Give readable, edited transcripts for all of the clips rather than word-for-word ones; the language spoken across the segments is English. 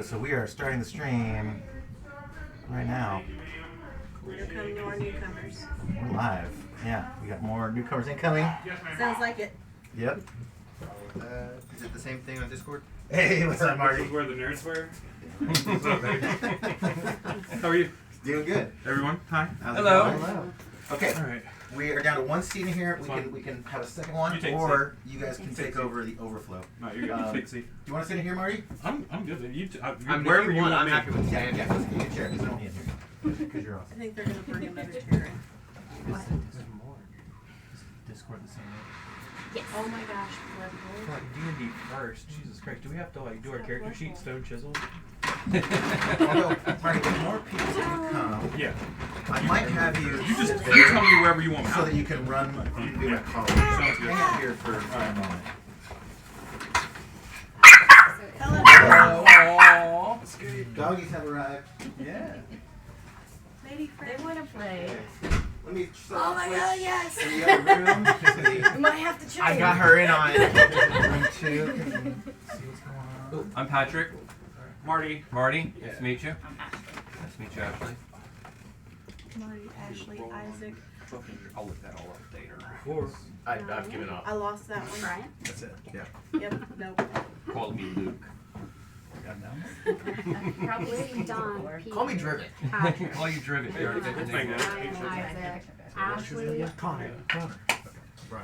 So we are starting the stream right now. Here come more newcomers. We're live. Yeah, we got more newcomers incoming. Sounds like it. Yep. Is it the same thing on Discord? Hey, what's up, Marty? This is where the nerds were. What's up, baby? How are you? Doing good. Everyone, hi. How's it Hello. going? Hello. Okay. All right. We are down to one seat in here. Fine. We can have a second one, You take or you guys can take seat. over the overflow. No, you're good. Take a seat. Do you want to sit in here, Marty? I'm good. Wherever you want, I'm me. happy with Yeah, that. yeah. Let's get you a chair. Because I don't need in here. Because you're I awesome. think they're going to bring another chair in. Discord the same way. Yes. Oh my gosh. Like D&D first. Jesus Christ. Do we have to like do our character sheet stone chisel? Although, Marty, if more people come, Yeah. I might have you. You tell me wherever you want me. so that you can run. You can be my colleague. Sounds good. Hang out here for a moment. Hello. Aww. Doggies have arrived. Yeah. Maybe they want to play. Let me. Oh my god, yes. In the other room. We might have to change. I got her in on it. Room 2. See what's going on. I'm Patrick. Marty. Marty, nice to meet you. Nice to meet you, Ashley. Marty, Ashley, Isaac. I'll look that all up later. I've given up. I lost that one. Brian? That's it. Yeah. Yep. Nope. Call me Luke. Probably Don. Call me Driven. Patrick. Call you Driven. You already got the name. Isaac. Ashley. Connor.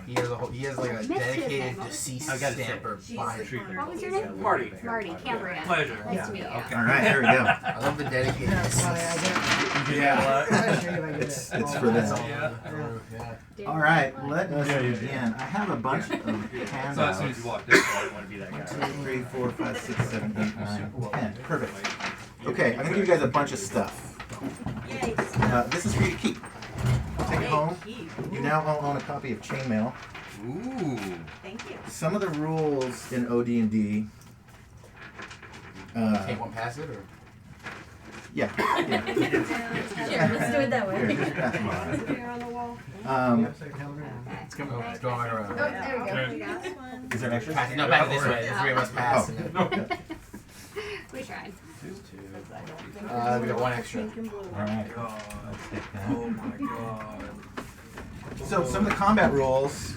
He has like a Missed his dedicated name. deceased I gotta stamper behind Jesus. him. What was your name? Marty. Marty. Cambria. Pleasure. Nice to meet you. Okay. All right, there we go. I love the dedicated deceased. Yeah. It's for them. Yeah. All right, let us begin. I have a bunch of handouts. So as soon as you walked in, I didn't want to be that 1, guy. 2, 3, 4, 5, 6, 7, 8, 9, 10. Perfect. Okay, I'm gonna give you guys a bunch of stuff. Yay. This is for you to keep. Take it home. You now own a copy of Chainmail. Ooh. Thank you. Some of the rules in OD&D. Take one, pass it, or? Yeah. Sure, let's do it that way. Here, just pass them on. Is it here on the wall? It's coming. Oh, it's going right around. Oh, there we go. We got one. Is there an extra? Pass it. No, pass it this way. The three of us pass. and then- We tried. We got one extra. Pink and blue. All right. Let's take that. Oh my god. So some of the combat rules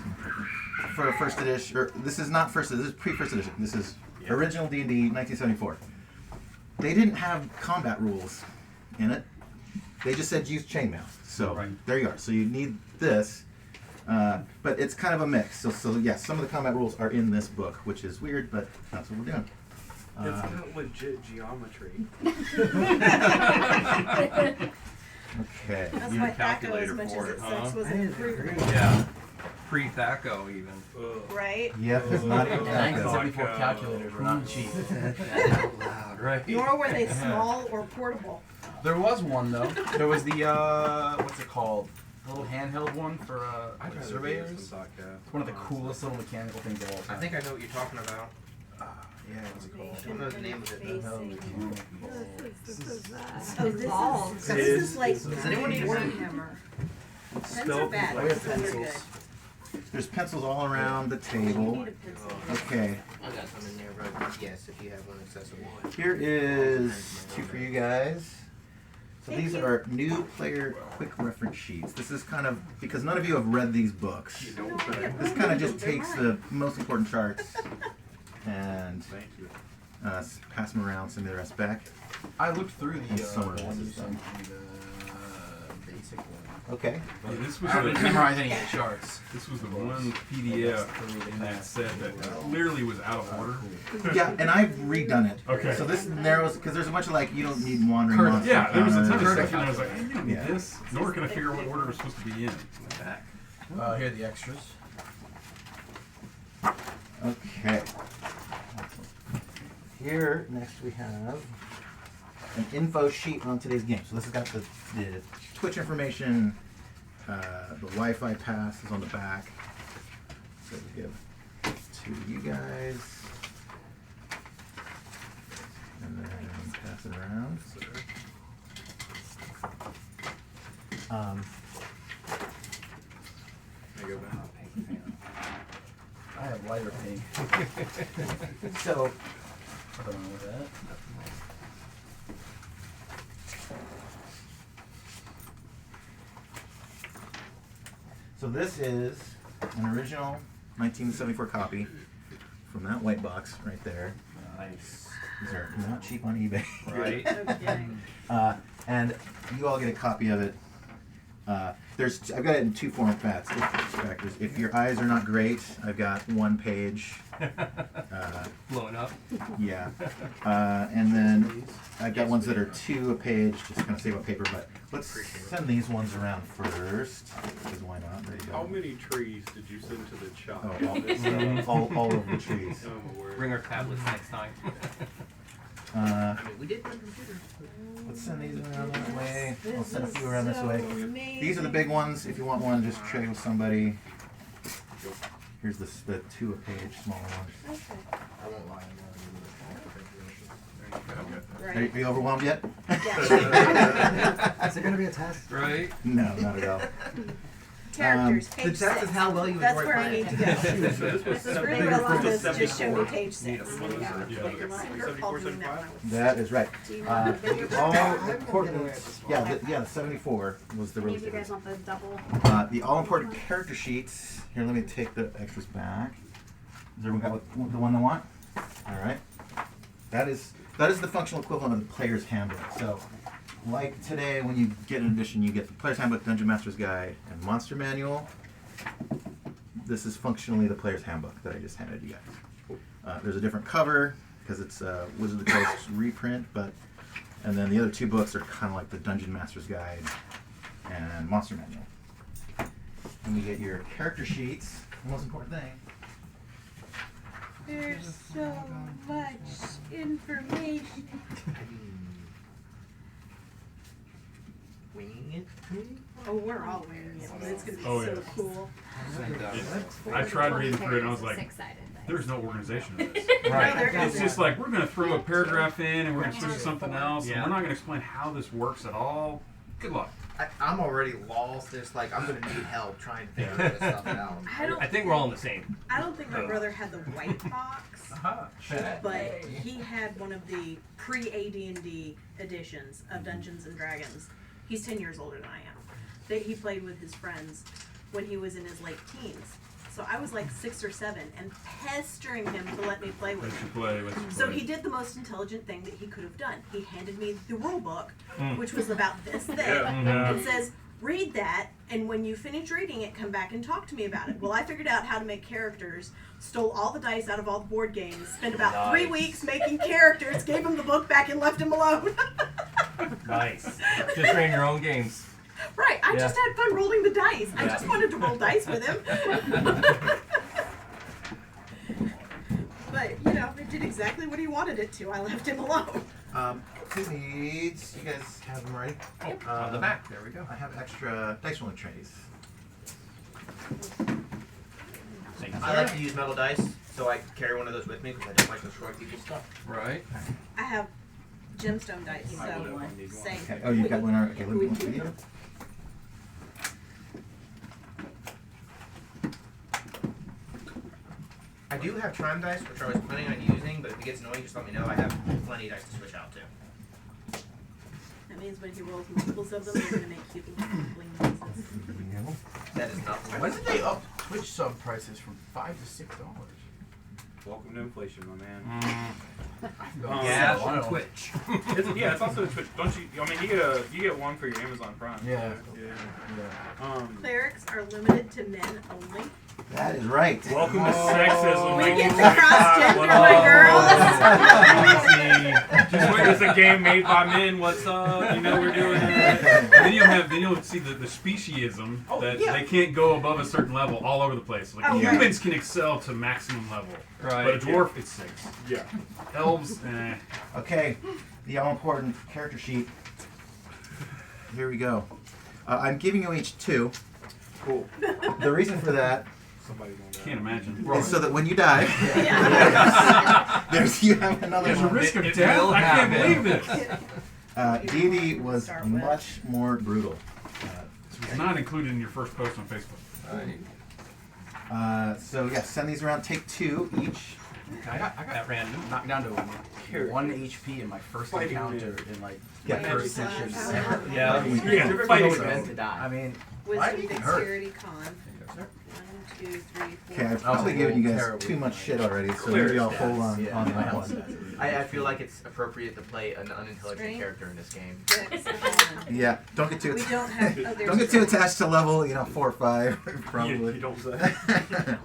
for first edition, or this is not first edition, this is pre-first edition. This is original D&D 1974. They didn't have combat rules in it. They just said use chainmail. So there you are. So you need this, but it's kind of a mix. So yes, some of the combat rules are in this book, which is weird, but that's what we're doing. It's got legit geometry. Okay. That's Need why a Thaco, as calculator much for as it, it huh? sucks, was improved. Yeah. Pre-Thaco even. Right? Yep, it's not even that good. 1974 calculators were not cheap. Out loud, right? Nor were they small or portable. There was one though. There was the what's it called? The little handheld one for like surveyors. It's one of the coolest little mechanical things of all I time. think I know what you're talking about. Yeah, what's it I called? don't know the name of it though. Oh, this Balls. is, this is like Does anyone need a Warhammer. Pens are bad. We have Pens are good. pencils. There's pencils all around the You table. need a pencil. Okay. I got some in there, but yes, if you have one accessible. Here is two for you guys. So Thank these you. are new player quick reference sheets. This is kind of, because none of you have read these books, this kind of just takes the most important charts and Thank you. pass them around, send the rest back. I looked through And the summarizes one you them. sent me, the basic one. Okay. Yeah, this I was didn't the memorize any of the charts. this was the one PDF that said that clearly was out of order. Yeah, and I've redone it. Okay. So this narrows, because there's a bunch of like, you don't need wandering Curve. monster Yeah, there was a ton of counters. stuff, and I was like, I don't need Yeah. this. Nor can I figure out what order it's supposed to be in. Back. Here are the extras. Okay. Here, next we have an info sheet on today's game. So this has got the Twitch information, the Wi-Fi pass is on the back. So we give to you guys. And then pass it around. There you go, Ben. I have lighter pink. So I don't know that. So this is an original 1974 copy from that Whitebox right there. Nice. These are not cheap on eBay. Right. No kidding. And you all get a copy of it. I've got it in two formats. If your eyes are not great, I've got one page. Blowing up. Yeah. And then I've got ones that are two a page, just kind of save on paper. But let's send these ones around first, because why not? There you go. How many trees did you send to the shop? All of the trees. Oh, word. Bring our tablets next time. I mean, we did run computers. Let's send these around that way. I'll send a few around this so way. amazing. These are the big ones. If you want one, just trade with somebody. Here's the two a page, smaller ones. Okay. I won't lie. Right. Are you overwhelmed yet? Yeah. Is there going to be a test? Right. No, not at all. Characters, The page test 6. is how well you That's enjoy where I playing. need to go. So this This was is really bigger what for this just show me 74. page 6. What is it? Yeah. Super called me that when I was- That is right. Do you want the bigger All version? important. Yeah, the 74 was the Any really of you big guys one. want the double? The all important character sheets. Here, let me take the extras back. Has everyone got the one they want? All right. That is the functional equivalent of the player's handbook. So, like today, when you get an edition, you get the player's handbook, Dungeon Master's Guide, and Monster Manual. This is functionally the player's handbook that I just handed you guys. There's a different cover because it's a Wizard of the Coast reprint, and then the other two books are kind of like the Dungeon Master's Guide and Monster Manual. And you get your character sheets. The most important thing. There's so much information. Winging it? Oh, we're all wearing it, but it's gonna be Oh, so yeah. cool. I tried reading through it and I was like, Six-sided thing. there's no organization in this. Right. No, there It's just like, we're going to throw a paragraph in and we're going to switch to something else, Yeah. and we're not going to explain how this works at all. Good luck. I'm already lost. It's like I'm gonna need help trying to figure this stuff out. I think we're all in the same. I don't think my brother had the white box, Uh-huh. but he had one of the pre-AD&D editions of Dungeons and Dragons. He's 10 years older than I am. That he played with his friends when he was in his late teens. So I was like 6 or 7 and pestering him to let me play with Let's him. play. Let's So play. he did the most intelligent thing that he could have done. He handed me the rule book, which was about this thick, and says, read that, and when you finish reading it, come back and talk to me about it. Well, I figured out how to make characters, stole all the dice out of all the board games, spent about 3 weeks making characters, gave him the book back, and left him alone. Nice. Just ran your own games. Right, I Yeah. just had fun rolling the dice. I Yeah. just wanted to roll dice with him. But, you know, it did exactly what he wanted it to. I left him alone. Who needs? You guys have them ready? Oh, on the back. There we go. I have extra dice rolling trays. I like to use metal dice, so I carry one of those with me because I don't like to destroy people's stuff. Right. I have gemstone dice, so same. Okay. Oh, you've got one already. Okay, let me see. I do have Trime dice, which I was planning on using, but if it gets annoying, just let me know. I have plenty of dice to switch out to. That means when he rolls multiples of them, they're going to make cute little bling noises. That is not When did they up Twitch sub prices from $5 to $6? Welcome to inflation, my man. Yeah, so wild. Twitch. It's also a Twitch. Don't you? I mean, you get one for your Amazon Prime. Yeah. Yeah. Clerics are limited to men only. That is right. Welcome to sexism. We get to cross gender, my girls. Just wait, it's a game made by men. What's up? You know we're doing it. then you'll see the speciesism that they can't go above a certain level all over the place. Like Oh, right. humans can excel to maximum level, Right. but a dwarf it's 6. Yeah. Elves, Okay, the all-important character sheet. Here we go. I'm giving you each 2. cool. The reason for that Somebody won't can't imagine. is so that when you die, you have another There's a one. risk of It death. will I can't happen. believe this. D&D was much more brutal. It's not included in your first post on Facebook. Right. So yeah, send these around. Take 2 each. I got At random. knocked down to 1 HP in my first Fighting encounter in like Yeah. my first session. Yeah. Yeah, Fighting fighting meant to die. I mean, Wisdom, it hurt? dexterity, con. 1, 2, 3, 4. Okay, I've probably given you guys Terrible. too much shit already, so Clear maybe I'll stats. hold on Yeah, on my that health one. stats. I feel like it's appropriate to play an unintelligent Strength. character in this game. Dex, con. Yeah, don't get too We don't have. Oh, there's don't get too strength. attached to level, 4 or 5, probably. You don't say.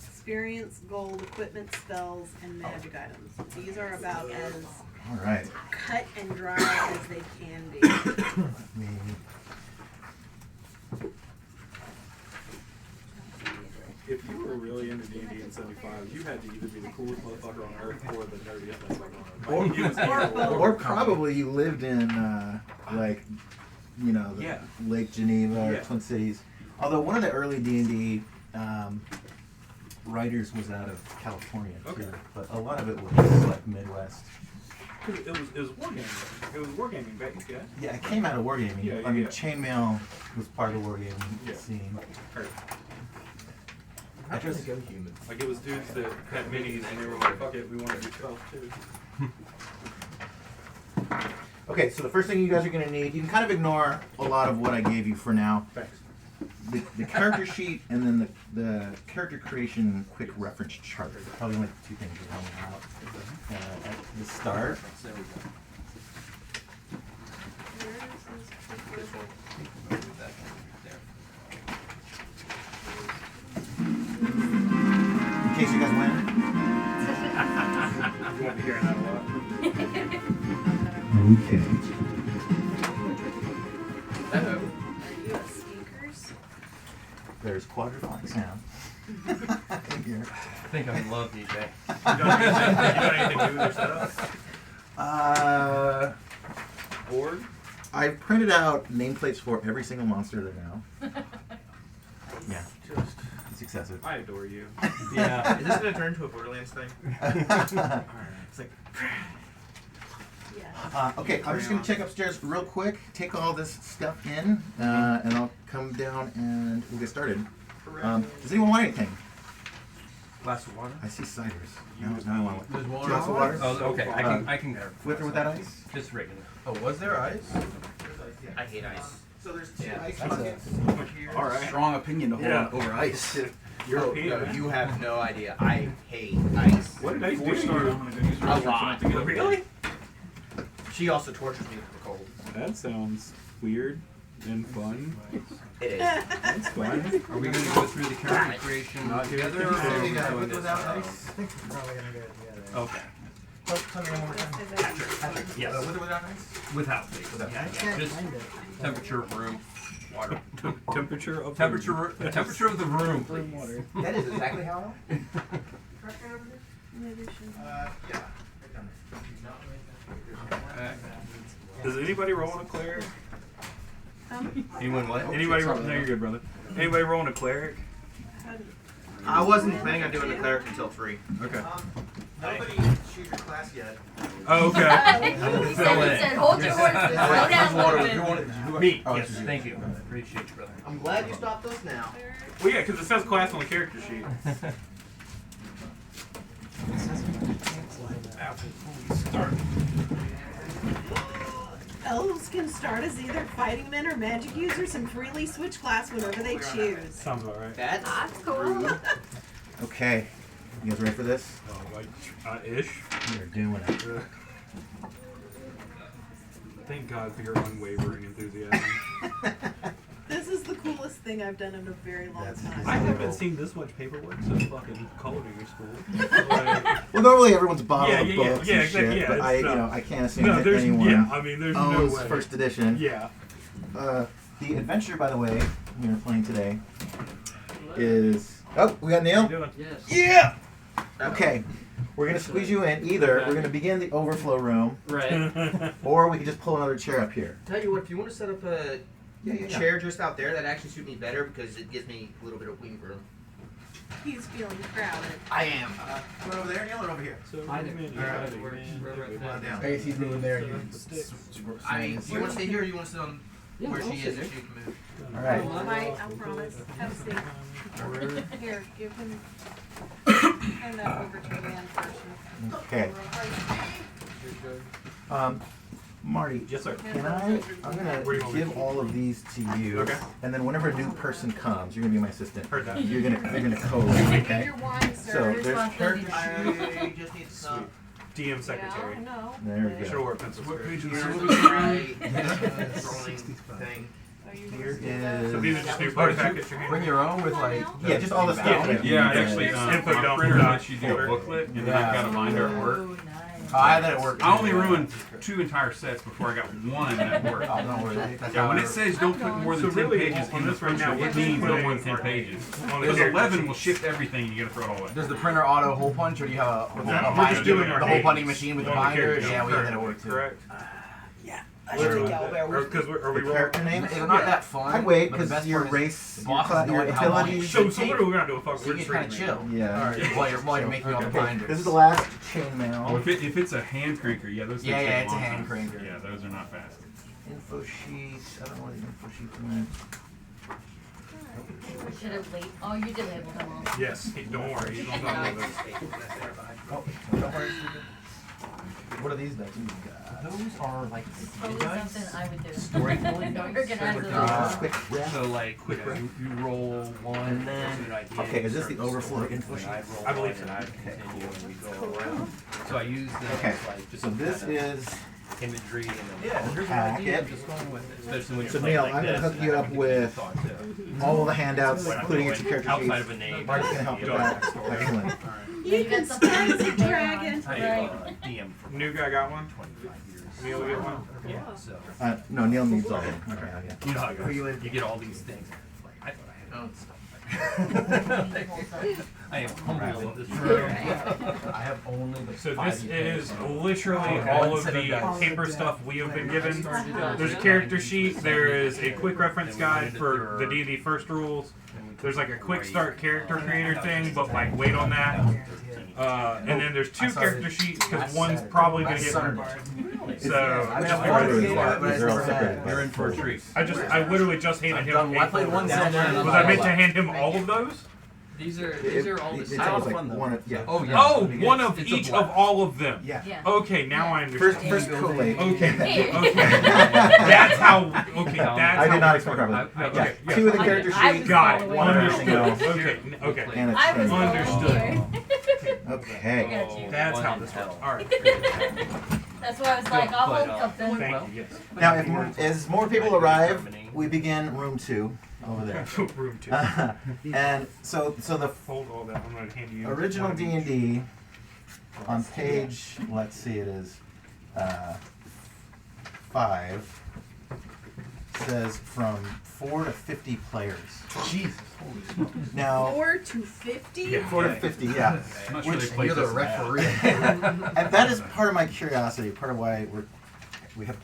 Experience, gold, equipment, spells, and magic items. These are about as All right. cut and dry as they can be. If you were really into D&D in '75, you had to either be the coolest motherfucker on earth or the nerdiest motherfucker on earth. Like, you was either one. Or probably you lived in the Yeah. Lake Geneva or Yeah. Twin Cities. Although one of the early D&D writers was out of California too, Okay. but a lot of it was like Midwest. It was wargaming. It was wargaming based, yeah. Yeah, it came out of wargaming. Yeah, I mean, yeah. chainmail was part of the wargaming Yeah. scene. Heard. I just go human. Like it was dudes that had minis and they were like, fuck it, we want to do spells too. Okay, so the first thing you guys are going to need, you can kind of ignore a lot of what I gave you for now. Thanks. The character sheet and then the character creation quick reference chart. Probably like the two things you're hanging out at the start. There we go. In case you guys win. You won't be hearing that a lot. Okay. Uh-oh. Are you at speakers? There's quadraphonic sound. Here. I think I'm in love, DJ. You got anything new with your setup? Board? I've printed out nameplates for every single monster there now. Yeah, Just, it's excessive. I adore you. Yeah. Is this gonna turn into a Borderlands thing? It's like, Yeah. okay, I'm just gonna check upstairs real quick, take all this stuff in, and I'll come down and we'll get started. Does anyone want anything? Glass of water. I see ciders. No, I want one. There's water. Glass of water? Oh, okay. I can. With or without ice? Just regular. Oh, was there ice? I hate ice. So there's two Yeah. ice That's buckets. All right. Strong opinion to hold Yeah. on over ice. No, you have no idea. I hate ice. What did I do? Before we start, I'm gonna go use the A restroom lot. to get up. Really? She also tortures me with the cold. That sounds weird and fun. It is. That's fun. Are we going to go through the character creation together, or are we Yeah, doing with or this? without ice? Okay. Tell me one more time. Patrick. Yes. With or without ice? Without, please. Without. Yeah, just temperature of room, water. Temperature of Temperature of the room, please. That is exactly how. Maybe we should. Yeah. Does anybody roll on a cleric? Anyone what? Anybody roll? No, you're good, brother. Anybody rolling a cleric? I wasn't planning on doing the cleric until 3. Okay. Nobody choose your class yet. Oh, okay. He said, hold your horses, slow down a little bit. Me. Yes. Thank you. Appreciate you, brother. I'm glad you stopped us now. Well, yeah, because it says class on the character sheet. Elves can start as either fighting men or magic users and freely switch class whenever they choose. Sounds about right. That's That's cool. Okay. You guys ready for this? Ish. You're doing it. Thank God for your unwavering enthusiasm. This is the coolest thing I've done in a very long That's- time. I haven't seen this much paperwork since fucking culinary school. Like, Well, normally everyone's bottle Yeah, of yeah, books yeah, and exactly, shit, yeah, but it's I, not- I can't assume no, that there's anyone there's no owns way. first edition. Yeah. The adventure, by the way, we are playing today is. Oh, we got Neil. Yes. Yeah. Okay. We're gonna squeeze you in. Either we're gonna begin the overflow room, Right. or we can just pull another chair up here. Tell you what, if you want to set up a chair just out there, that actually suit me better because it gives me a little bit of wing room. He's feeling crowded. I am. Going over there, Neil, or over here? So I do. many Alright. fighting men. Come on down. I guess he's moving there. Do you want to stay here or you want to sit on where she is if she can move? All right. Might, I promise. Have a seat. Here, give him. And then over to Leanne first. Okay. Marty. Yes, sir. Can I'm gonna give all of these to you. Okay. And then whenever a new person comes, you're gonna be my assistant. Heard that. You're gonna collate, okay? Your wine, So sir. there's character I just need to know. DM secretary. No. There we Should go. wear pencil skirt. Here's the right rolling thing. Here So is. these are just new party packets you're Bring handing. your own with like. Yeah, just all the stuff. Yeah, actually, Input my dump printer dot lets you do a folder. booklet, and then I've got a binder at work. Oh, I had that at work. I only ruined 2 entire sets before I got one at work. Oh, don't worry. That's Yeah, how when I it says don't put more than So 10 really, pages on in the this right now, printer, we're it means just no more than putting 10 pages. on the Because character 11 will sheets. shift everything, and you gotta throw it all away. Does the printer auto hole punch, or do you have a that? a We're binder? just doing our the hole punching names machine with the on the binder? character Yeah, we had that at currently, work too. correct? I should take y'all Or because are we The rolling? character names? They're not that fun. I'd wait but the because best your part is race, the your, boss has no your idea how long it abilities. should So what are we gonna do? Fuck, So we're you just get kind of reading chill. Yeah. Alright, while you're making all the Okay, binders. this is the last chain Oh, mail. if it's a hand cranker, yeah, those things Yeah, take yeah, a it's a long hand time. cranker. Yeah, those are not fast. Info sheet. I don't know where the info sheet went. Should have labeled. Oh, you did label them all. it. Yes, don't worry. You don't have those. Oh, don't worry. What are these guys? Those are like Probably something I would do. story pulling Organize it. Quick ref. So like, you roll one, and then Okay, is this the overflow info sheet? I believe so. continue and we go around. So I use them Okay, like just so this is. imagery and then Yeah, here's an packet. idea, I'm just going with it. Especially when So you're playing Neil, like I'm gonna this, hook and you that up gives with thought too. all the handouts, When I'm including your going character outside sheets. of a name. Marty's gonna help with that. Excellent. You got can something start as a to play dragon. on. I DM for New guy got one. 25 years. Neil get one. Yeah, so. No, Neil needs all of them. Okay, yeah. You know how it goes. You get all these things. Like, I thought I had own stuff. I am humble in this room. I have only the So 5 this pages. is literally all of the paper stuff we have been given. There's a character sheet. There is a quick reference guide for the D&D first rules. There's like a quick start character creator thing, but like wait on that. And then there's 2 character sheets because one's probably gonna get burned. So I Which have one one are game, these? but I These are all never had. separated. You're in for a treat. I literally just handed I've him. done. I played one session. and Was I'm I meant to like, hand him all of those? These are all the It same. sounds like one of, yeah. Oh, yeah. Oh, one of It's a each blast. of all of them. Yeah. Yeah. Okay, now I First understand. collate. Okay. Here. Okay. That's how. Okay. That's I how did not we explain start. properly. Okay. Yeah. 2 of the character I sheets. was Got it. following One Understood. else. Okay. Okay. And a I was chain. Understood. Okay. I got you. That's how this works. All right. That's why I was like, I'll hold something. Thank you. Yes. Now, as more people arrive, we begin room 2 over there. Room 2. And so the Hold all that. I'm gonna hand you. original one of each. D&D on page, let's see, it is 5, says from 4 to 50 players. Jesus. Now, 4 to 50? Yeah. 4 to 50, yeah. I'm not sure they play You're the this in that. referee. And that is part of my curiosity, part of why we have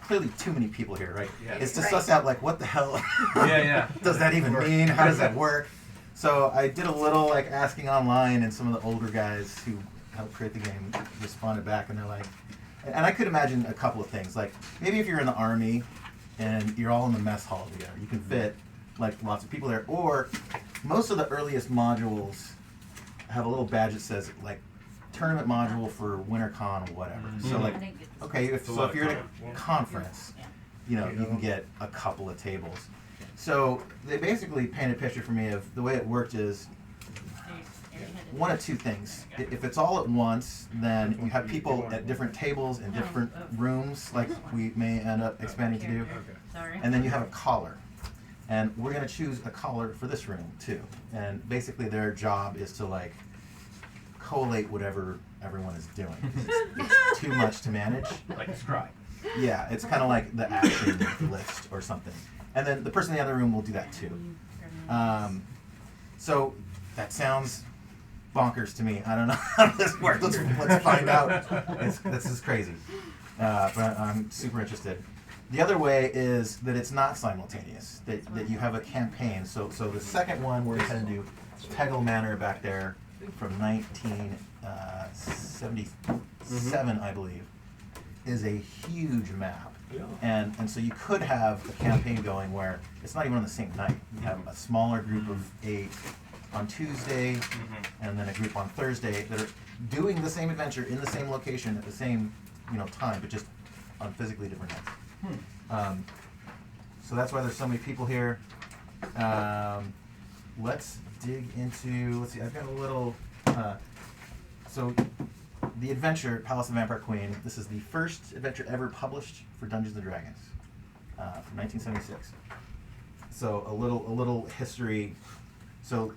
clearly too many people here, right? Yeah. Is to suss out like what the hell Yeah. does that even mean? How does that work? So I did a little like asking online, and some of the older guys who helped create the game responded back, and they're like, and I could imagine a couple of things. Like maybe if you're in the army and you're all in the mess hall together, you can fit like lots of people there. Or most of the earliest modules have a little badge that says like tournament module for WinterCon or whatever. So like, okay, if you're at a conference, you know, you can get a couple of tables. So they basically painted a picture for me of the way it worked is one of 2 things. If it's all at once, then you have people at different tables in different rooms, like we may end up expanding to do. Sorry. And then you have a caller. And we're going to choose a caller for this room, too. And basically their job is to, like, collate whatever everyone is doing. It's too much to manage. Like a scribe. Yeah, it's kind of like the action list or something. And then the person in the other room will do that, too. So that sounds bonkers to me. I don't know how this works. Let's find out. This is crazy. But I'm super interested. The other way is that it's not simultaneous, that you have a campaign. So the second one we're going to do, Tegel Manor back there from 1977, I believe, is a huge map. And so you could have a campaign going where it's not even on the same night. You have a smaller group of 8 on Tuesday, and then a group on Thursday that are doing the same adventure in the same location at the same time, but just on physically different nights. So that's why there's so many people here. Let's dig into. Let's see. I've got a little. So the adventure Palace of the Vampire Queen. This is the first adventure ever published for Dungeons and Dragons, from 1976. So a little history. So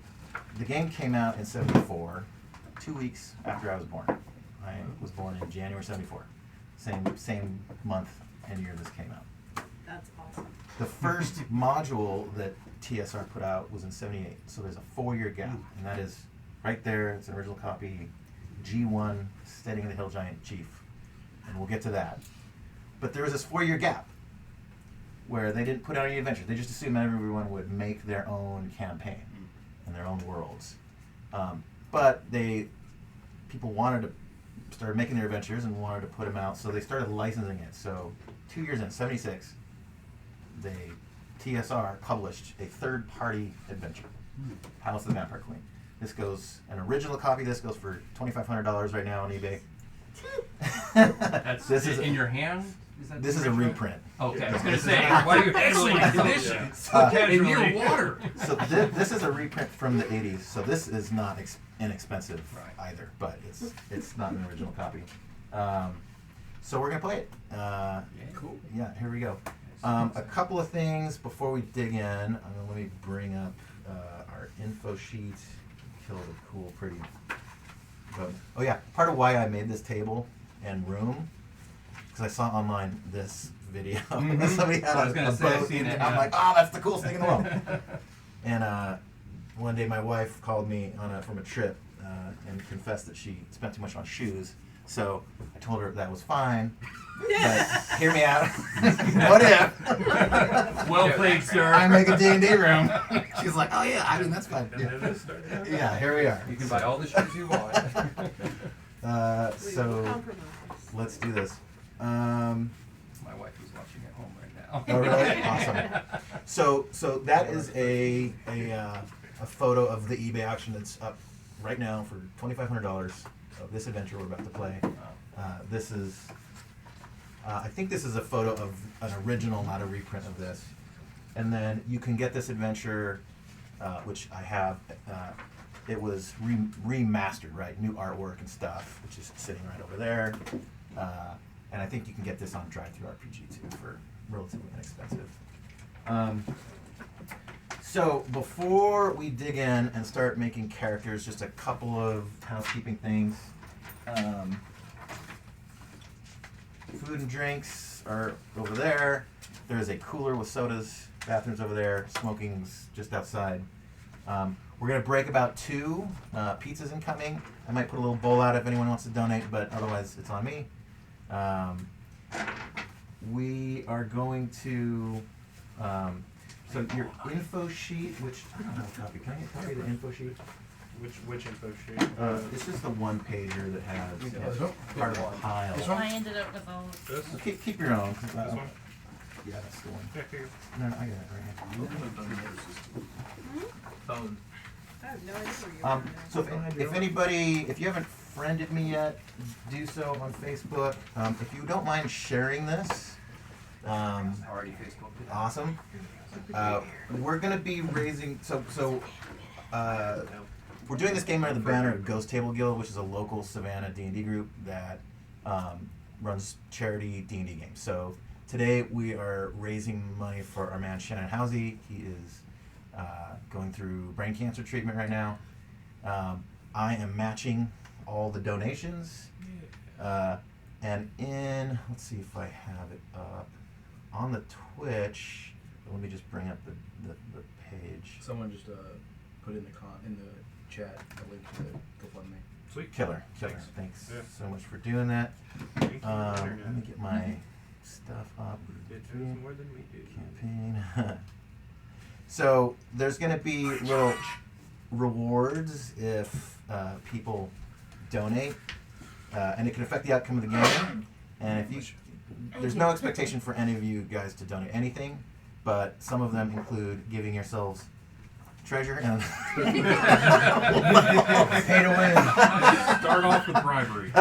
the game came out in '74, 2 weeks after I was born. I was born in January '74, same month and year this came out. That's awesome. The first module that TSR put out was in '78, so there's a 4-year gap, and that is right there. It's an original copy, G1, Steadying the Hill Giant Chief, and we'll get to that. But there was this 4-year gap where they didn't put out any adventures. They just assumed everyone would make their own campaign and their own worlds. But people wanted to start making their adventures and wanted to put them out, so they started licensing it. So 2 years in, '76, TSR published a third-party adventure, Palace of the Vampire Queen. An original copy of this goes for $2,500 right now on eBay. That's This is in your hand? This is a reprint. Okay, I was going to say, why are you handling condition? In your water. So this is a reprint from the '80s. So this is not inexpensive either, but it's not an original copy. So we're gonna play it. Cool. Yeah, here we go. A couple of things before we dig in. Let me bring up our info sheet. Kill the cool, pretty. Oh yeah, part of why I made this table and room, because I saw online this video. Somebody had a boat, and I'm like, oh, that's the coolest thing in the world. And one day my wife called me from a trip and confessed that she spent too much on shoes. So I told her that was fine. But hear me out. What if? Well played, sir. I make a D&D room. She's like, oh yeah, I mean that's fine. Yeah, here we are. You can buy all the shoes you want. So let's do this. My wife is watching at home right now. Oh really? Awesome. So that is a photo of the eBay auction that's up right now for $2,500 of this adventure we're about to play. This is, I think this is a photo of an original, not a reprint of this. And then you can get this adventure, which I have. It was remastered, right? New artwork and stuff, which is sitting right over there. And I think you can get this on Drive-Thru RPG too for relatively inexpensive. So before we dig in and start making characters, just a couple of housekeeping things. Food and drinks are over there. There is a cooler with sodas. Bathrooms over there. Smoking's just outside. We're going to break about 2. Pizza's incoming. I might put a little bowl out if anyone wants to donate, but otherwise it's on me. We are going to... so your info sheet, which... I don't have a copy. Can I get a copy of the info sheet? Which info sheet? It's just the one pager that has part of a pile. I ended up with all. This? Keep your own. This one? Yeah, that's the one. Yeah, here. No, I got it right here. Phone. I have no idea where you are. So if anybody, if you haven't friended me yet, do so on Facebook. If you don't mind sharing this, Already Facebooked it. awesome. We're gonna be raising we're doing this game under the banner of Ghost Table Guild, which is a local Savannah D&D group that runs charity D&D games. So today we are raising money for our man Shannon Housey. He is going through brain cancer treatment right now. I am matching all the donations. And let's see if I have it up on the Twitch. Let me just bring up the page. Someone just put in the chat a link to the GoFundMe. Sweet. Killer. Thanks so much for doing that. Let me get my stuff up. It knows more than we do. Campaign. So there's going to be little rewards if people donate, and it can affect the outcome of the game. And if there's no expectation for any of you guys to donate anything, but some of them include giving yourselves treasure and Pay to win. Start off with bribery.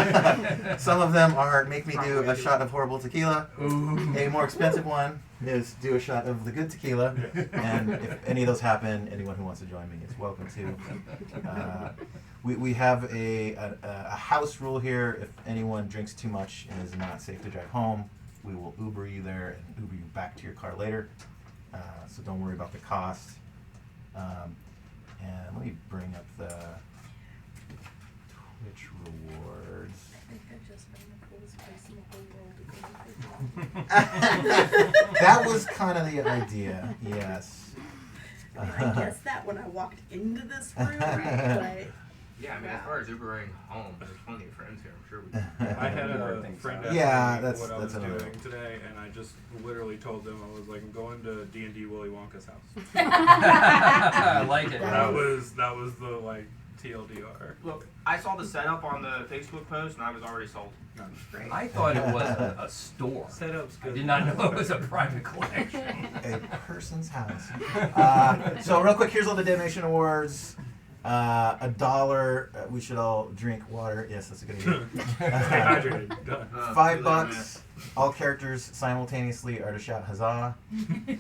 some of them are make me do a shot of horrible tequila. A more expensive one is do a shot of the good tequila. And if any of those happen, anyone who wants to join me is welcome to. We have a house rule here. If anyone drinks too much and is not safe to drive home, we will Uber you there and Uber you back to your car later. So don't worry about the cost. And let me bring up the Twitch rewards. I think I just found the coolest place in the whole world to go. That was kind of the idea, yes. I mean, I guessed that when I walked into this room, but Yeah, I mean, as far as Ubering home, there's plenty of friends here. I'm sure we can. I had a friend ask Yeah, me that's- what I was that's another doing today, and I just literally told them I was like, I'm going to D&D Willy Wonka's house. I like it. That was the like TLDR. Look, I saw the setup on the Facebook post, and I was already sold. I thought it was a store. Setup's I good. did not know it was a private collection. A person's house. So real quick, here's all the donation awards. $1. We should all drink water. Yes, that's a good idea. Stay hydrated. Done. $5. All characters simultaneously are to shout huzzah.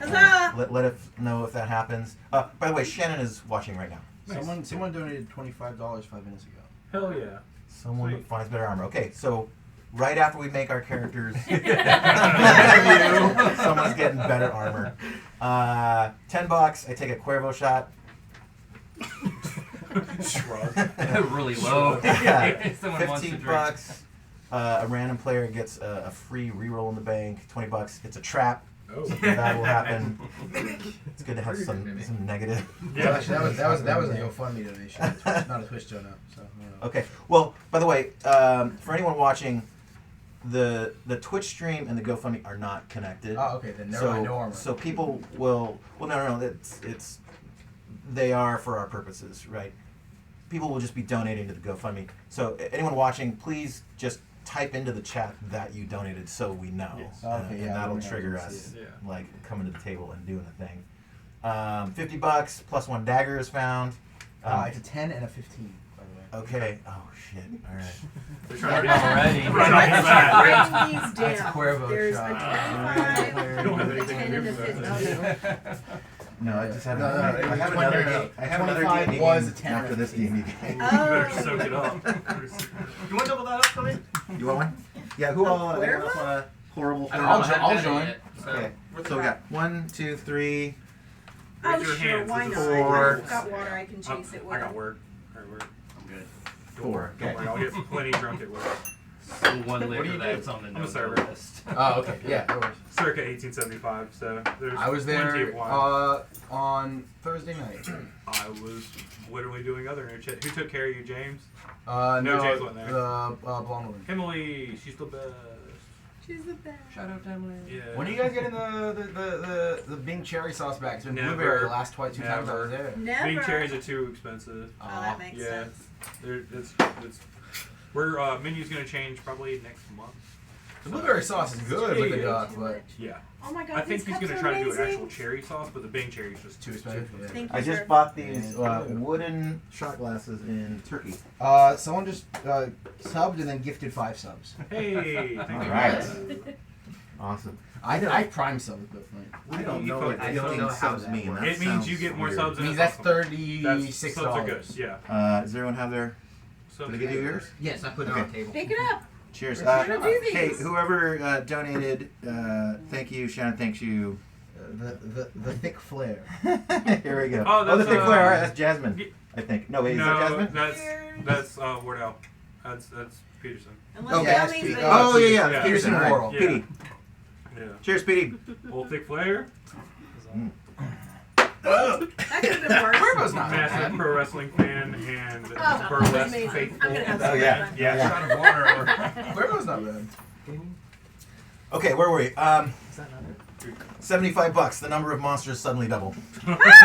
huzzah! Let us know if that happens. By the way, Shannon is watching right now. Nice. Someone donated $25 5 minutes ago. Hell yeah. Someone Sweet. finds better armor. Okay, so right after we make our characters, someone's getting better armor. $10. I take a Cuervo shot. Shrug. Really low. Yeah. Someone wants to drink. $15. A random player gets a free reroll in the bank. $20. It's a trap. Oh. Something bad will happen. It's good to have some negative. Yeah, actually, that was a GoFundMe donation. It's not a Twitch donut. So. Okay. Well, by the way, for anyone watching, the Twitch stream and the GoFundMe are not connected. Oh, okay. Then never mind. No armor. So people will. Well, no. It's. They are for our purposes, right? People will just be donating to the GoFundMe. So anyone watching, please just type into the chat that you donated, so we know. Yes. Okay, and yeah, that'll we trigger have to us, see it. Yeah. like coming to the table and doing the thing. $50 plus 1 dagger is found. It's a 10 and a 15, by the way. Okay. Oh shit. All right. They're trying to Already. Right off the bat. Write these down. That's Cuervo There's shot. a 25, You don't have a anything 10, to and do a for that. 15. No, I just have. No, I it was have 20 another. minutes. I have another 25 D&D was game a 10 after this D&D game. You better Oh. soak it up. You want to double that up for me? You want one? Yeah. Who all? Where Anyone else want a horrible? I don't I'll know, I jo- haven't I'll done it join. yet, so- Okay. What's So we the- got 1, 2, 3. Oh, Raise your sure, hands. why This not? is four. I've got water I can chase it with. I got work. Alright, work. I'm good. Don't worry. Don't worry. I'll get plenty drunk at work. So one liquor do you that's on the I'm a no server. list. Oh, okay. Yeah, no worries. Circa 1875. So there's I was plenty there of wine. on Thursday night. I was literally doing other new shit. Who took care of you, James? No, James wasn't there. the blonde woman. Emily. She's the best. She's the best. Shout out to Emily. Yeah. When are you guys getting the Bing cherry sauce back? It's been Never. blueberry the last two times I was Never. there. Never. Bean cherries are too expensive. Oh, that makes Yeah. sense. It's we're menu's gonna change probably next month. The blueberry sauce is good with the Yeah. duck, but Yeah. Oh my god, I think these he's cups gonna are try to do an amazing. actual cherry sauce, but the Bing cherry is just too expensive. Yeah. Thank you, I sir. just bought these wooden shot glasses in Turkey. Someone just subbed and then gifted 5 subs. Hey, thank All you. right. Awesome. I prime subbed both nights. I don't know what I don't gifting know how subs that mean. works. That It means you sounds get more weird. subs. It means and that's that's $36. subs are good. Yeah. Does everyone have their? Subs Did I are give you good. yours? Yes, I put it on the table. Pick it up. Cheers. We're gonna do these. Hey, whoever donated, thank you. Shannon, thanks you. The thick flare. Here we go. Oh, the that's, thick flare. All right, that's Jasmine. y- I think. No, wait, is that No, Jasmine? that's Wardell. That's Peterson. Unless Okay, down that's these Pete. things. Oh yeah, Yeah. yeah. Peterson All right. Worrell. Yeah. Petey. Yeah. Cheers, Petey. Old thick flare. That could have been worse. Cuervo's not Massive bad. pro wrestling fan and Oh, burlesque amazing. faithful. I'm gonna have Oh, some yeah. fun. Yeah. Shot of water. Cuervo's not bad. Okay, where were we? $75. The number of monsters suddenly double. Oh, If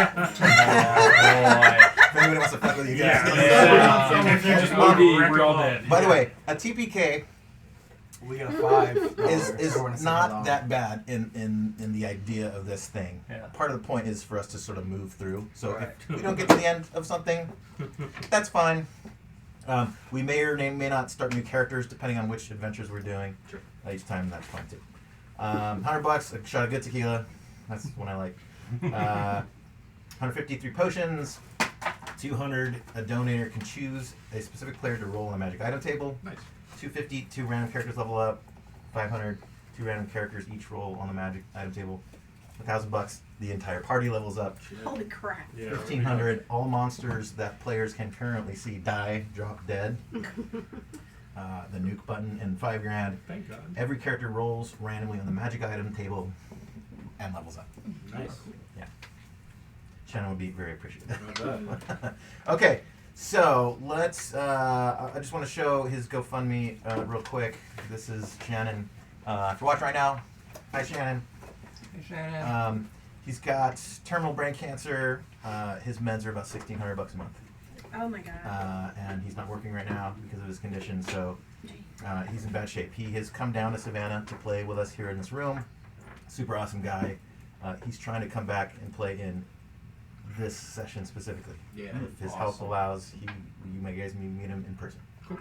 anybody wants to fuck with you guys. Yeah. If you just want to we're all wreck dead. By the way, a TPK We got a $5. is not that bad in the idea of this thing. Yeah. Part of the point is for us to sort of move through. So if we don't get to the end of something, that's fine. We may or may not start new characters depending on which adventures we're doing. Sure. Each time, that's fine too. $100, a shot of good tequila. That's one I like. 153 potions. 200, a donator can choose a specific player to roll on a magic item table. Nice. 250, 2 random characters level up. 500, 2 random characters each roll on the magic item table. $1,000, the entire party levels up. Holy crap. Yeah. 1,500, all monsters that players can currently see die, drop dead. The nuke button, and $5,000. Thank God. Every character rolls randomly on the magic item table and levels up. Nice. Yeah. Shannon would be very appreciative. Not bad. Okay, so let's. I just want to show his GoFundMe real quick. This is Shannon. If you're watching right now, hi Shannon. Hey, Shannon. He's got terminal brain cancer. His meds are about $1,600 a month. Oh my god. And he's not working right now because of his condition, so he's in bad shape. He has come down to Savannah to play with us here in this room. Super awesome guy. He's trying to come back and play in this session specifically. Yeah. If his health allows, you may guys meet him in person. Cool.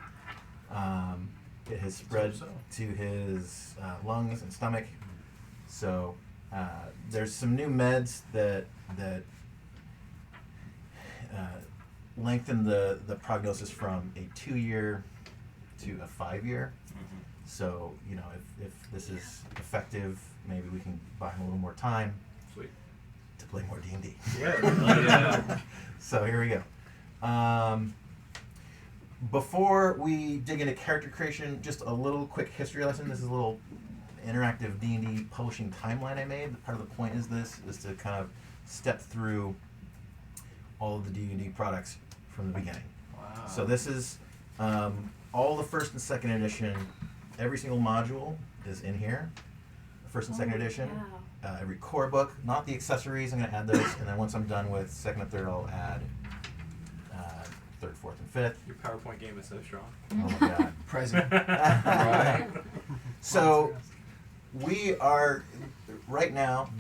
It has spread to his lungs and stomach. So there's some new meds that lengthen the prognosis from a 2-year to a 5-year. Mm-hmm. So, you know, if this is effective, maybe we can buy him a little more time Sweet. to play more D&D. Yeah. So here we go. Before we dig into character creation, just a little quick history lesson. This is a little interactive D&D publishing timeline I made. Part of the point is to kind of step through all of the D&D products from the beginning. Wow. So this is all the first and second edition. Every single module is in here. First and second edition. Wow. Every core book, not the accessories. I'm going to add those, and then once I'm done with second and third, I'll add third, fourth, and fifth. Your PowerPoint game is so strong. Oh my god. Present. Right. So we are right now,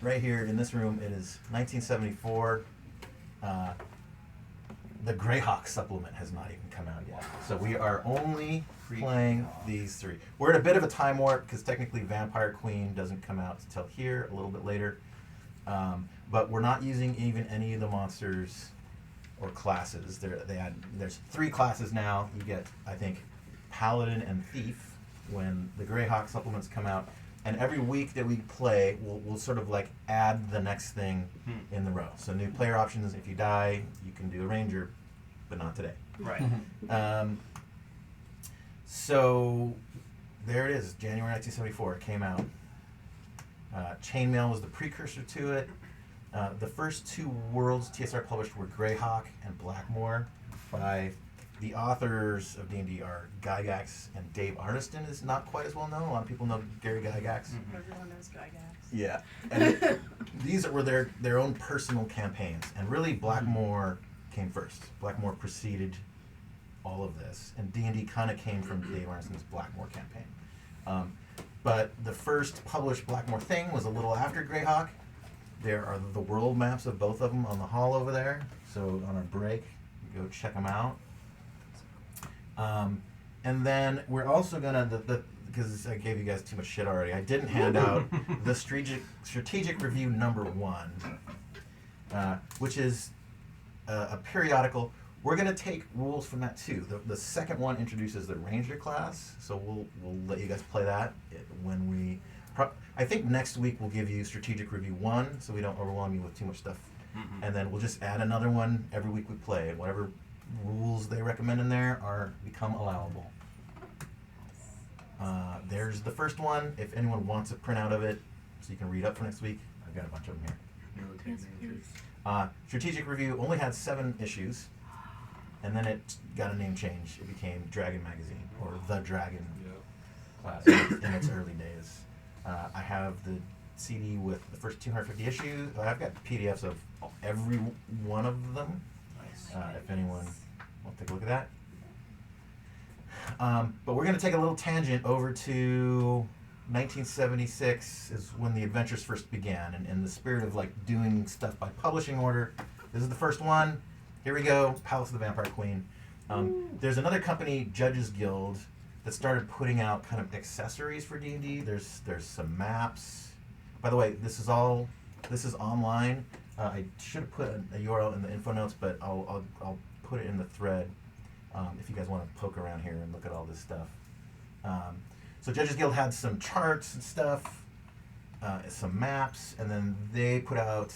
right here in this room. It is 1974. The Greyhawk supplement has not even come out yet, so we are only playing these 3. We're at a bit of a time warp because technically Vampire Queen doesn't come out until here a little bit later, but we're not using even any of the monsters or classes. There's 3 classes now. You get, I think, Paladin and Thief when the Greyhawk supplements come out. And every week that we play, we'll sort of like add the next thing in the row. So new player options, if you die, you can do a ranger, but not today. Right. So there it is, January 1974, it came out. Chainmail was the precursor to it. The first 2 worlds TSR published were Greyhawk and Blackmoor by the authors of D&D are Gygax and Dave Arneson is not quite as well known. A lot of people know Gary Gygax. Everyone knows Gygax. Yeah. And these were their own personal campaigns. And really Blackmoor came first. Blackmoor preceded all of this. And D&D kind of came from Dave Arneson's Blackmoor campaign. But the first published Blackmoor thing was a little after Greyhawk. There are the world maps of both of them on the hall over there. So on our break, go check them out. And then we're also gonna because I gave you guys too much shit already. I didn't hand out the strategic review number 1, which is a periodical. We're gonna take rules from that too. The second one introduces the ranger class, so we'll let you guys play that when we. I think next week we'll give you strategic review 1, so we don't overwhelm you with too much stuff, and then we'll just add another one every week we play, and whatever rules they recommend in there become allowable. There's the first one. If anyone wants a printout of it, so you can read up for next week, I've got a bunch of them here. Strategic Review only had 7 issues, and then it got a name change. It became Dragon Magazine, or The Dragon, in its early days. I have the CD with the first 250 issues. I've got PDFs of every one of them. If anyone wants to take a look at But we're going to take a little tangent over to 1976 is when the adventures first began, and in the spirit of like doing stuff by publishing order. This is the first one. Here we go, Palace of the Vampire Queen. There's another company, Judges Guild, that started putting out kind of accessories for D&D. There's some maps. By the way, this is online. I should have put a URL in the info notes, but I'll put it in the thread if you guys want to poke around here and look at all this stuff. So Judges Guild had some charts and stuff, some maps, and then they put out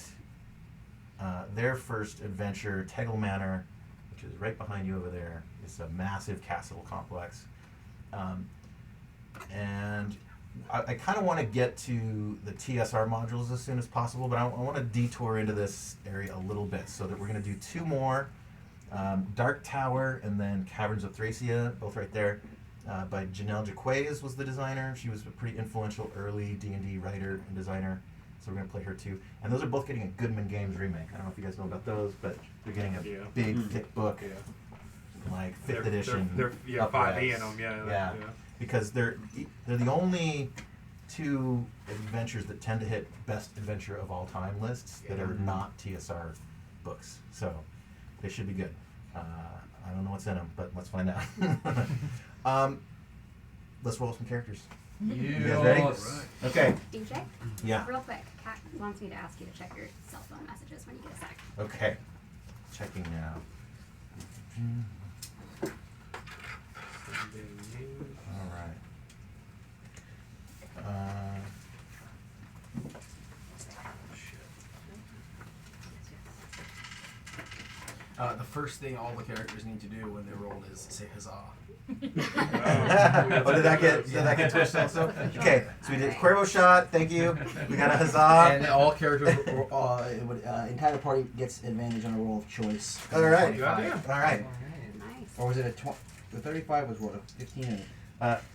their first adventure, Tegel Manor, which is right behind you over there. It's a massive castle complex. And I kind of want to get to the TSR modules as soon as possible, but I want to detour into this area a little bit so that we're going to do two more. Dark Tower and then Caverns of Thracia, both right there, by Janelle Jaquays was the designer. She was a pretty influential early D&D writer and designer, so we're going to play her too. And those are both getting a Goodman Games remake. I don't know if you guys know about those, but they're getting a big, thick book, like 5th edition. They're 5e in them, yeah. Because they're the only two adventures that tend to hit best adventure of all time lists that are not TSR books. So they should be good. I don't know what's in them, but let's find out. Let's roll some characters. You guys ready? Okay. DJ? Yeah. Real quick, Kat wants me to ask you to check your cell phone messages when you get a sec. Okay. Checking now. All right. The first thing all the characters need to do when they roll is say huzzah. Oh, did that get twitched also? Okay, so we did Cuervo shot. Thank you. We got a huzzah. And all characters, entire party gets advantage on a roll of choice. All right. All right. Nice. Or was it a 20? The 35 was what? A 15.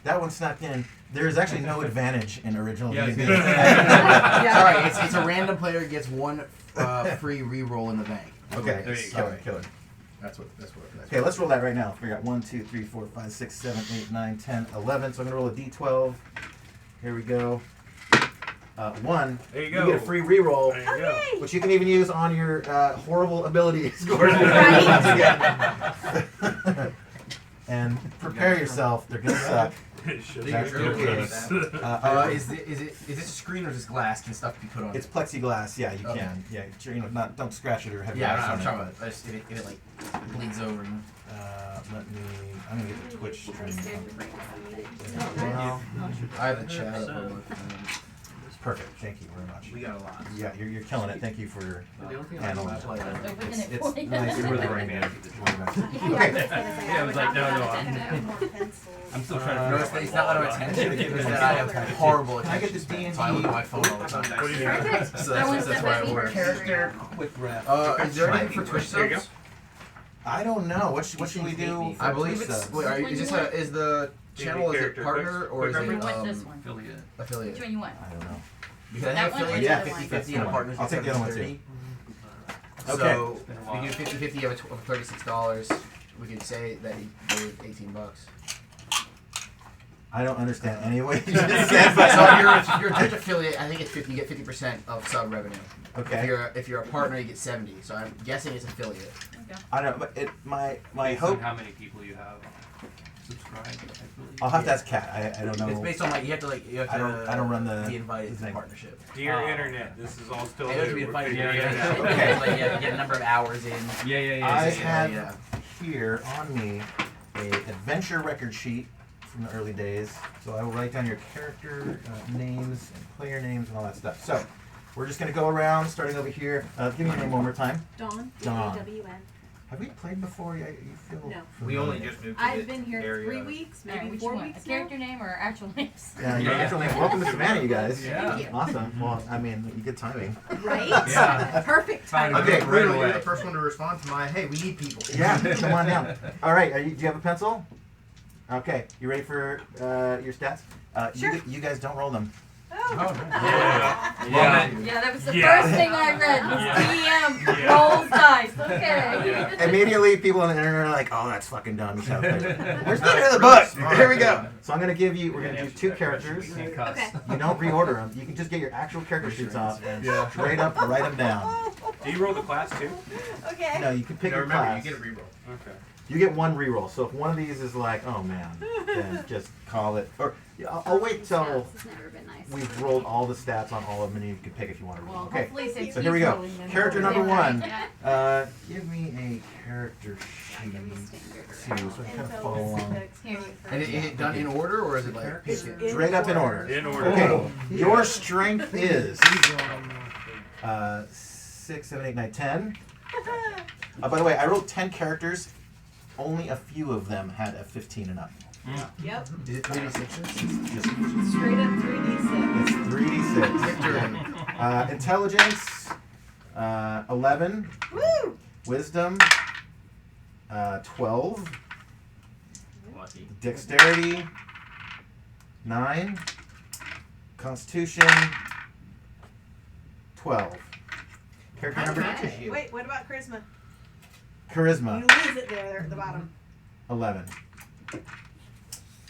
That one snuck in. There is actually no advantage in original D&D. Sorry, it's a random player gets one free reroll in the bank. Okay, There you go. killer. That's what. Okay, let's roll that right now. We got 1, 2, 3, 4, 5, 6, 7, 8, 9, 10, 11. So I'm gonna roll a d12. Here we go. 1. There you go. You get a free reroll, There you go. which you can even use on your horrible ability score. And prepare yourself. They're gonna suck. That's okay. Is this a screen or is this glass? Can stuff be put on? It's plexiglass. Yeah, you can. Yeah, sure, don't scratch it or have. Yeah, wax I'm on talking it. about. If it like bleeds over. I'm gonna get the Twitch stream. Well, I have the chat up on my phone. Perfect. Thank you very much. We got a lot. Yeah, you're killing it. Thank you for handling it. It's Nice. You were the right man. Okay. Yeah, I was like, no, I'm still trying to. No, it's not out of attention. It's that I have horrible attention. I get this D&D. So I look at my phone all the time. What do you Perfect. So that's why it works. Character quick wrap. Is there anything for Twitch There you go. subs? I don't know. What should we do? I for believe Twitch it's. subs? Wait, is the channel is it character partner quick- or is quick it You want this one. Affiliate. affiliate? Which one you want? I don't know. Because I That think one or affiliate the Yeah, other one? 50-50 and a partner's I'll take the other one 70-30. Okay. So we do 50-50, you have $36. We could say that he gave $18. I don't understand any way you So just said, but if you're a Twitch affiliate, I think it's 50. You get 50% of sub revenue. okay. If you're a partner, you get 70. So I'm guessing it's affiliate. Okay. I don't know, but my Based on hope. how many people you have subscribed, I believe. I'll have to ask Kat. I don't know. It's based on like you have to I don't run the be invited to the thing. partnership. Dear Internet, this is all still You have to new. be We're invited. figuring it Yeah. out. Okay. Like you have to get a number of hours in. Yeah. I It's just, have here on me a adventure record sheet from the early days. So I will write down your character names and player names and all that stuff. So we're just gonna go around, starting over here. Give me your name one more time. Dawn. Dawn. D-A-W-N. Have we played before? You feel? No. We familiar? only just moved to I've this been here area. 3 weeks, All right, maybe which 4 one? weeks A character name or actual names? Yeah, your actual name. Welcome to Savannah, you guys. Yeah. Thank you. Awesome. Well, I mean, good timing. Right? Yeah. Perfect Found timing. it. Okay, Literally, away. you're the first one to respond to my, hey, we need people. Yeah, come on down. All right, do you have a pencil? Okay, you ready for your stats? Sure. You guys don't roll them. Oh. Yeah. Yeah, that was the Yeah. first thing I read was DM. Rolls dice. Okay. Immediately, people on the internet are like, "Oh, that's fucking dumb." You should have played it. Where's the end of the book? Here we go. So I'm gonna give you. We're gonna do 2 characters. Okay. You don't reorder them. You can just get your actual character sheets off and straight up write them down. Do you roll the class too? Okay. No, you can pick No, your remember, class. you get a reroll. Okay. You get 1 reroll. So if one of these is like, "Oh man," then just call it. Or I'll wait till It's never been nice. we've rolled all the stats on all of them, and you can pick if you want to roll. Well, Okay. hopefully since So here we go. he's rolling, Character then number we'll 1. Yeah. Give me a character sheet. Standard. So I can kind of follow along. Here. And is it done in order or is it like? Straight up in order. In order. Okay. Your strength is 6, 7, 8, 9, 10. By the way, I rolled 10 characters. Only a few of them had a 15 and up. Yep. Is it 3d6s? Just, Straight up 3d6. it's 3d6. Intelligence, 11. Woo! Wisdom, 12. Lucky. Dexterity, 9. Constitution, 12. Character number Okay. Wait, what about charisma? Charisma, You lose it there at the bottom. 11.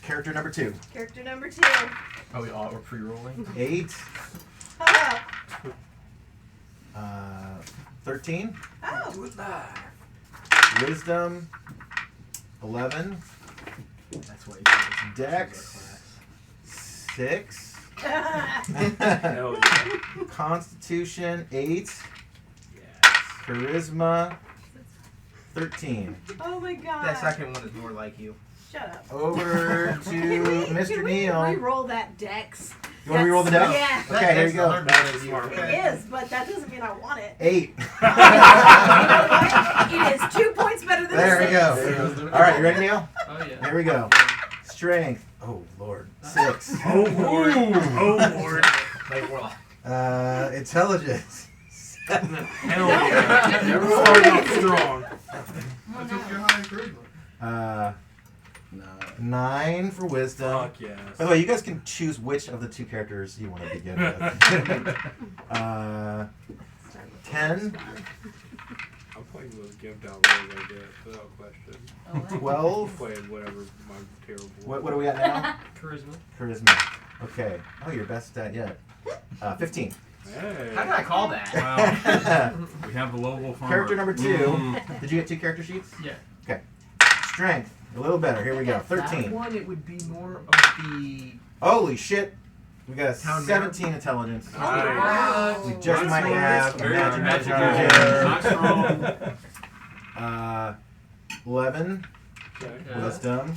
Character number 2, Character number 2. Oh, we're pre-rolling. 8. Oh. 13. Oh. Wisdom, 11. That's why you Dex, 6. Hell yeah. Constitution, 8. Charisma, 13. Oh my god. That second one is more like you. Shut up. Over to Mr. Can we Neal. re-roll that dex? You want to reroll the deck? Yeah. Okay, here you go. That is smart. It is, but that doesn't mean I want it. 8. It is 2 points better than There a we 6. go. All right, you ready, Neil? Oh yeah. Here we go. Strength. Oh, Lord. 6. Oh Lord. Oh Lord. Like, well, Intelligence. 7. Hell yeah. You're starting off strong. That's if you're high in charisma. 9 for wisdom. Fuck yes. By the way, you guys can choose which of the 2 characters you want to begin with. 10, I'm playing those gift out rolls I get without question. 12. Playing whatever my terrible. What are we at now? Charisma. Charisma. Okay. Oh, your best stat yet. 15. Hey. how did I call that? Wow. We have the lovable farmer. Character number 2. Mm. Did you get 2 character sheets? Yeah. Okay. Strength. A little better. Here we go. That 13. one, it would be more of the. Holy shit. We got a Town 17 intelligence. Nice. We just might have Very Imagine magic. Not strong. 11. Okay. Wisdom.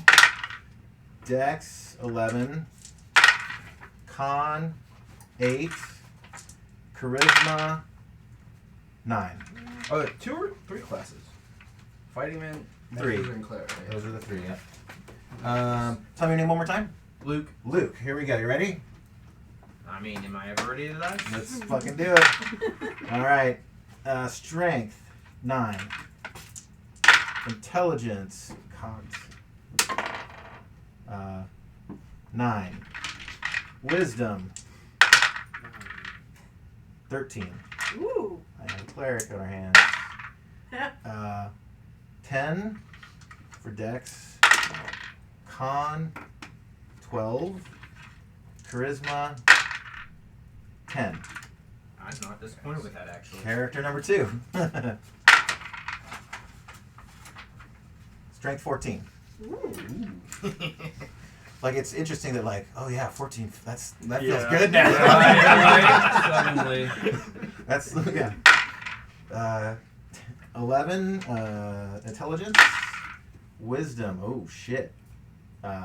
Dex, 11. Con, 8. Charisma, 9. Oh, 2 or 3 classes? Fighting man, 3. Magic, and cleric. Those are the 3, yeah. Tell me your name one more time. Luke. Luke, here we go. You ready? I mean, am I ever ready to die? Let's fucking do it. All right. Strength, 9. Intelligence, cons, 9. Wisdom, 13. Ooh. I have a cleric on our hands. 10 for Dex. Con, 12. Charisma, 10. I'm not disappointed with that, actually. Character number 2. Strength 14. Like, it's interesting that, like, oh yeah, 14. That feels Yeah. good now. Suddenly. That's yeah. 11 intelligence, wisdom. Oh shit.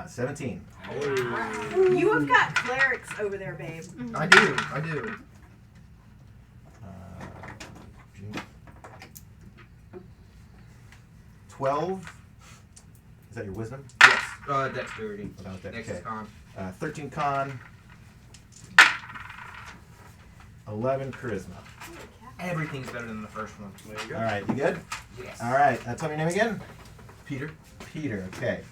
17. You have got clerics over there, babe. I do. 12. Is that your wisdom? Yes. Dexterity. Without that, Next okay. is con. 13 con. 11 charisma. Everything's better than the first one. There you go. All right, you good? Yes. All right. Tell me your name again. Peter. Peter. Okay.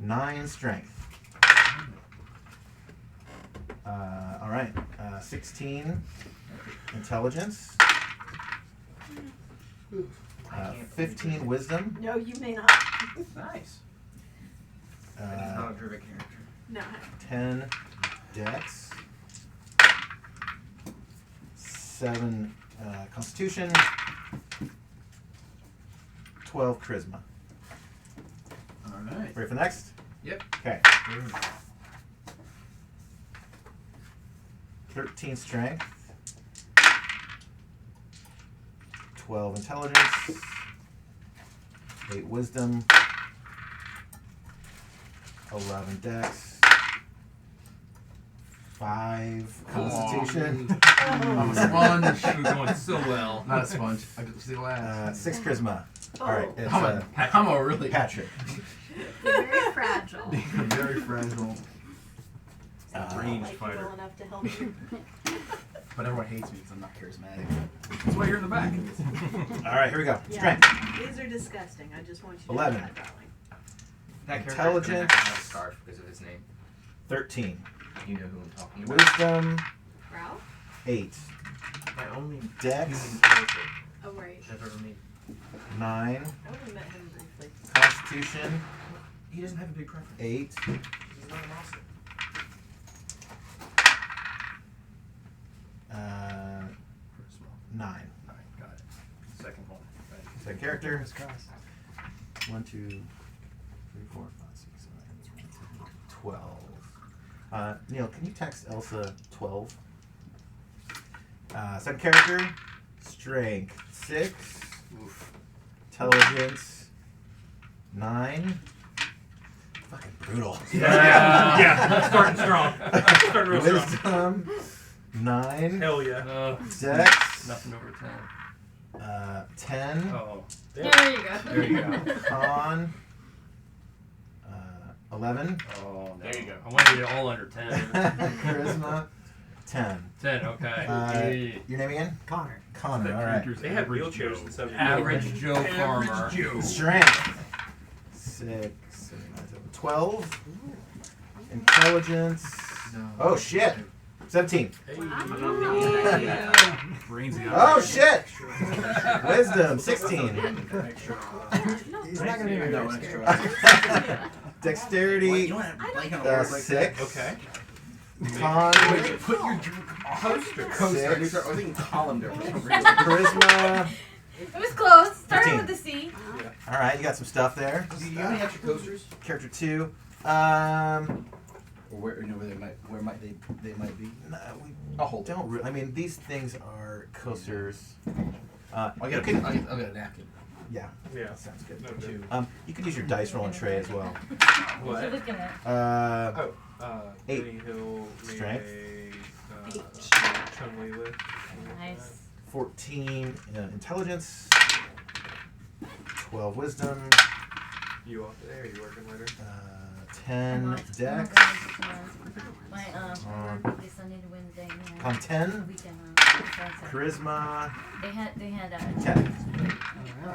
9 strength. All right. 16 intelligence. 15 wisdom. No, you may not. Nice. But he's not a Druid character. No. 10 dex. 7 constitution. 12 charisma. All right. Ready for the next? Yep. Okay. 13 strength. 12 intelligence. 8 wisdom. 11 dex. 5 constitution. I'm a sponge. We're going so well. Not a sponge. I can see the last. 6 charisma. All right. It's, I'm a really Patrick. Very fragile. very fragile. Range fighter. Well enough to help you. But everyone hates me because I'm not charismatic. That's why you're in the back. All right, here we go. Yeah. Strength. These are disgusting. I just want you to 11. know that, darling. That character Intelligence. has a scarf because of his name. 13. You know who I'm talking about. Wisdom. Ralph? 8. My only Dex. human character Oh, right. I've ever made. 9. I only met him briefly. Constitution. He doesn't have a big preference. 8. He's not a monster. 9. Got it. Second one. Right. Second character. 1, 2, 3, 4, 5, 6, 7, 8, 9, 10, 12. Neil, can you text Elsa 12? Second character. Strength 6. Oof. Intelligence 9. Fucking brutal. Yeah. Starting strong. Starting real strong. Wisdom 9. Hell yeah. Dex Nothing over 10. 10. Oh. There you go. There you go. Con 11. Oh, there you go. I wanted it all under 10. Charisma 10. 10, okay. Your name again? Connor. Connor. All right. They had wheelchairs instead of Average Joe Farmer. Strength 6, 7, 9, 12. Intelligence. Oh shit. 17. Brains Oh shit. Wisdom 16. He's not going to even know. Dexterity 6. Okay. Con Put your coaster. I was thinking colander for some reason. Charisma. It was close. Started 15. with the C. All right, you got some stuff there. Do you have any extra coasters? Character 2. Or where might they might be? I'll hold. Don't. I mean, these things are coasters. I'll get a napkin. Yeah. Yeah. Sounds good. No, good. You could use your dice rolling tray as well. What you looking at? 8. Benny Hill made Strength. a Chun-Li with. Nice. 14 intelligence. 12 wisdom. You off today? Or are you working later? 10 dex. My birthday Sunday to Wednesday. On 10. Weekend. Charisma. They had 10.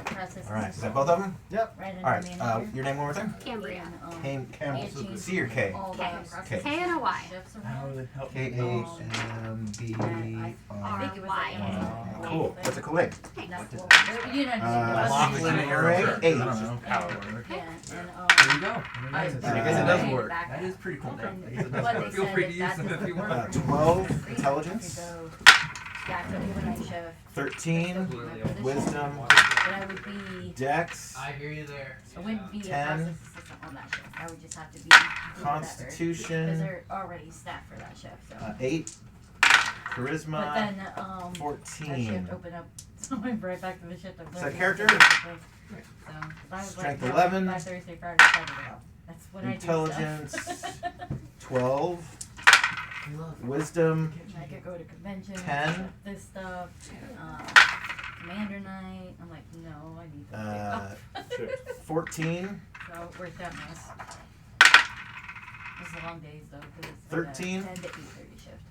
processes. All right. Is that both of them? Yep. Right All right. Your name one more time? Cambria. Campbell. C or K? K and a Y. K-A-M-B-R. I think it was like Amazon. Cool. That's a cool name. You know, Lachlan 8. I don't know. Yeah, There you go. I guess it does work. That is pretty cool. Feel free to use them if you want. 12 intelligence. Back to overnight shift. 13 wisdom. But I would be. Dex. I hear you there. I wouldn't be a 10. process assistant on that shift. I would just have to be Constitution. because they're already staffed for that shift. So. 8. But Charisma. then that 14. shift opened up, so I went right back to the shift. Is that character? So if I was Strength like 11. By Thursday, Friday, Saturday off. That's what Intelligence I do. Stuff. 12. Wisdom. I could go to convention. 10. This stuff. Commander night. I'm like, no, I need to day off. 14. So it worked out nice. This is long days though, because it's 13. 10 to 8:30 shift.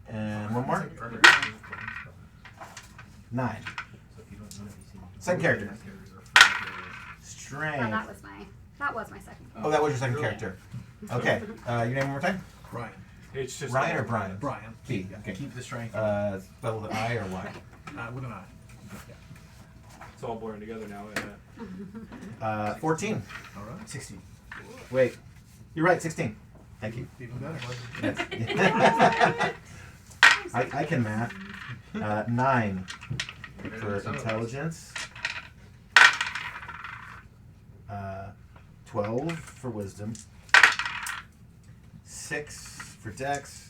And one more. 9. Second character. Strength. That was my second. Oh, that was your second character. Okay. Your name one more time? Ryan. It's just Ryan or Brian? Brian. B. Okay. Keep the strength. Spell with an I or Y? With an I. It's all blurring together now, isn't it? 14. All right. 16. Wait. You're right, 16. Thank you. Even better. Yes. I can math. 9 for intelligence. 12 for wisdom. 6 for dex.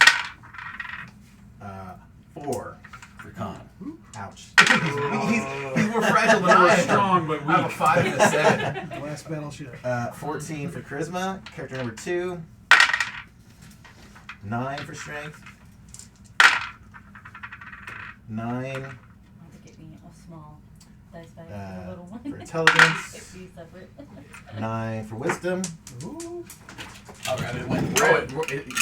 4 for con. Ouch. He's more fragile than I am. Strong, but I have a weak. 5 and a 7. Last battleship. 14 for charisma. Character number 2. 9 for strength. 9 I'll have to get me a small dice bag for the little one. for intelligence. Get these separate. 9 for wisdom. Ooh. Oh, God, it went. Throw it.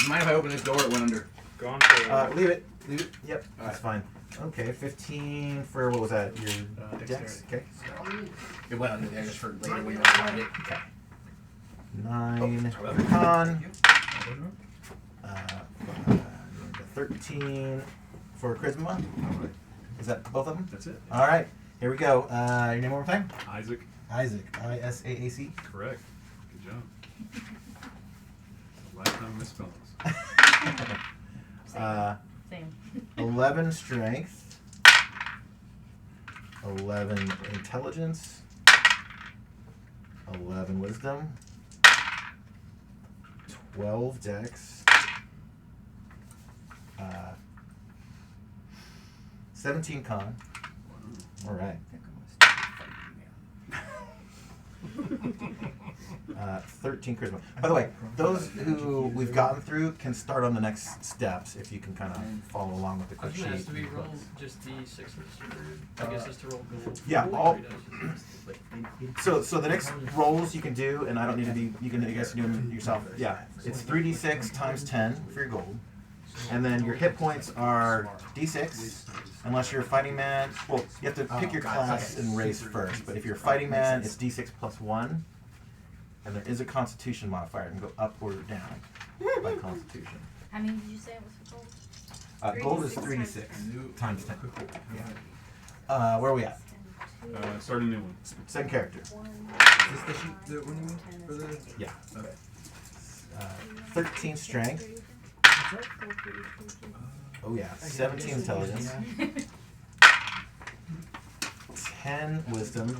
Mind if I open this door? It went under. Go on for Leave it. Leave it. Yep, that's fine. Okay, 15 for what was that? Your dex? Dexterity. Okay. It went under there just for later when you find it. Okay. 9 for con. 13 for charisma. Is that both of them? That's it. All right, here we go. Your name one more time? Isaac. Isaac. I-S-A-A-C. Correct. Good job. Lifetime misspellings. Same. 11 strength. 11 intelligence. 11 wisdom. 12 dex. 17 con. All right. 13 charisma. By the way, those who we've gotten through can start on the next steps if you can kind of follow along with the quick sheet. Do we roll just D6s? I guess it's to roll gold. Yeah, all. So the next rolls you can do, and I don't need to be. You can, I guess, do them yourself. Yeah, it's 3d6 times 10 for your gold, and then your hit points are d6. Unless you're a fighting man, well, you have to pick your class and race first. But if you're a fighting man, it's d6 plus 1. And there is a constitution modifier. You can go up or down by constitution. How many did you say it was for gold? Gold is 3d6 times 10. Yeah. Where are we at? Start a new one. Second character. Is this the sheet that one you mean? For the... Yeah. Okay. 13 strength. Oh yeah. 17 intelligence. 10 wisdom.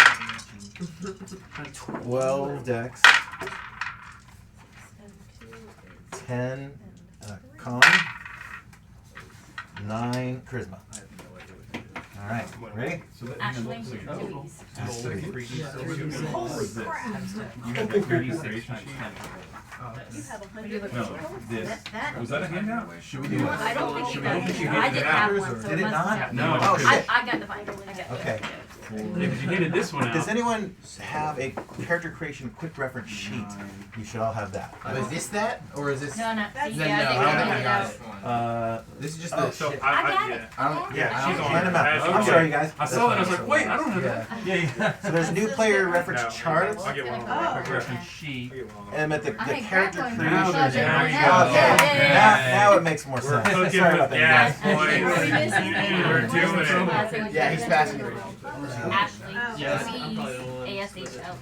12 dex. 10 con. 9 charisma. All right, ready? Actually, So two of these. Holy crap. You had the 3D station sheet? You have 100 No, this. That Was that a handout? Should we do it? I don't think you I don't got think you it. I handed didn't it out. have one, so Did it it must not? have. No. Oh, shit. I got the binder. I got Okay. Yeah, because you handed this one out. Does anyone have a character creation quick reference sheet? You should all have that. Is this that? Or is this... No, no. That's- See, No, yeah, no, I I don't think I think got I it. This is just Oh, the So shit. I got it. I don't... Yeah, I she's don't- on hand them out. it. I'm sorry, you guys. I saw that. I was like, wait, I don't have that. Yeah. So there's new player reference No. charts, I'll get one. Oh. Quick reference sheet. and at the I think character that one creation. Now does it there right you now. go. Yeah, Okay, yeah, now it makes more We're sense. cooking Sorry with about that, gas guys. points. Are we missing anything? We're doing it. Yeah, he's passing it. Ashley. Oh. Yeah, C I'm probably the one A S H L.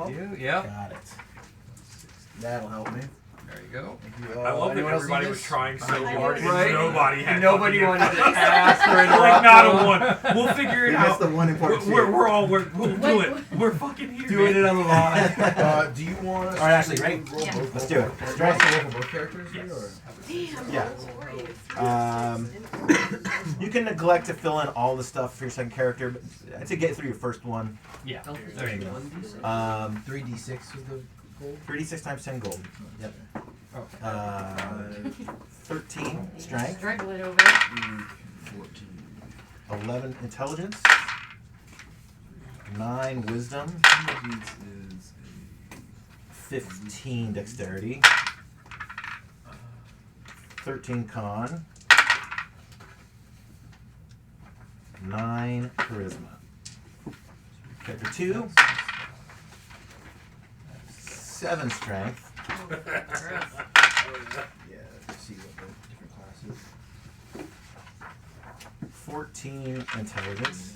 They do. Yep. Got it. That'll help me. There you go. Uh, I love that Anyone else everybody need was this? trying so I hard and Right? nobody had Nobody fucking wanted to answers. ask or Like interrupt. not a one. We'll figure it That's out. the one important sheet. We'll do it. We're fucking here. Doing man. it on the line. Do you want us All right, Ashley, ready? to roll Yeah. both? Let's do it. Do you Strength. want us to roll for both characters? Yes. Or? Yeah. You can neglect to fill in all the stuff for your second character, but to get through your first one. Yeah. There you go. 3d6 is the gold? 3d6 times 10 gold. Yep. Okay. 13 strength. Struggle it over. 14. 11 intelligence. 9 wisdom. 15 dexterity. 13 con. 9 charisma. Character 2. 7 strength. Yeah, let's see what 13 intelligence.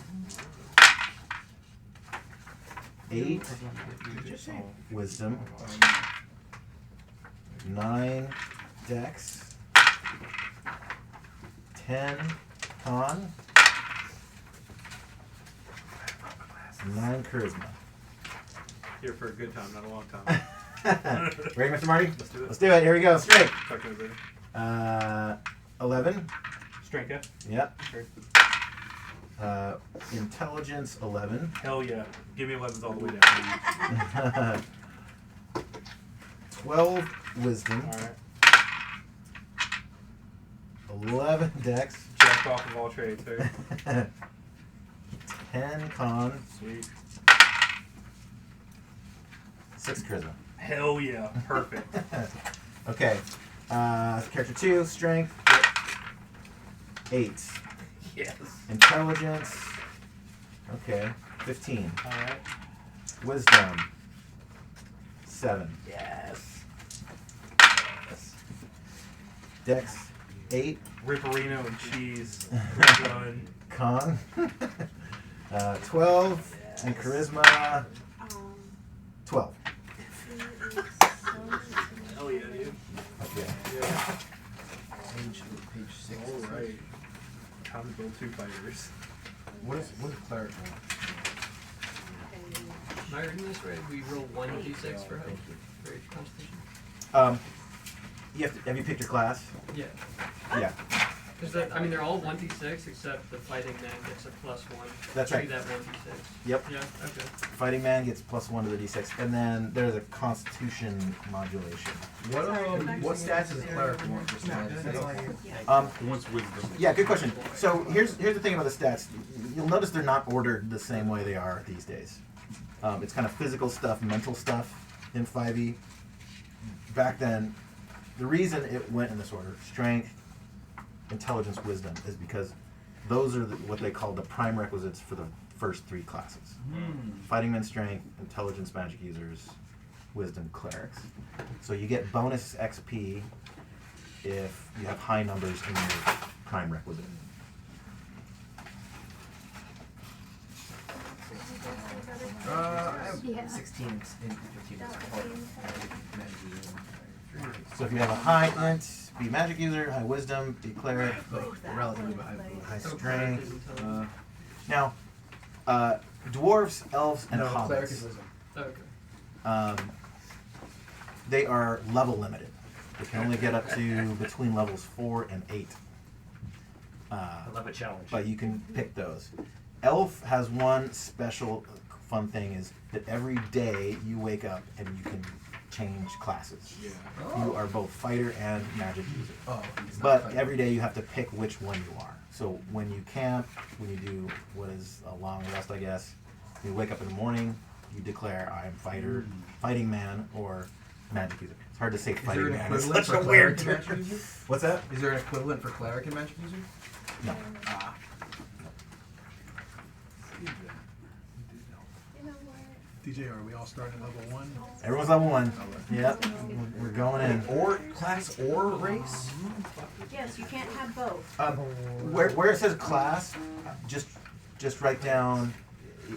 8 wisdom. 9 dex. 10 con. 9 charisma. Here for a good time, not a long time. Ready, Mr. Marty? Let's do it. Let's do it. Here we go. Straight. Talk to me, brother. 11. Strength, yeah? Yep. Sure. Intelligence 11. Hell yeah. Give me 11s all the way down. 12 wisdom. Alright. 11 dex. Jack off of all trades, sir. 10 con. Sweet. 6 charisma. Hell yeah. Perfect. Okay. Character 2, strength. 8. Yes. Intelligence. Okay. 15. Alright. Wisdom. 7. Yes. Dex. 8. Ripperino and cheese. Done. Con. 12. Yes. And charisma. 12. Hell yeah, dude. Okay. Yeah. Page 6. Alright. Time to build 2 fighters. What is cleric? Am I reading this right? We roll 1d6 for health for each constitution? Have you picked your class? Yeah. Yeah. Because I mean, they're all 1d6 except the fighting man gets a +1. That's right. To that 1d6. Yep. Yeah. Okay. Fighting man gets +1 to the d6, and then there's a constitution modulation. What stats does a cleric want for stats? Once wisdom. Yeah, good question. So here's the thing about the stats. You'll notice they're not ordered the same way they are these days. It's kind of physical stuff, mental stuff in 5e. Back then, the reason it went in this order, strength, intelligence, wisdom, is because those are what they call the prime requisites for the first 3 classes. Fighting men, strength, intelligence, magic users, wisdom, clerics. So you get bonus XP if you have high numbers in your prime requisite. I have 16 and 15. So if you have a high int, be magic user, high wisdom, be cleric, Relatively high strength. Now, dwarves, elves, and cleric is hobbits, wisdom. Okay. they are level limited. They can only get up to between levels 4 and 8. I love a challenge. But you can pick those. Elf has one special fun thing is that every day you wake up and you can change classes. Yeah. You are both fighter and magic user. Oh, But every day you have to pick which one you are. So when you camp, when you do what is a long rest, I guess, you wake up in the morning, you declare I am fighter, fighting man, or magic user. It's hard to say fighting an man. It's equivalent such a for weird cleric and term. magic user? What's that? Is there an equivalent for cleric and magic user? No. DJ, are we all starting at level 1? Everyone's level 1. Yep. We're going in. Or class or race? Yes, you can't have both. Where it says class, just write down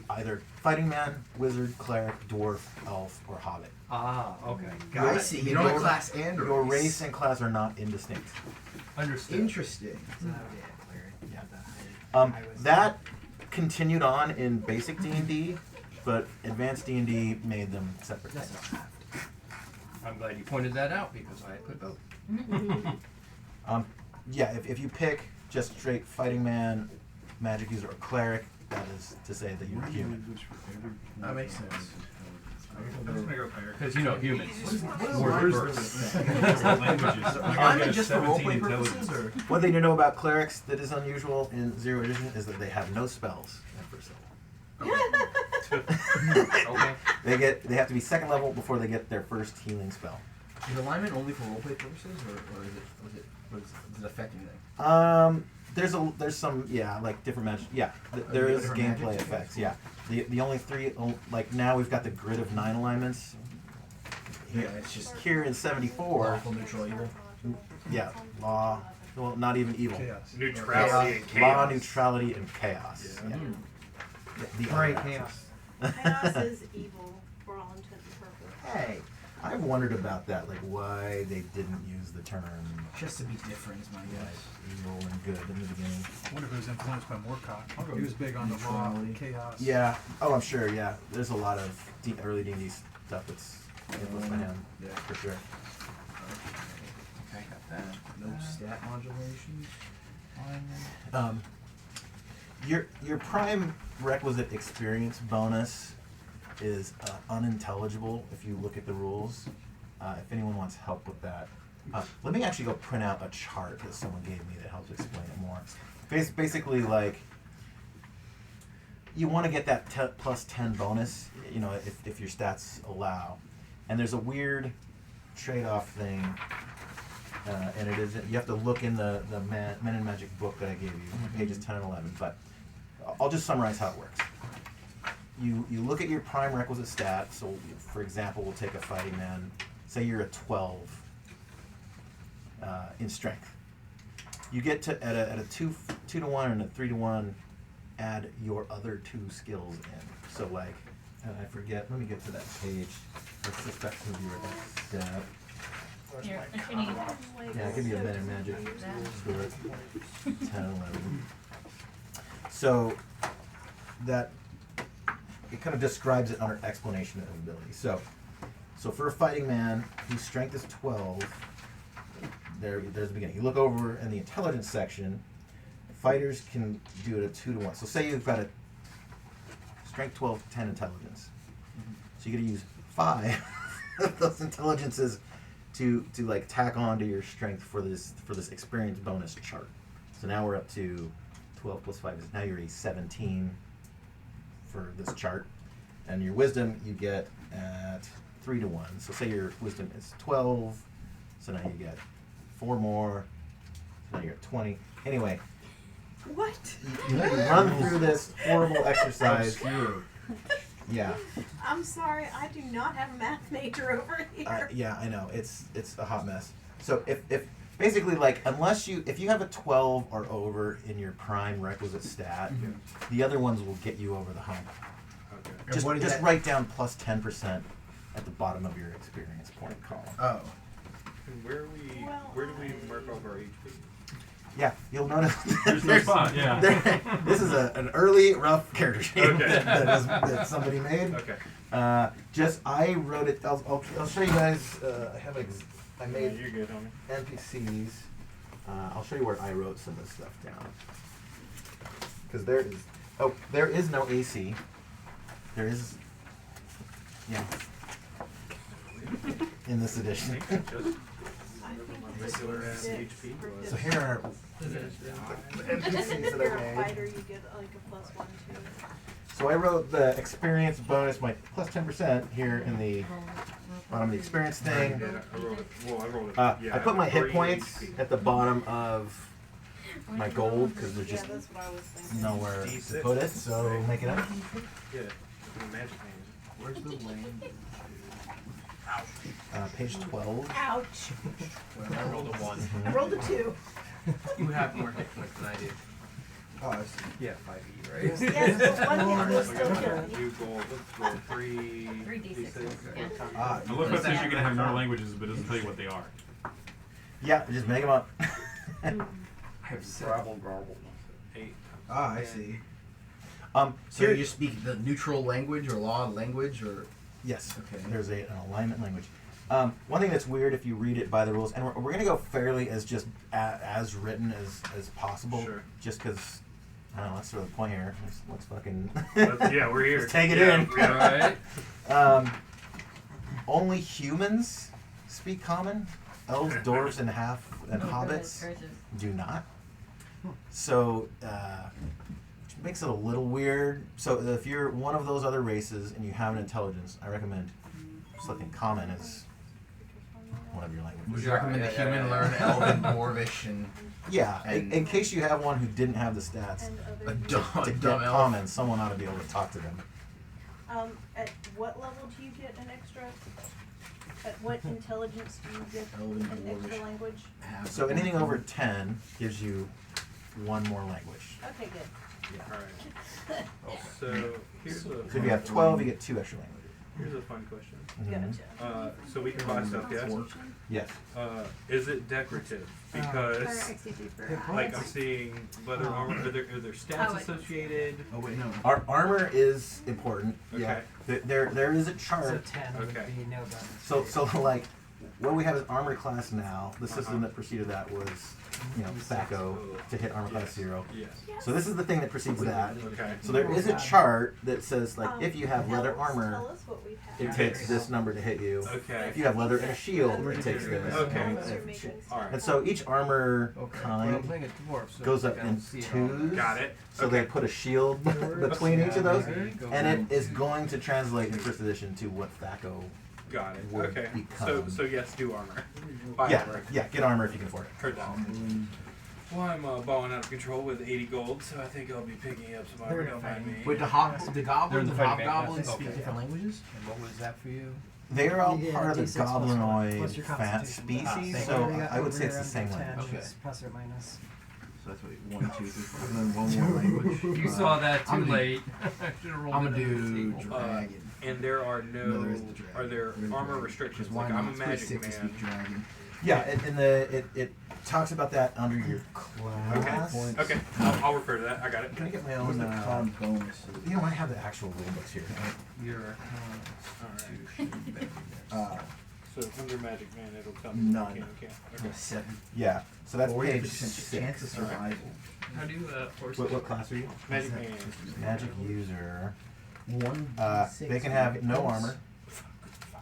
either fighting man, wizard, cleric, dwarf, elf, or hobbit. Ah, okay. I see. You don't have class and Your race and class are not indistinct. Understood. Interesting. That continued on in basic D&D, but advanced D&D made them separate. I'm glad you pointed that out because I put both. Yeah, if you pick just straight fighting man, magic user, or cleric, that is to say that you're human. That makes sense. I'm just gonna go cleric. Because you know humans. Are just for roleplay purposes, or? One thing to know about clerics that is unusual in Zero Edition is that they have no spells at first level. Okay. They have to be second level before they get their first healing spell. Is alignment only for roleplay purposes, or is it affect anything? There's some like different magic. Yeah, there is different gameplay magic effects. Yeah, the only 3 like now we've got the grid of 9 alignments. Yeah, it's just Here in 74. lawful, neutral, evil. Yeah, law, Well, not even evil. Chaos. Neutrality and Law, chaos. neutrality, and chaos. Yeah. Yeah. The Great other chaos. Chaos is evil for all intent and purpose. Hey, I've wondered about that, like why they didn't use the term Just to be different is my guess. evil and good in the beginning. I wonder if it was influenced by Moorcock. He was big on the law, Neutrality. chaos. Yeah. Oh, I'm sure. Yeah. There's a lot of early D&D stuff that's influenced by him. Yeah. For sure. Okay, got that. No stat modulations. Your prime requisite experience bonus is unintelligible if you look at the rules. If anyone wants help with that, let me actually go print out a chart that someone gave me that helps explain it more. Basically, like you want to get that plus 10 bonus, you know, if your stats allow, and there's a weird trade-off thing. And it is, you have to look in the Men in Magic book that I gave you, pages 10 and 11, but I'll just summarize how it works. You look at your prime requisite stat, so for example, we'll take a fighting man, say you're a 12 in strength. You get to, at a 2 to 1 and a 3 to 1, add your other 2 skills in. So like, I forget, let me get to that page. Let's just back to your stat. Here, what you need? Yeah, give me a minute, magic. That. Let's do it. 10, 11. So that it kind of describes it under explanation of ability. So for a fighting man whose strength is 12, there's the beginning. You look over in the intelligence section. Fighters can do it at 2 to 1. So say you've got a strength 12, 10 intelligence. So you got to use 5 of those intelligences to like tack on to your strength for this experience bonus chart. So now we're up to 12 plus 5 is now you're a 17 for this chart, and your wisdom you get at 3 to 1. So say your wisdom is 12, so now you get 4 more, so now you're at 20. Anyway, What? you run through this horrible exercise. Yeah. I'm sorry, I do not have a math major over here. Yeah, I know. It's a hot mess. So if basically like if you have a 12 or over in your prime requisite stat, the other ones will get you over the hump. Okay. Just write down plus 10% at the bottom of your experience point column. Oh. And where do we mark off our HP? Yeah, you'll notice. There's no spot. Yeah. This is an early rough character sheet Okay. that somebody made. Okay. I wrote it. I'll show you guys. I made You're good, homie. NPCs. I'll show you where I wrote some of this stuff down. Because there is no AC. There is, yeah, in this edition. Regular ass HP. So here are the And NPCs if that you're I a made. fighter, you get like a plus 1 too. So I wrote the experience bonus, my plus 10% here in the bottom of the experience thing. I rolled it. I put my hit 3 points HP. at the bottom of my gold because there's just that's what I was thinking. nowhere to D6. put it, so make it up. Yeah. Magic name. Where's the lane? Page 12. Ouch. I rolled a 1. I rolled a 2. You have more hit points than I do. Oh, I see. Yeah, 5e, right? Yes, but 1 hit will still kill me. You roll 3 3d6. Yeah. Ah, The look up says you can have more languages, but it doesn't tell you what they are. Yeah, just make them up. I have 7. 8. Ah, I see. So So you speak the neutral language or law language or? yes, Okay. there's an alignment language. One thing that's weird if you read it by the rules, and we're going to go fairly as just as written as possible, Sure. just because, I don't know, that's sort of the point here. Let's fucking Yeah, we're here. Just take it Yeah, in. yeah. Right? Only humans speak common. Elves, dwarves, and hobbits do not. So, which makes it a little weird. So if you're one of those other races and you have an intelligence, I recommend selecting common as one of your languages. Would you recommend the human learn Elven, Dwarvish, and Yeah, And- in case you have one who didn't have the stats, And a other dumb, to get dumb elf? common, someone ought to be able to talk to them. At what level do you get an extra? At what intelligence do you get Elven, an extra Dwarvish. language? language? So anything over 10 gives you one more language. Okay, good. Alright. So here's a So if you have 12, you get 2 extra languages. here's a fun question. Gotcha. So we can buy stuff, yes? Yes. Is it decorative? Because like I'm seeing leather armor. Are there stats associated? Oh wait, no. Our armor is important. Okay. Yeah. There is a chart. Okay. So like what we have is armor class now. The system that preceded that was, THACO to hit armor class 0. Yes. So this is the thing that precedes that. Okay. So there is a chart that says like if you have leather armor, Tell us what we have. it takes this number to hit you. Okay. If you have leather and a shield, it takes this. Okay. Alright. And so each armor kind goes up in 2s. Got it. So they put a shield between each of those, and it is going to translate in first edition to what THACO. Got it. would Okay. become. So yes, do armor. Buy Yeah, armor. yeah, get armor if you can afford it. Heard that. Well, I'm balling out of control with 80 gold, so I think I'll be picking up some armor. Don't mind me. Wait, the goblins and hobgoblins Okay. speak different languages? And what was that for you? They are all Yeah, part of the D6 plus 1 plus goblinoid your fat constitution. species, So so we got I would say it's the over same 10, language. Okay. just plus or minus. So that's what 1, 2, 3, 4, and then one more language. You saw that too I'm gonna- late. I should've rolled I'm it gonna under the do table. dragon. And there are No, there isn't a dragon. are there There is armor dragon. restrictions? Because why Like not? I'm a It's pretty magic sick to man. speak dragon. Yeah, it talks about that under your class. Okay. I'll refer to that. I got it. Can I get my What's own? the con bonus? I have the actual rule books here. You're alright. So under magic man, it'll tell me. None. Okay. Okay. 7. Yeah, so that's 40% page chance 6. of survival. How do horses? What class are you? Magic man. Magic user. 1. They can have no armor,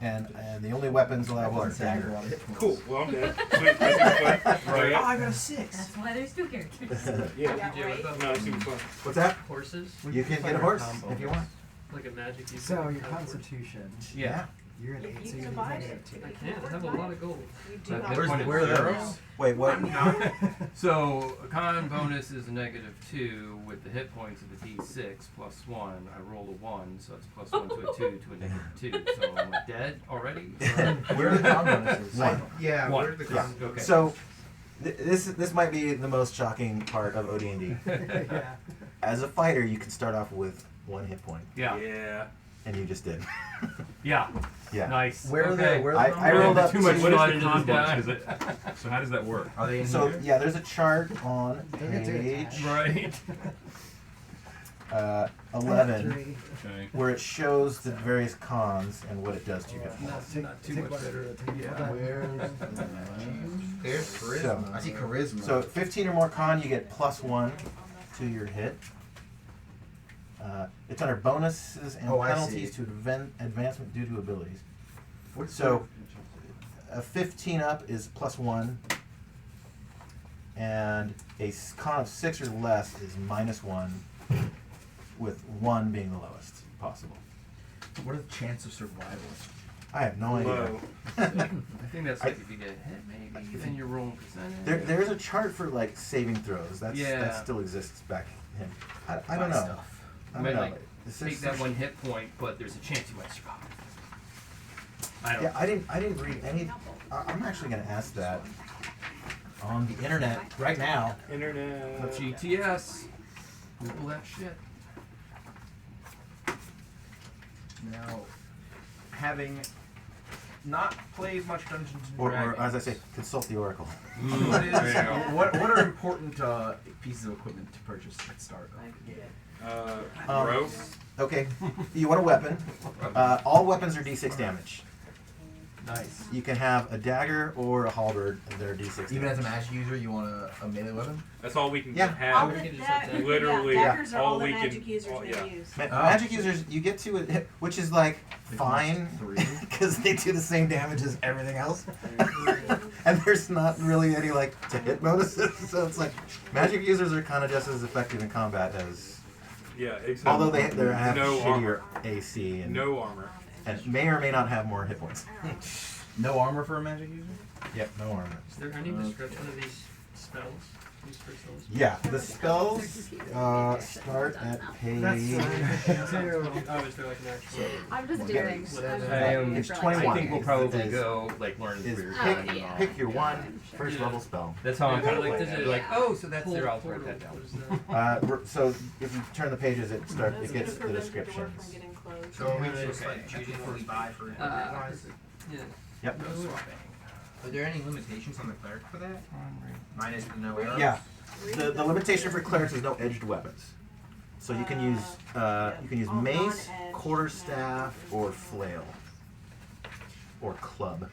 and the only weapons allowable are dagger. Cool. Well, I'm dead. Sweet. That seems fun. Oh, I got a 6. That's why there's 2 characters. Yeah. Yeah, right. No, it seems fun. What's that? Horses? You can get a horse if you want. Like a magic user. So your Have a horse. constitution, Yeah. you're an If 8, you so you're divide negative it. 2. I can't. I have a lot of gold. You do That not. hit Where's point the- where are is those? 0. Wait, what? So a con bonus is a -2 with the hit points of a d6 plus 1. I roll a 1, so it's plus 1 to a 2 to a -2. So I'm like dead already. Where are the con bonuses? One. Yeah, One. where are the Yeah. con- Okay. So this might be the most shocking part of OD&D. Yeah. As a fighter, you can start off with 1 hit point, Yeah. Yeah. and you just did. Yeah. Yeah. Nice. Where are okay. the where I- are the I rolled up Too much to- fun What is to the con just die. bonus? Is it? So how does that work? Are they in So here? yeah, there's a chart on Don't get too page attached. Right. 11 3. Okay. where it shows the various cons and what it does to you. Not too much better. Yeah. Where's There's charisma. I see charisma. So 15 or more con, you get +1 to your hit. It's under bonuses and Oh, I penalties see. to advancement due to abilities. What's So a 15 up is +1, and a con of 6 or less is -1, with 1 being the lowest possible. what are the chances of survival? I have no idea. Low. I think that's like if you get hit, maybe then you're rolling percentage. There's a chart for like saving throws. That Yeah. still exists back in. I don't know. Stuff. I You don't might know. like This take is- that 1 hit point, but there's a chance you might survive. I don't. Yeah, I didn't read any. I'm actually gonna ask that on the internet right now. Internet. GTS. Google that shit. Now, having not played much Dungeons and Or Dragons, as I say, consult the Oracle. what is There you go. what are important pieces of equipment to purchase at start? Rope. Okay, you want a weapon. All weapons are D6 damage. Nice. You can have a dagger or a halberd, and they're D6 Even as a damage. magic user, you want a melee weapon? That's all we can Yeah. All have. the We can just have that. Literally, daggers are all all the we can- magic users all- can yeah. use. Magic users, you get to it, which is like They fine, cost 3. because they do the same damage as everything else. And there's not really any like to hit bonuses, so it's like magic users are kind of just as effective in combat as, Yeah, exactly. although they have no shittier armor. AC and, No armor. and may or may not have more hit points. No armor for a magic user? Yep, no armor. Is there any description of these spells? Yeah, the spells start at page. Oh, is there like an actual? I'm just doing. It's 21. I think we'll probably go like learn Is through. pick your one first level spell. That's how I'm kind of like this. Like, oh, so that's there. I'll write that down. So if you turn the pages, it gets the descriptions. So are we just like choosing what we buy for Yep. no swapping? Are there any limitations on the cleric for that? Minus the no arrows? Yeah. The limitation for clerics is no edged weapons. So you can use mace, quarterstaff, or flail, or club.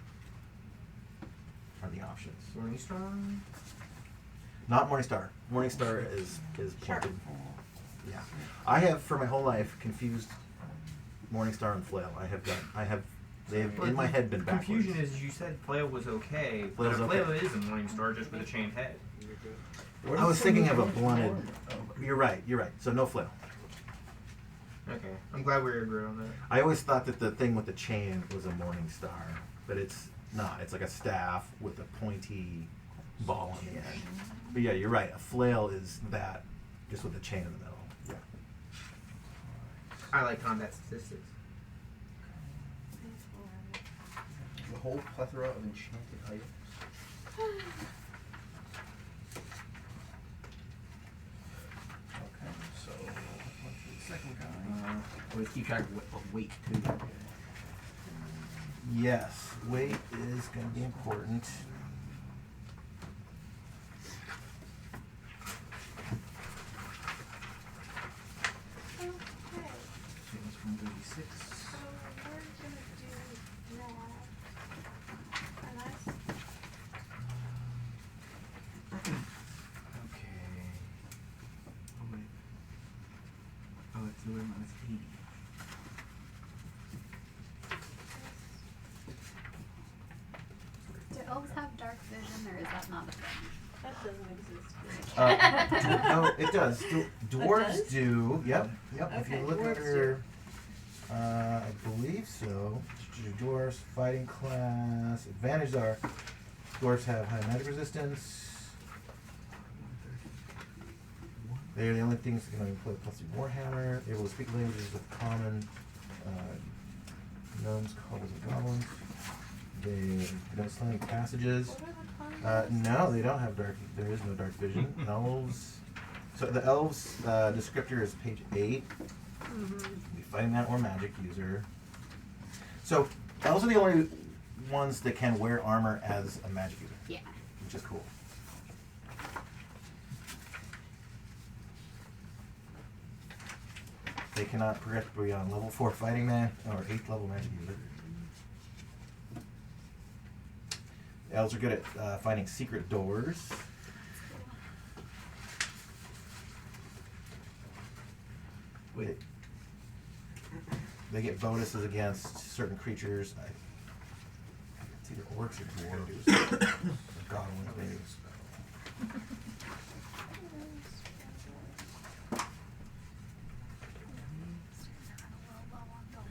Are the options. Morningstar? Not Morningstar. Morningstar is pointed. Yeah. I have for my whole life confused Morningstar and flail. They've in my head been backwards. Confusion is you said flail was okay, but a flail is a Morningstar just with a chained head. I was thinking of a blunted. You're right. So no flail. Okay, I'm glad we were agreed on that. I always thought that the thing with the chain was a Morningstar, but it's not. It's like a staff with a pointy ball on the end. But yeah, you're right. A flail is that, just with a chain in the middle. Yeah. I like combat statistics. The whole plethora of enchanted items. Okay, so the second guy. Always keep track of weight too. Yes, weight is going to be important. So that's 136. Oh, it's the minus 80. Do elves have dark vision, or is that not a thing? That doesn't exist. No, it does. Dwarves does? do. Yep. If you Okay, look at dwarves her, I believe so. Dwarves, fighting class. Advantages are dwarves have high magic resistance. They're the only things that can employ plus 2 Warhammer. Able to speak languages of common gnomes, kobolds, and goblins. They don't slang passages. No, they don't have dark. There is no dark vision. Elves. So the elves descriptor is page 8. Be fighting man or magic user. So elves are the only ones that can wear armor as a magic user. Yeah. Which is cool. They cannot progress beyond level 4 fighting man or 8th level magic user. Elves are good at finding secret doors. Wait. They get bonuses against certain creatures. It's either orcs or dwarves. Or goblins, maybe.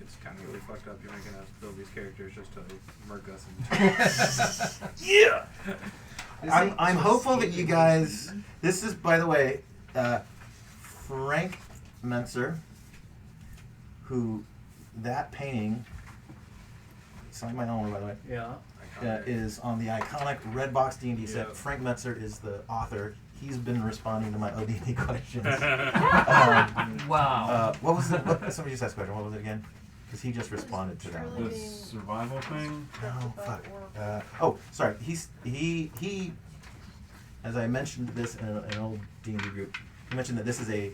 It's kind of really fucked up. You're making us build these characters just to murk us. And Yeah. I'm hopeful that you guys. This is, by the way, Frank Mentzer, who that painting, signed by own, by the way. Yeah. Is on the iconic Redbox D&D set. Yep. Frank Mentzer is the author. He's been responding to my OD&D questions. Wow. What was somebody just asked a question. What was it again? Because he just responded to that one. The survival thing? Oh, fuck. Oh, sorry. He, as I mentioned this in an old D&D group, he mentioned that this is a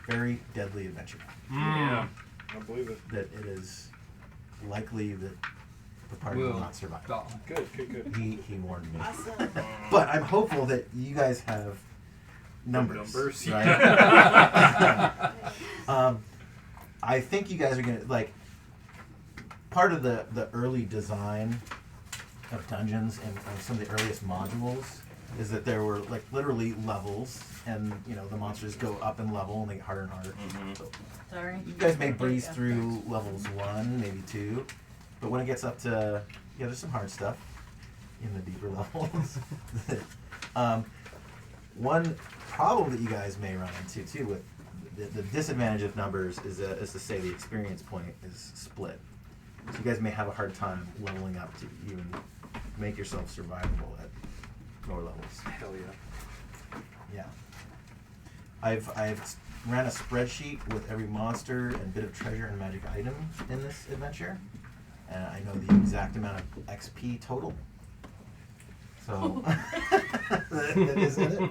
very deadly adventure. yeah, I believe it. That it is likely that the party will not survive. Good. He warned me. Awesome. But I'm hopeful that you guys have numbers. Right? I think you guys are gonna like part of the early design of dungeons and some of the earliest modules is that there were like literally levels, and you know the monsters go up in level and they get harder and harder. So Sorry. you guys may breeze through levels 1, maybe 2, but when it gets up to there's some hard stuff in the deeper levels. One problem that you guys may run into too with the disadvantage of numbers is to say the experience point is split. So you guys may have a hard time leveling up to even make yourself survivable at lower levels. Hell yeah. Yeah. I've ran a spreadsheet with every monster and bit of treasure and magic item in this adventure, and I know the exact amount of XP total. So that is it.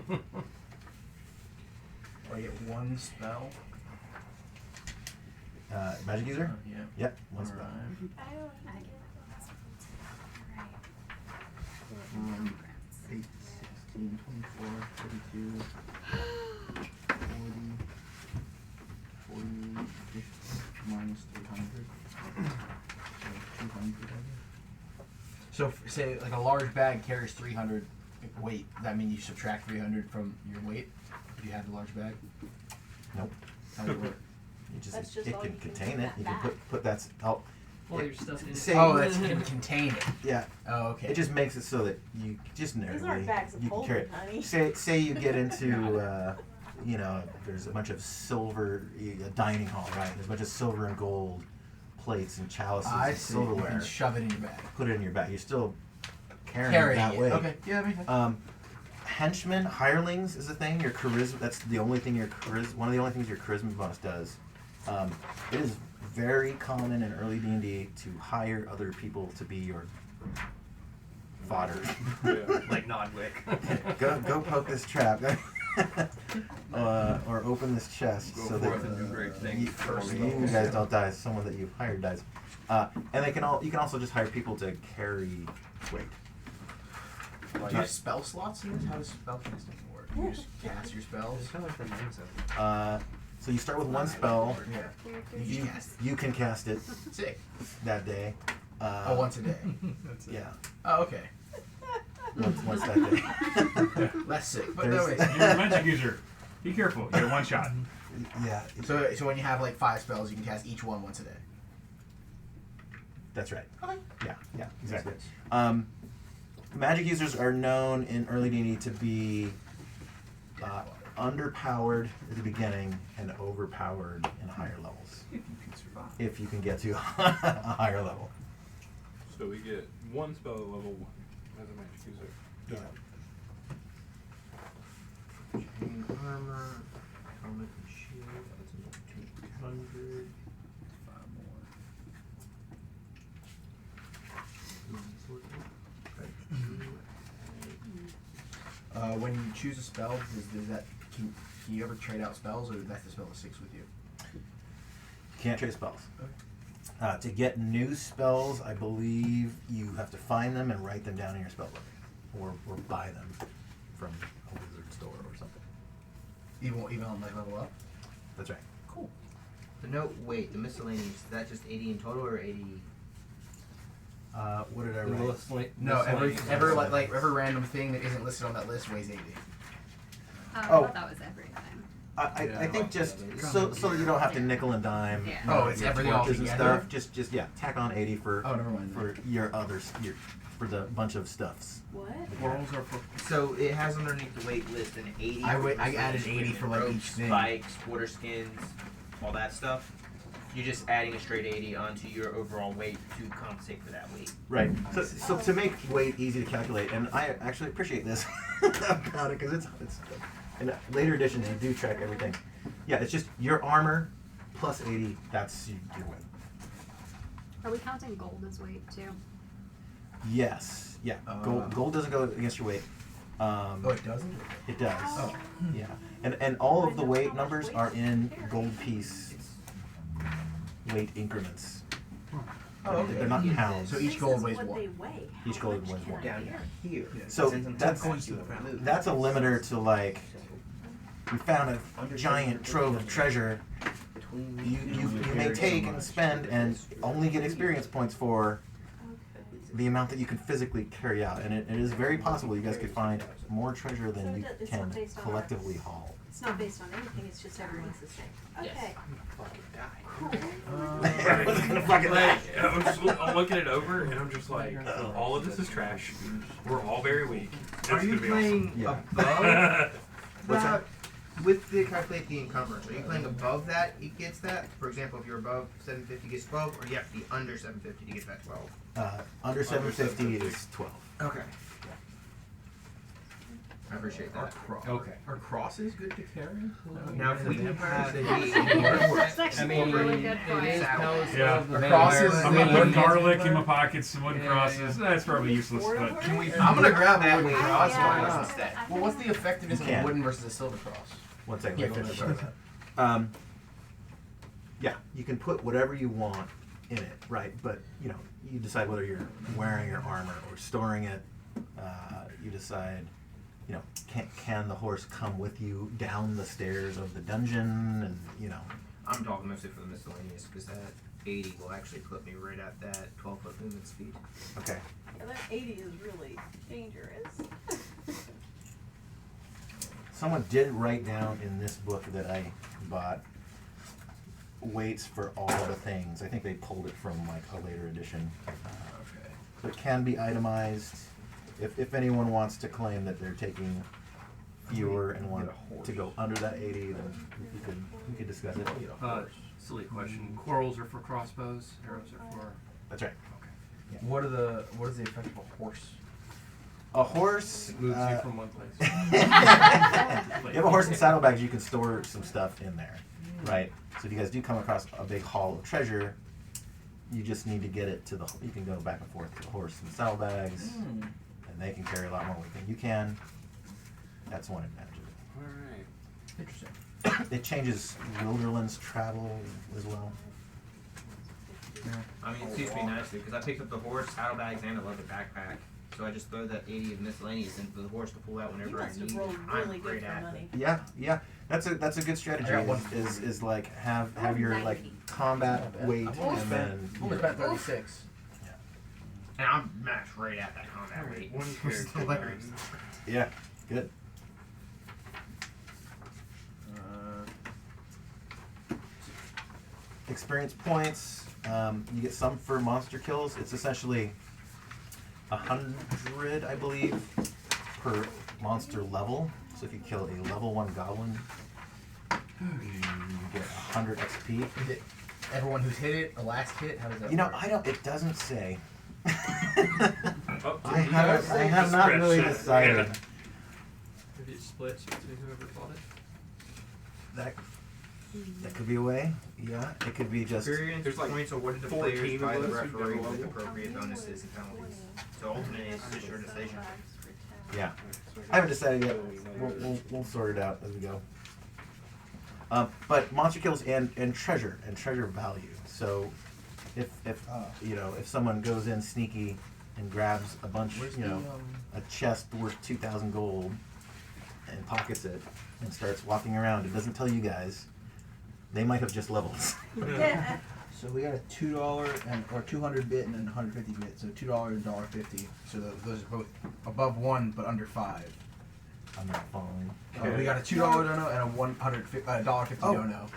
I get one spell. Magic user? Yeah. Yep, one spell. I don't. I get it. Right. 8, 16, 24, 32, 40, 50, minus 300. So 200. So say like a large bag carries 300 weight. That means you subtract 300 from your weight if you have the large bag. Nope. How does it work? You just, That's it just all can you can contain put it. You that can put that's oh. All your stuff in it. Say, Oh, that can contain it. Yeah. Oh, okay. It just makes it so that you just Those aren't bags of you can carry holding, it. honey. Say you get into you know, there's a bunch of silver, a dining hall, right? There's a bunch of silver and gold plates and chalices I and see. You silverware. can shove it in your bag. Put it in your bag. You're still carrying Carrying that it. weight. Okay. Yeah, that makes sense. Henchman Hirelings is a thing. Your charisma. That's the only thing your charisma. One of the only things your charisma bonus does. It is very common in early D&D to hire other people to be your fodder. Like Nodwick. go poke this trap. Or open this chest Go so forth that and do great things first. you guys don't die. Someone that you've hired dies. And you can also just hire people to carry weight. Do you have spell slots in this? How does spell casting work? You just cast your spells? It's kind of like the mindset. So you start with one spell. Yeah. You can cast it Sick. that day. Once a day. That's it. Yeah. Oh, okay. Once that day. Less sick, but There's- no way. You're a magic user. Be careful. You get one shot. Yeah. So when you have like 5 spells, you can cast each one once a day. That's right. Okay. Yeah, exactly. Magic users are known in early D&D to be underpowered at the beginning and overpowered in higher levels. If you can survive. If you can get to a higher level. So we get one spell at level 1 as a magic user. Yeah. Chain armor, helmet and shield, that's another 200. 5 more. When you choose a spell, does that can you ever trade out spells, or that's the spell that sticks with you? Can't trade spells. Okay. To get new spells, I believe you have to find them and write them down in your spell book, or buy them from a wizard store or something. Even on like level up. That's right. Cool. The note, wait, the miscellaneous, is that just 80 in total or 80? What did I The write? No, every like every random thing that isn't listed on that list weighs 80. I Oh. thought that was everything. I think just so that you don't have to nickel and dime. Yeah. Oh, it's your everything torches and altogether? stuff. Just tack on 80 for Oh, never mind. for your others for the bunch of stuffs. What? Rolls are for. So it has underneath the weight list an 80. I added 80 with for like ropes, each thing. Spikes, water skins, all that stuff. You're just adding a straight 80 onto your overall weight to compensate for that weight. Right. So to make weight easy to calculate, and I actually appreciate this about it because it's in later editions you do track everything. Yeah, it's just your armor plus 80. That's your weight. Are we counting gold as weight too? Yes. Yeah. Gold doesn't go against your weight. Oh, it doesn't. It does. Oh. Yeah. And all of the weight numbers are in gold piece weight increments. Oh, okay. They're not pounds. So each This gold is weighs what 1. they weigh. Each How gold much weighs can 1. I Down carry? here. So that's going to the ground. that's a limiter to like we found a giant trove of treasure. You may take and spend and only get experience points for the amount that you can physically carry out, and it is very possible you guys could find more treasure than you It's can not based on collectively haul. It's not based on anything, it's just everyone's the same. Okay. Everyone's gonna fucking die. I'm looking it over and I'm just like, all of this is trash. We're all very weak. Are It's you gonna be playing Yeah. above What's that? With the calculate the encumbrance, are you playing above that? It gets that. For example, if you're above 750, gets 12, or you have to be under 750 to get that 12. Under 750 is 12. Okay. I appreciate that. Okay. Are crosses good to carry? Now, if we have That's I mean, really good it is Palace Yeah. of the Crosses, Vampire. I'm gonna put Yeah. garlic in my pockets, some wooden crosses. That's probably useless, but Can we? I'm gonna grab a wooden cross. Yeah. Why not? Instead. Well, what's the effectiveness You of a can. wooden versus a silver cross? One second. Yeah, let me go finish. ahead. Yeah, you can put whatever you want in it, right? But you decide whether you're wearing your armor or storing it. You decide, can the horse come with you down the stairs of the dungeon, and I'm talking mostly for the miscellaneous, because that 80 will actually put me right at that 12-foot movement speed. Okay. Yeah, that 80 is really dangerous. Someone did write down in this book that I bought weights for all the things. I think they pulled it from like a later edition. So it can be itemized. If anyone wants to claim that they're taking fewer and want to go under that 80, then we could discuss it. Silly question. Quarrels are for crossbows. Arrows are for. That's right. Okay. What is the effect of a horse? A horse Moves you from one place. You have a horse and saddlebags, you can store some stuff in there, right? So if you guys do come across a big haul of treasure, you just need to get it to you can go back and forth to the horse and saddlebags, and they can carry a lot more weight than you can. That's one advantage of it. Alright. Interesting. It changes Wilderland's travel as well. I mean, it suits me nicely, because I picked up the horse, saddlebags, and a leather backpack. So I just throw that 80 of miscellaneous in for the horse to pull out You whenever I must need have it. rolled I'm really good great for at money. Yeah, that's a good strategy. I got one. Is like have your like combat weight I've only and then only spent 36. And I'm matched right at that combat rate. one Which is character. hilarious. yeah, good. Experience points. You get some for monster kills. It's essentially 100, I believe, per monster level. So if you kill a level 1 goblin, you get 100 XP. Is it everyone who's hit it, a last hit? How does that work? It doesn't say. Up to I you. have not really Discretion. decided. Yeah. Maybe it splits between whoever fought it. That could be a way. Yeah, it could be just. Experience There's like points awarded to 14 players of by the us who referee go with level. appropriate bonuses and penalties. So ultimately, it's just your decision. Yeah, I haven't decided yet. We'll sort it out as we go. But monster kills and treasure value. So if someone goes in sneaky and grabs a bunch, a chest worth 2,000 gold and pockets it and starts walking around, it doesn't tell you guys. They might have just leveled. Yeah. So we got a $2 or 200 bit and then 150 bit. So $2 and $1.50. So those are both above 1 but under 5. I'm not following. We got a $2 dono and a $1.50 dono.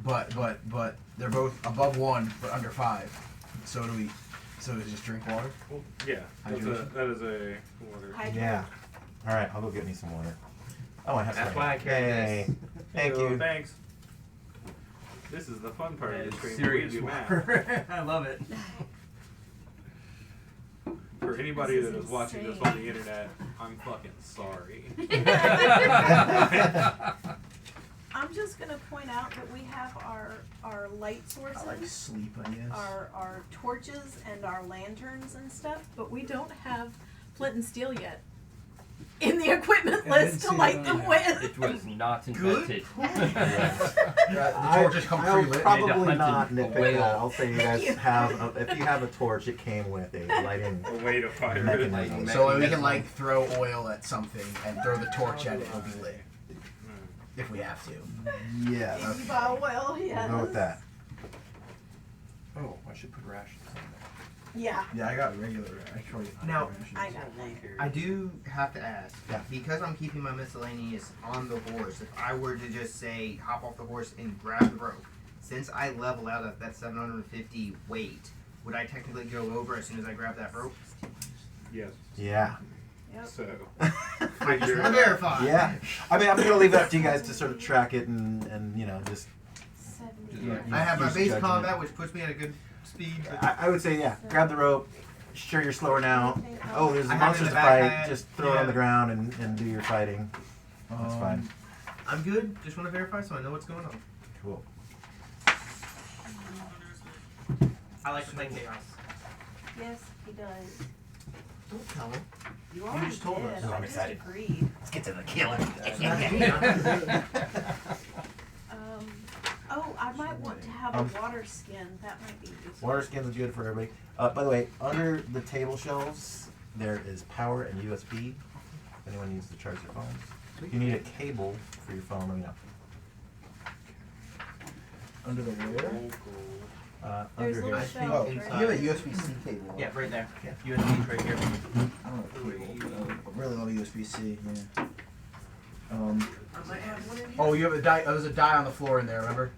But they're both above 1 but under 5. So do we? So is it just drink water? Well, yeah, that is a water. Hydrate. Yeah. All right, I'll go get me some water. Oh, I have That's some. why I carry Hey, this. thank you. Thanks. This is the fun part of the stream. Serious We do math. water. I love it. For anybody that is watching this on the internet, I'm fucking sorry. I'm just gonna point out that we have our light sources. I like sleep, I guess. Our torches and our lanterns and stuff, but we don't have flint and steel yet in the equipment list to light them with. It was not invented. The torches come I'll pre-lit. probably not Made a nitpick whale. that. I'll say you guys have, if you have a torch, it came with a lighting A way to fire mechanism. So we can like throw oil at something and throw the torch at it. It'll be lit if we have to. Yeah, If you buy oil, yes. we'll go with that. Oh, I should put rations in there. Yeah, Yeah, I got regular. Actually, Now, I got that. I do have to ask, Yeah. because I'm keeping my miscellaneous on the horse, if I were to just say hop off the horse and grab the rope, since I level out at that 750 weight, would I technically go over as soon as I grab that rope? Yes. Yeah. Yep. So, I just want to verify. Yeah. I mean, I'm gonna leave it up to you guys to sort of track it and you know just. I have my use base judgment. combat, which puts me at a good speed. But I would say yeah. Grab the rope. Sure, you're slower now. Oh, there's I have monsters it to in the fight. backpack. Just throw it on the ground and do your fighting. That's fine. I'm good. Just want to verify so I know what's going on. Cool. I like to play chaos. Yes, he does. Don't tell him. You already just told did. us. I I'm just excited. agreed. Let's get to the killer. Oh, I might want to have a water skin. That might be useful. Water skins is good for everybody. By the way, under the table shelves there is power and USB. If anyone needs to charge their phones, if you need a cable for your phone, let me know. Under the where? There's Under little here. shelves, Oh, right? you have a USB-C cable. Yeah, right there. Yeah. USB's right here. I don't know cable. I really love USB-C. Yeah. I might have one in here. Oh, you have a die. There's a die on the floor in there. Remember?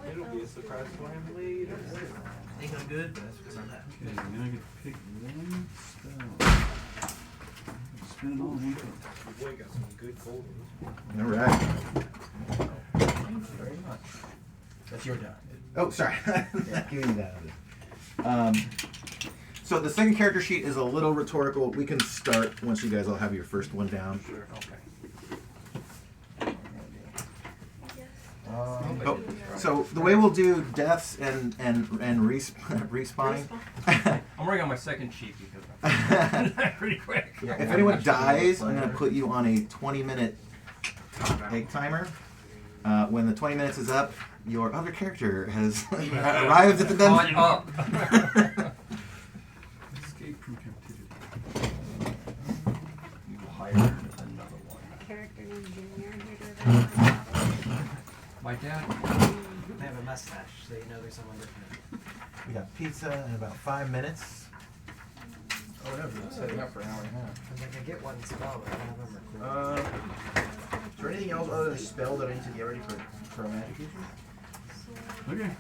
It'll be a surprise for him later. I think I'm good, but that's because I'm happy. Okay, now I get to pick one spell. Spend it all in one go. Your boy got some good gold. All right. Thank you very much. That's your die. Oh, sorry. Give me that. So the second character sheet is a little rhetorical. We can start once you guys all have your first one down. Sure. Okay. Oh, so the way we'll do deaths and respawning. I'm working on my second sheet because I'm pretty quick. If anyone dies, I'm going to put you on a 20-minute egg timer. When the 20 minutes is up, your other character has arrived at the dungeon. Caught up. Escape from captivity. You hire another one. A character named Junior here to the My dad. They have a mustache, so you know there's someone different. We got pizza in about 5 minutes. Oh, whatever. It's setting up for an hour and a half. Because I can get one spell, but I don't have them recorded. Is there anything else other than a spell that I need to get ready for a magic issue? Okay.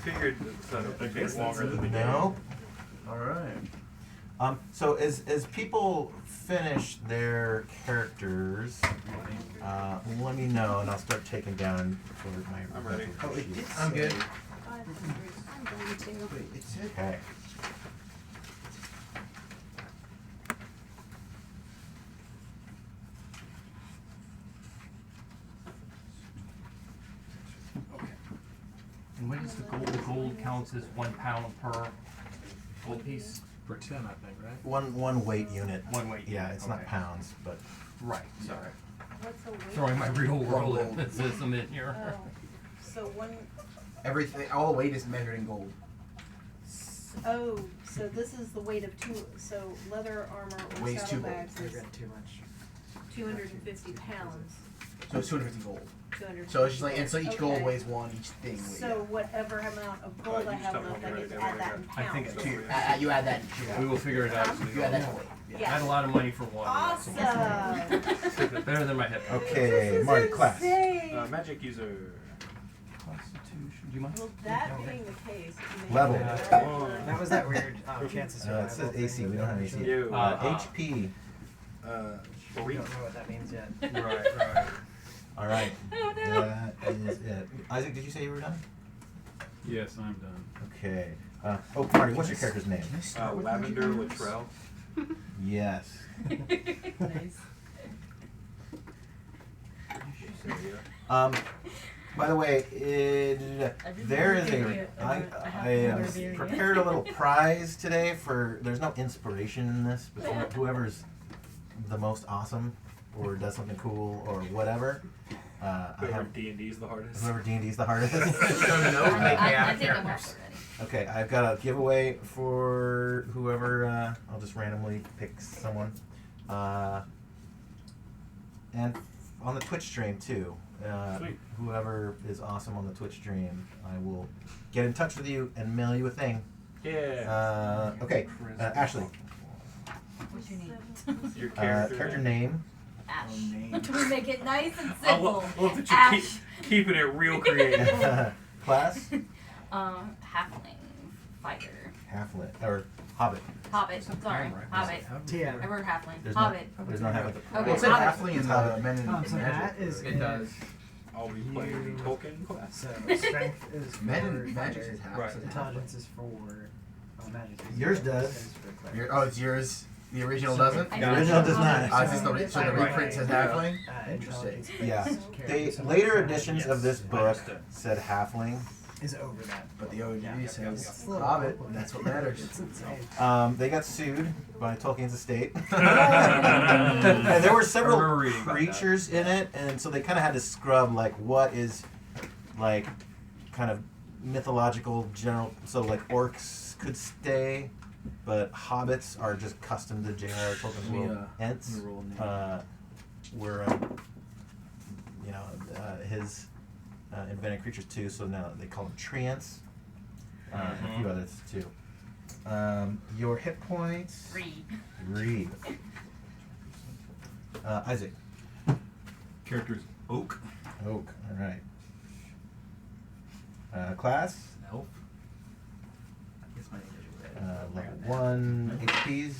Figured that would take longer than the No. All right. So as people finish their characters, let me know and I'll start taking down for my. I'm ready. Oh, it did. I'm good. I'm going to. Wait, it said. Okay. And what is the gold? The gold counts as 1 pound per gold piece. For 10, I think, right? One weight unit. One weight Yeah, unit, it's not okay. pounds, but Right. Sorry. What's a weight? Throwing my real world in system in here. Oh, so one. Everything. All the weight is measured in gold. Oh, so this is the weight of two. So leather armor or Weighs two saddlebags I've is read too much. 250 pounds. So it's 250 gold. 250. So it's just like, and so each gold Okay. weighs one. Each thing weighs. So whatever amount of gold I you just have tell me left, I when get you're to add ready. that in I pounds. think it's two. You add that. We will figure it out. You add that to weight. I had a lot of money for one. Awesome. Better than my hip. okay, Marty, class. Magic user. Constitution. Do you mind? Well, that being the case, it may Level. be That was that weird chances It says AC. We don't have AC. You. HP. I 3. don't know what that means yet. Right. All right. Oh, no. That is it. Isaac, did you say you were done? Yes, I'm done. Okay. Marty, what's your character's name? Lavender Latrell. Yes. Nice. By the way, there is I prepared a little prize today for. There's no inspiration in this, but whoever's the most awesome or does something cool or whatever. I Whoever have D&D's the hardest. whoever D&D's the hardest. I think I'm off already. Okay, I've got a giveaway for whoever. I'll just randomly pick someone, and on the Twitch stream too. Sweet. Whoever is awesome on the Twitch stream, I will get in touch with you and mail you a thing. Yeah. Okay, Ashley. What's your name? Your character. Character name. Ash. name. We make it nice and I simple. love that you Ash. keeping it real creative. Class. Halfling fighter. halfling or hobbit. Hobbit. Sorry. Hobbit. TM. I wrote halfling. There's Hobbit. There's no halfling. Okay, Well, it said Hobbit. halfling in It's the Hobbit. Men in So Magic. that is It does. I'll be playing the Tolkien class. So strength is for Men in Magic thunder, is half. Right. so it's intelligence is for magic. Is Yours zero, does. is for clerics. Your, oh, it's yours. The original doesn't. I The know. original does not. Ah, so the Right. reprint says halfling. Interesting. Interesting. Yeah. They So later that's editions yes, of this book understood. said halfling. is over that. But the OG Yeah. says It's a little Hobbit. awkward. That's what matters. It's insane. They got sued by Tolkien's estate. And there were several remember reading about that. creatures in it, and so they kind of had to scrub like what is like kind of mythological general. So like orcs could stay, but hobbits are just custom to J.R.R. Tolkien's world. Hence, let me roll a name. were his invented creatures too. So now they call them treants. And a few others too. Your hit points. Read. Isaac. Characters Oak. Oak. All right. Class. Elf. I guess my name is Red. Level 1 HPs.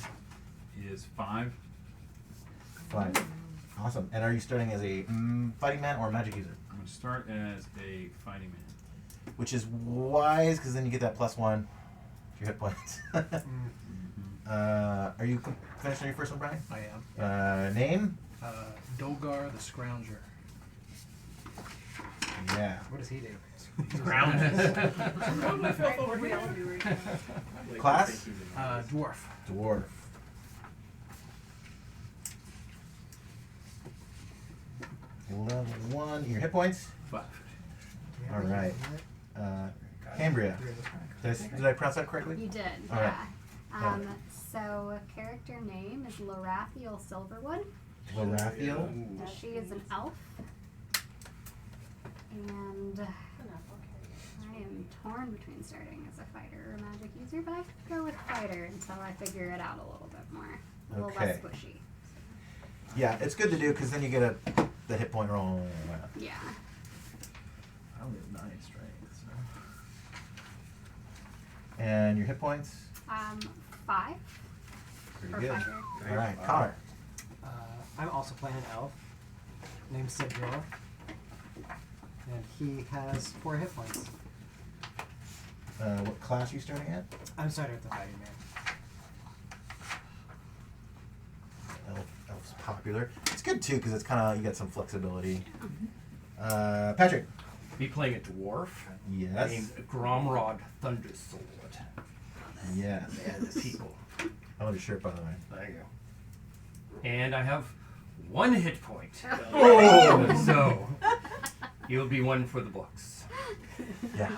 Is 5. 5. Awesome. And are you starting as a fighting man or magic user? I'm going to start as a fighting man. Which is wise because then you get that +1 to your hit points. Are you finished on your first one, Brian? I am. Name? Dolgar the Scrounger. Yeah. What does he do? Class? Dwarf. Dwarf. Level 1. Your hit points? 5. All right. Cambria. Did I pronounce that correctly? You did, All right. yeah. So character name is Lorathiel Silverwood. Lorathiel. She is an elf. And I am torn between starting as a fighter or a magic user, but I could go with fighter until I figure it out a little bit more. A little less Okay. squishy. Yeah, it's good to do because then you get the hit point roll. Yeah. I only have 9 strength. So. And your hit points? 5 Pretty for good. fighter. All right, Connor. I'm also playing an elf named Sidril. And he has 4 hit points. What class are you starting at? I'm starting with the fighting man. Elf's popular. It's good too because it's kind of you get some flexibility. Patrick. Be playing a dwarf. Yes. Named Gromrod Thundersword. Yes. People. I love your shirt, by the way. There you go. And I have 1 hit point. Oh! So you'll be one for the books. Yeah.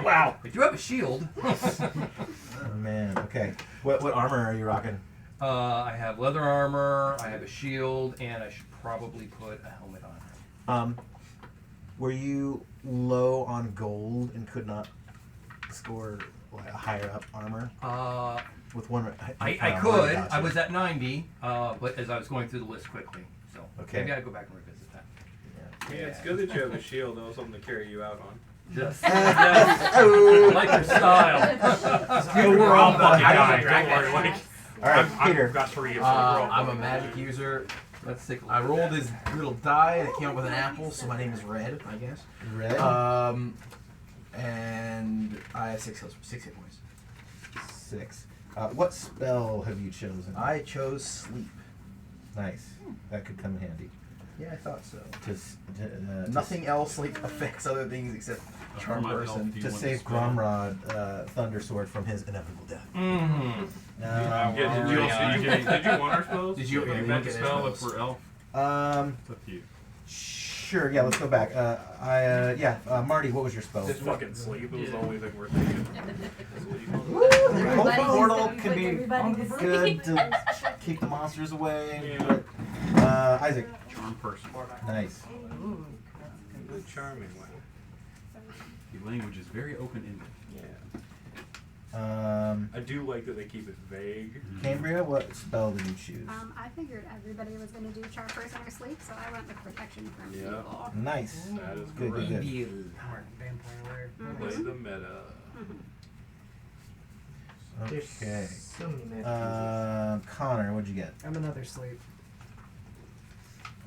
Wow. But you have a shield. Oh, man. Okay. What armor are you rocking? I have leather armor, I have a shield, and I should probably put a helmet on. Were you low on gold and could not score like a higher up armor? With one. I could. I was at 90, but as I was going through the list quickly, so Okay. maybe I go back and revisit that. Yeah, it's good that you have a shield, though, something to carry you out on. Yes. Yes. I like your style. We're all fucking I dying. Don't worry. Like, All right, Peter. I've got 3 of them. I'm a magic user. Let's take a look I at rolled that. this little die and it came up with an apple, so my name is Red, I guess. Red. And I have 6 hit points. 6. What spell have you chosen? I chose sleep. Nice. That could come in handy. Yeah, I thought so. Nothing else like affects other things except charm person. To save Gromrod Thundersword from his inevitable death. Mm-hmm. Did you want our spells? Did you meant get to spell spells? it for elf? It's up to you. Sure. Yeah. Let's go back. Marty, what was your spell? Just fucking sleep. It was the only thing we're thinking. Hope Portal can be everybody to good to keep the monsters away. Yeah. But, Isaac. Charm person. Nice. Good charming one. The language is very open-ended. Yeah. Um, I do like that they keep it vague. Cambria, what spell did you choose? I figured everybody was going to do charm person or sleep, so I went with protection from Yeah. evil. Nice. That is Good, correct. good, good. Vampire word. Play the meta. Okay. So many magic Connor, what'd you get? I'm another sleep.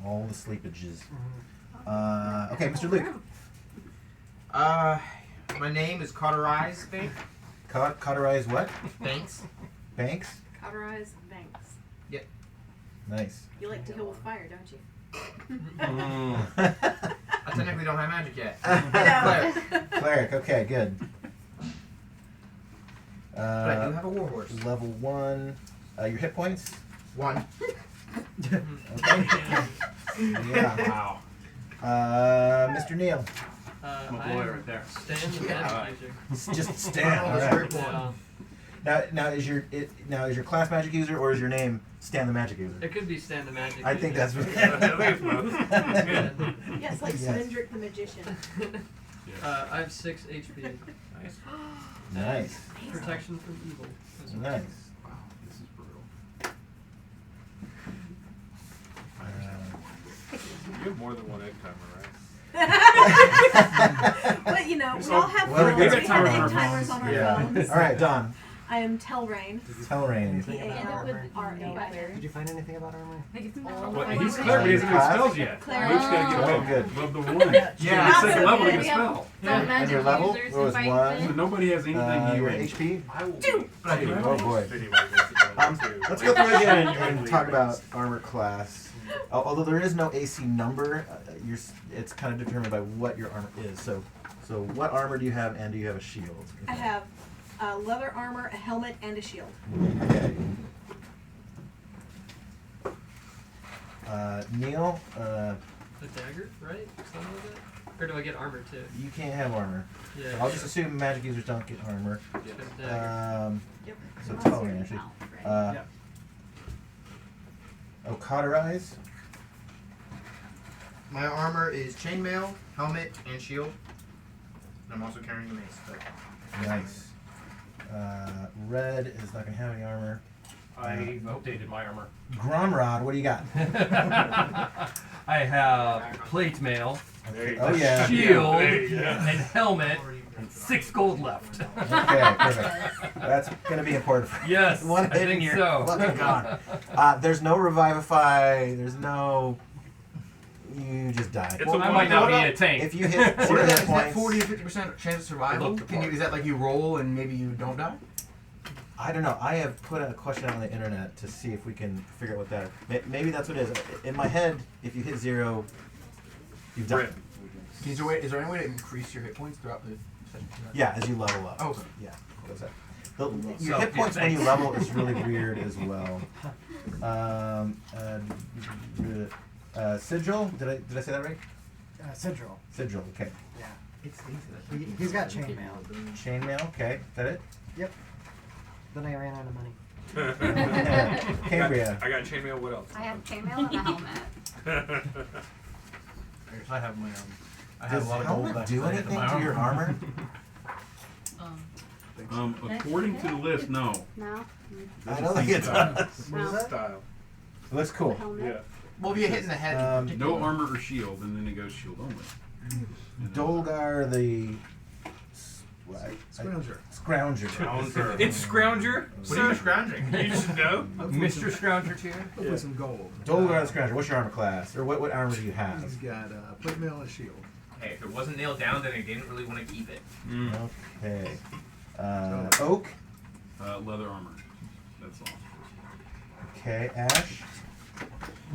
All the sleepages. Mm-hmm. Okay, Mr. Luke. My name is Cauterize Bank. Cauterize what? Banks. Banks? Cauterize Banks. Yep. Nice. You like to heal with fire, don't you? I technically don't have magic yet. I Cleric, okay, good. But I do have a warhorse. Level 1. Your hit points? 1. Okay. Yeah. Wow. Mr. Neal. I'm a lawyer right there. Stan the magic user. Just Stan. All right. Yeah. Now is your class magic user or is your name Stan the magic user? It could be Stan the magic I user. think that's what. Yes, like Yes. Svendrick the magician. I have 6 HP. Nice. Nice. Protection from evil. as well. Nice. Wow, this is brutal. You have more than one egg timer, right? But you know, we all have Well, phones. we We got have timers egg on our timers on our Yeah. phones. All right, Don. I am Telrain. Telrain. T-A-L-R-A-I-N. Did you find anything about armor? Well, he's clear, but he hasn't used spells yet. Cleric. Luke's gotta get Oh, good. Above the 1. Yeah. It's second level to get a spell. And your level? What was 1? Nobody has anything Your you HP? Two. Oh boy. Let's go through again and talk about armor class. Although there is no AC number, it's kind of determined by what your armor is. So what armor do you have, and do you have a shield? I have leather armor, a helmet, and a shield. Okay. Neil, A dagger, right? Something like that? Or do I get armor too? you can't have armor. Yeah. So I'll just assume magic users don't get armor. Get a dagger. Yep. So Telrain actually. Cauterize. My armor is chainmail, helmet, and shield. And I'm also carrying a mace. But Nice. Red is not going to have any armor. I updated my armor. Gromrod, what do you got? I have plate mail, Oh yeah. shield, There you go. and helmet, and 6 gold left. Okay, perfect. That's going to be important for Yes, one I hit and think you're so. fucking gone. There's no revivify. There's no. You just die. It's I might not be a tank. If you hit What 0 is hit that? Is that points, 40 to 50% chance of survival? Can you, is that like you roll and maybe you don't die? I don't know. I have put a question out on the internet to see if we can figure out what that. Maybe that's what it is. In my head, if you hit 0, you've died. Rip. Is there any way to increase your hit points throughout the session? Yeah, as you level up. Oh, okay. Yeah, goes up. Your hit points when you level is really weird as well. Sigil, did I say that right? Sigil. Sigil, okay. Yeah. it's easy. He's got chainmail. Chainmail, okay. Is that it? Yep. Then I ran out of money. Cambria. I got chainmail. What else? I have chainmail and a helmet. I have my I have Does a lot of gold helmet left. do I hit anything my to your armor? According to the list, no. No? I don't think it does. No. Style. It looks cool. Helmet? Yeah. Well, if you hit in the head, No armor or shield, and then it goes shield only. Dolgar the Scrounger. Scrounger. It's Scrounger. What are you scrounging? You should know. Mr. Scrounger here. Hopefully some gold. Dolgar the Scrounger. What's your armor class? Or what armor do you He's have? got plate mail and a shield. Hey, if it wasn't nailed down, then I didn't really want to keep it. Okay. Oak. Leather armor. That's all. Okay. Ash.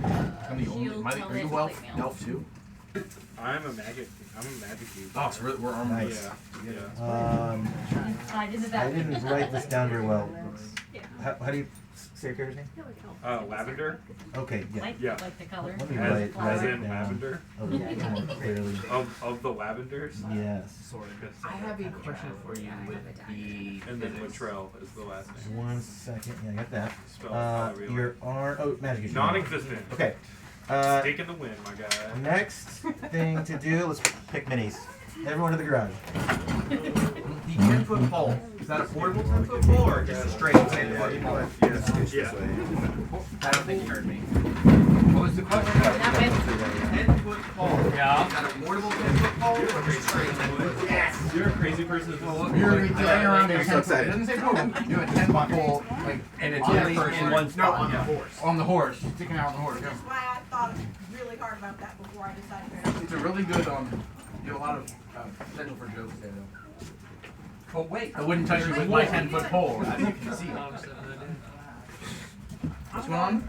I'm the only. Shield, Are helmet, you plate mail. elf too? I'm a magic user. Oh, so we're armored. Nice. Yeah. I did I didn't write this down very well. Yeah. How do you say your character's name? Lavender. Okay. Yeah. Like, Yeah. like the color. Let me As, write as it in down. lavender. A little more clearly. Of the lavenders. Yes. Sort of. I have a question for you with the. And then Latrell is the last name. 1 second. Yeah, I got that. Spell however you Your arm. Oh, magic user. Non-existent. Okay. Stick in the wind, my guy. Next thing to do, let's pick minis. Everyone to the garage. The 10-foot pole. Is that a portable 10-foot pole or just a straight 10-foot pole? Yeah. I don't think you heard me. What was the question? 10-foot pole. Yeah. Got a portable 10-foot pole or a straight 10-foot? Yes. You're a crazy person. You're laying around there 10 foot. It doesn't say pole. Do a 10 foot pole, like, And it's on in the- person, in- one no, spot. on the horse. On the horse. Sticking out on the horse. Which is why I thought really hard about that before I decided. It's a really good, you have a lot of potential for jokes there, though. Oh, wait. I wouldn't touch you with my 10-foot pole, as you can see. What's going on?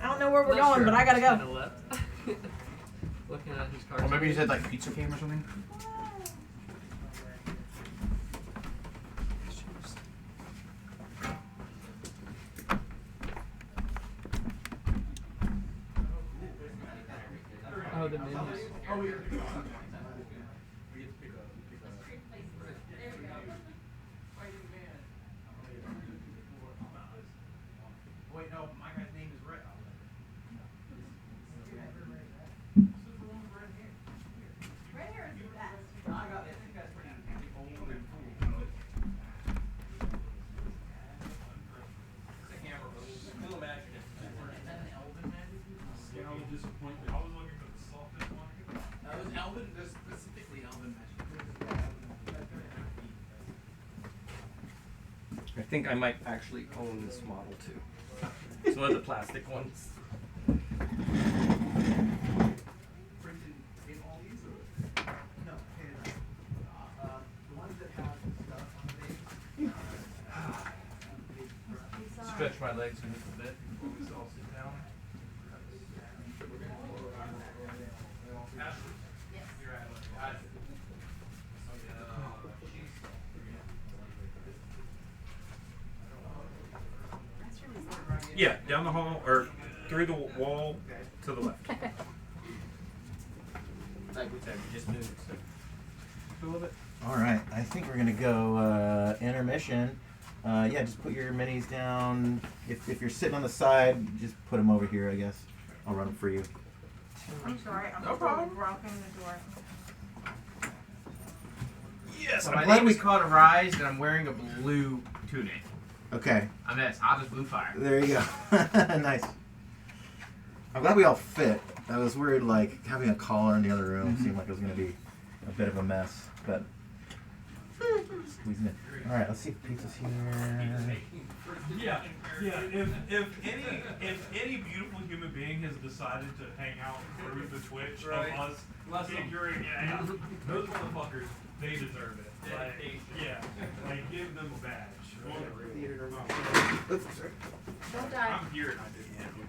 I don't know where we're going, but I gotta go. Looking at his cards. Or maybe you said, like, pizza came or something? Oh, the menus. Wait, no, my guy's name is Red. Red hair is the best. I got it. You guys pretty old and cool. It's a hammer. Still imagine it. Yeah, I was disappointed. I was looking for the softest one. That was Elvin, specifically Elvin magic. I think I might actually own this model too. It's one of the plastic ones. Printed in all these or? No, the ones that have stuff on Stretch my legs a little bit before we all sit down. Yeah, down the hall or through the wall to the left. Like we said, we just moved. So. All right, I think we're gonna go intermission. Yeah, just put your minis down. If you're sitting on the side, just put them over here, I guess. I'll run them for you. I'm sorry. I'm No problem. rocking the door. Yes, so I'm my glad name we- is Cauterized, and I'm wearing a blue tunic. Okay, I'm as hot as blue fire. there you go. Nice. I'm glad we all fit. I was worried, like, having a collar in the other room seemed like it was gonna be a bit of a mess, but squeezing it. All right, let's see if pizza's here. Yeah. If any beautiful human being has decided to hang out through the Twitch Right. of us figuring it out, those motherfuckers, they deserve it. Like, yeah, like give them a badge. Don't die. I'm here and I didn't do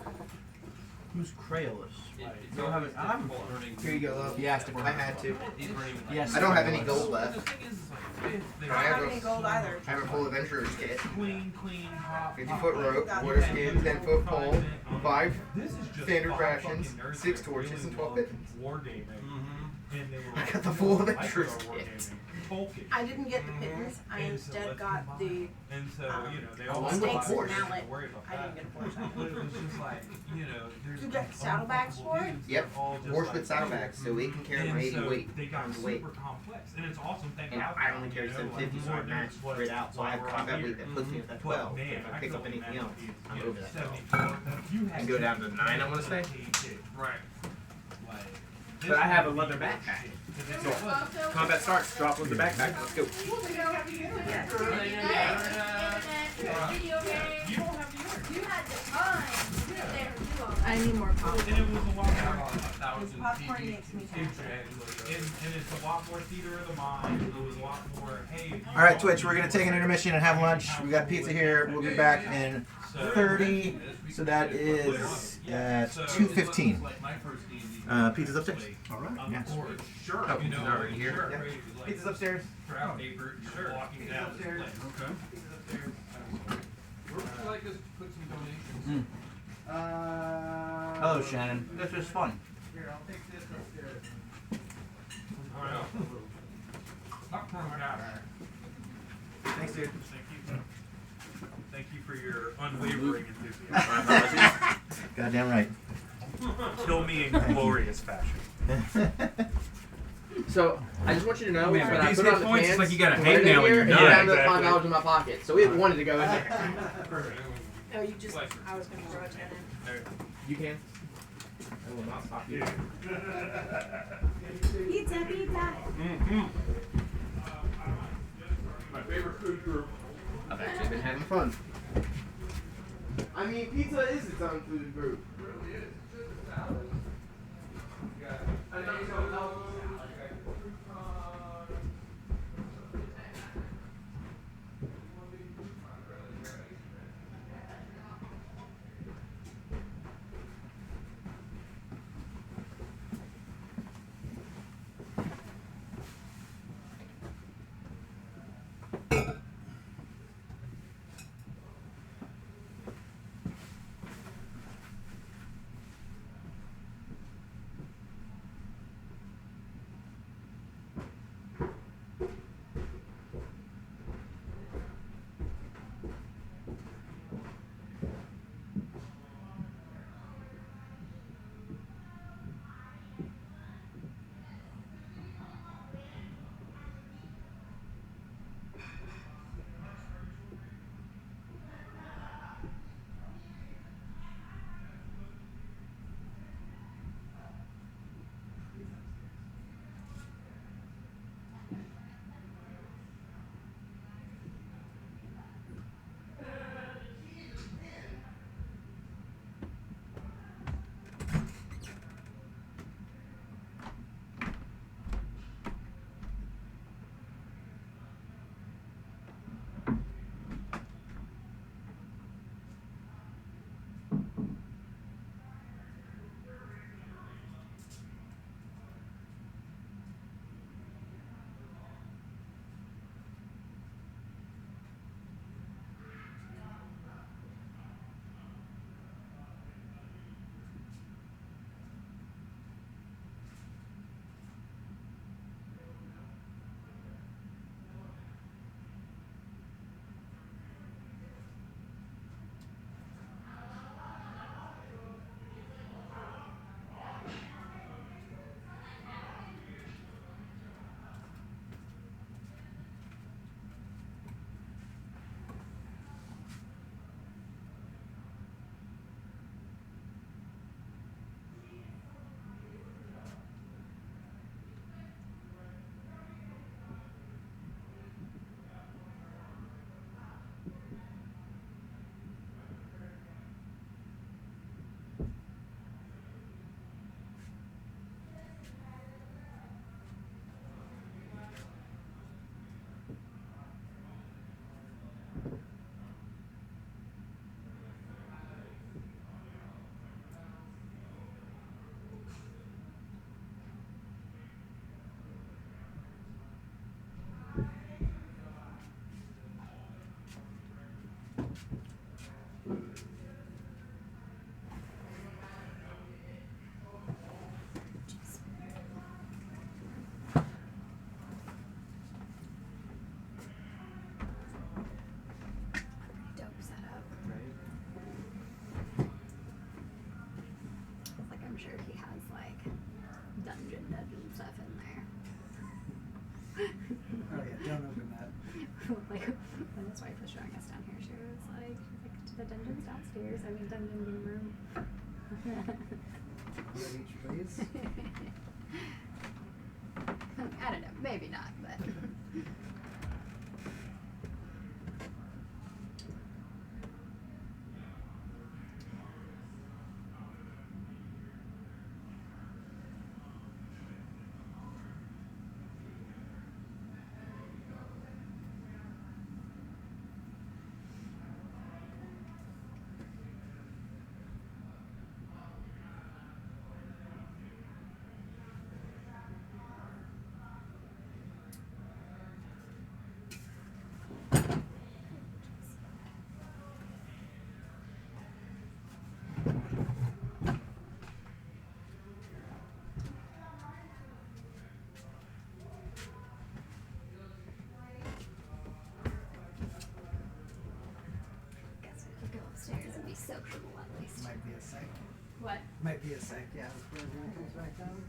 that. Who's Crayolas? You don't have it. Here you go, love. He asked if I had to. Yes. I don't have any gold left. I don't have any gold either. I have a full adventurer's kit. Clean, hot. 50-foot rope, water skin, 10-foot pole, 5 standard rations, 6 torches, and 12 pittons. Wargaming. And they were I like, got the full "No, I adventurer's prefer kit. wargaming." Tolkien. I didn't get the pittance. I And so instead let's got combine. the And so, you know, they all Oh, stakes of and course. mallet. worry about I didn't that. get a horse. But it was just like, you know, there's You got these saddlebags uncomfortable for it? dudes Yep, that are all just horse like, with saddlebags, so it can carry and my 80 so weight. they got pounds of super weight. complex, and it's awesome thing. And I only carry 750, so I match straight out. So I have combat weight that puts me at that 12. Man, If I pick up anything else, I'm over that 12. 74. And go down to 9, I want to say. Right. But I have a leather backpack. So, combat starts, drop with the backpack, let's go. I need more popcorn. And it was a lot more. This popcorn makes me happy. And it's a lot more theater of the mind. It was a lot more, hey. if you All right, want Twitch, to we're gonna do take an intermission and have lunch. We got pizza here. We'll be back in 30. So that is at 2:15. Pizza's upstairs. All right. Yeah. Sure. Oh, You know, it's already here. sure. Yep. Like, Pizza's upstairs. Craft paper, sure. Walking down this place. Okay. Pizza's upstairs. Where would you like us to put some donations? Hello, Shannon. This was fun. Here, I'll take this upstairs. All right. Not throwing out. Thanks, dude. Thank you. Thank you for your unwavering enthusiasm. Goddamn right. Kill me in glorious fashion. So, I just want you to know Man, that but I these put hit on the points, pants, it's like you got a put it in hangnail in here, your and nut. down to Exactly. $5 in my pocket. So it wanted to go in there. Oh, you just, I was gonna throw a 10 in. You can. I will not stop you. Pizza, pizza. My favorite food group. I've actually been having fun. I mean, pizza is its own food group. It really is. It's just a salad. You got Dope setup. Like I'm sure he has like dungeon stuff in there. Oh yeah, don't open that. Like when his wife was showing us down here, she was like, to the dungeons downstairs. I mean, dungeon game room. Reach, please. I don't know, maybe not, but. Upstairs and be sociable at least. Might be a sec. What? Might be a sec, yeah. Before everyone comes back down.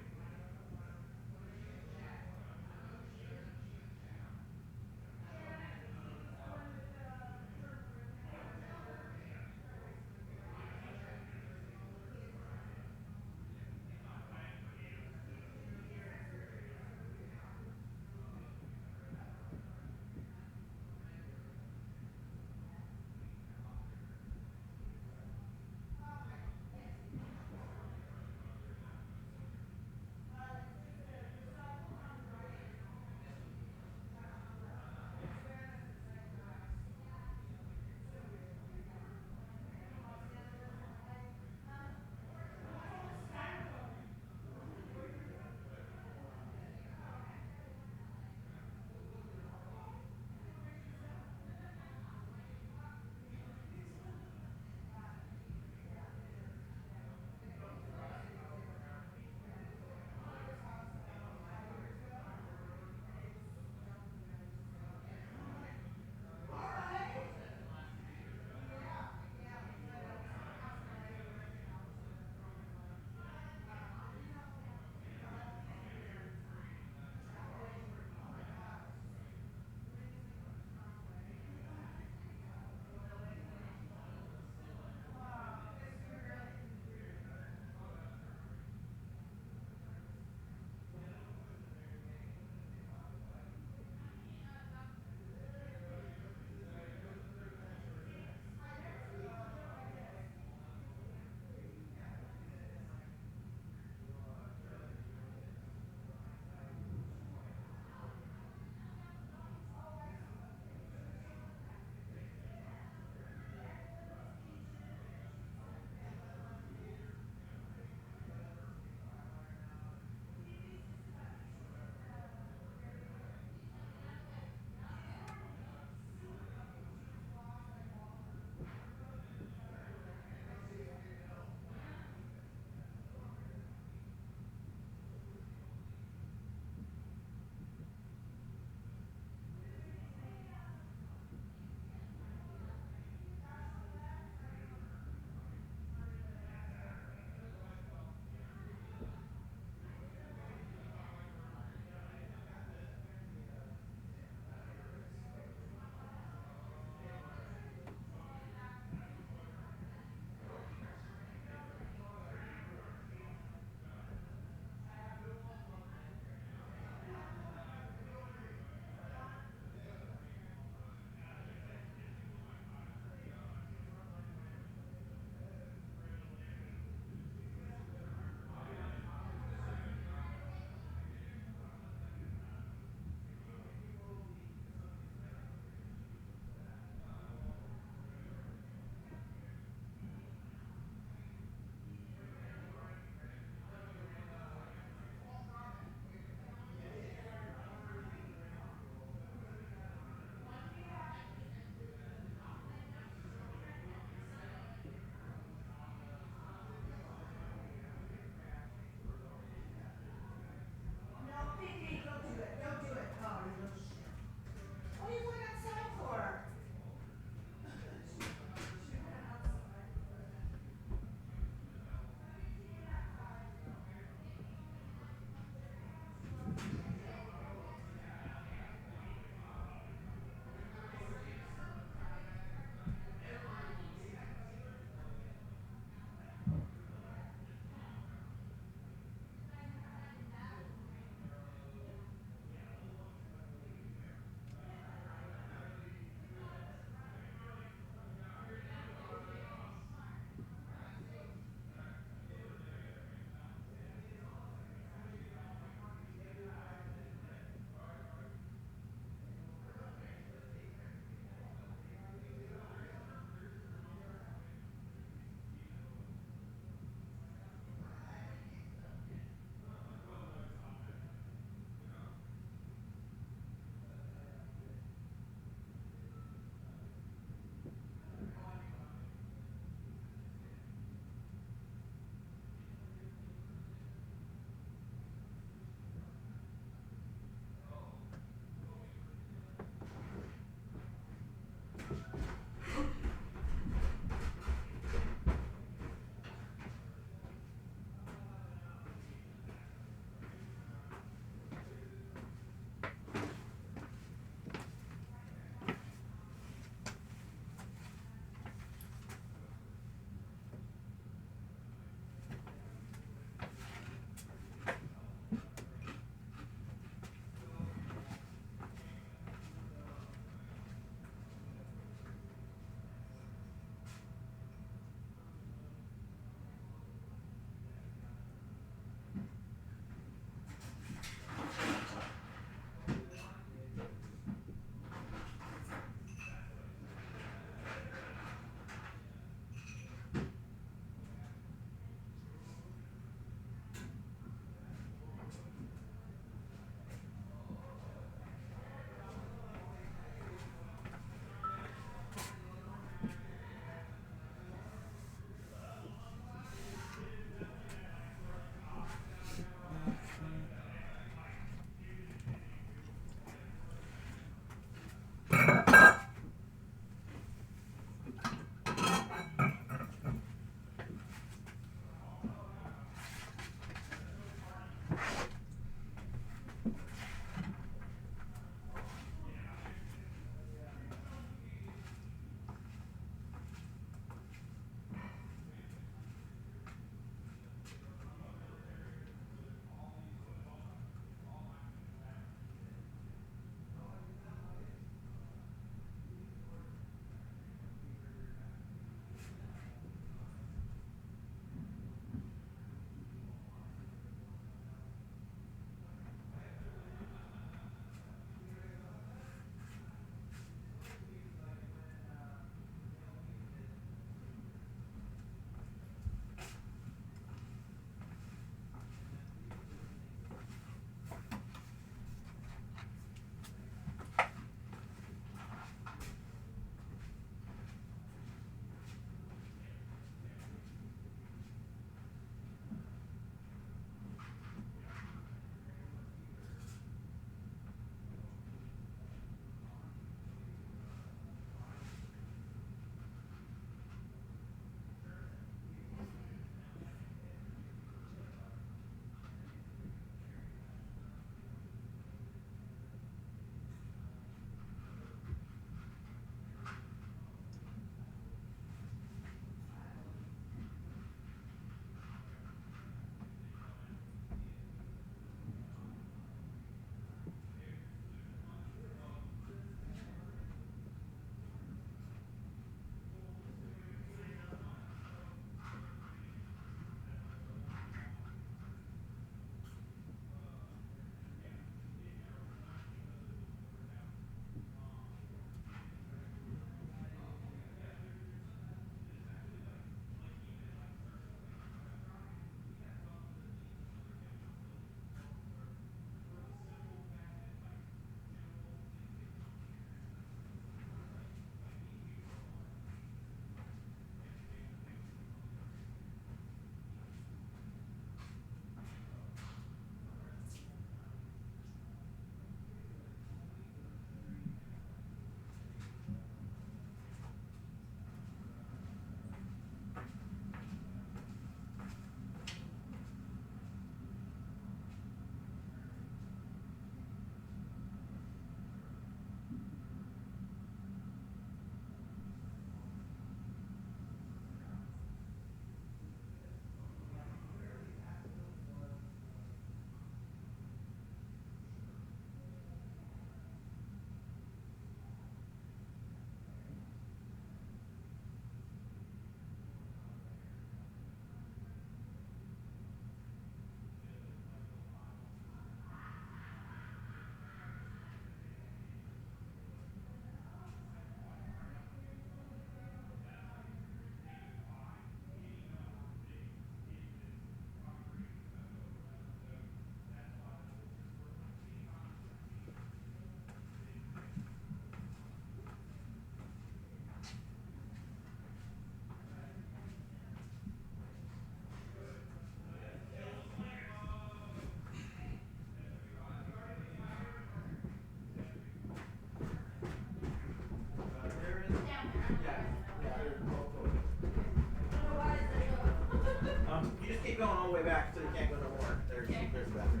going all the way back so you can't go no more. There's the bathroom.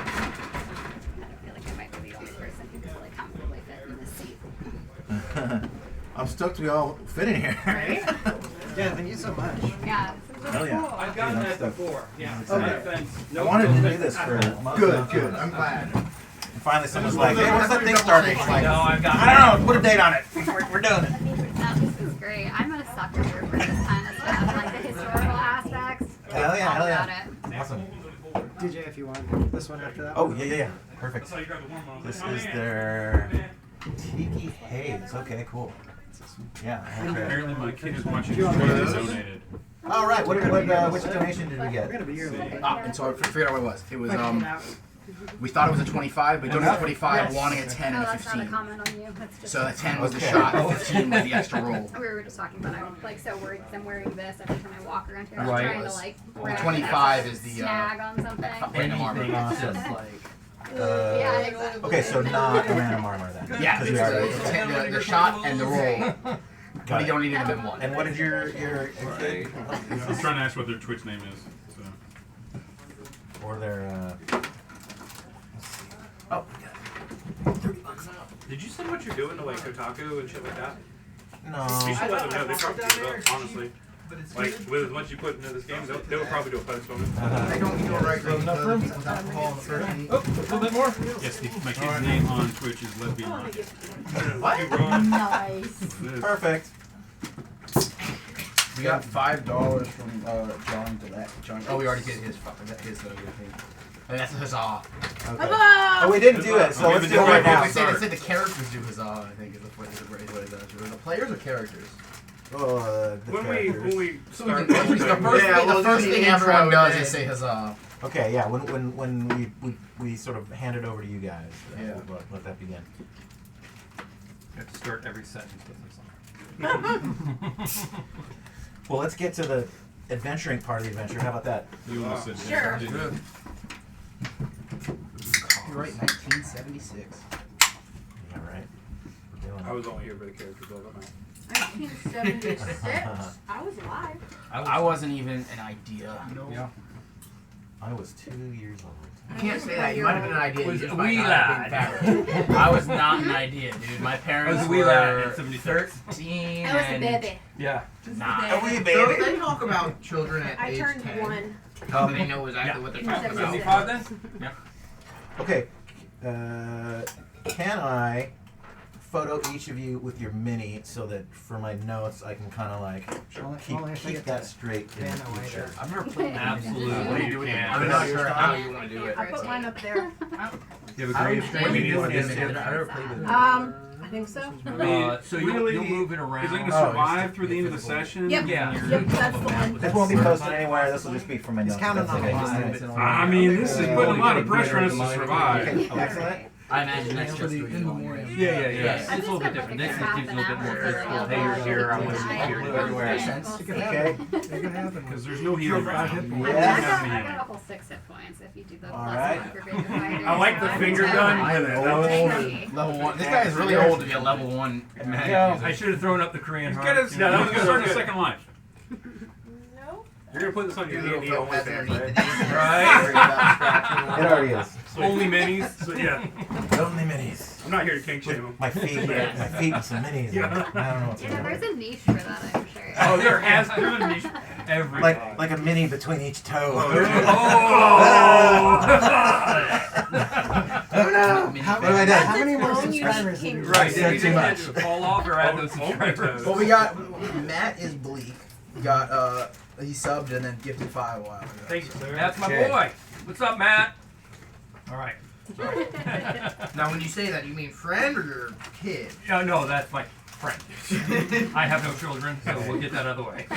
I feel like I might be the only person who can really comfortably fit in this seat. I'm stoked we all fit in here. Right? Yeah, thank you so much. Yeah. Hell yeah. I've gotten Dude, I'm that stoked. before. Yeah. Okay. I wanted to do this for months. Good. I'm glad. And finally someone's like, hey, when's that thing starting? I'm like, No, I've got. I don't know, put a date on it. We're doing it. No, this is great. I'm a sucker for this kind of stuff, like the historical aspects. Hell yeah, All hell about yeah. it. Awesome. DJ, if you want this one after that. Oh, yeah. Perfect. This is their Tiki Haze. Okay, cool. Yeah. Okay. Apparently my kid is watching Do you want this one of those? donated. All right. Which donation did we get? We're gonna be here. And so I figured out what it was. It was we thought it was a 25, but donated 25, wanting a 10 No, and a that's not a 15. comment on you. That's just So the 10 was the Okay. shot, and 15 was the extra roll. we were just talking about. I'm like so worried 'cause I'm wearing this every time I walk around here. I'm Right. trying to like. The grab 25 it, is the snag on something. random armor. Anything that's Awesome. just like. Yeah, exactly. Okay, so not a random armor then. Yeah, Because it's we already. the 10, the shot and the roll. Got We it. don't need them in one. And what did your I'm trying to ask what their Twitch name is. So. or their oh, Did you say what you're doing to like Kotaku and shit like that? no. You should let them know. They probably do it, honestly. But it's Like with as much you put into this game, they would probably do a post on it. I don't need to write great clothes with alcohol in the first week. Oh, a little bit more? Yes, my kid's name on Twitch is Lesbian Ryan. What? Nice. Perfect. We got $5 from John to that. John. Oh, we already did his. His thing. And that's a huzzah. Okay. Oh, we didn't do it, so let's do it right now. They said the characters do huzzah. I think is what it is. The players or characters? Oh, the When characters. we So start the first thing everyone does is say huzzah. Okay, yeah. When we sort of hand it over to you guys, Yeah. we'll let that begin. You have to start every sentence with a song. Well, let's get to the adventuring part of the adventure. How about that? You want to sit Sure. down? Good. You're right, 1976. Yeah, right. We're doing I it. was only here for the character build-up. 1976. I was alive. I wasn't even an idea. Yeah. I was 2 years old. You can't say that. You might have been an idea. Was you just a might wee not have been lad. fact. I was not an idea, dude. My parents I was a wee lad in were 76. 13 I was a and baby. Yeah. 9. A wee So baby. they talk about children at I age turned 10. 1. How do they know exactly what they're talking about? 75 then? Yeah. Okay. Can I photo each of you with your mini so that for my notes I can kind of like Only if I keep get that to straight in ban the away future? there. I've never played Absolutely. You can. I'm not sure how you want to do it. I put mine up there. You have a grave What do you do with mini. this? I've never played with it. I think so. So you'll move it around. Is it going to survive through the end of the session? Yep. Yeah. Yep, that's the one. This won't be posted anywhere. This will just be for my notes. counting That's on okay. it. Just- I mean, this is putting a lot of pressure on us to survive. Okay, excellent. I imagine that's just in the morning. Yeah. Yes. It's a little bit different. This just gives you a little bit more physical. Hey, you're here. I'm going to be here. Everywhere. Makes sense. It can Okay. happen. It can happen. Because there's no healing right now. Yes. I got a whole 6 hit points if you do the All plus right. 1 for greater fighters. I like the finger gun. I am old. Level 1. This guy is really old to be a level 1 magic user. I should have thrown up the Korean He's heart. got his, You know, he's starting a second life. No? You're gonna put this on your Your D&D little only foot fans, underneath right? the knee. Right. Worry about scratching one. It already is. Only minis. So yeah, Only minis. I'm not here to kink shame them. My feet and some minis. Yeah. I don't know what's Yeah, going there's on. a niche for that, I'm sure. Oh, there's a niche every Like a mini between each toe. Oh no! How, What have I done? how many more That's its own subscribers unique did you Right, said did too you much. fall off or add those subscribers? Well, we got Matt is bleak. We got he subbed and then gifted 5 a while ago. Thank you, sir. That's my Okay. boy. What's up, Matt? All right. Now, when you say that, you mean friend or your kid? No, that's my friend. I have no children, so we'll get that out of the way.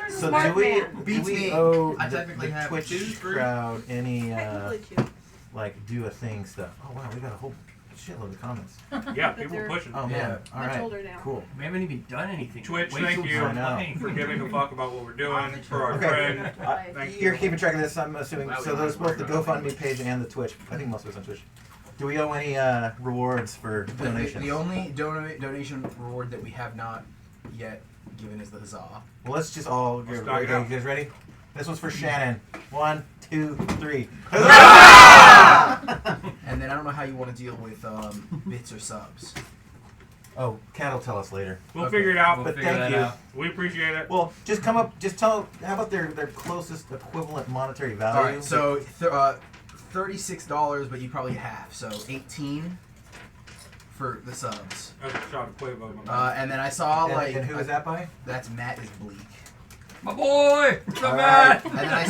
So Smart do we man. Beats me. owe I the technically have Twitch 2, 3. crowd any Technically 2. like do a thing stuff? Oh wow, we got a whole shitload of comments. Yeah, But people are they're pushing. Oh man, Yeah. all much right, older now. cool. We haven't even done anything. Twitch, Wait thank till you. we're I know. playing. For giving a fuck about what we're doing for our Okay. friend. You're keeping track of this, I'm assuming. Wow, So we there's both the don't GoFundMe page and the Twitch. I think most of it's on Twitch. Do we owe any rewards for donations? The only donation reward that we have not yet given is the huzzah. Well, let's just all Let's get knock it okay, out. you guys ready? This one's for Shannon. 1, 2, 3. And then I don't know how you want to deal with bits or subs. Oh, Kat will tell us later. We'll figure it out. But figure thank that you. out. We appreciate it. Well, just come up. Just tell. How about their closest equivalent monetary value? All right, so $36, but you probably half, so 18 for the subs. That's a shot of Quavo. And then I saw and who is that by? That's Matt is Bleak. My boy! What's up, All Matt? right. And then I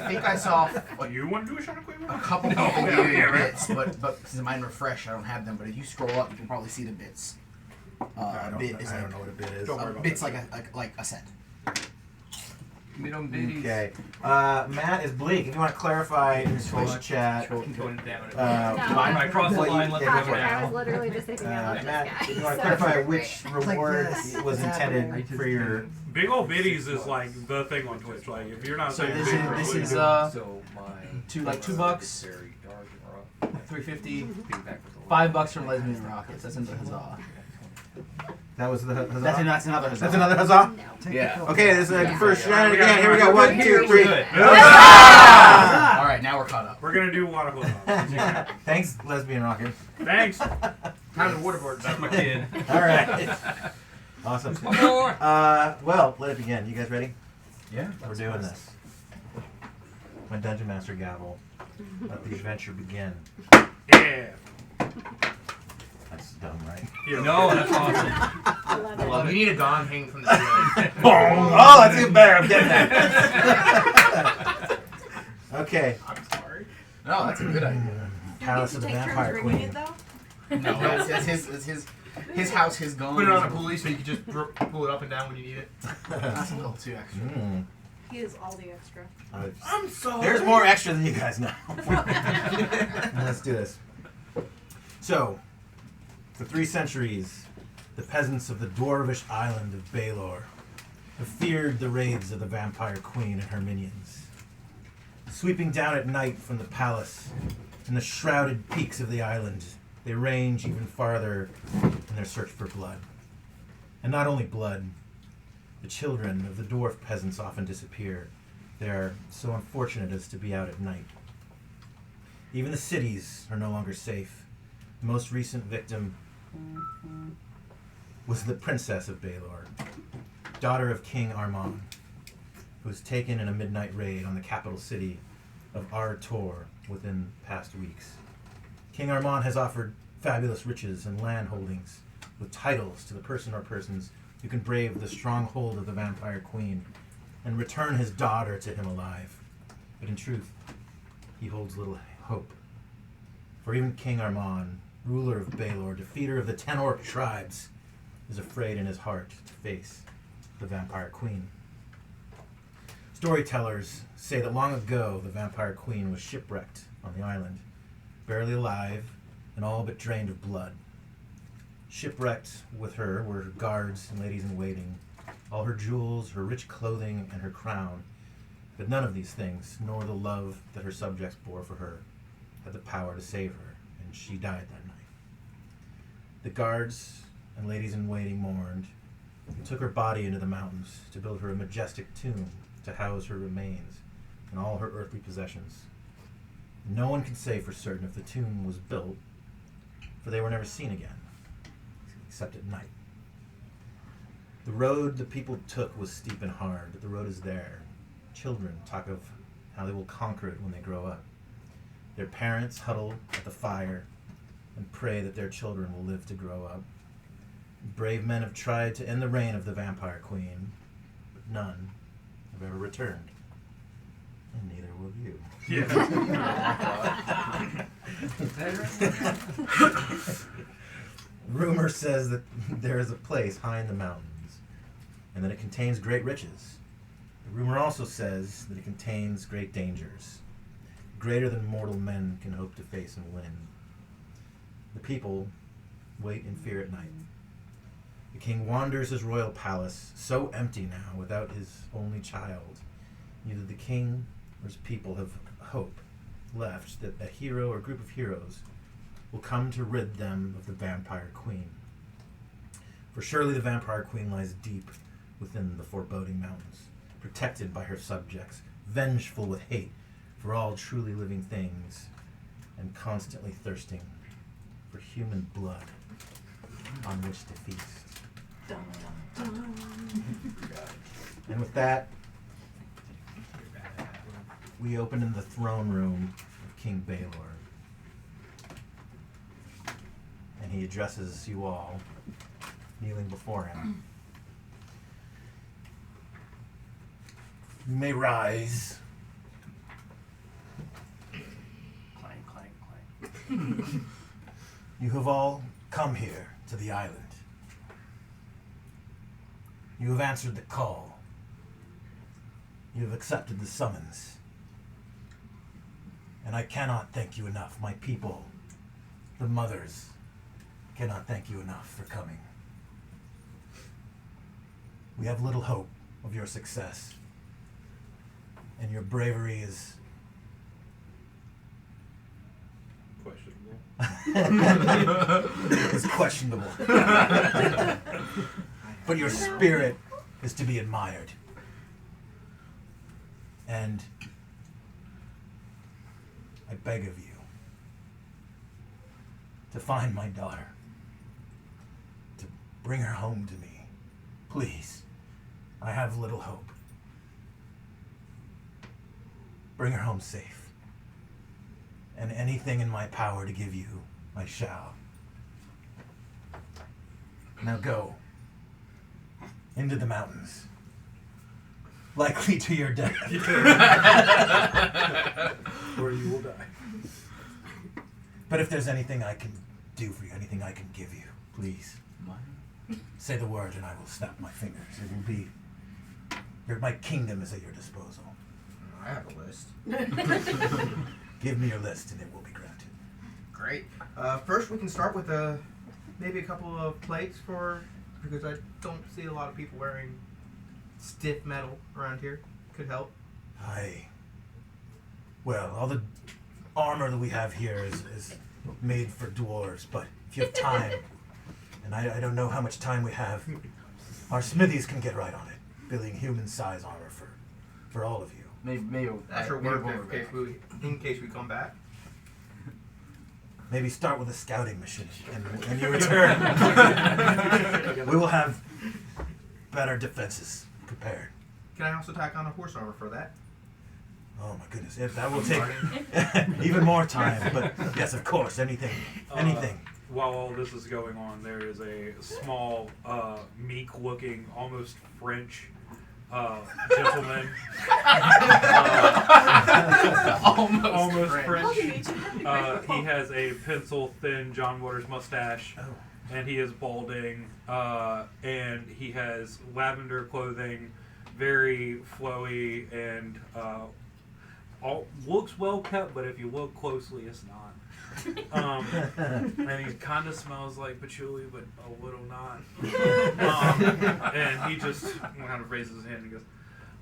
think I saw What, you want to do a shot of Quavo? a couple No, people yeah, giving yeah, right. bits, but since mine refresh, I don't have them. But if you scroll up, you can probably see the bits. I A don't, bit is I like don't know what a bit is. Don't worry about bit's that. like a cent. Me don't biddies. Okay. Matt is Bleak. If you want to clarify in this voice chat. Going down. Mine, I cross the what you- line, let me yeah, go I was down. literally just thinking about this Matt, guy. if you want to So clarify great. which like reward this. was It's intended happening. for your. Big ol' biddies is like the thing on Twitch. Like if you're not So saying this big is or this big, is So my $2, very dark and rough. $3.50, Being back with the light. $5 from Lesbian Rockets. That's in the huzzah. That was the huzzah. That's another huzzah. That's another huzzah. No. Oh, Yeah. Okay, this is Yeah. for Shannon Yeah. again. Here we go. 1, 2, 3. Good. All right, now we're caught up. we're gonna do a lot of huzzahs. Thanks, lesbian rocket. Thanks. Time to waterboard. That's my kid. All right. Awesome. My boy. Well, let it begin. You guys ready? Yeah. We're doing this. My Dungeon Master gavel. Let the adventure begin. Yeah. That's dumb, right? Yeah. No, that's awesome. I love it. Well, you need a gong hanging from the ceiling. Boom! Oh, that's even better. I'm getting that. Okay. I'm sorry. No, that's a good idea. Palace Do of we the get to take Vampire turns ringing Queen. it though? No, that's his house, his gong. Put it on a pulley so you can just pull it up and down when you need it. That's a little too extra. Mm. He is all the extra. I'm sorry. There's more extra than you guys know. Let's do this. So, for 3 centuries, the peasants of the dwarvish island of Baylor have feared the raids of the Vampire Queen and her minions. Sweeping down at night from the palace and the shrouded peaks of the island, they range even farther in their search for blood. And not only blood, the children of the dwarf peasants often disappear. They are so unfortunate as to be out at night. Even the cities are no longer safe. The most recent victim was the princess of Baylor, daughter of King Armand, who was taken in a midnight raid on the capital city of Ar-Tor within past weeks. King Armand has offered fabulous riches and land holdings with titles to the person or persons who can brave the stronghold of the Vampire Queen and return his daughter to him alive. But in truth, he holds little hope. For even King Armand, ruler of Baylor, defeater of the 10 orc tribes, is afraid in his heart to face the Vampire Queen. Storytellers say that long ago the Vampire Queen was shipwrecked on the island, barely alive and all but drained of blood. Shipwrecked with her were her guards and ladies in waiting, all her jewels, her rich clothing, and her crown. But none of these things, nor the love that her subjects bore for her, had the power to save her, and she died that night. The guards and ladies in waiting mourned and took her body into the mountains to build her a majestic tomb to house her remains and all her earthly possessions. No one can say for certain if the tomb was built, for they were never seen again, except at night. The road the people took was steep and hard, but the road is there. Children talk of how they will conquer it when they grow up. Their parents huddle at the fire and pray that their children will live to grow up. Brave men have tried to end the reign of the Vampire Queen, but none have ever returned. And neither will you. Rumor says that there is a place high in the mountains, and that it contains great riches. The rumor also says that it contains great dangers, greater than mortal men can hope to face and win. The people wait in fear at night. The king wanders his royal palace, so empty now, without his only child. Neither the king or his people have hope left that a hero or group of heroes will come to rid them of the Vampire Queen. For surely the Vampire Queen lies deep within the foreboding mountains, protected by her subjects, vengeful with hate for all truly living things, and constantly thirsting for human blood on which to feast. Dun, dun, dun. And with that, we open in the throne room of King Baylor. And he addresses you all, kneeling before him. You may rise. Clank, clank, clank. You have all come here to the island. You have answered the call. You have accepted the summons. And I cannot thank you enough. My people, the mothers, cannot thank you enough for coming. We have little hope of your success. And your bravery is is questionable. But your spirit is to be admired. And I beg of you to find my daughter, to bring her home to me. Please, I have little hope. Bring her home safe. And anything in my power to give you, I shall. Now go into the mountains, likely to your death. Or you will die. But if there's anything I can do for you, anything I can give you, please say the word and I will snap my fingers. It will be, my kingdom is at your disposal. I have a list. Give me your list and it will be granted. Great. First, we can start with maybe a couple of plates because I don't see a lot of people wearing stiff metal around here. Could help. Well, all the armor that we have here is made for dwarves, but if you have time, and I don't know how much time we have, our smithies can get right on it, building human-size armor for all of you. Maybe That's your work in case we come back. Maybe start with a scouting mission, and when you return, we will have better defenses prepared. Can I also tack on a horse armor for that? Oh my goodness, that will take even more time, but yes, of course, anything. While all this is going on, there is a small, meek-looking, almost French gentleman. Almost French. He has a pencil-thin John Waters mustache, and he is balding, and he has lavender clothing, very flowy, and looks well kept, but if you look closely, it's not. And he kind of smells like patchouli, but a little not. And he just kind of raises his hand and goes,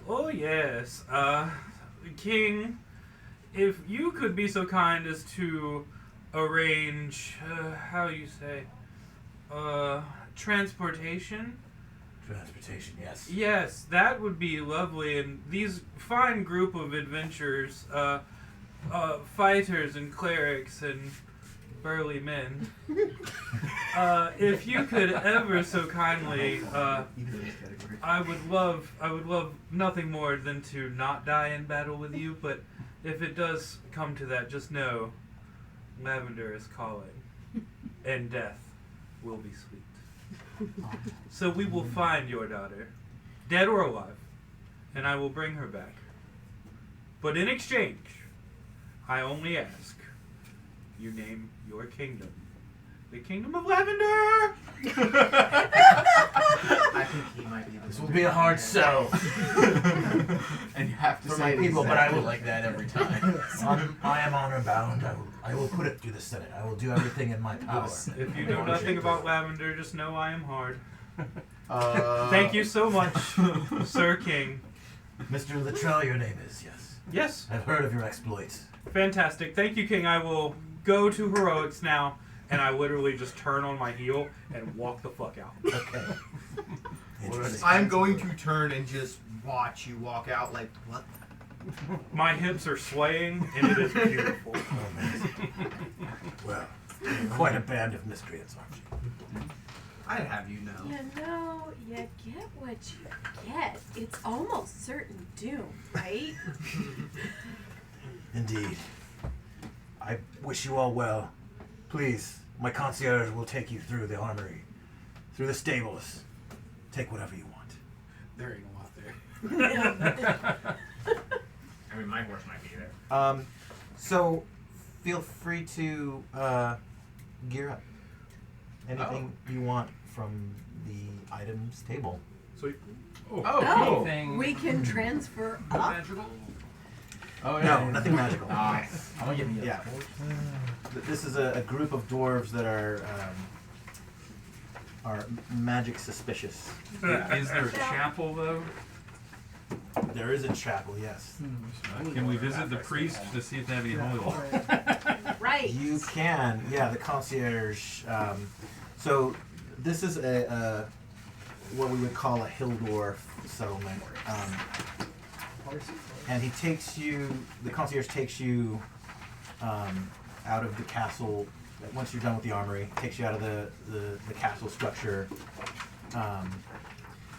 "Oh yes, King, if you could be so kind as to arrange, how you say, transportation." Transportation, yes. Yes, that would be lovely. And these fine group of adventurers, fighters and clerics and burly men, if you could ever so kindly, I would love nothing more than to not die in battle with you. But if it does come to that, just know, Lavender is calling, and death will be sweet. So we will find your daughter, dead or alive, and I will bring her back. But in exchange, I only ask you name your kingdom. The Kingdom of Lavender! I think he might be. This will be a hard sell. And you have to for say my people, but I will like that every time. I am honor bound. I will put it through the Senate. I will do everything in my power. If you know nothing about Lavender, just know I am hard. Thank you so much, Sir King. Mr. Luttrell, your name is, yes. Yes. I've heard of your exploits. Fantastic. Thank you, King. I will go to heroics now, and I literally just turn on my heel and walk the fuck out. Okay. I'm going to turn and just watch you walk out like, what? My hips are swaying, and it is beautiful. Well, you're quite a band of miscreants, aren't you? I'd have you know. You know, you get what you get. It's almost certain doom, right? Indeed. I wish you all well. Please, my concierge will take you through the armory, through the stables. Take whatever you want. There ain't a lot there. I mean, my horse might be there. So feel free to gear up. Anything you want from the items table. Sweet. Oh, Anything We can transfer up. magical? Oh, No, nothing magical. Nice. I'm gonna give you Yeah. This is a group of dwarves that are magic suspicious. Is there a chapel though? There is a chapel, yes. Can we visit the priest to see if they have any holy water? Right. You can, yeah. The concierge. So this is a what we would call a hill dwarf settlement, and he takes you. The concierge takes you out of the castle. Once you're done with the armory, takes you out of the castle structure,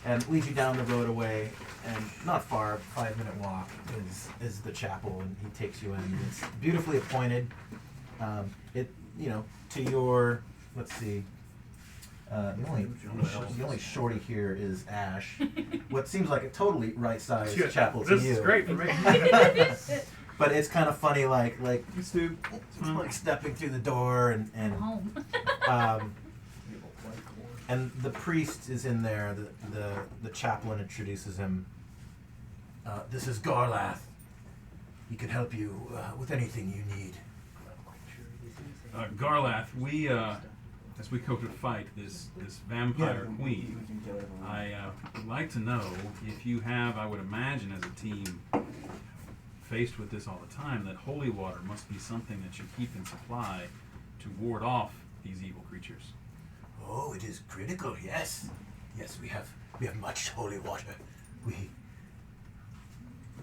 and leads you down the road away. And not far, 5-minute walk is the chapel, and he takes you in. It's beautifully appointed. To your, let's see, the only shorty here is Ash. What seems like a totally right-sized chapel to you. This is great for me. But it's kind of funny, like stepping through the door and Home. and the priest is in there. The chaplain introduces him. This is Garlath. He can help you with anything you need. Garlath, we as we go to fight this vampire queen, I would like to know if you have, I would imagine as a team, faced with this all the time, that holy water must be something that you keep in supply to ward off these evil creatures. Oh, it is critical, yes. Yes, we have much holy water. It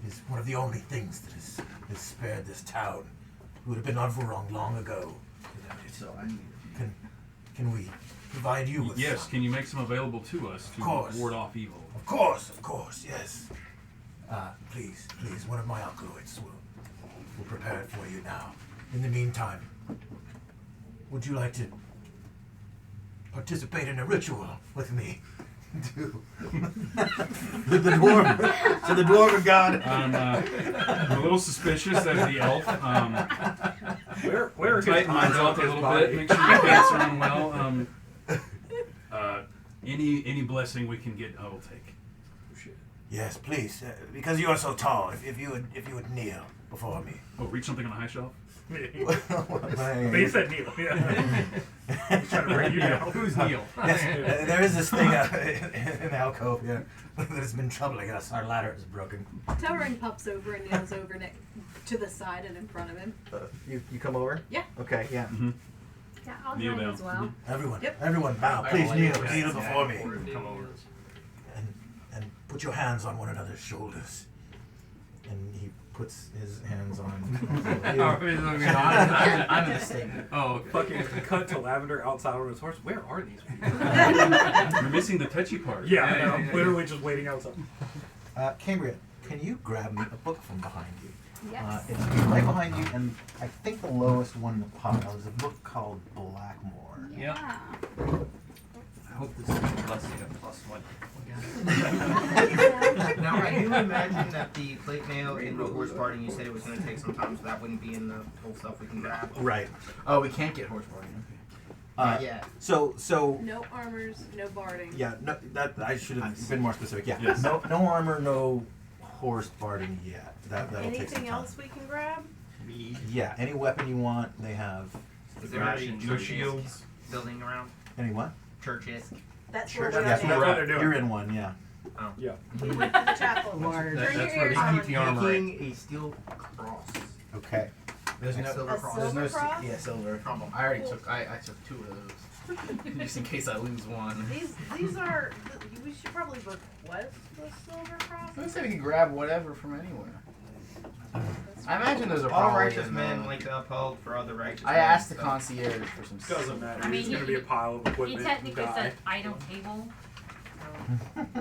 is one of the only things that has spared this town. We would have been unwrong long ago without it. So I need Can we provide you with Yes, some? can you make some available to us to ward off evil? Of course, yes. Please, one of my alkaloids will prepare it for you now. In the meantime, would you like to participate in a ritual with me? the dwarven. So the dwarven god. I'm a little suspicious as the elf. Where tighten mine up a little bit. Make sure your pants are on well. Any blessing we can get, I will take. Yes, please, because you are so tall. If you would kneel before me. Oh, reach something on a high shelf. But he said Neil. Yeah. He's trying to bring you down. Who's Neil? Yes, there is this thing in the alcove here that has been troubling us. Our ladder is broken. Towering pops over and kneels over to the side and in front of him. You come over? Yeah. Okay, yeah. Mm-hmm. Yeah, I'll Kneel join down. as well. Everyone bow. Please kneel before me. Come over. And put your hands on one another's shoulders. And he puts his hands on. I'm in the statement. Oh, okay. Fucking cut to Lavender outside on his horse. Where are these people? You're missing the touchy part. Yeah, I know. I'm literally just waiting outside. Cambria, can you grab me a book from behind you? Yes. It's right behind you, and I think the lowest one in the pile is a book called Blackmore. Yeah. I hope this is blessing a +1. Now, I do imagine that the plate mail in the horse party, you said it was going to take some time, so that wouldn't be in the whole stuff we can grab. Right. Oh, we can't get horse party. Not yet. So No armors, no barding. yeah, no, that I should have been more specific. Yeah, Yes. no armor, no horse barding yet. That'll take some Anything time. else we can grab? Yeah, any weapon you want, they have. Is there any No church shields. building around? Any what? Churches. That's Sure. where That's we're what at. they're doing. You're in one. Yeah. Yeah. We went to the chapel. That's Turn where your they ears keep on. the armor. Making a steel cross. Okay. There's no Silver cross. There's no Silver cross? yeah, silver. I already took I took 2 of those. Just in case I lose one. These are. We should probably request the silver cross. I said we can grab whatever from anywhere. I imagine those are All probably righteous in, men like to uphold for other righteous I men, asked the so- concierge for some Doesn't matter. I mean, It's gonna be a pile of He equipment. technically Die. said item table.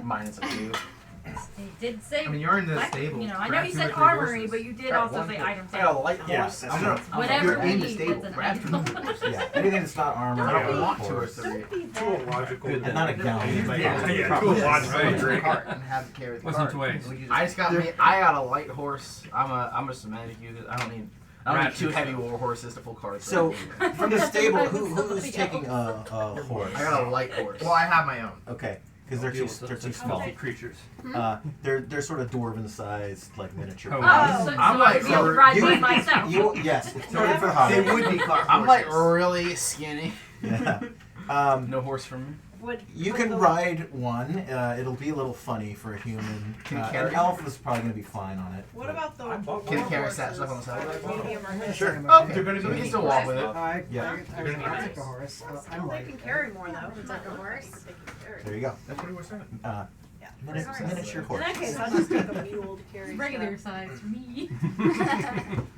Mine is a 2. He did say. I mean, you're in the like, stable. You know, I know Grab you 2 said or 3 armory, horses. but you did Grab also one say horse. item I got a table. light Yeah, horse. that's I'm right. gonna- Whatever you're he in the needs, stable. that's an Grab 2 item. horses. Yeah, anything that's not armor. I don't or want 2 or horse. 3. Don't be Two that. logical. And not a gown. Yeah, Yeah, two logical Right. drink. Cart and have it carry the Listen cart. to ways. I just got me. I got a light horse. I'm a semantic user. I don't need 2 heavy war horses to pull carts. So, right? from the stable, That's who's taking a horse? I got a light horse. Well, I have my own. Okay, because they're too small. Stealthy creatures. They're sort of dwarven sized, like miniature. Oh. ponies. So I'm I like, would be able to so ride you- one myself. Yes, it's perfect for hobby. They would be car I'm like horses. really skinny. Yeah. No horse for me. You can ride one. It'll be a little funny for a human. Can you An carry? elf is probably going to be fine on it. What about the Can it carry stuff on the side? medium or heavy? Sure. Okay, They're gonna so be we can still walk with it. Yeah. I took a horse. I'm They light. can carry more though. It's like a horse. They can carry. There you go. That's what he was saying. Yeah. Miniature In horse. that case, I'll just take a mule to carry. Regular stuff. size for me.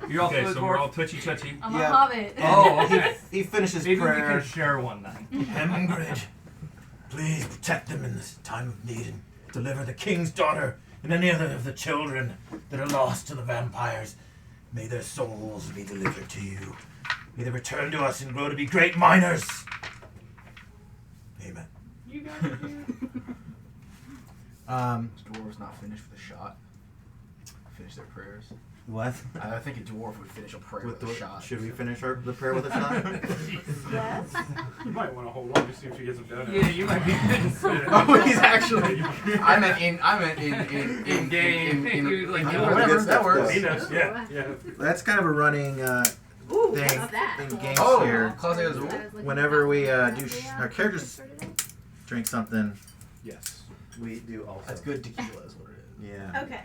You're all Okay, good so for we're all touchy touchy. I'm Yeah. a hobbit. Oh, okay. He finishes Maybe we prayer. can share one then. Hemgrid, please protect them in this time of need and deliver the king's daughter and any other of the children that are lost to the vampires. May their souls be delivered to you. May they return to us and grow to be great miners. Amen. You got it, dude. This dwarf's not finished with a shot. Finish their prayers. What? I think a dwarf would finish a prayer with a shot. Should we finish the prayer with a shot? Yes. You might want to hold on to see if she gets them done. Yeah, you might be. Oh, he's actually. I meant in game. Like, whatever. That works. He knows. Yeah, yeah. That's kind of a running Ooh, thing what's that? in games Oh, here. Closet as well. Whenever we do our characters drink something, Yes. we do also. That's good tequila, is what it is. Yeah. Okay.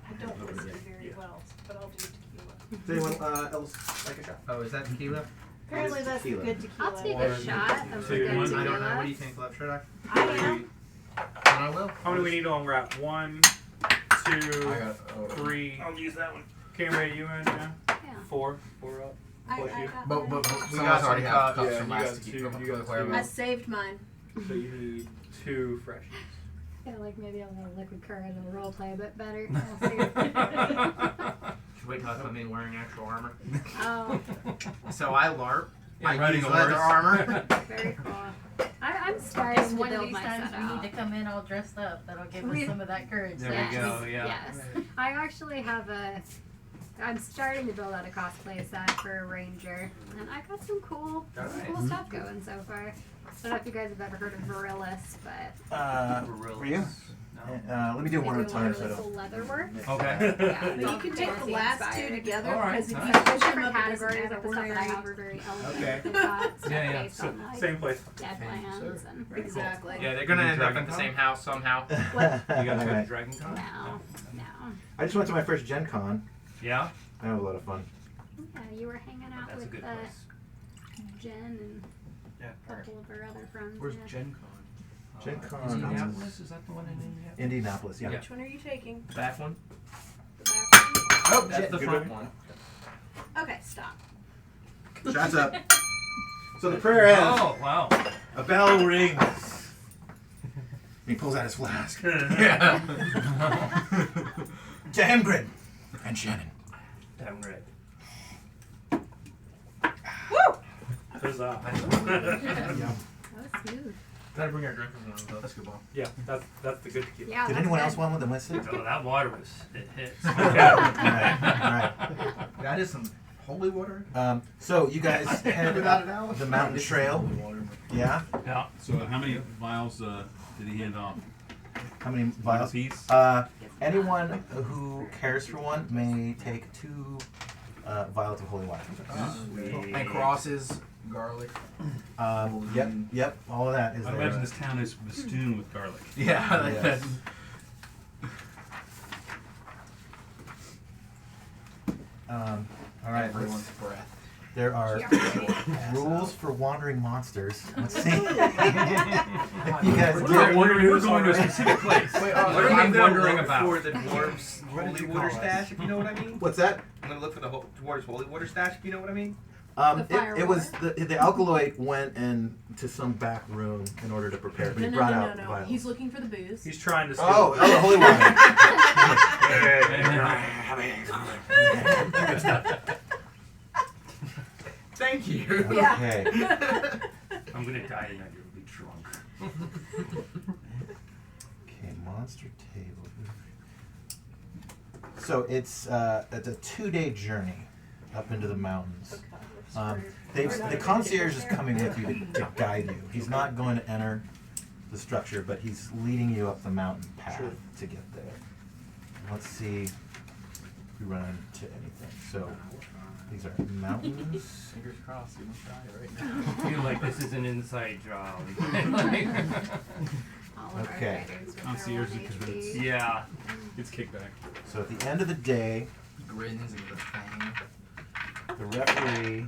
I don't listen very well, but I'll do tequila. Does anyone else like a shot? Oh, is that tequila? Apparently that's tequila. good tequila. I'll take Water. a shot of the Two, good one. tequila. I don't know. What do you think, Love? Should I? I am. Then I will. How many we need to unwrap? 1, 2, I got. Oh. 3. I'll use that one. Camera, you in? Yeah. Yeah. 4 up. I Plus you. got But mine. we got got some already have cups. cups Yeah, from you last got to keep two, from you got wherever. two. I saved mine. So you need 2 freshies. Yeah, like maybe I'll have liquid courage and roleplay a bit better. Should wait till I come in wearing actual armor. Oh, So I LARP. I riding use a leather horse. armor. very cool. I'm starting to One of build these my times set we out. need to come in all dressed up. That'll give us some of that courage. There Yes. we go, yeah. Yes. I actually have I'm starting to build out a cosplay set for a ranger, and I got some cool stuff going so far. I don't know if you guys have ever heard of Virilus, but For you? Let me do one at a time so I don't. leather work. Okay. Yeah, But you can take the last two together All right, because if nice. you There's push them different up, it doesn't categories matter of the stuff that I have are very elevated. Okay. They've got stuff Yeah, yeah. based on like Same place. dead lands and Exactly. Yeah, they're gonna end up at the same house somehow. You got Okay. Dragon Con? no. I just went to my first Gen Con. Yeah? That was a lot of fun. Yeah, you were hanging out That's a with good place. Jen and Yeah. a couple of our other friends. Where's yeah. Gen Con? Gen Con Indianapolis? Is that the one in Indianapolis? Indianapolis, yeah. Which one are you taking? The back one. The back one? Oh, That's the Good front one. one. Okay, stop. Shots up. So the prayer ends. Oh, wow. A bell rings. He pulls out his flask. Yeah. To Hemgrid and Shannon. Damn right. Woo! Huzzah. That was smooth. Gotta bring our drinks on. That's a good ball. Yeah, that's the good tequila. Yeah, Did that's anyone good. else want one that missed it? Oh, that water was, it hits. Alright. That is some holy water. So you guys head Without up a doubt. the mountain trail. Yeah? Yeah. So how many vials did he hand off? How many One vials? apiece? Anyone who cares for one may take 2 vials of holy water. And crosses, garlic. Yep, all of that is I there. imagine this town is festooned with garlic. Yeah, like Yes. that. All right. Everyone's breath. There are rules for wandering monsters. Let's see. You guys We're going to a specific place. Wait, What are we wondering look about? for the dwarves' holy water stash, if you know what I mean? What's that? I'm gonna look for the dwarves' holy water stash, if you know what I mean. It was the alkaloid went in to some back room in order to prepare, but he brought out vials. He's looking for the booze. He's trying to steal. Oh, holy water. Thank you. Okay. I'm gonna die tonight. You'll be drunk. Okay, monster table. So it's a 2-day journey up into the mountains. The concierge is coming with you to guide you. He's not going to enter the structure, but he's leading you up the mountain path to get there. Let's see if we run into anything. So these are mountains. Fingers crossed, you don't die right now. I feel like this is an inside job. Okay. Concierge is Yeah. It's kickback. So at the end of the day, Grins into the fang. the referee.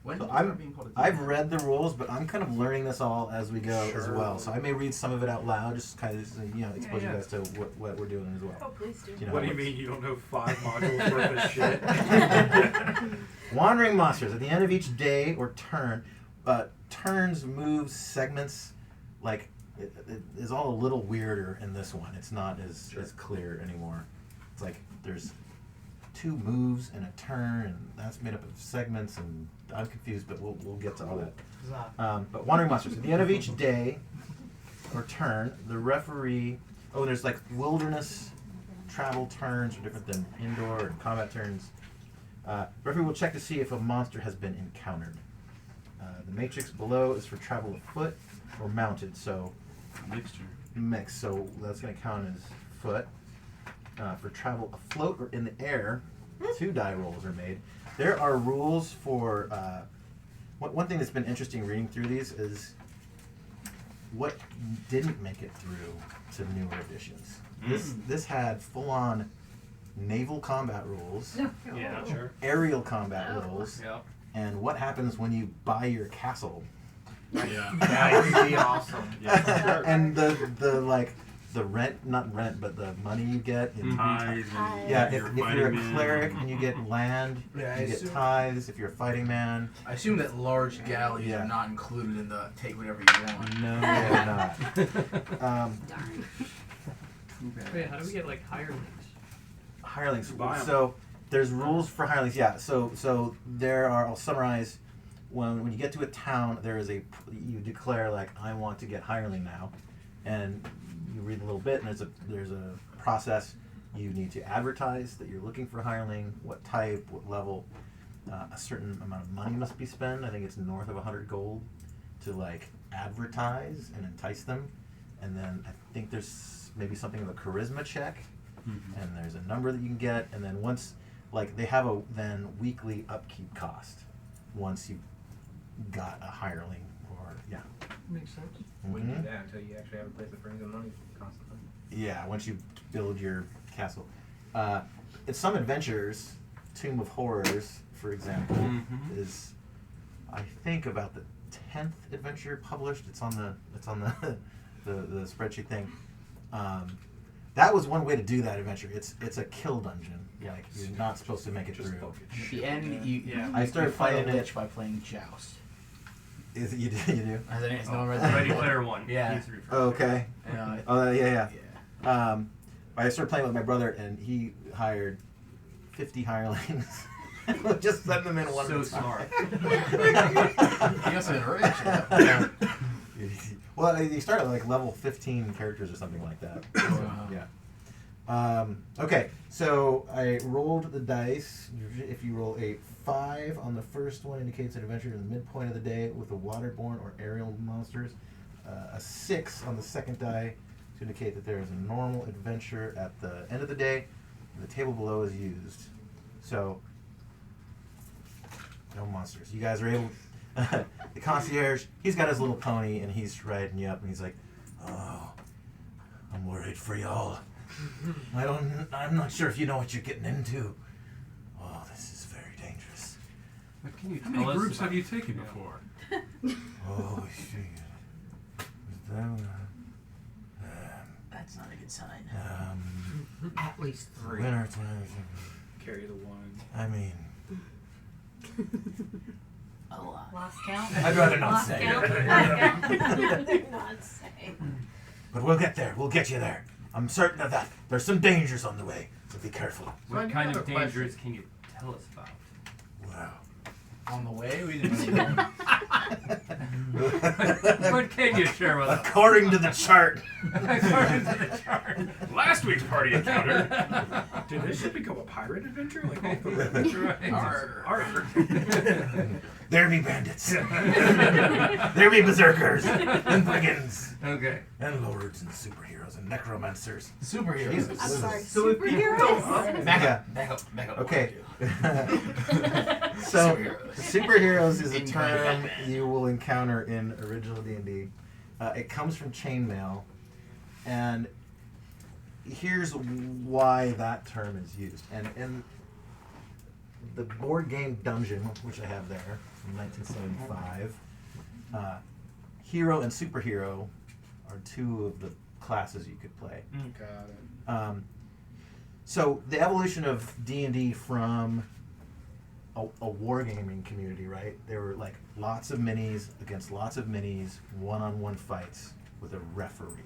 When So did you start being called a I've demon? read the rules, but I'm kind of learning this all as we go as well. So I may read some of it out loud, just kind of expose you guys to what we're doing as well. Oh, please do. You know, What do you it's- mean you don't know 5 modules worth of shit? Wandering monsters. At the end of each day or turn, turns, moves, segments, like it is all a little weirder in this one. It's not as clear anymore. It's like there's 2 moves and a turn, and that's made up of segments, and I'm confused, but we'll get to all that. But wandering monsters. At the end of each day or turn, the referee. Oh, there's like wilderness travel turns are different than indoor and combat turns. Referee will check to see if a monster has been encountered. The matrix below is for travel afoot or mounted, so Mixture. mix. So that's going to count as foot. For travel afloat or in the air, 2 die rolls are made. There are rules for. One thing that's been interesting reading through these is what didn't make it through to newer editions. This had full-on naval combat rules, Yeah, sure. aerial combat rules, Yep. and what happens when you buy your castle. Yeah. That would be awesome. And the rent, not rent, but the money you get in Tithes and yeah, if you're you're a fighting man. clearic and you get land, Yeah, I you get assume- tithes. If you're a fighting man, I assume that large galleys Yeah. are not included in the take whatever you want. no, they're not. Darn. Wait, how do we get like hirelings? Hirelings. Buy 'em. So there's rules for hirelings. Yeah. So there are. I'll summarize. When you get to a town, there is you declare like I want to get hireling now, and you read a little bit, and there's a process. You need to advertise that you're looking for a hireling, what type, what level. A certain amount of money must be spent. I think it's north of 100 gold to like advertise and entice them. And then I think there's maybe something of a charisma check, and there's a number that you can get. And then once, like they have a then weekly upkeep cost once you got a hireling or yeah. Makes sense. Wouldn't do that until you actually have a place that brings in money constantly. Yeah, once you build your castle. In some adventures, Tomb of Horrors, for example, is I think about the 10th adventure published. It's on the the spreadsheet thing. That was one way to do that adventure. It's a kill dungeon. Like you're not supposed to make it through. At the end, I started playing playing it Lich by playing Joust. Is it, you do? Has no one read that? Ready Player One. Yeah. Oh, okay. Yeah. Oh yeah. I started playing with my brother, and he hired 50 hirelings. Just send them in one. So at a time. smart. You must have been rich. Well, you start at like level 15 characters or something like that. Yeah. Okay, so I rolled the dice. If you roll a 5 on the first one, indicates an adventure in the midpoint of the day with the waterborne or aerial monsters. A 6 on the second die to indicate that there is a normal adventure at the end of the day. And the table below is used. So, no monsters. You guys are able. The concierge, he's got his little pony and he's riding you up and he's like, "Oh, I'm worried for y'all. I'm not sure if you know what you're getting into. Oh, this is very dangerous. What can you How tell many us groups about- have you taken before? Oh, shit. That's not a good sign. At least 3. Winter time. Carry the one. I mean, A lot. Lost count. I'd rather not Lost say. count. Not say. But we'll get there. We'll get you there. I'm certain of that. There's some dangers on the way, so be careful. What So I kind have of a question. dangers can you tell us about? Wow. On the way, we didn't see them. What can you share with us? According to the chart. According to the chart. Last week's party encounter. Did this shit become a pirate adventure? Like all the Right. There be bandits. There be berserkers and brigands Okay. and lords and superheroes and necromancers. Superheroes. Jesus. I'm sorry. So if people Superheroes? Back up. Okay. So superheroes is a term you will encounter in original D&D. It comes from chainmail, and here's why that term is used. And in the board game Dungeon, which I have there from 1975, hero and superhero are two of the classes you could play. Got it. So the evolution of D&D from a wargaming community, right? There were like lots of minis against lots of minis, one-on-one fights with a referee.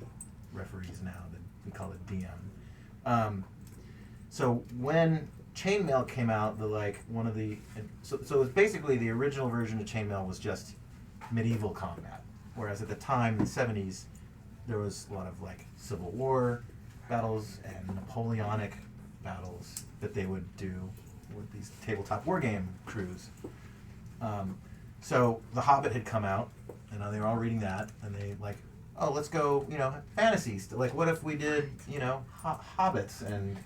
Referees now, we call it DM. So when chainmail came out, so it's basically the original version of chainmail was just medieval combat, whereas at the time in the 70s there was a lot of like Civil War battles and Napoleonic battles that they would do with these tabletop wargame crews. So The Hobbit had come out, and they were all reading that, and they like, oh, let's go, fantasies. Like, what if we did, hobbits and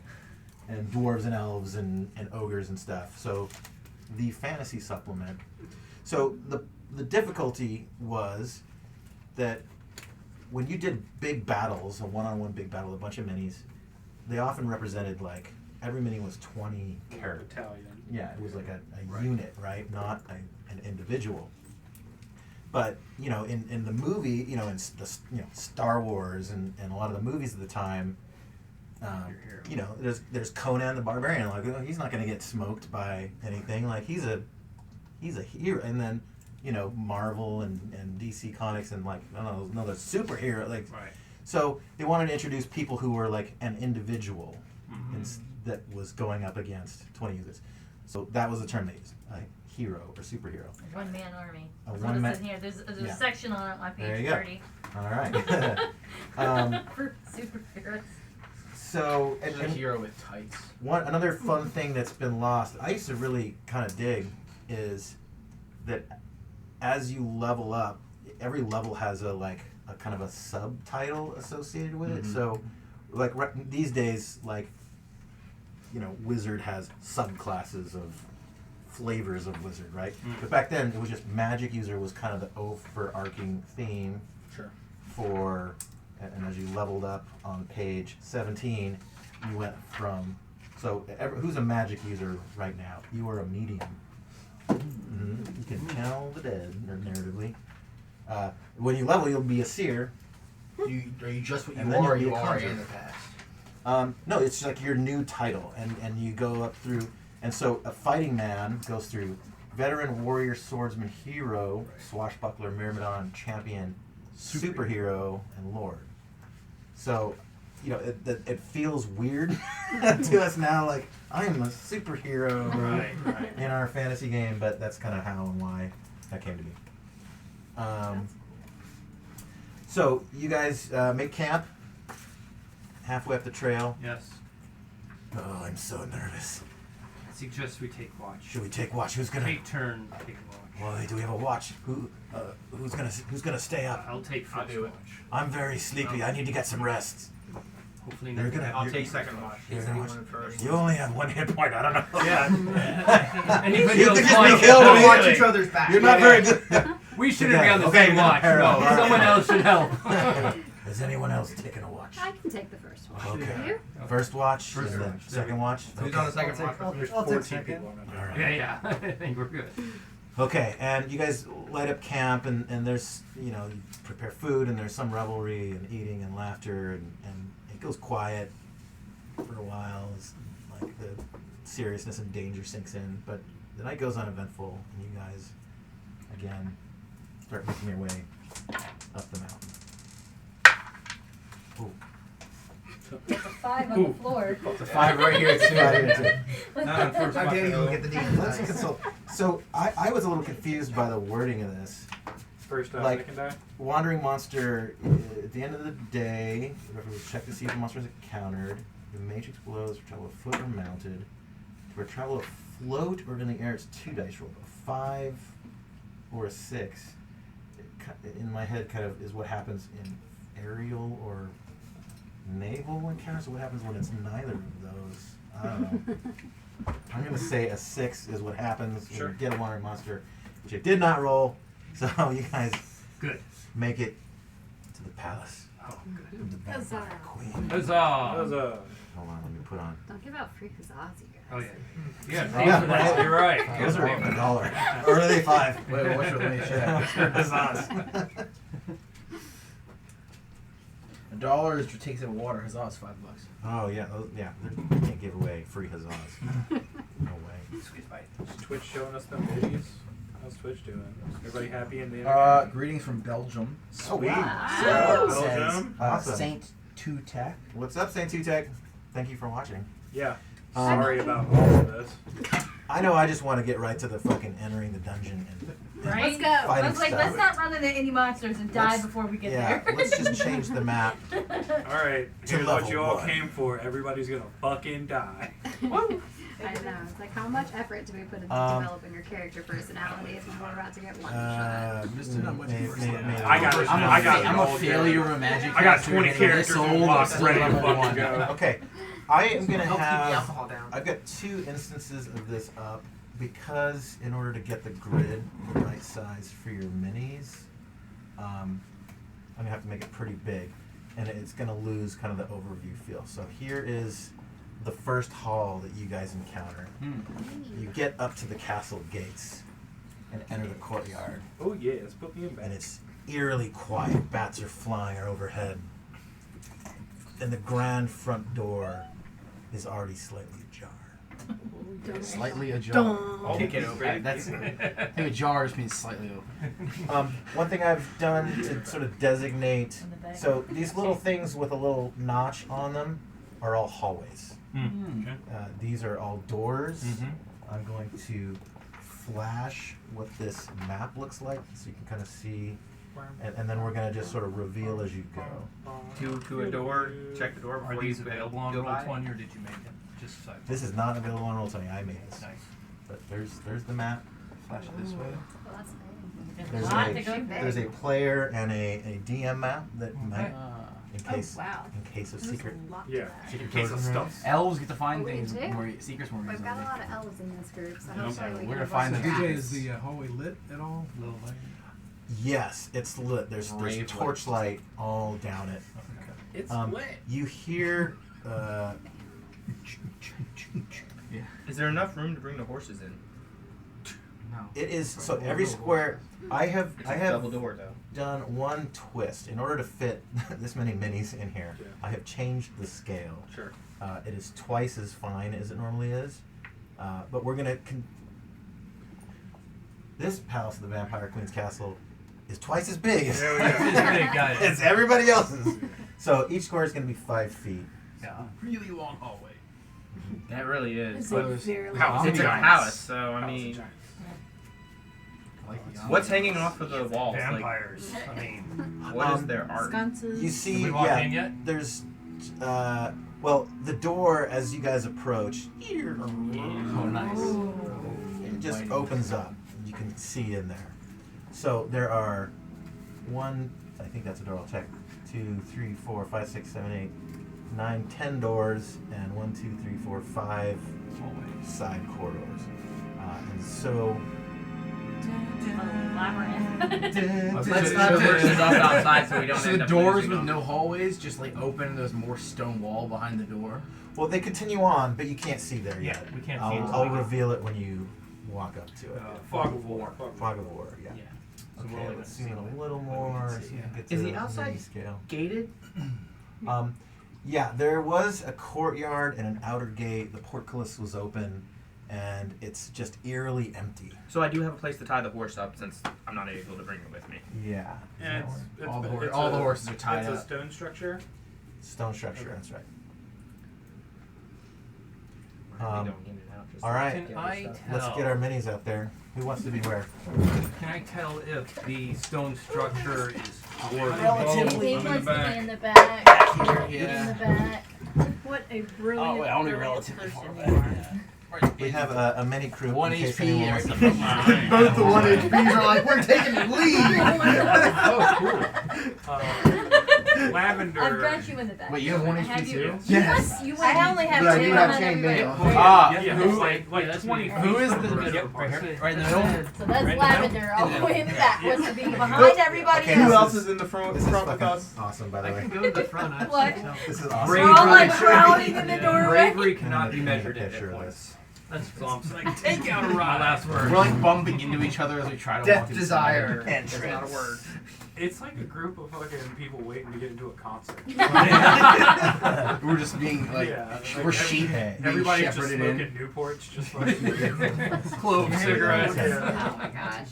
dwarves and elves and ogres and stuff. So the fantasy supplement. So the difficulty was that when you did big battles, a one-on-one big battle, a bunch of minis, they often represented like every mini was 20 characters. Battalion. Yeah, it was like a unit, right? Not an individual. But in the movie, in Star Wars and a lot of the movies at the time, there's Conan the Barbarian. Like, he's not going to get smoked by anything. Like, he's a hero. And then Marvel and DC Comics and like another superhero. Like, Right. so they wanted to introduce people who were like an individual that was going up against 20 users. So that was the term they used, hero or superhero. One man army. A That's one what man- it says here. There's Yeah. a section on There page you go. 30 All right. for superheroes. So And a hero with tights. another fun thing that's been lost, I used to really kind of dig, is that as you level up, every level has a kind of a subtitle associated with it. So like these days, like wizard has subclasses of flavors of wizard, right? But back then it was just magic user was kind of the overarching theme. Sure. And as you leveled up on page 17, you went from, who's a magic user right now? You are a medium. You can tell the dead, narratively. When you level, you'll be a seer. Are you just what you And then are, or you'll be you a are conjurer. in the past? No, it's like your new title, and you go up through, and so a fighting man goes through veteran, warrior, swordsman, hero, swashbuckler, myrmidon, champion, superhero, and lord. So, it feels weird to us now, like, I am a superhero Right. in our fantasy game, but that's kind of how and why that came to be. So, you guys make camp halfway up the trail. Yes. Oh, I'm so nervous. I suggest we take watch. Should we take watch? Who's gonna Take turn taking watch? Well, do we have a watch? Who's gonna stay up? I'll take first do it. watch. I'm very sleepy. I need to get some rest. Hopefully You're nothing gonna- I'll happens. take second watch. You're Is gonna anyone watch? first? You only have one hit point. I don't know. Anybody You else could just want be to killed We'll immediately. watch each other's back. You're not very good. We shouldn't be on the Okay, same no, watch. fair No, enough. someone else should help. Is anyone else taking a watch? I can take the first one. Okay. You? First watch. First and then watch. second watch. Who's on the second watch? There's There's 14 14 people on it. All right. Yeah, I think we're good. Okay, and you guys light up camp, and there's, you prepare food, and there's some revelry and eating and laughter, and it goes quiet for a while as like the seriousness and danger sinks in. But the night goes uneventful, and you guys again start making your way up the mountain. Ooh. It's a 5 on the floor. It's a 5 right here too. Right here too. Not on first How watch, dare you though. get the Let's D&D consult. So I was a little confused by the wording of this. First die, Like- second die. Wandering monster, at the end of the day, check to see if the monster is encountered. The matrix blows for travel afoot or mounted. For travel afloat or in the air, it's 2 dice roll. A 5 or a 6, in my head, kind of is what happens in aerial or naval encounters. So what happens when it's neither of those? I don't know. I'm going to say a 6 is what happens when Sure. you get a wandering monster, which I did not roll. So you guys Good. make it to the palace. Oh, good. Of the vampire Huzzah. queen. Huzzah! Hold on, let me put on. Don't give out free huzzahs, you guys. Oh, yeah. Yeah, Oh, pay for that. right. You're right. Those Good are point. $1. Or are they 5? Wait, what's your let me check. Huzzahs. $1 to take some water. Huzzah, it's $5. Oh yeah, you can't give away free huzzahs. No way. Squeeze bite. Is Twitch showing us them videos? How's Twitch doing? Is everybody happy in the internet? Greetings from Belgium. Sweet. Wow. It says, Belgium? Awesome. Saint Tutek. What's up, Saint Tutek? Thank you for watching. Yeah. Um, Sorry about all of this. I know. I just want to get right to the fucking entering the dungeon and Right? Let's go. I fighting was like, stuff. let's not run into any monsters and die Let's- before we get yeah, there. let's just change the map. All right. To Here's what level you all 1. came for. Everybody's gonna fucking die. I know. It's like, how much effort do we put into developing your character personalities when we're about to get one shot? I got it. I'm a all failure day. of a magic. I got caster, 20 and characters this old, unlocked, still ready to level fucking 1. go. Okay, I am gonna Help keep the have. alcohol down. I've got 2 instances of this up because in order to get the grid the right size for your minis, I'm gonna have to make it pretty big, and it's gonna lose kind of the overview feel. So here is the first hall that you guys encounter. You get up to the castle gates and enter the courtyard, Oh yes, put me in and bed. it's eerily quiet. Bats are flying overhead, and the grand front door is already slightly ajar. Slightly ajar. I'll Kick it be open. ready. That's, I think ajar just means slightly open. One thing I've done to sort of designate, so these little things with a little notch on them are all hallways. Okay. These are all doors. Mhm. I'm going to flash what this map looks like so you can kind of see, and then we're going to just sort of reveal as you go. To a door. Check the door Are before these you available on go by. Roll20 or did you make them? Just so This is not available on Roll20. I made this. Nice. But there's the map. Flash it this way. Well, that's nice. There's Lot a, to go through. there's a player and a DM map that might, in case wow. in case of There's secret. a lot to Yeah. that. Secret Case of doors and stuff. rooms. Elves get to find Oh, we things do? more secrets more We've easily. got a lot of elves in this group, so Okay. hopefully we We're can gonna avoid find So the traps. DJ, is the hallway lit at all? A little light? Yes, it's lit. There's Rave lights. torchlight all down it. It's You hear Is there enough room to bring the horses in? No. it is so every square. I have Double door though. done one twist in order to fit this many minis in here. Yeah. I have changed the scale. Sure. It is twice as fine as it normally is, but we're gonna. This Palace of the Vampire Queen's Castle is twice as big as, There we go. as everybody else's. So each square is gonna be 5 feet. Yeah. really long hallway. That really is. It's But a very it's a Giants. palace, so I mean, I like the what's hanging off of the walls? Vampires. I mean, Like, what is their art? Sconces. You see, Have we walked yeah, in yet? there's, well, the door as you guys approach, Oh, nice. it just opens up. You can see in there. So there are 1, I think that's a door. I'll check. 2, 3, 4, 5, 6, 7, 8, 9, 10 doors, and 1, 2, 3, 4, 5 side corridors. And so Labyrinth. Let's not push stuff outside so we don't So end the up doors losing with them. no hallways just like open and there's more stone wall behind the door. Well, they continue on, but you can't see there Yeah, yet. we can't see I'll, until I'll we get- reveal it when you walk up to it. Fog of War. Fog of War, yeah. So we're Okay, only let's gonna zoom see in a little more. So you can get Is to the outside mini scale. gated? Yeah, there was a courtyard and an outer gate. The portcullis was open, and it's just eerily empty. So I do have a place to tie the horse up since I'm not able to bring it with me. Yeah. And All the it's all the a- horses are tied It's a up. stone structure. Stone structure, that's right. We Um, don't need it out, just all right, get the stuff. let's get our minis out there. Who wants to be where? Can I tell if the stone structure is I Relatively. think wants to be in the back. Yeah. In the back. What a brilliant, Oh, wait, I wanna be brilliant relatively person far you back. are. We have a mini crew. One in case HP. anyone wants to Both the 1 HPs are like, we're taking the lead. Lavender. I've got you in the back. Wait, you have 1 I HP you. too? Yes. I only have But I two. do I'm have not chain everywhere. mail. Ah, Yeah, Yeah, who's that's like that's 20 me. feet. Who is the Yep, middle? right here. Right in the middle? So that's Right in the lavender all the middle? way in the back. Wants to be behind everybody Okay, Who this else. else is in the front This is with fucking us? awesome, by the I way. can go to the front. I What? can tell. This is awesome. We're all like crowding in the doorway. Bravery cannot be I'm gonna measured take a in picture hit of points. this. That's all I'm saying. Take out a rod. My last word. We're like bumping into each other as we try to Death walk desire. inside. That's not a word. It's like a group of fucking people waiting to get into a concert. We're just being like, Yeah, we're like sheep Hey. being Everybody's just shepherded smoking in. Newports, just like Clove cigarettes. Yeah. Oh my gosh.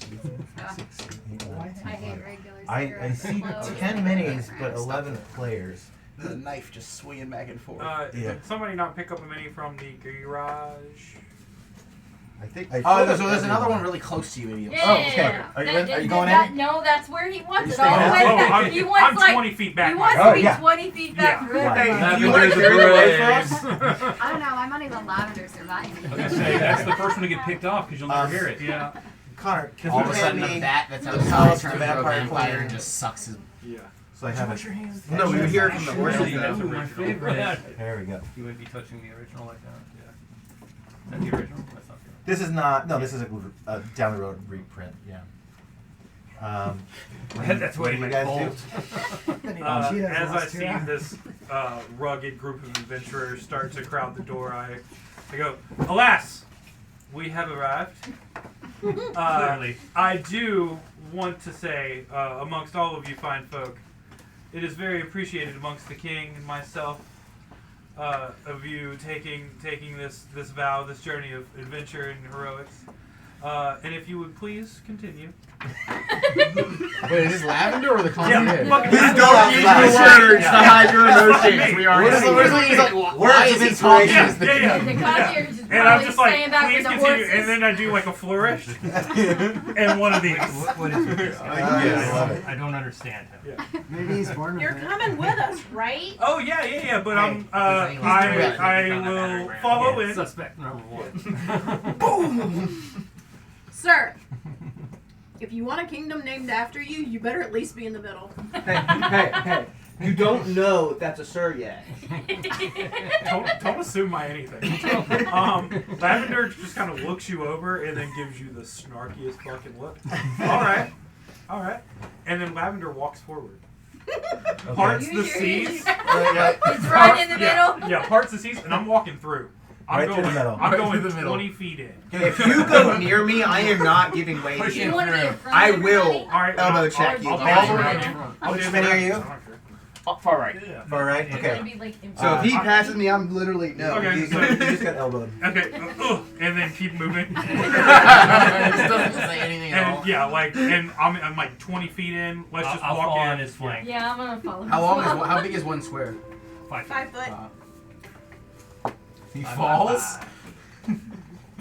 I hate regular I cigarettes. see Cloves. 10 minis, but 11 players. There's a knife just swinging back and forth. Yeah. Did somebody not pick up a mini from the garage? I think. Oh, there's another one really close to you, maybe. Yeah. Oh, okay. Are you in? Are you going in? No, that's where he wants it. staying All the in? way Oh, back. He I'm wants like 20 feet back. he wants Oh, to be yeah. 20 feet back. Yeah. Really. Right. Do you want to carry the load for us? I don't know. I might even lavender survive. I was gonna say that's the first one to get picked off because you'll never hear it. Yeah. Connor, can All you of a hand sudden, me a bat that's the outside palace turns to into a vampire vampire queen? and just sucks his. Yeah. So I have Wash it. your hands. No, we would hear it from the horses. Surely though. that's my original. favorite. There we go. You wouldn't be touching the original like that. Yeah. Is that the original? That's not the original. This is not. No, this is a down the road reprint. Yeah. That's what what do you guys do? As I see this rugged group of adventurers start to crowd the door, I go, alas, we have arrived. Clearly. I do want to say, amongst all of you fine folk, it is very appreciated amongst the king and myself of you taking this vow, this journey of adventure and heroics. And if you would please continue. Wait, is this lavender or the concierge? fucking Please lavender. don't use your words to hide your emotions. We are What is the here. he's like, why Words is of he inspiration. talking as the Yeah, king? The concierge is And I'm probably just like, staying back please with the continue. horses. And then I do like a flourish. And one of these. What is this? I love it. I don't understand him. Yeah. Maybe he's born with You're it. coming with us, right? Oh yeah, but Hey, I will follow in. Suspect number one. Sir, if you want a kingdom named after you, you better at least be in the middle. Hey. You don't know if that's a sir yet. Don't assume my anything. Lavender just kind of looks you over and then gives you the snarkiest fucking look. All right. And then Lavender walks forward. Parts the seas. It's right in the middle. Yeah, parts the seas, and I'm walking through. Right through the middle. I'm Right going through the middle. 20 feet in. If you go near me, I am not giving way to Push you. You want to be in front I of will everybody? All right, elbow I'll- check you. I'll All dance the way around. in front. I'll Which dance many are around. you? I don't care. Far right. Yeah. Far right. You're Okay. gonna be, like, in So front. if he passes me, I'm literally no. Okay, You so just got elbowed. okay, and then keep moving. It just doesn't say anything at all. And yeah, like, and I'm like 20 feet in. Let's just I'll walk fall in. on his flank. Yeah, I'm gonna follow. How long is how big is one square? 5 feet. 5 foot. He falls.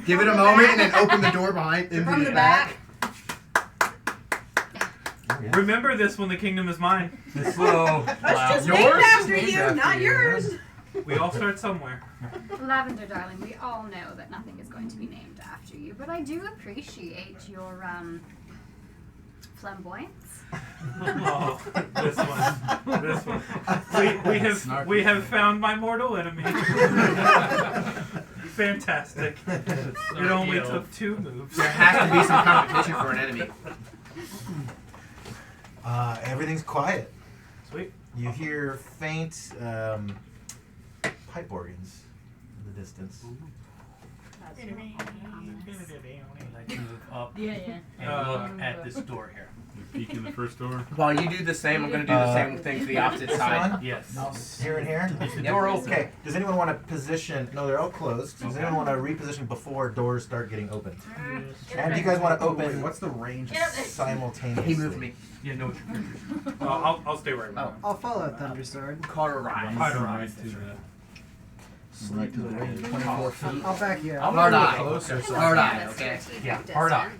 Give it a From the moment back. and then open the door behind into From the back. Remember this when the kingdom is mine. Slow. That's just Yours named is after named you, after not you. yours. We all start somewhere. Lavender, darling, we all know that nothing is going to be named after you, but I do appreciate your flamboyance. Oh, this one. We have found my mortal enemy. Fantastic. It only took 2 moves. There has to be some competition for an enemy. Everything's quiet. Sweet. You hear faint pipe organs in the distance. I'd like to move up Yeah, yeah. and look at this door here. You peek in the first door. While you do the same, I'm going to do the same thing to the opposite This side. one? Yes. Here and here? Is the door open? Okay, does anyone want to position? No, they're all closed. Does anyone want to reposition before doors start getting opened? And do you guys want to open What's the range? simultaneously? He moved me. Yeah, no. I'll stay right now. I'll follow Thundersword. Cauterize. Right to the Right to the range, 24 feet. I'll back you I'm up. Hard gonna eye. be closer, so Hard I eye, can- okay. Yeah, hard eye.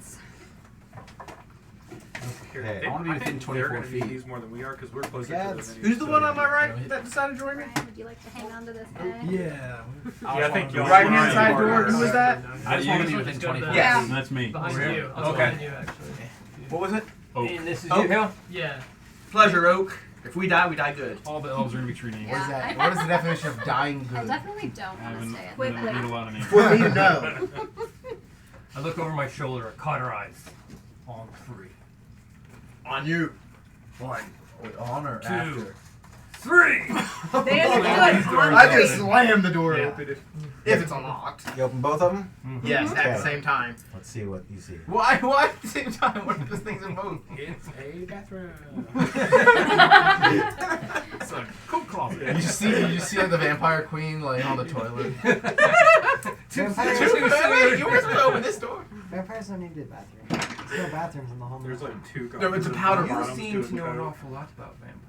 Okay. I wanna be I within think 24 they're gonna need feet. these more than we are because we're closer to Gads. them. Who's the one on my right that decided to join me? Ryan, would you like to hang on to this guy? Yeah. Yeah, I think y'all Right are hand side more- door. Who was that? I just want to be within 24 feet. Yeah. That's me. Behind you. I was Okay. behind you, actually. What was it? Oak. And this is Oh. you, Hill? Yeah. Pleasure, Oak. If we die, we die good. All the elves are gonna be treating Yeah. What is that? What is the definition of dying I good? definitely don't I want to haven't stay at read night. a lot of names. For me to know. I look over my shoulder, cauterize. On 3. On you. 1, Wait, on or 2, after? 3. I just slammed the door Yeah. open if it's unlocked. You open both of them? Yes, at Okay. the same time. Let's see what you see. Why at the same time? What if those things are both? It's a bathroom. It's a coat closet. You see like the vampire queen laying on the toilet. Vampires, Wait, you were supposed to open this door. vampires don't need a bathroom. There's no bathrooms in the whole There's movie. like 2 No, it's a powder You bottom. seem to know an awful lot about vampires.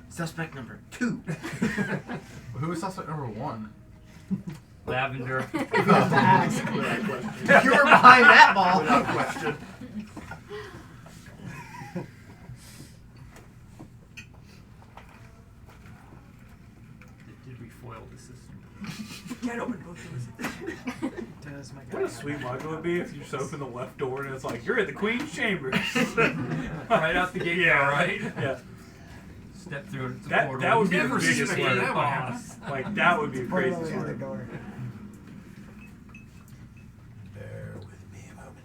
Suspect number 2. Who was suspect number 1? Lavender. You were behind that ball. Without question. Did we foil the system? Can't open both doors. Does my What a sweet module would be if you just open the left door and it's like, you're in the Queen's chambers. Right out the gate, Yeah, right? Yeah. Step through it. That would be the Never biggest suspected one. that would happen. Like, that would be a crazy Portal story. the door. Bear with me a moment.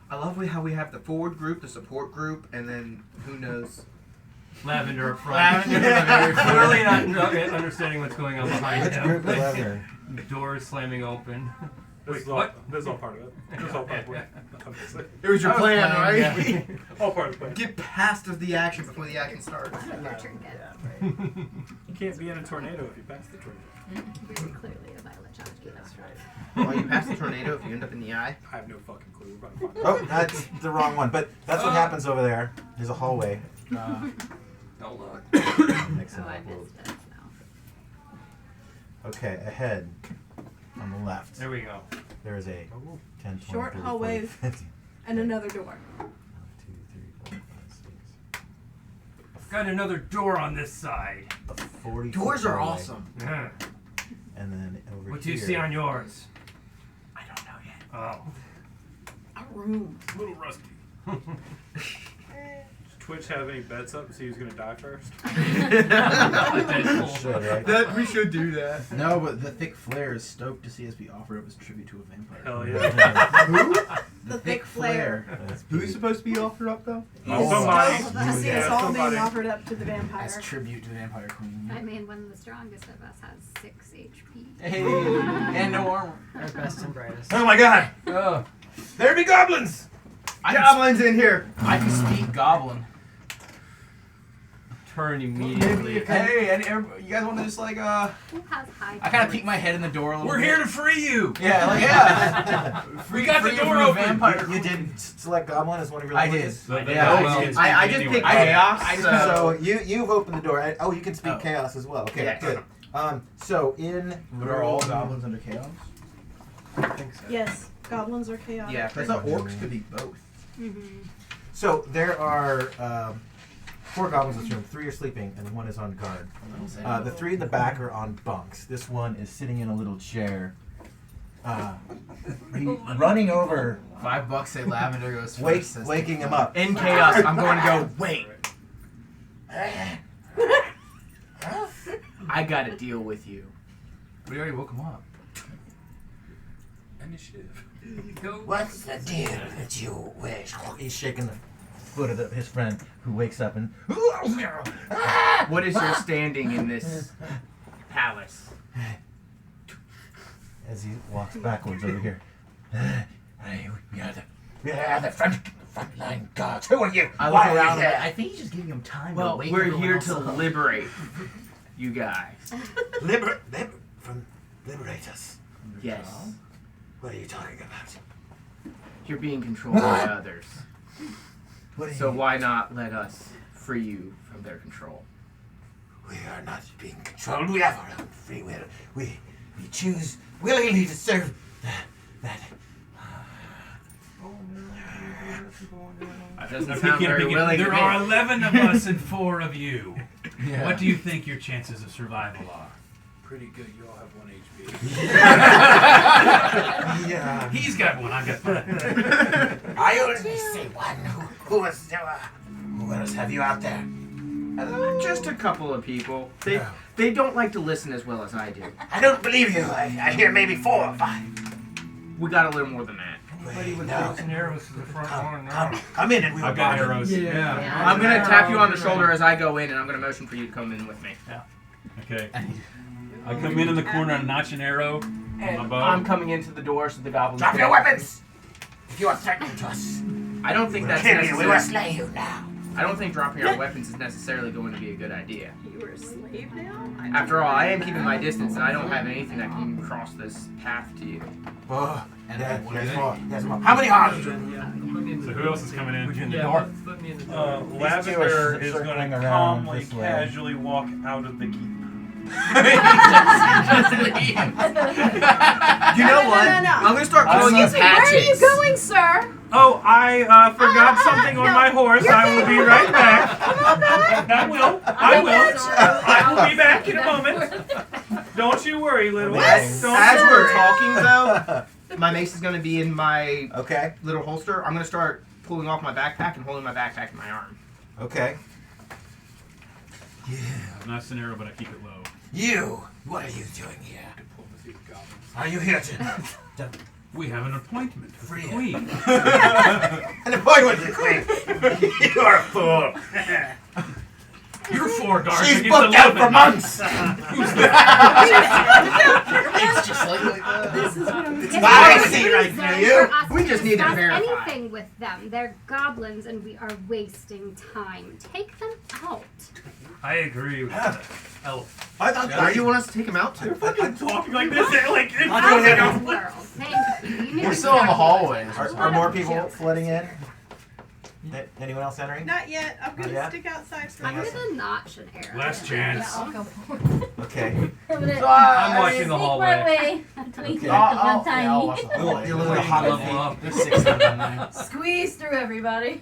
I love how we have the forward group, the support group, and then who knows. Lavender up front. Lavender. Clearly not understanding what's going on behind Which him. group is Lavender? Doors slamming open. This is all, what? This is all part of it. This is all part of it. Obviously. It was your I was plan, planning, right? yeah. All part of the plan. Get past the action before the action starts. Your trinket. You can't be in a tornado if you pass the tornado. Very clearly a Violet Chachki. That's right. While you pass the tornado, if you end up in the eye. I have no fucking clue. We're about to find Oh, that's the wrong one. But that's what happens over there. There's a hallway. Don't look. Mix it Oh, I up a little. missed it. No. Okay, ahead on the left. There we go. There is a 10, 20, Short 30, hallway 40, 50. and another door. 1, 2, 3, 4, 5, 6. Got another door on this side. A 40 Doors foot are hallway. awesome. Yeah. And then over What do here. you see on yours? I don't know yet. Oh. A room. A little rusty. Does Twitch have any bets up to see who's going to die first? Should, right? We should do that. No, but the thick flare is stoked to see us be offered up as tribute to a vampire. Hell yeah. Who? The thick flare. That's Who's supposed to be offered up though? Oh, somebody. To see us all being offered up to the vampire. As tribute to the vampire queen. I mean, one of the strongest of us has 6 HP. Hey, and no armor. Our best and brightest. Oh my god! Oh. There be goblins! I Goblins in here! I can speak goblin. Turn immediately. Hey, and you guys want to just like Who has high I kind of peek my head in the door a little We're bit. here to free you. Yeah, like yeah. We got the free door from open. Vampire. You did select Goblin as one of your I languages? did. Yeah, I just picked chaos. So you've opened the door. Oh, you can speak chaos as well. Okay, Yes. good. So in But are all goblins under chaos? I think so. Yes, goblins are chaotic. Yeah, because the orcs could be both. Mm-hmm. So there are 4 goblins in this room. 3 are sleeping, and 1 is on guard. The 3 in the back are on bunks. This one is sitting in a little chair, running over, $5 say lavender goes first. waking him up. In chaos, I'm going to go, wait. I gotta deal with you. We already woke him up. Initiative. What's the deal that you wish? He's shaking the foot of his friend, who wakes up and. What is your standing in this palace? As he walks backwards over here. We are the frontline guards. Who are you? I look around. I think he's just giving him time. Well, we're here to liberate you guys. Liberate us. Yes. What are you talking about? You're being controlled by others. So you- why not let us free you from their control? We are not being controlled. We have our own free will. We choose willingly to serve that. That doesn't Now, sound peek in, very peek in. willing. There to me. are 11 of us and 4 of you. Yeah. What do you think your chances of survival are? Pretty good. You all have 1 HP. Yeah. He's got 1. I've got 5. I only say one. Who else have you out there? Just a couple of people. They don't like to listen as well as I do. I don't believe you. I hear maybe 4 or 5. We got a little more than that. Anybody with bows and arrows to the front lawn now. Come in and we will I've got bargain. arrows. Yeah. I'm gonna tap you on the shoulder as I go in, and I'm gonna motion for you to come in with me. Okay. I come in the corner and notch an arrow on my bow. I'm coming into the door so the goblins. Drop your weapons! If you are threatening to us, I don't think that's kill you. necessary. We will slay you now. I don't think dropping our weapons is necessarily going to be a good idea. You are a slave now? After all, I am keeping my distance, and I don't have anything that can cross this path to you. Oh, there's more. How many arms? So who else is coming in? In the door. Let me in the door. Lavender is going circling to around calmly, this way. casually walk out of the keep. You know what? No. I'm gonna start calling you Excuse me, where are you Patches. going, sir? Oh, I forgot something on my horse. I will be right back. I will. I will be back in a moment. Don't you worry, little one. As Don't we're you worry. talking, though, my mace is gonna be in my Okay. little holster. I'm gonna start pulling off my backpack and holding my backpack in my arm. Okay. Not an arrow, but I keep it low. You. What are you doing here? Are you here to We have an appointment with the Free. Queen. an appointment with the Queen? You are a fool. You're 4 guards She's against booked out 11. for months. It's just like This is what I'm It's getting my at. see right For through you. us We just need to discuss verify. anything with them. They're goblins, and we are wasting time. Take them out. I agree with that. Elf. I thought Why do you want us to take him out too? Fucking talking like this, like it's Out of this world. Thank you. You need We're to still in the start hallways. Are more people flooding in? Anyone else entering? Not yet. I'm Not gonna yet? stick outside for I'm a minute. gonna notch an arrow. Last chance. Yeah, I'll go for it. Okay. I'm gonna I'm watching the sneak hallway. my way between Okay. the I'll tiny. watch the hallway. You're a little Wait, hot level feet. up. There's 6 of them now. Squeeze through everybody.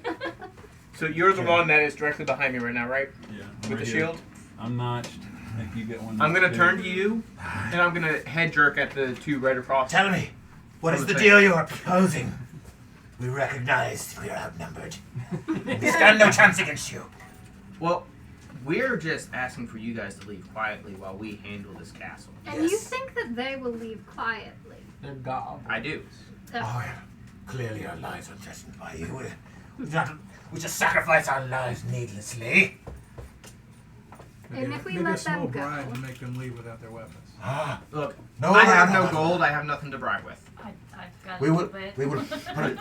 So you're the one that is directly behind me right now, right? Yeah, With right the here. shield? I'm notched. If you get one. I'm gonna that's turn big. to you, and I'm gonna head jerk at the 2 right across. Tell me, what is the deal you are proposing? We recognize we are outnumbered. We stand no chance against you. Well, we're just asking for you guys to leave quietly while we handle this castle. And you think that they will leave quietly? They're goblins. I do. Oh, yeah. Clearly our lives are threatened by you. We just sacrifice our lives needlessly. And if we maybe let a small them go, bribe to make them leave without their weapons. Ah, Look, no, I have no, no no. gold. I have nothing to bribe with. I've got We a would, little bit. we would put a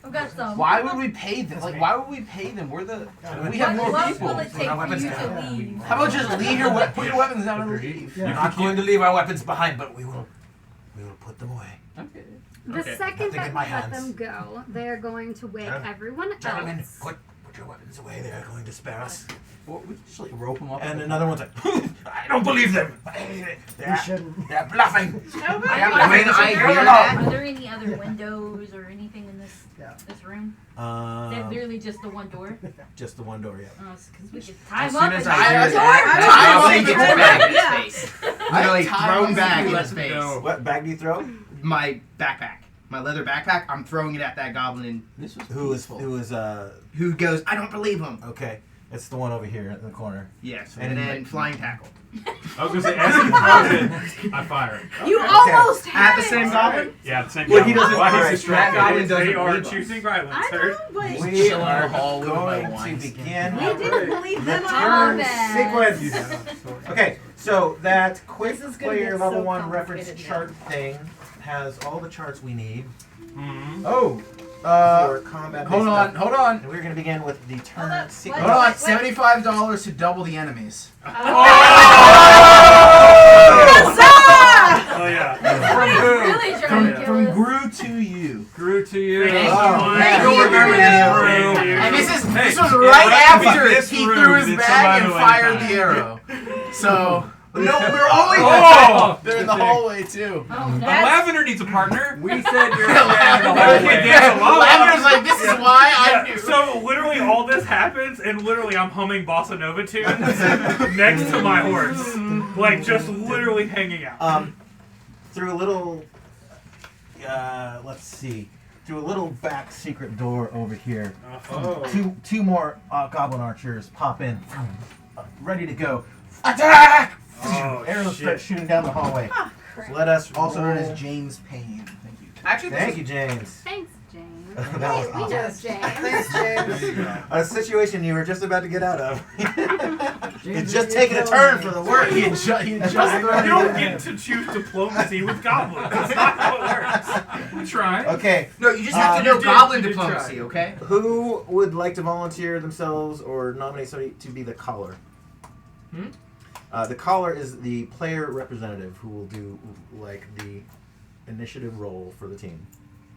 I've got some. Why would we pay them? Like, why would we pay them? We're the. We have more What people. will it take our for weapons you down. to leave? How about just leave your put your weapons down and leave? We're not going to leave our weapons behind, but we will put them away. Okay. the Okay. second Nothing that in we my let hands. them go, they are going to wake Gentlemen, everyone Gentlemen, else. put your weapons away. They are going to spare us. Well, we just like rope them up. And another one's like, I don't believe them. You shouldn't. They're bluffing. Nobody. I mean, I hear Hello. that. Are there any other windows or anything in this Yeah. this room? Is that Um, literally just the one door? just the one door, yeah. Oh, because we could tie As them soon up as and I hear shut the door. that, I I think it's think back in Yeah. his face. Literally thrown back in his face. What bag do you throw? My backpack. My leather backpack, I'm throwing it at that goblin This was Who peaceful. is who goes, I don't believe him. okay. It's the one over here in the corner. Yes, and then flying tackle. I was gonna say, as he throws it, I fire. You almost had At the same goblin? Yeah, the same Well, goblin. he doesn't. Why he's Alright, distracted. that goblin They are doesn't. choosing violence, I sir. know, but We Chilling in are the hall with my going to wine. begin we didn't believe the them turn on. sequence. Okay, so that quick This is gonna player get level so 1 reference complicated chart thing has all the charts we need. Mm-hmm. Oh, for combat. Hold on, hold on. And we're going to begin with the turn sequence. Hold on, $75 to double the enemies. Oh yeah. Really From Gru to you. Grew to you. Thank Oh, you. man. You'll remember Thank this you. room. And this was Hey, right right after this he room threw his did bag and survival fired time. the arrow. So no, we're only Oh! they're in the hallway too. Oh, But that's Lavender needs a partner. We said you're Lavender's like, this is why I knew. So literally all this happens, and literally I'm humming bossa nova tunes next to my horse, like just literally hanging out. Through a little, let's see, through a little back secret door over here, two more goblin archers pop in, ready to go. Attack! Oh, Arrows shit. start shooting down the hallway. Oh, So let us Also known as roll. James Payne. Thank you. Actually, Thank you, James. Thanks, James. That was We awesome. know James. Thanks, James. A situation you were just about to get out of. It's just taking a turn for the work. He had just You don't get to choose diplomacy with goblins. That's not how it works. We try. Okay. No, you just have to know goblin diplomacy, okay? Who would like to volunteer themselves or nominate somebody to be the caller? The caller is the player representative who will do like the initiative roll for the team.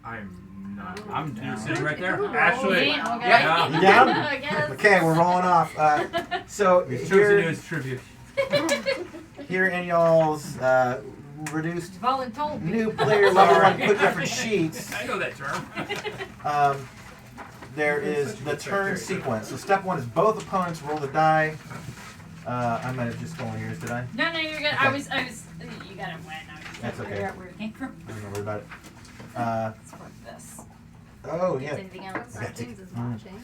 I'm not. I'm down. sitting right there. Ashley. Okay. Yeah. You down? I guess. Okay, we're rolling off. So He's chosen to do here, his tribute. here in y'all's reduced Voluntold. new player level 1 quick reference sheets. I know that term. There is the turn sequence. So step 1 is both opponents roll the die. I might have just stolen yours, did I? No, you're good. Okay. I was, you got it wet. I was just That's trying to okay. figure out where it came from. Don't worry about it. It's for this. Oh, yeah. Anything else? I got James is watching.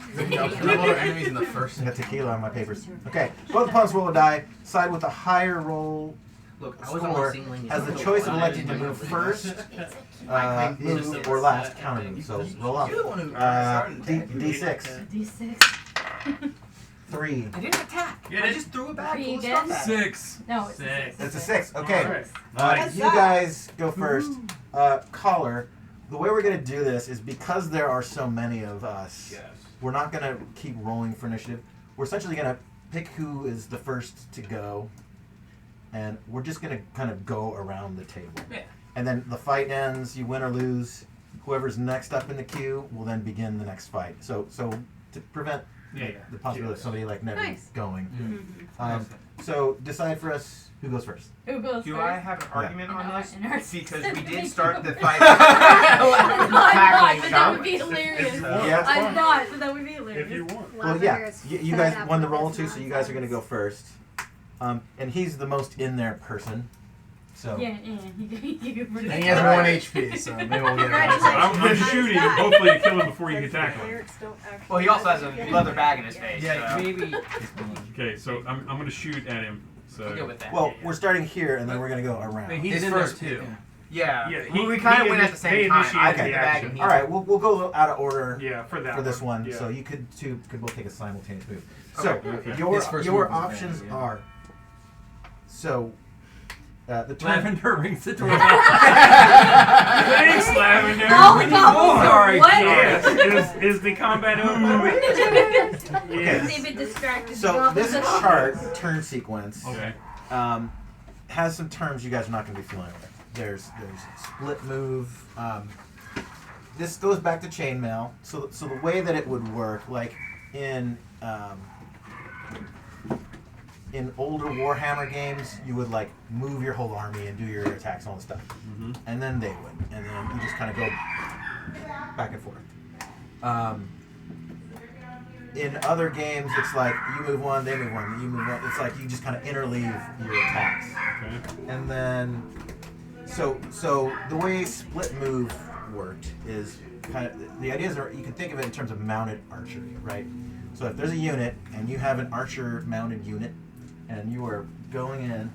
Double our enemies in the first. I got tequila on my papers. Okay, both opponents roll a die. Side with the higher roll Look, I was score only singling has the choice of electing to move first, move, or last counter move. So roll up. D6. D6. 3. I didn't attack. Get I it? just threw it back. Three Full again? stop. 6. No, it's Six. It's a 6. Okay. Alright. You guys go first. Caller, the way we're going to do this is because there are so many of us, we're not going to keep rolling for initiative. We're essentially going to pick who is the first to go, and we're just going to kind of go around the table. Yeah. And then the fight ends, you win or lose. Whoever's next up in the queue will then begin the next fight. So to prevent the possibility of somebody like never going. So decide for us who goes first. Who goes Do first? I have an argument No, on this? in our Because system, we did they start do. the fight. I'm not, tackling but that would be goblins. hilarious. Yeah. I'm not, but that would be hilarious. If you want. Well, yeah, you guys won the roll too, so you guys are going to go first. And he's the most in there person. So Yeah, you could And he has 1 HP, so maybe we'll get it. I'm shooting, hopefully to kill him before you can tackle him. Well, he also has a leather bag in his face. Yeah, so. maybe. Okay, so I'm going to shoot at him. So Deal with that. Well, we're starting here, and then we're going to go around. He's His in first there too. Yeah, Yeah, we kind of he went at the he same time. I initiated took the the bag action. and he. All right, we'll go a little out of order Yeah, for that for this one. Yeah. So you could both take a simultaneous move. So Okay. your His first move was options bad, yeah. are. So the turn. Lavender rings the door. Thanks, Lavender. All the goblins Sorry, are what? Yes, is the combat over? Yes. They've been distracted. So this chart turn sequence Okay. has some terms you guys are not going to be familiar with. There's split move. This goes back to chainmail. So the way that it would work, like in older Warhammer games, you would like move your whole army and do your attacks and all this stuff, and then they would, and then you just kind of go back and forth. In other games, it's like you move one, they move one, you move one. It's like you just kind of interleave your attacks. Okay. And then, so the way split move worked is kind of the idea is you can think of it in terms of mounted archery, right? So if there's a unit and you have an archer mounted unit and you are going in,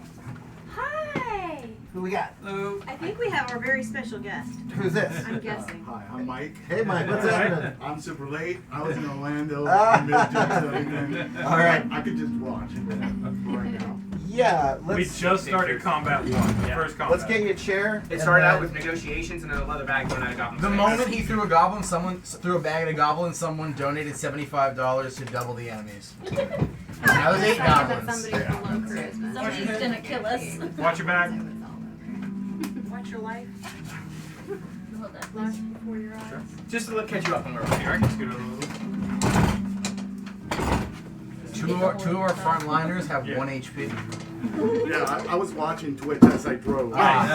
Hi! who we got? Hello. I think we have our very special guest. Who's this? I'm guessing. Hi, I'm Mike. Hey, Mike, what's happening? I'm super late. I was in Orlando. Ah. Everything. All right. I could just watch right now. Yeah, We just started combat 1. First combat. Let's get you a chair. It and started out then- with negotiations and then a leather bag going out of goblin. The moment he threw a goblin, someone threw a bag at a goblin, someone donated $75 to double the enemies. Now there's 8 goblins. Somebody's below charisma. Somebody's gonna kill us. Watch your back. Watch your life. Hold that, Flash please. before your eyes. Just to catch you up on where we're at. Let's get a little. Two of our frontliners have Yeah. 1 HP. Yeah, I was watching Twitch as I drove. Not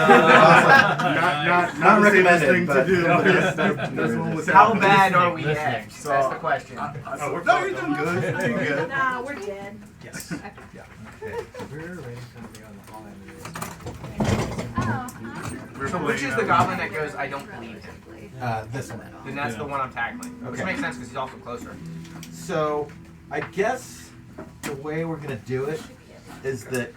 Not the safest recommended, thing to but- do. But that's what was How happening. bad are we Listening. at? That's the question. No, you're doing good. You're doing good. Nah, we're dead. Yes. Which is the goblin that goes, I don't believe him? This one. Then that's the one I'm tackling. Which Okay. makes sense because he's also closer. So, I guess the way we're gonna do it is that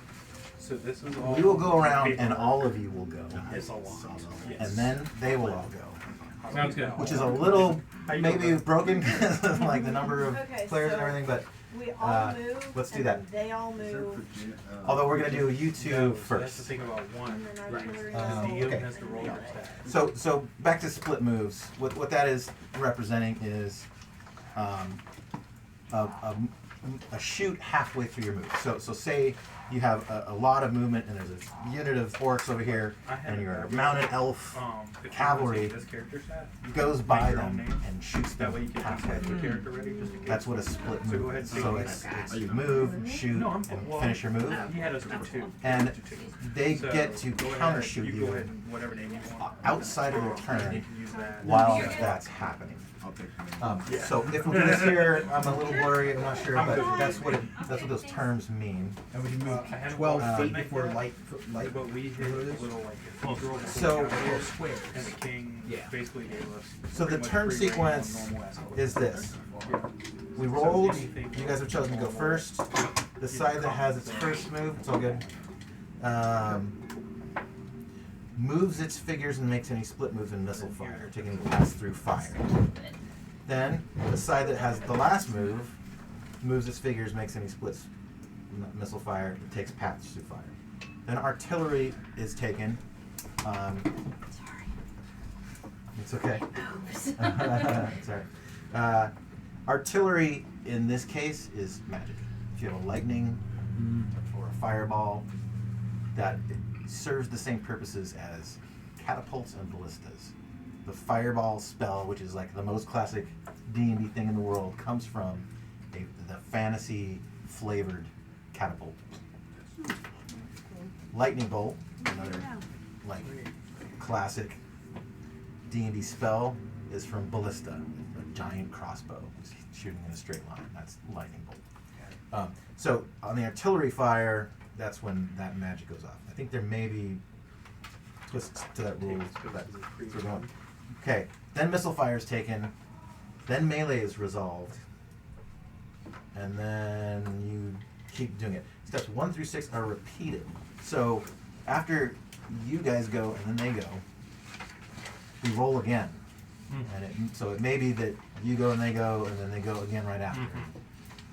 So this is all. we will go around and all of you will go, It's a lot. and then they will all go. Sounds good. Which is a little How you maybe doing? broken because of like the number of Okay, players and so everything, but we all move. let's do and that. then they all move. Although we're gonna do you two So that's the first. thing about 1. And then artillery Okay. Has to roll your stat. So back to split moves. What that is representing is a shoot halfway through your move. So say you have a lot of movement and there's a unit of orcs over here and your mounted elf If you cavalry want to see this character stat, goes by your own them name. and shoots That way them you can halfway have your through. character ready just in case. That's what a split So go move ahead is. and So take it's it. you move, shoot, No, I'm and well, finish your move. He had us do 2. And they So get to go ahead, counter shoot you. you Go ahead and whatever name you want. outside of their And turn you can use that. while that's happening. So if we do this here, I'm a little blurry. I'm not sure, but that's what those terms mean. And we can move I had 12 Um, feet before light. But we hit a little like cathedral So- square, and the king basically gave us. So the pretty much turn free reign on sequence normal escalation. is this. We So rolled. anything You guys have chosen to go first. The side that has its first move, it's all good. Moves its figures and makes any split moves in missile fire, taking pass through fire. Then the side that has the last move moves its figures, makes any splits missile fire, takes paths through fire. Then artillery is taken. It's okay. It's alright. Artillery in this case is magic. If you have a lightning or a fireball, that it serves the same purposes as catapults and ballistas. The fireball spell, which is like the most classic D&D thing in the world, comes from the fantasy flavored catapult. Lightning bolt, another like classic D&D spell, is from ballista, a giant crossbow shooting in a straight line. That's lightning bolt. So on the artillery fire, that's when that magic goes off. I think there may be twists to that rule, but we're going. Okay, then missile fire is taken, then melee is resolved, and then you keep doing it. Steps 1 through 6 are repeated. So after you guys go and then they go, we roll again. And so it may be that you go and then they go again right after.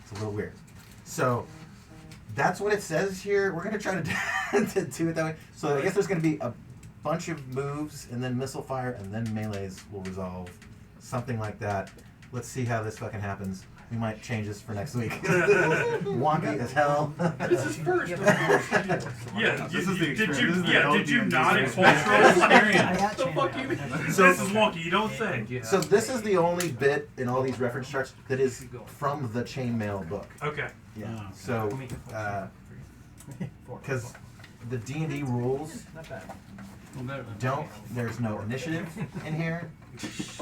It's a little weird. So that's what it says here. We're going to try to do it that way. So I guess there's going to be a bunch of moves and then missile fire and then melees will resolve. Something like that. Let's see how this fucking happens. We might change this for next week. Wonky as hell. This is first. Yeah, This is the did you? experience. This is the Yeah, did you OD&D not experience. cultural experience? I got The you. fuck you? So- This is wonky. You don't say. So this is the only bit in all these reference charts that is from the chainmail book. Okay. Yeah. So, because the D&D rules don't. There's no initiative in here.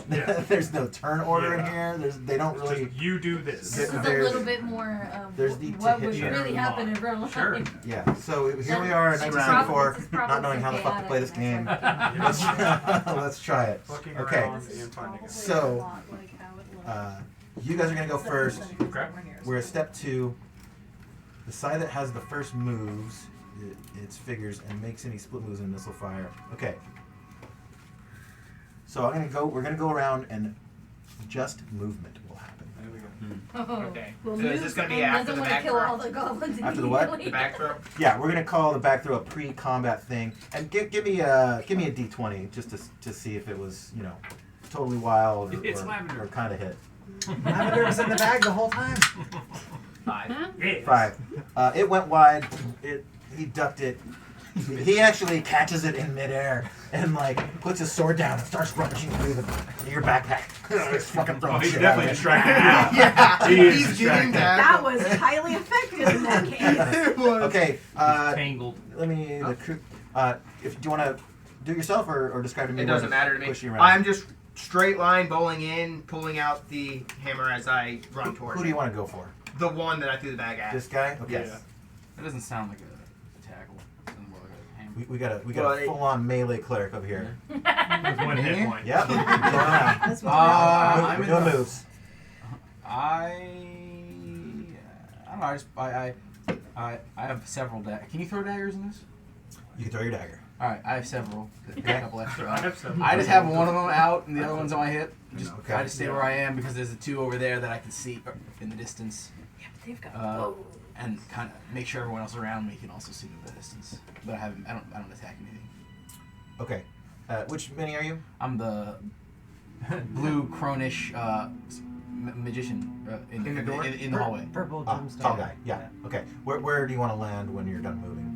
There's no turn order in here. They don't It's really. just you do this. This is a little bit more of there's the what to would hit really your happen in real life. Sure. Yeah. So here we are in This is 1974, not probably knowing how the fuck to play this game. chaotic. Let's try it. Fucking Okay. around and finding it. So, You guys are gonna go first. Okay. We're at step 2. The side that has the first moves its figures and makes any split moves in missile fire. Okay. So we're gonna go around and just movement will happen. There we go. Okay. Well, So is this gonna be after the back kill all throw? the goblins After the what? The back throw? Yeah, we're gonna call the back throw a pre-combat thing, and give me a d20 just to see if it was totally wild It's or lavender. kind of hit. Lavender was in the bag the whole time. 5. Yes. 5. It went wide. He ducked it. He actually catches it in midair and puts his sword down and starts rummaging through your backpack. Just fucking throwing He's shit definitely out of it. distracted now. Yeah, He is he's getting distracted. That was highly effective in that case. It was. Okay. Tangled. Let me the crew. If do you want to do it yourself or describe to me? It doesn't matter to me. Push you around. I'm just straight line bowling in, pulling out the hammer as I run towards Who do you want to go for? The one that I threw the bag at. This guy? Okay. Yes. That doesn't sound like a tackle. It sounds more like a hammer. We got Well, a full on melee cleric over here. With 1 hit point. Yep. Going around. That's what I'm We're in doing the- moves. I don't know. I have several daggers. Can you throw daggers in this? You can throw your dagger. All right, I have several. A couple extra. I have some. I just have one of them out, and the other one's on my hip. Okay. I just stay where I am because there's the 2 over there that I can see in the distance, Yeah, but they've got. and kind of make sure everyone else around me can also see the distance. But I don't attack anything. Okay. Which mini are you? I'm the blue cronish magician in In the door? in the hallway. Purple Ah, gemstone. tall guy. Yeah. Okay. Where do you want to land when you're done moving?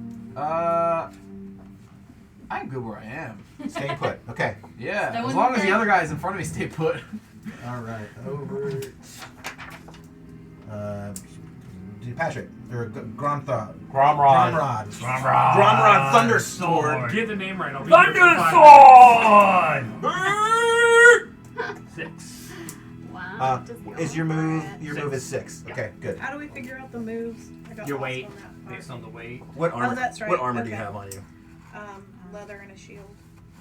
I'm good where I am. Stay put. Okay. Yeah, That as one long as thing- the other guys in front of me stay put. All right. Over. Patrick. Or Gromrod. Gromrod. Gromrod Thundersword. Get the name right. I'll be Thundersword! 6. Wow. Is your move? Your move is 6. Okay. Good. How do we figure out the moves? I got Your lost weight. on that part. Based on the weight. What armor? that's right. What armor do you Okay. have on you? Leather and a shield.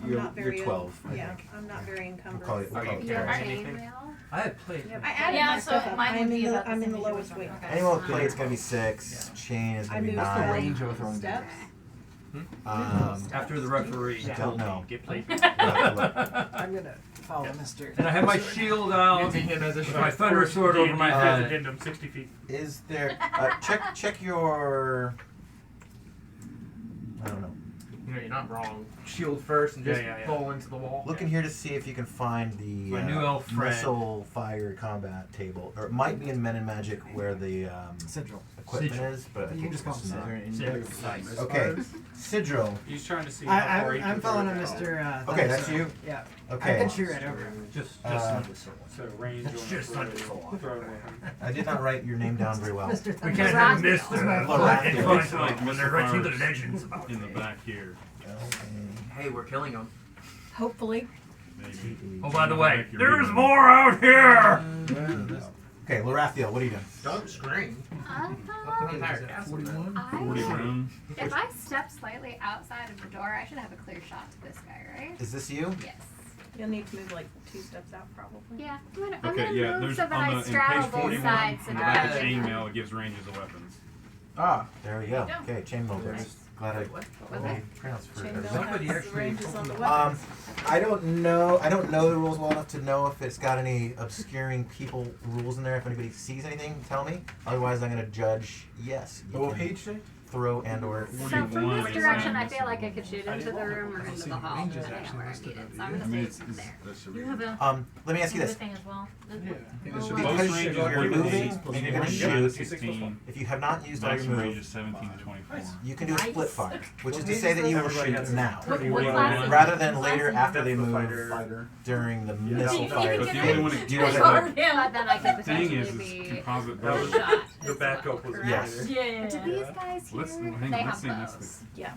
I'm You're- not very. you're 12, I Yeah, think. I'm not very encumbered. We'll call it. Are you Your carrying anything? chainmail. I had plate. I added Yeah, my so stuff up. mine would be about the I'm in same the as lowest yours. weight. Okay. Anyone with plate's gonna be 6. Chain is I gonna be moved 9. range of a throwing steps. After the referee I told don't know. me, get plate. I'm gonna follow Mr. And I have my shield out, Using him as a with my thunder sword over my head. Addendum 60 feet. Is there? Check your. I don't know. You're not wrong. Shield first and just Yeah. bowl into the wall. Look in here to see if you can find the My new elf friend. missile fire combat table, or it might be in Men in Magic where the Sigil. equipment Sigil. is, but I You think can just call it's it not. Nice. Okay, Sigil. He's trying to see how far he I'm can following throw on it. Mr. Okay, that's Thundersword. you? Yeah. I Okay. can shoot right over. Just Uh, So range on just throw, under four. throw weapon. I did not write your name down very well. Mr. We can't Thundersword. have missed That's my Look, fault. right here. Looks like when they're missile writing the fires legends about in the back here. Hey, we're killing them. Hopefully. Maybe. Oh, by the way, Back here. there's more out here! Okay, Lorathiel, what are you doing? Don't scream. Uh, I, 41. if I step slightly outside of the door, I should have a clear shot to this guy, right? Is this you? Yes. You'll need to move like 2 steps out, probably. Yeah. I'm Okay, gonna yeah, move there's so that on I the in straddle page both 41 sides so in the that back I of can- chainmail it gives ranges of weapons. Ah, there we go. There you go. Okay, chainmail Nice. burst. Glad I What was it? pronounced for Chainmail Somebody has actually ranges on opened the the- weapons. I don't know. I don't know the rules well enough to know if it's got any obscuring people rules in there. If anybody sees anything, tell me. Otherwise, I'm gonna judge. Yes. you What can page say? Throw and or. So from 41 this is direction, not I feel like I could shoot into the room or into see the the hall, ranges depending on actually where I listed need it. up So I'm here. I gonna mean, stay there. that should You be. have a Let me ask you another this. thing as well. Yeah, I think this Well, should be Because Close you're range is moving 1 and you're gonna Yep. shoot. 16. If you have not used all your Maximum range moves, is 17 to 24. you can do a Nice. split fire, which is to say that you will shoot now, What class is rather it? than What later class after they move during the missile You fire. can The get only it. one it Do you know It's what hard, that yeah. But then I could The thing potentially is, be composite That was bows. shot. the backup was Correct. Yes. Yeah. Do these guys here, Let's- hang on, they let's have see this bows. Yeah.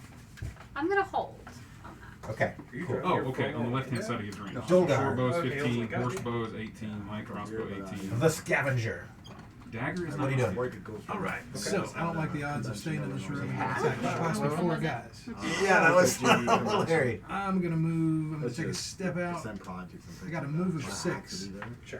I'm gonna hold on that. Okay. Cool. Oh, okay. On the left hand side it gives range. Dulgar. Short bows Okay, 15, got horse me. bows 18, light crossbow 18. The scavenger. Dagger is What not are you doing? listed. All right. So I don't like the odds of staying in this room and getting attacked by possibly 4 guys. Yeah, that was a little hairy. I'm gonna move. I'm gonna take a step out. I got a move of 6.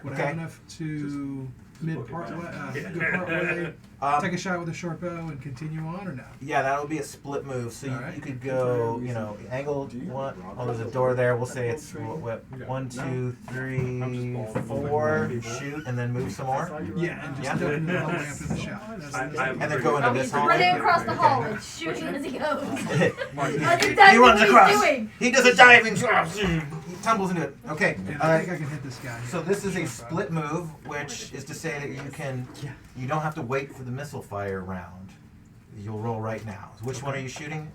Would I have enough to go part way, take a shot with a short bow, and continue on, or no? Yeah, that'll be a split move. So Alright. you could go, angle one. Oh, there's a door there. We'll say it's 1, 2, 3, 4. Shoot, and then move some more. Yeah, and just duck into the hallway after the shot. And then go into this hallway. Running across the hall and shooting as he goes. He runs across. He does a diving. He tumbles into it. Okay. I think I can hit this guy. So this is a split move, which is to say that you don't have to wait for the missile fire round. You'll roll right now. Which one are you shooting?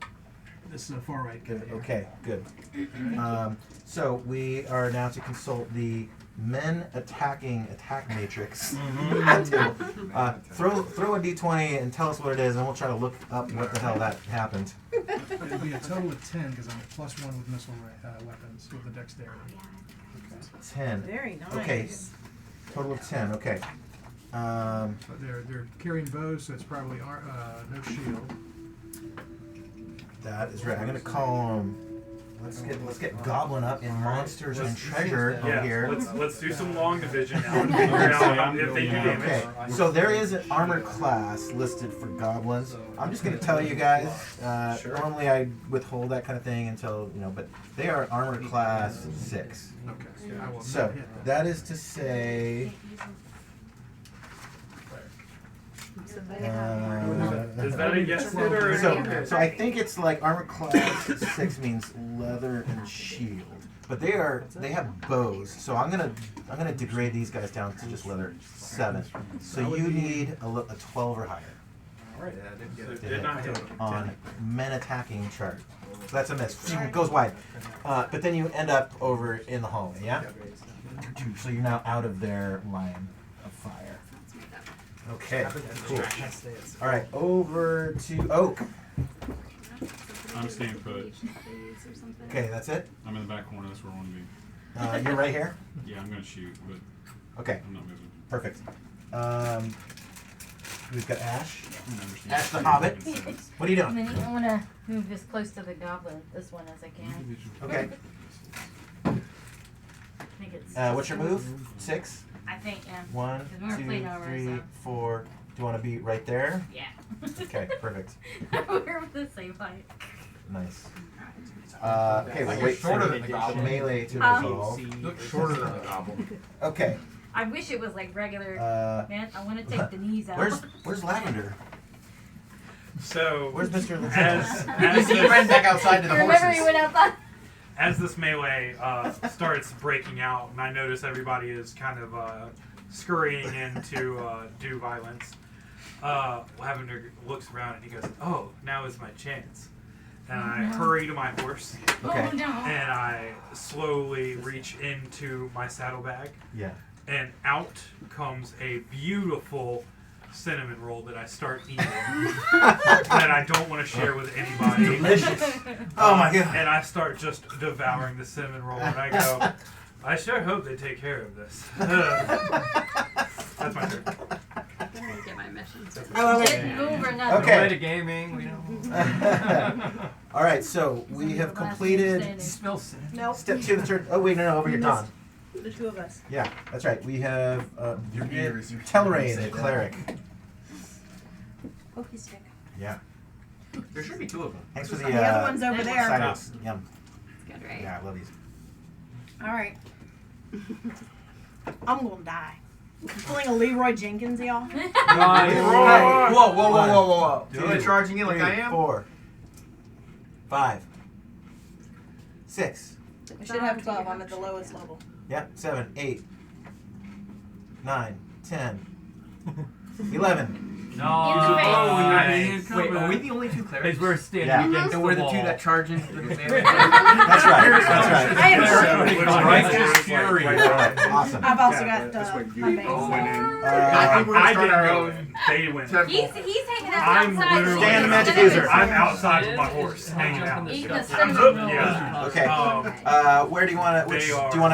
This is a far right guy. Okay, good. So we are now to consult the men attacking attack matrix. Throw a d20 and tell us what it is, and we'll try to look up what the hell that happened. It'll be a total of 10 because I'm a +1 with missile weapons with the dexterity. 10. Very nice. Okay. Total of 10. Okay. But they're carrying bows, so it's probably no shield. That is right. I'm gonna call them. Let's get Goblin up in monsters and treasure over here. Let's do some long division now and figure out if they do damage. Okay, so there is an armor class listed for goblins. I'm just going to tell you guys. Normally I withhold that kind of thing until but they are armor class 6. Okay. So that is to say. Is that a yes hit or a no hit? So I think it's like armor class 6 means leather and shield, but they have bows. So I'm gonna degrade these guys down to just leather 7. So you need a 12 or higher. Alright, did not hit on men attacking chart. So that's a miss. It goes wide, but then you end up over in the hallway. Yeah. So you're now out of their line of fire. Okay, cool. All right, over to Oak. I'm staying put. Okay, that's it? I'm in the back corner, that's where I want to be. You're right here? Yeah, I'm going to shoot, but okay. I'm not moving. Perfect. We've got Ash. Ash the Hobbit. What are you doing? I want to move as close to the goblin, this one, as I can. Okay. I think it's What's your move? 6? I think, yeah. 1, 'Cause we were 2, playing armor, 3, so. 4. Do you want to be right there? Yeah. Okay, perfect. We're the same height. Nice. Okay, we'll wait for the melee to resolve. You look shorter than the goblin. Okay. I wish it was like regular. Man, I want to take the knees out. Where's Lavender? So where's Mr. As he ran back outside to the horses. Remember he went outside? As this melee starts breaking out, and I notice everybody is kind of scurrying in to do violence, Lavender looks around and he goes, "Oh, now is my chance." And I hurry to my horse, okay. Oh, no. and I slowly reach into my saddlebag, yeah. and out comes a beautiful cinnamon roll that I start eating that I don't want to share with anybody. Delicious. Oh my god. And I start just devouring the cinnamon roll and I go, I sure hope they take care of this. That's my turn. I'm gonna get my missions. Didn't move or nothing. Okay. To gaming, we don't. All right, so we have completed Spill cinnamon. Nope. step 2 of the turn. Oh wait, no, over here, Don. The 2 of us. Yeah, that's right. We have Telrain, the cleric. Pokey stick. Yeah. There should be 2 of them. Thanks for the The other one's over there. Silence. Yum. It's good, right? Yeah, I love these. All right. I'm gonna die. I'm pulling a Leroy Jenkins, y'all. Nice. Whoa. Two, You're charging in like 3, I am? 4, 5, 6. I should have 12. I'm at the lowest level. Yep, 7, 8, 9, 10, 11. No. Wait, are we the only two clerics? Because we're standing Yeah. against And the we're the wall. two that charge into the melee? That's right. That's right. I am Righteous fury. Awesome. I've also Yeah, got that's what my you base. went in. I think we're gonna I start didn't our go own in. They went in. temple. He's hanging out I'm outside. literally Stay in the magic user. I'm outside with my horse, hanging out. Eating a I'm cinnamon roll. yeah. Okay. Where do you want to? They Do you are- want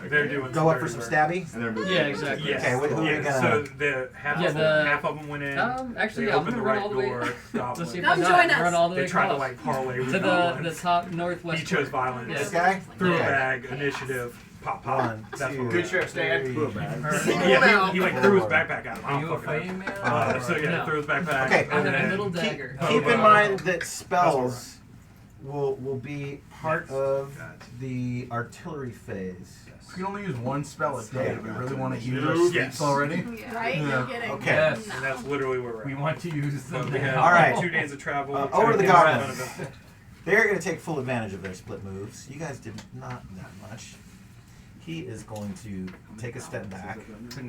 to They're doing go up for some stabby? Yeah, exactly. Yes. Okay, who are we gonna? So the half, Yeah, half of them went in. Actually, they yeah, I'm opened gonna the run right all the way. door. Let's see if Come I join not us. run all the way They tried to across. like parlay with To the goblins. top northwest. He chose violence. Yeah. This guy? Threw a Okay. bag, initiative, pop, pop. One, That's two, what Good sheriff, stand. Yeah, he like threw his backpack out. Are you a fucking flame man? So yeah, No. threw his backpack. Okay. I and have a then little dagger. Keep in mind that spells will be part of Gotcha. the artillery phase. We can only use one spell a day. Do we really want to use our Yes. sleeps already? Right? No kidding. Okay. Yes. And that's literally where we're at. We want to use So them. we have All right. 2 days of travel. Over to the trying to goblins. get out of it. They're going to take full advantage of their split moves. You guys did not that much. He is going to take a step back.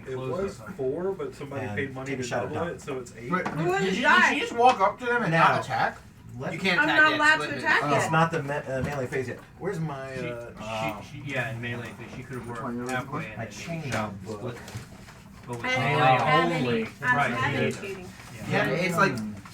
It was 4, but somebody And paid money take a to shot at double Dom. it, so it's 8. Wait, Who would did you die? just walk up to them and Now. not attack? You can't I'm attack not yet, allowed split to it. attack It's yet. not the melee phase yet. Where's my? Yeah, in melee, she could have worked halfway. My chainmail book. But with I melee don't have only. any. I Right. don't have any you cheating. Yeah, it's like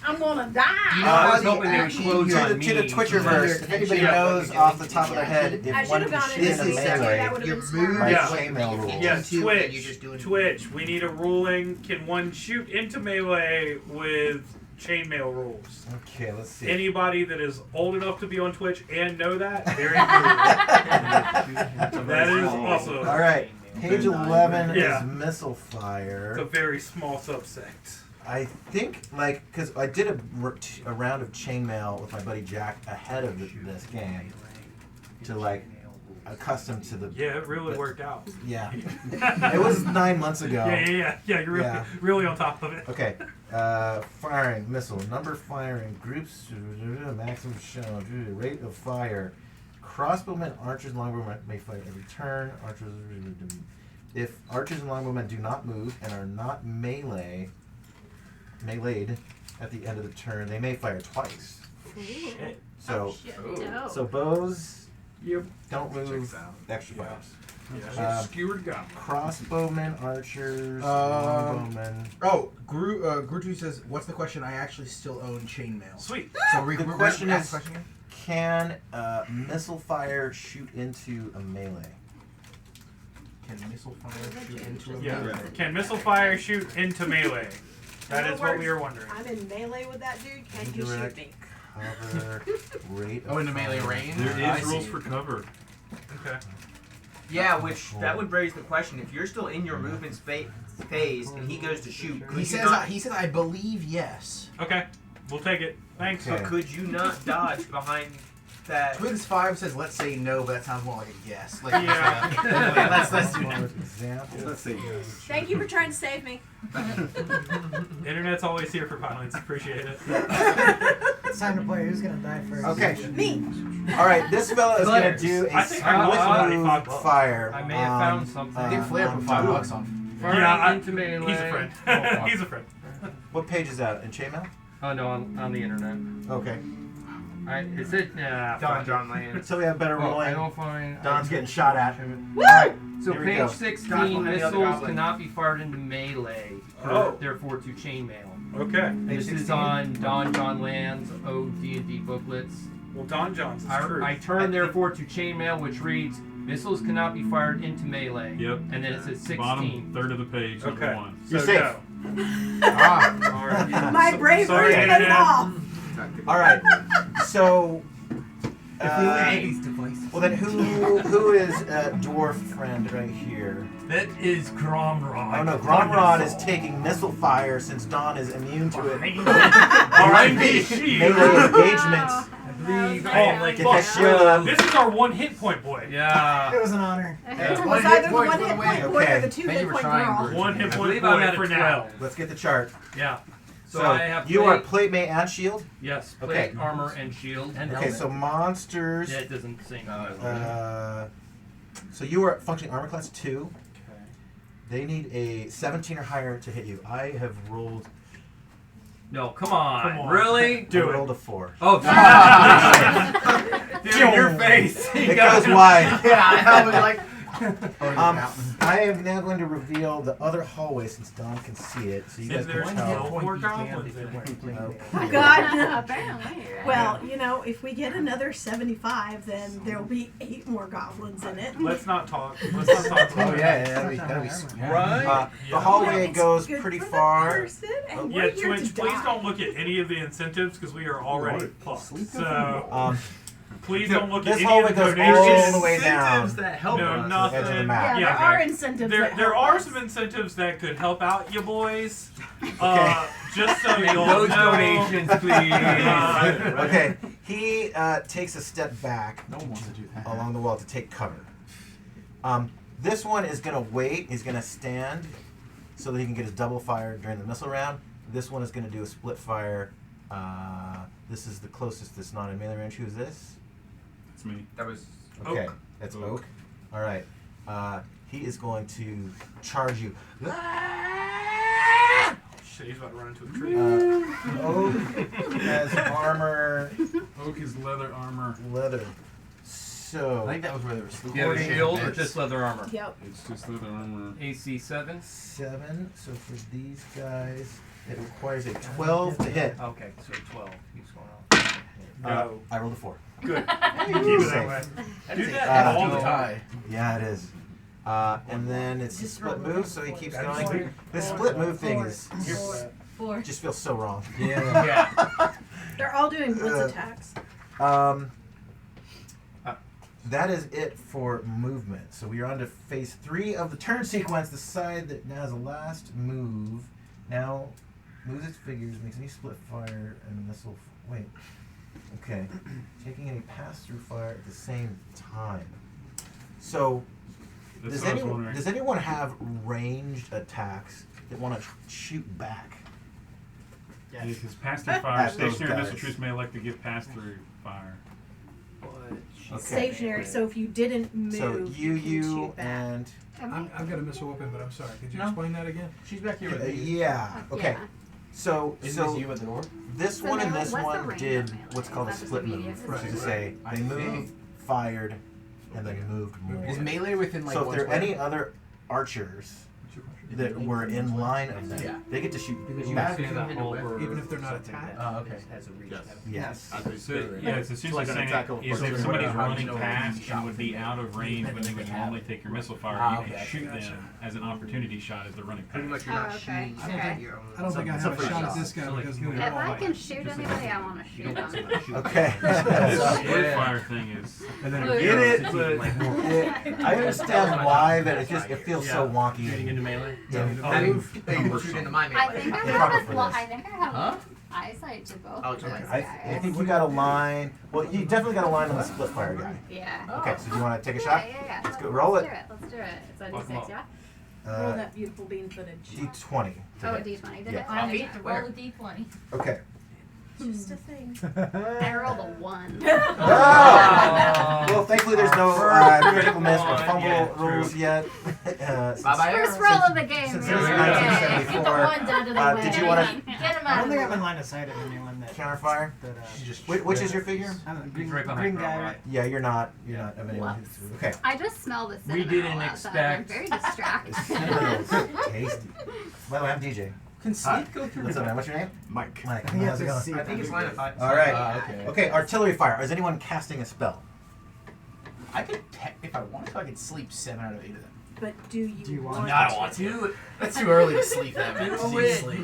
I'm gonna you die. know I how was the hoping they would action close you- on To the Twitcherverse, if anybody knows off the top of their head I if should one have can gone shoot into in a the second. melee, That would have Your been smart. move my Yeah. chainmail rules. Yes, Two, then you're Twitch. just doing- Twitch. We need a ruling. Can one shoot into melee with chainmail rules? Okay, let's see. Anybody that is old enough to be on Twitch and know that, very good. That is also All right, page 11 Yeah. is missile It's a fire. very small subsect. I think, like, because I did a round of chainmail with my buddy Jack ahead of this game to, like, accustom to the. Yeah, it really worked out. Yeah. It was 9 months ago. Yeah. You're really, Yeah. really on top of it. Okay. Firing missile. Number firing groups. Maximum shown. Rate of fire. Crossbowmen, archers, and longbowmen may fire every turn. Archers. If archers and longbowmen do not move and are not meleeed at the end of the turn, they may fire twice. Shit. So, Dope. so bows Yep. don't move extra fires. Skewered goblin. Crossbowmen, archers, longbowmen. Oh, Grutu says, "What's the question? I actually still own chainmail." Sweet. So The question ask is, the question again? can missile fire shoot into a melee? Can missile fire shoot into a Yeah. melee? Can missile fire shoot into melee? That In is other what we words, were wondering. I'm in melee with that dude. Can he shoot Indirect me? cover rate. Oh, of into melee fire. range? There I is rules see. for cover. Okay. Yeah, which that would raise the question: if you're still in your movement phase and he goes to shoot, could He you says, not, he said, I believe yes. Okay. We'll take it. Thanks. Okay. but could you not dodge behind that? Twins 5 says, let's say no, but that sounds more like a guess. Like, Yeah. okay, let's do that. Example. Let's see. Thank you for trying to save me. Internet's always here for violence. Appreciate it. It's time to play. Who's gonna die first? Okay. Me. All right, this fella is going to Flares. do a I think I know somebody split fucked move up. fire. I may have found something. I think Flair put $5 on. Firing Yeah, into melee. He's a friend. Oh, fuck. He's a friend. What page is that? In chainmail? Oh no, on the internet. Okay. Alright, is it? John Land. So we have better Oh, I rolling. don't find. Don's getting shot at. Woo! Alright, So here we go. page 16, Goblin, the other missiles goblin. cannot be fired into melee, Oh. therefore to chainmail. Okay. This is 16. on Don John Land's OD&D booklets. Well, Don John's is true. I turn therefore to chainmail, which reads, missiles cannot be fired into melee. Yep. And then it says 16. Bottom third of the page, number Okay. one. You're So safe. no. Ah. Alright. My bravery Sorry, paid Internet. off. Alright. So. If we leave these devices. Well then, who is dwarf friend right here? That is Gromrod. Oh no, Gromrod is taking missile fire since Dawn is immune to it. Alright, me, she. Melee engagement. Believe Oh, all. Get that shield up. This is our 1 hit point boy. Yeah. It was an honor. It was One hit either the point one for the hit win. point boy or Okay. the 2 Thank hit you for point trying, girl. Bruce. 1 hit I point believe I'm boy at a for 12. now. Let's get the chart. Yeah. So, I have you are plate- plate, mate, and shield. Yes, Okay. plate, armor, and shield. And Okay, so monsters. Yeah, it doesn't say no. So you are functioning armor class 2. They need a 17 or higher to hit you. I have rolled No, come on. Really? I rolled a 4. Oh, dude, your face. It goes wide. Yeah, I was like. I am now going to reveal the other hallway since Don can see it, so you guys there's can tell. no more goblins in it. Okay. God. Apparently. Well, you know, if we get another 75, then there'll be 8 more goblins in it. Let's not talk. Let's not talk. Oh yeah, that'd be sweet. Right? The hallway It's goes good pretty for the far. person, and Yeah, we're here Twitch, to please die. don't look at any of the incentives because we are already fucked. So please don't look at This any hallway of the goes donations. all the way down. Incentives that help No, us. nothing. Edge of the map. Yeah, there okay. are incentives. There that help are us. some incentives that could help out you boys. Okay. Just so Make you'll those know. donations, please. Okay, he takes a step back No one wants to do that. along the wall to take cover. This one is going to wait. He's going to stand so that he can get his double fire during the missile round. This one is going to do a split fire. This is the closest that's not in melee range. Who is this? It's me. That was. Okay, Oak. that's Oak. All right. He is going to charge you. Shit, he's about to run into a tree. Oak has armor, Oak is leather armor. leather. So I think that was where they were sleeping. Do you have a shield or just leather armor? Yep. It's just leather armor. AC 7? 7. So for these guys, it requires a 12 to hit. Okay, so 12. Keeps going on. No. I rolled a 4. Good. Keep it that way. Do that all the time. Yeah, it is. And then it's a split move, so he keeps going. This split move thing is Four. just feels so wrong. Yeah. They're all doing blitz attacks. That is it for movement. So we are on to phase 3 of the turn sequence. The side that now has the last move now moves its figures, makes any split fire and missile. Wait. Okay. Taking any pass-through fire at the same time. So That's does what I was anyone, wondering. does anyone have ranged attacks that want to shoot back? Yeah, because pass-through At fire, those stationary guys. missile troops may elect to give pass-through fire. Okay. Stationary, so if you didn't move, So you can shoot back. and I've got a missile weapon, but I'm sorry. Could you No. explain that again? She's back here with me. yeah. Okay. Yeah. So Isn't this you at the door? this So one and now, this what's the one range did on melee? what's called a Is that split just move, immediate? which is to say I they moved, think. fired, and then moved more. Is melee within like So if one there are square? any other archers that were in line of them, Yeah. they get to shoot Because you back. see that over Even if they're not attacked? Oh, okay. Yes. So, yeah, it's essentially like an saying attack of if opportunity. somebody's How do you running know past when you and would be out of range when they would normally take your missile fire, Ah, you okay, can shoot them as an opportunity shot as they're running past. Pretty much you're Oh, not okay. shooting. Okay. I don't think I have a shot at this guy because of the If I wall. can shoot anybody, I want to shoot them. Okay. This split Yeah. fire thing is. And then Get it, I understand why, but it feels so wonky. Shooting into melee? Yeah. Having people shoot into my melee. I think I Proper have for a, this. I think I have Huh? eyesight to both Oh, of those okay. I guys. think you got a line. Well, you definitely got a line on the split fire guy. Yeah. Okay, so do you want to take a Yeah, shot? yeah. Let's go. Roll Let's it. do it. Let's do it. It's a Lock 'em D6, up. yeah? Roll that beautiful bean footage. D20. Oh, a D20. Did Yeah. it? I Okay. need to roll a d20. Okay. Just a thing. I rolled a 1. Oh! Well, thankfully there's no critical miss or Yeah, fumble true. rules yet. Bye-bye. First roll of the game. Since yeah. it's Yeah. 1974, Get the ones out of the way. did you want to Get them I out don't of the think I'm in way. line of sight of anyone that. counterfire? that Which is your figure? I'm a green, right behind green her, guy, right? right? Yeah, you're not. You're not of anyone. Whoops. Okay. I just smell the cinnamon. We didn't roll outside. I'm expect- very distracted. Cinnamon rolls. Tasty. By the way, I'm DJ. Can sleep go through? What's up, man? What's your name? Mike. Mike. I think you have How's it to going? see I think it's line of sight. All right. Okay. Okay, artillery fire. Is anyone casting a spell? I could, if I wanted to, I could sleep 7 out of 8 of them. But do you want No, I don't want to. That's too early to sleep that man. Do it. Sleep.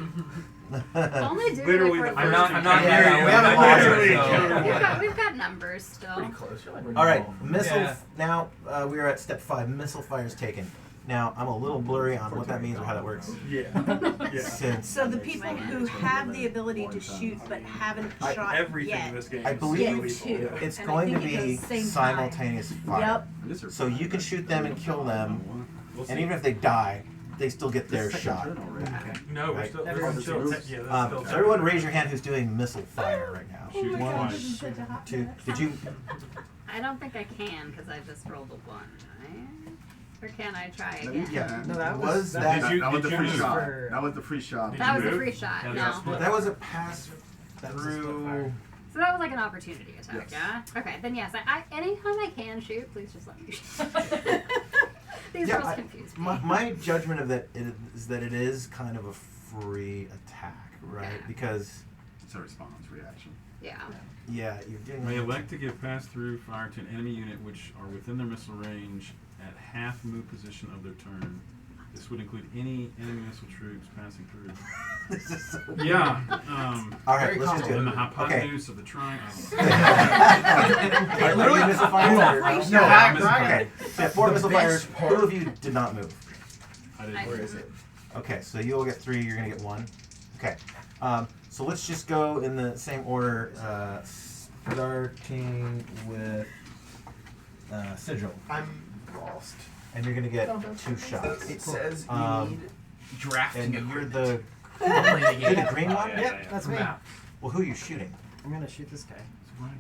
Only do Literally it the for I'm not Yeah, near you. we haven't I'm lost not it. near you, so- We've got numbers still. Pretty close. You're like we're All right, normal. missile. Yeah. Now we are at step 5. Missile fire is taken. Now I'm a little blurry on what that means or how that works. Yeah. Yeah. Since So the people who have the ability to shoot but haven't shot Everything yet. in this game. I is believe lethal. two. Yeah. it's And I going to think it be goes same simultaneous fire. Yep. So you can shoot them and kill them, We'll and see. even if they die, they still get their shot. No, we're Right. still. Everyone's Still moves. yeah, that's So still everyone raise your hand who's doing missile fire right now. Oh Shoot my one. God, this is such a hot Two. mess. Did you? I don't think I can because I just rolled a 1, right? Or can I try again? Yeah. No, that was was that. Did you- That was the did free you shot. for- That was the free shot. That was you a move? free shot. Yeah, No. That was a pass through. So that was like an opportunity attack, Yes. yeah? Okay, then yes, I anytime I can shoot, please just let me shoot. These Yeah, rules confuse me. My judgment of that is that it is kind of a free attack, right? Yeah. Because It's a response reaction. Yeah. yeah, you're doing. May elect to give pass-through fire to an enemy unit which are within their missile range at half move position of their turn. This would include any enemy missile troops passing through. This is so Yeah. All right, let's just do And it. the hypotenuse of the triangle. Literally missile fire. No, Okay. So yeah, 4 missile fires. Two of you did not move. I didn't. Where is it? Okay, so you'll get 3. You're gonna get 1. Okay. So let's just go in the same order, starting with Sigil. I'm lost. And you're gonna get 2 shots. It says you need And drafting you're equipment. the green one? Yep, that's me. Well, who are you shooting? I'm gonna shoot this guy.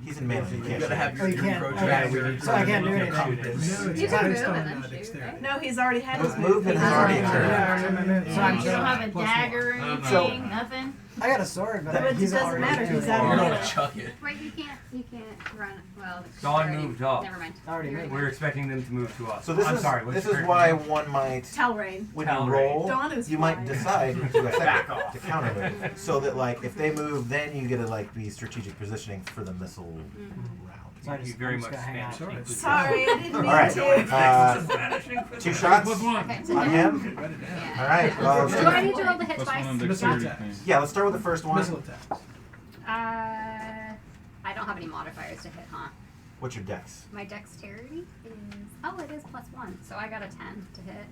He's in melee. You You can't gotta shoot. have Oh, you your can't. pro Okay. drafter. So I can't do anything. No, You it's can based move on and then shoot, dexterity. right? No, he's already had his His movement has already occurred. So I'm You don't have a Plus dagger or one. anything, So- nothing? I got a sword, but But it he's doesn't already matter, he's doing out it. of You're melee. gonna chuck it. Wait, you can't run. Well, Dawn already- moved up. Never mind. Already You're moved. We're expecting them to move to us. So this I'm is sorry. what's this your is character why name? one might Talrain. when Talrain. you roll, Dawn is you might fine. decide to do a Back second off. to counter move, so that like if they move, then you get to like be strategic positioning for the missile Mm-hmm. round. So I Thank you just- very I'm just much, gonna hang out. Spanish. Sorry, I didn't All mean right, to. 2 shots Plus one. Okay, so on then- him. Yeah. All right. Do I need to roll the hit Plus one on twice? dexterity attacks. thing. Yeah, let's start with the first one. Missile attacks. I don't have any modifiers to hit, huh? What's your dex? My dexterity is it is +1, so I got a 10 to hit.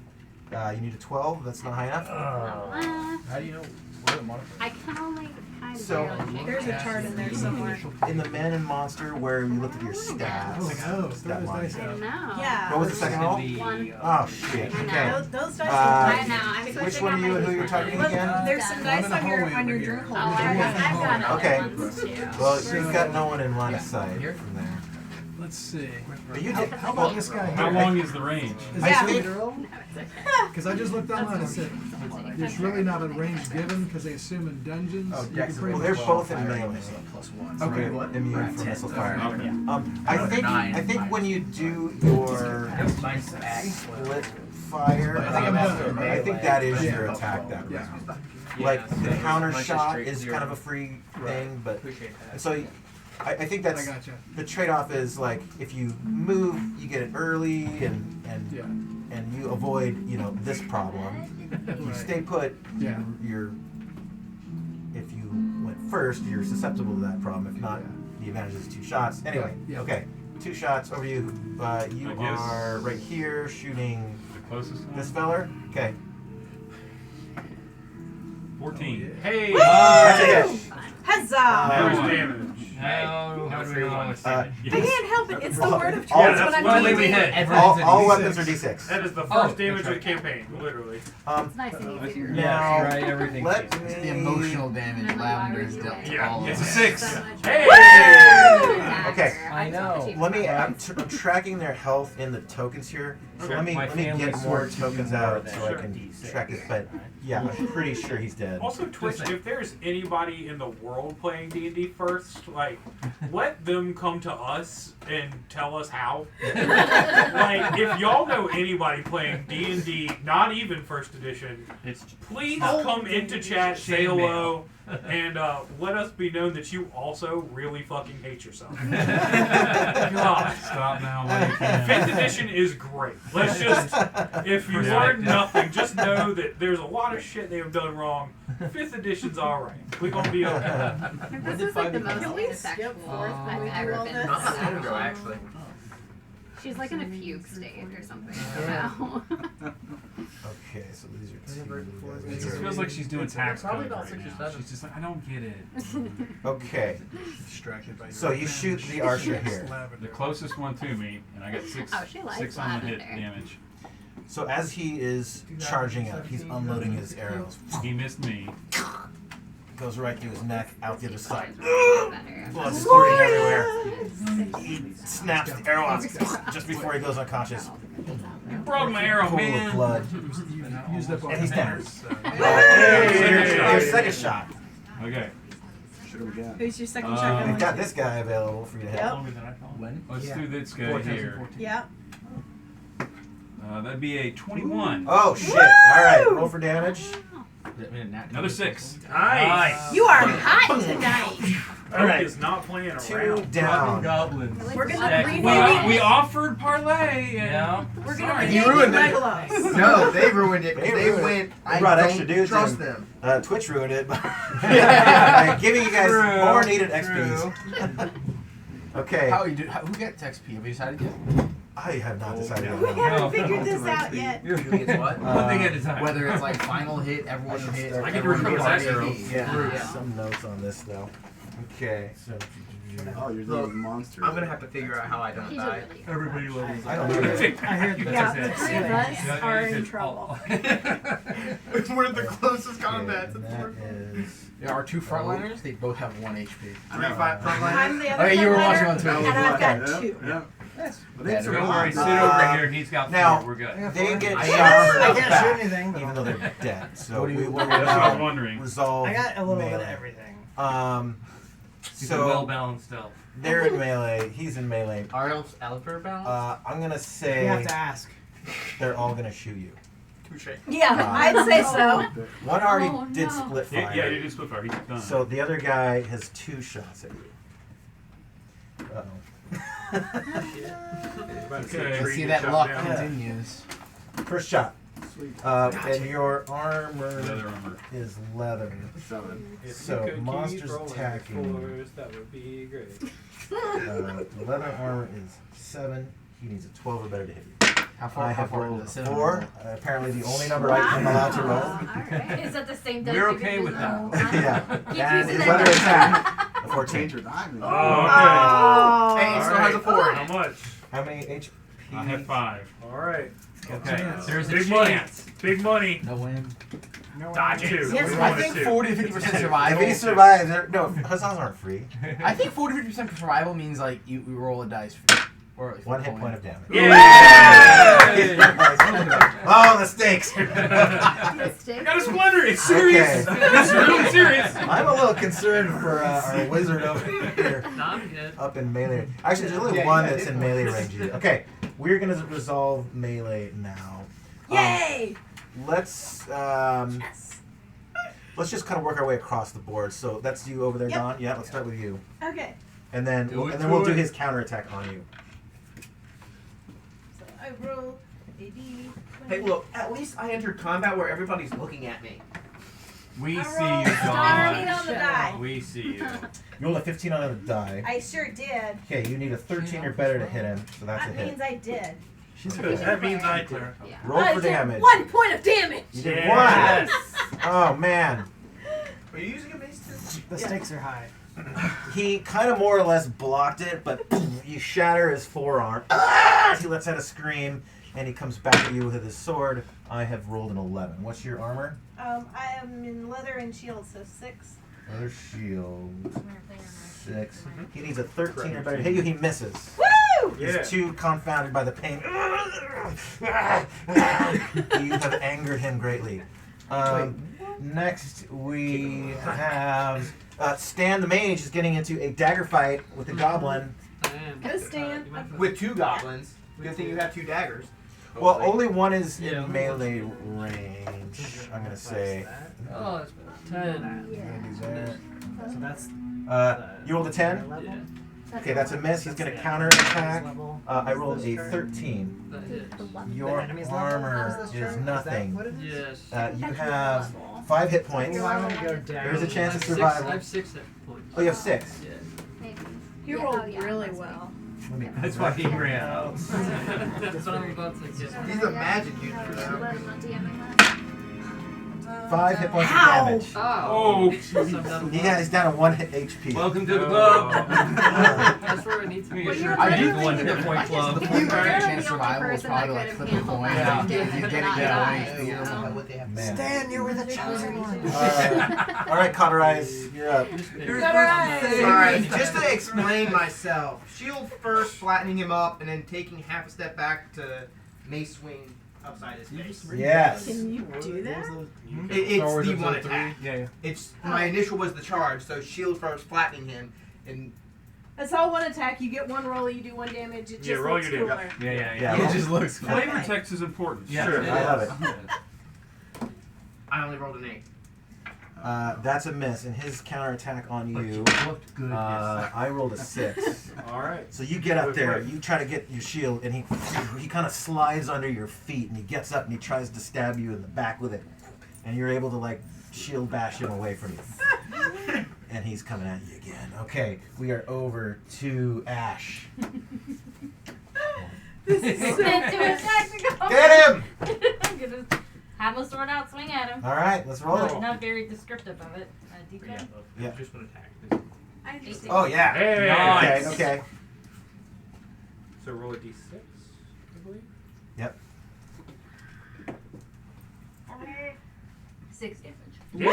You need a 12. That's not high enough. How do you know what it modifies? I can only kind of So- barely shake There's a it. chart in there somewhere. In the Man and Monster, where you look at your stats. Oh, throw stat those line. dice I out. know. Yeah. What was the second roll? One. Oh shit. I know. Okay. Those dice I know. I'm Which switching one out are you my and who you're targeting Look, again? there's some I'm dice in the on your hallway on your over drink here. holder. I've got other Okay. ones too. Well, you've got no one in line of sight Here? from there. Let's see. But you How, did. how about this guy How here? long is the range? Is Yeah. this think- No, it's okay. because I just looked online and said there's really not a range given because they assume in dungeons you can pretty Well, much. they're both in melee. +1. Okay. Immune from missile fire. Okay. I think when you do your split fire, I think that is your attack that Yeah. round. Like the counter shot is kind of a free thing, but so I think that's I gotcha. the trade-off is like if you move, you get it early, and Yeah. and you avoid this problem. If you Right. stay put, Yeah. you're if you went first, you're susceptible to that problem. If not, the advantage is 2 shots. Anyway, Yeah. okay, 2 shots over to you. You I guess. are right here shooting The closest one? this feller. Okay. 14. Hey! That's a hit. Huzzah! There's Uh, damage. How do we roll this damage? I can't help it. It's the word of truth. all- It's what I'm Well, doing. we hit. All weapons are D6. That is the Oh, first damage that's of right. the campaign, literally. It's nice and easy. Now, right, everything. let It's the me. emotional damage And Lavender why has would dealt you to Yeah, all of it's a us. 6. So much Hey! Okay. I know. Let me. I'm tracking their health in the tokens here. So Okay. let me My get family's more sword to tokens do more out than so I sure. can track it. But yeah, I'm pretty sure he's dead. Also, Twitch, if there's anybody in the world playing D&D first, like, let them come to us and tell us how. Like, if y'all know anybody playing D&D, not even first edition, please come into chat, say hello, and let us be known that you also really fucking hate yourself. God. Stop now while you can. 5th edition is great. Let's just, if you learned nothing, just know that there's a lot of shit they have done wrong. 5th edition's alright. We're gonna be okay. This is like the most Can we skip ineffectual forth when I've we do ever all been. this? Not that long ago, actually. She's like in a fugue state or something. I don't know. Okay, so these are It two. just feels like she's doing tax probably code about right 6 or now. 7. She's just like, I don't get it. Okay, Distracted by your so you shoot the archer here. The closest one to me, and I got 6 Oh, she likes 6 on the hit lavender. damage. So as he is charging up, he's unloading his arrows. He missed me. Goes right through his neck, out the other side. Better. Blood squirting everywhere. He snaps the arrow off just before he goes unconscious. broke my arrow, pool man. of blood. Used up all And he's the down. powers. Your second shot. Okay. Who's your second shot We've going got to? this guy available for you to hit. Yep. When? Let's Yeah. do this guy here. Yep. That'd be a 21. Oh shit! All right, roll for damage. Another 6. Nice. You are hot tonight. All right. is not playing 2 around. down. Goblins. We're gonna Stack rename five. We offered parlay. And Yeah. We're gonna Sorry. rename He ruined it it. Legolas. No, they ruined it. They They ruined it. went. They I brought don't extra dudes trust in. them. Twitch ruined it by giving you guys True. more needed XPs. Okay. Who gets XP? Have we decided yet? I have not decided We yet. haven't figured this out yet. Who gets what? One thing at a time. Whether it's like final hit, everyone hit. I can everyone remember gets that XP. arrow. Yeah, Yeah. some notes on this though. Okay, so Oh, you're Look, the monster. I'm gonna have to figure out how I don't He's die. really Everybody levels I don't know. That. I heard Yeah, that. the three of us are in trouble. We're the closest combats. Okay, that is. Yeah, our two frontliners, they both have 1 HP. 3-5 frontline. I'm the other Okay, you were watching frontliner, on Twitch. and I've got Yeah, 2. yeah. Yes. But they Yeah, Don't survived. worry, sit over here. He's got Now, 4. We're good. They get I shots got- in I the can't back, shoot anything, but even though they're dead. So What do we you- will That's what I was now wondering. resolve. I got a little bit of melee. everything. He's a So well-balanced elf. they're in melee. He's in melee. Are elves balance? I'm gonna You say have to ask. they're all gonna shoot you. Touche. Yeah, I'd say so. One already Oh, did no. split fire. Yeah, you do split fire. He's done. So the other guy has 2 shots at you. Okay. Let's see that luck continues. First shot. And your Leather armor armor. is leather. 7. So monsters attacking. That would be great. The leather armor is 7. He needs a 12 or better to hit you. How far? I How have far rolled is a it? 4. Apparently the only number I am allowed to roll. Alright. Is that the same dice? We're you okay can with use that. the whole time? Yeah. Keep And using his that leather dice. attack, a 14. Change your die. Oh, Oh. Hey, it still has a 4. How much? How many HP? I have 5. All right. Okay. There's a Big money. chance. Big money. No win. Dodge it. Yes, We I wanted think to. 40 to 50% survival. If he survives, no, huzzahs aren't free. I think 40 to 50% survival means like you roll a dice. Or like 1 hit point of damage. Yeah! Oh, the stakes! Mistake. I got a splinter. It's serious. Okay. It's really serious. I'm a little concerned for our wizard over here. No, I'm good. Up in melee. Actually, there's only Yeah, one yeah, that's in melee range. Okay, we're gonna resolve melee now. Yay! Let's let's just kind of work our way across the board. So that's you over there, Yep. Don. Yeah, let's start with you, Okay. and then we'll do his counterattack on you. So I roll a D20. Hey, look. At least I entered combat where everybody's looking at me. We I see rolled you, a 15 John. on the die. We see you. You rolled a 15 on the die. I sure did. Okay, you need a 13 or better to hit him, so that's a That hit. means I did. That means I did. Yeah. Roll I for did damage. 1 point of damage. You did Yes. 1. Oh man. Are you using a base too? The stakes are high. He kind of more or less blocked it, but you shatter his forearm. Ah! He lets out a scream, and he comes back at you with his sword. I have rolled an 11. What's your armor? I am in leather and shield, so 6. Leather shield. 6. He needs a 13 or better to hit you. He misses. Woo! He's Yeah. too confounded by the pain. You have angered him greatly. Next, we have Stan the Mage is getting into a dagger fight with the goblin. Go Stan. With 2 goblins. Good thing you have 2 daggers. Well, only one is Yeah. in melee range. I'm gonna say. Oh, that's 10. So that's You rolled a 10. Yeah. Okay, that's a miss. He's gonna counter attack. I rolled a 13. That hits. Your enemy's level? armor How's this is turn? Is that nothing. what it is? Yes. You have 5 hit points. Well, I'm gonna go down. There's a chance of I survival. have 6 hit points. Oh, you have 6. Yeah. Maybe. You Yeah, rolled oh, yeah, really that's well. Let me- That's why he ran out. That's what I'm about to get. He's a magic user Oh, now. let him not DMing that. 5 hit points of Ow! damage. Oh. He's down to 1 hit HP. Welcome to the club. That's where it needs to be. Well, you're I do literally think the that the point point club. the You're point where literally chance the only survival was person probably that like could flip have a coin. handled that. If you get it Not going, die, you don't know so. what they have to Man. Stan, you were the chosen one. All right, Cauterize, you're up. Alright, just to explain myself. Shield first, flattening him up, and then taking half a step back to mace swing upside his face. Yes. Can you do that? It's the one attack. Yeah. It's my initial was the charge, so shield first, flattening him, and That's all one attack. You get one roll, you do one damage. It just roll looks your cooler. damage. Yeah. It just looks cool. Flavor text is important. Yeah, Sure, I love it. I only rolled an 8. That's a miss, and his counterattack on you. Looked good. I rolled a 6. All right. So you get up there, you try to get your shield, and he kind of slides under your feet, and he gets up and he tries to stab you in the back with it, and you're able to like shield bash him away from you. And he's coming at you again. Okay, we are over to Ash. This is so tactical. Get him! I'm gonna have my sword out, swing at him. All right, let's roll it. Not very descriptive of it. D10. Yeah. Just one attack. I just Oh yeah. Hey. Okay. Nice. Okay. So roll a d6, I believe. Yep. 6 damage. Yay!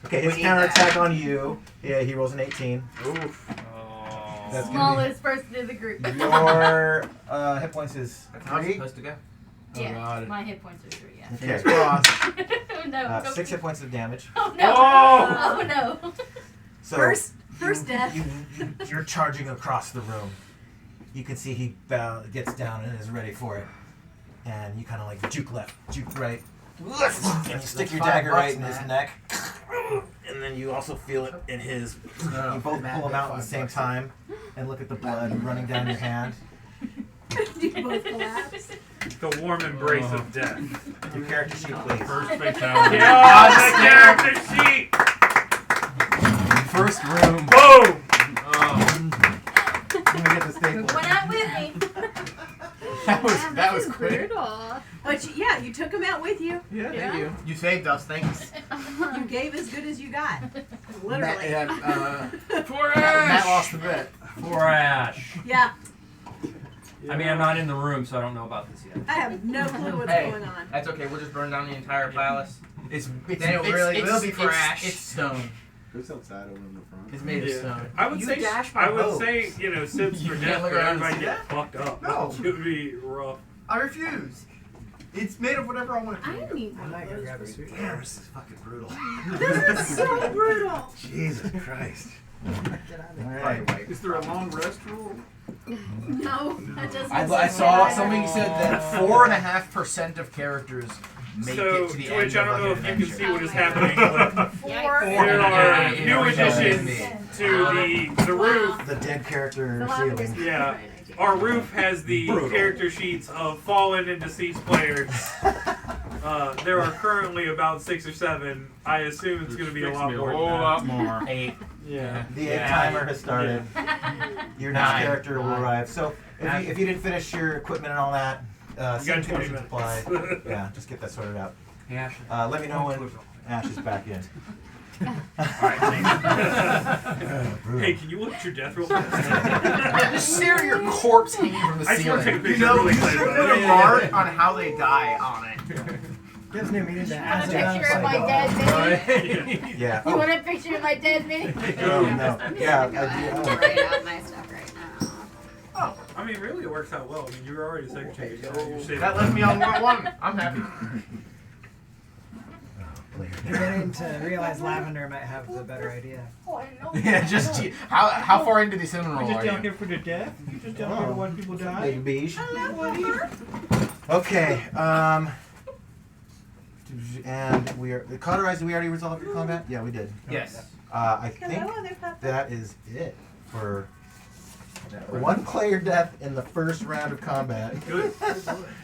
Okay, his counterattack on you. Yeah, he rolls an 18. Oof. That's gonna Smallest person in the group. be your hit points is That's how it's 3. supposed to go. Yeah, God. my hit points are 3, yeah. Okay. Oh, no. 6 hit points of damage. Oh no. Oh! Oh no. So First death. You're charging across the room. You can see he gets down and is ready for it. And you kind of like juke left, juke right. And you stick your dagger right in his neck. And then you also feel it in his. You both pull him out at the same time and look at the blood running down your hand. You both collapse. The warm embrace of death. Your character sheet, please. First fatality. Yeah, the character sheet. First room. Boom. I'm gonna get the stapler. Went out with me. That was quick. Brutal. But you took him out with you. Yeah, thank you. You saved us, thanks. You gave as good as you got. Literally. For Matt lost the bet. For Ash. Yeah. I mean, I'm not in the room, so I don't know about this yet. I have no clue what's Hey, going on. that's okay. We'll just burn down the entire palace. It's Then it really will be for Ash. It's stone. Who's outside over in the front? It's made of stone. I would You say, dash my hopes. Sips for You death, can't look but around and everybody see get that? fucked up. No. It would be rough. I refuse. It's made of whatever I want it to I be. need I one might of go those. grab a sweet. Damn, this is fucking brutal. This is so brutal. Jesus Christ. All right. Is there a long rest rule? No, that doesn't. I saw something said that 4.5% of characters make So, it to the to end which I of don't like know an if you can adventure. see what is happening, but Four. there are Yeah, new yeah, additions yeah. to the roof. The dead character The lavender ceiling. Yeah. Our roof has the character sheets of fallen and deceased players. There are currently about 6 or 7. I assume it's going to be a lot A more. whole than that. lot more. 8. Yeah. The 8 timer has started. Your next 9. character will arrive. So if you didn't finish your equipment and all that, You same got 20 conditions apply. minutes. Yeah, just get that sorted out. Hey, Ash. Let me know when Ash is back in. Hey, can you look at your death roll? Just stare your corpse hanging from the I just want to take a ceiling. picture really You quick. should put a mark on how they die on it. Gives me a meaning to Want ask a picture of my them. dead mini? Yeah. You want a picture of my dead mini? Oh, no. Yeah, I do. Write out my stuff right now. I mean, really, it works out well. I mean, you were already secretary. So you saved That left me on one. I'm happy. You're beginning to realize Lavender might have the better idea. Yeah, just how far into the cinnamon roll are you? here for the death? You just down here to watch people Baby beige. Okay. And we are cauterized. Did we already resolve your combat? Yeah, we did. Yes. I think Hello, other puppet. that is it for one player death in the first round of combat. Good.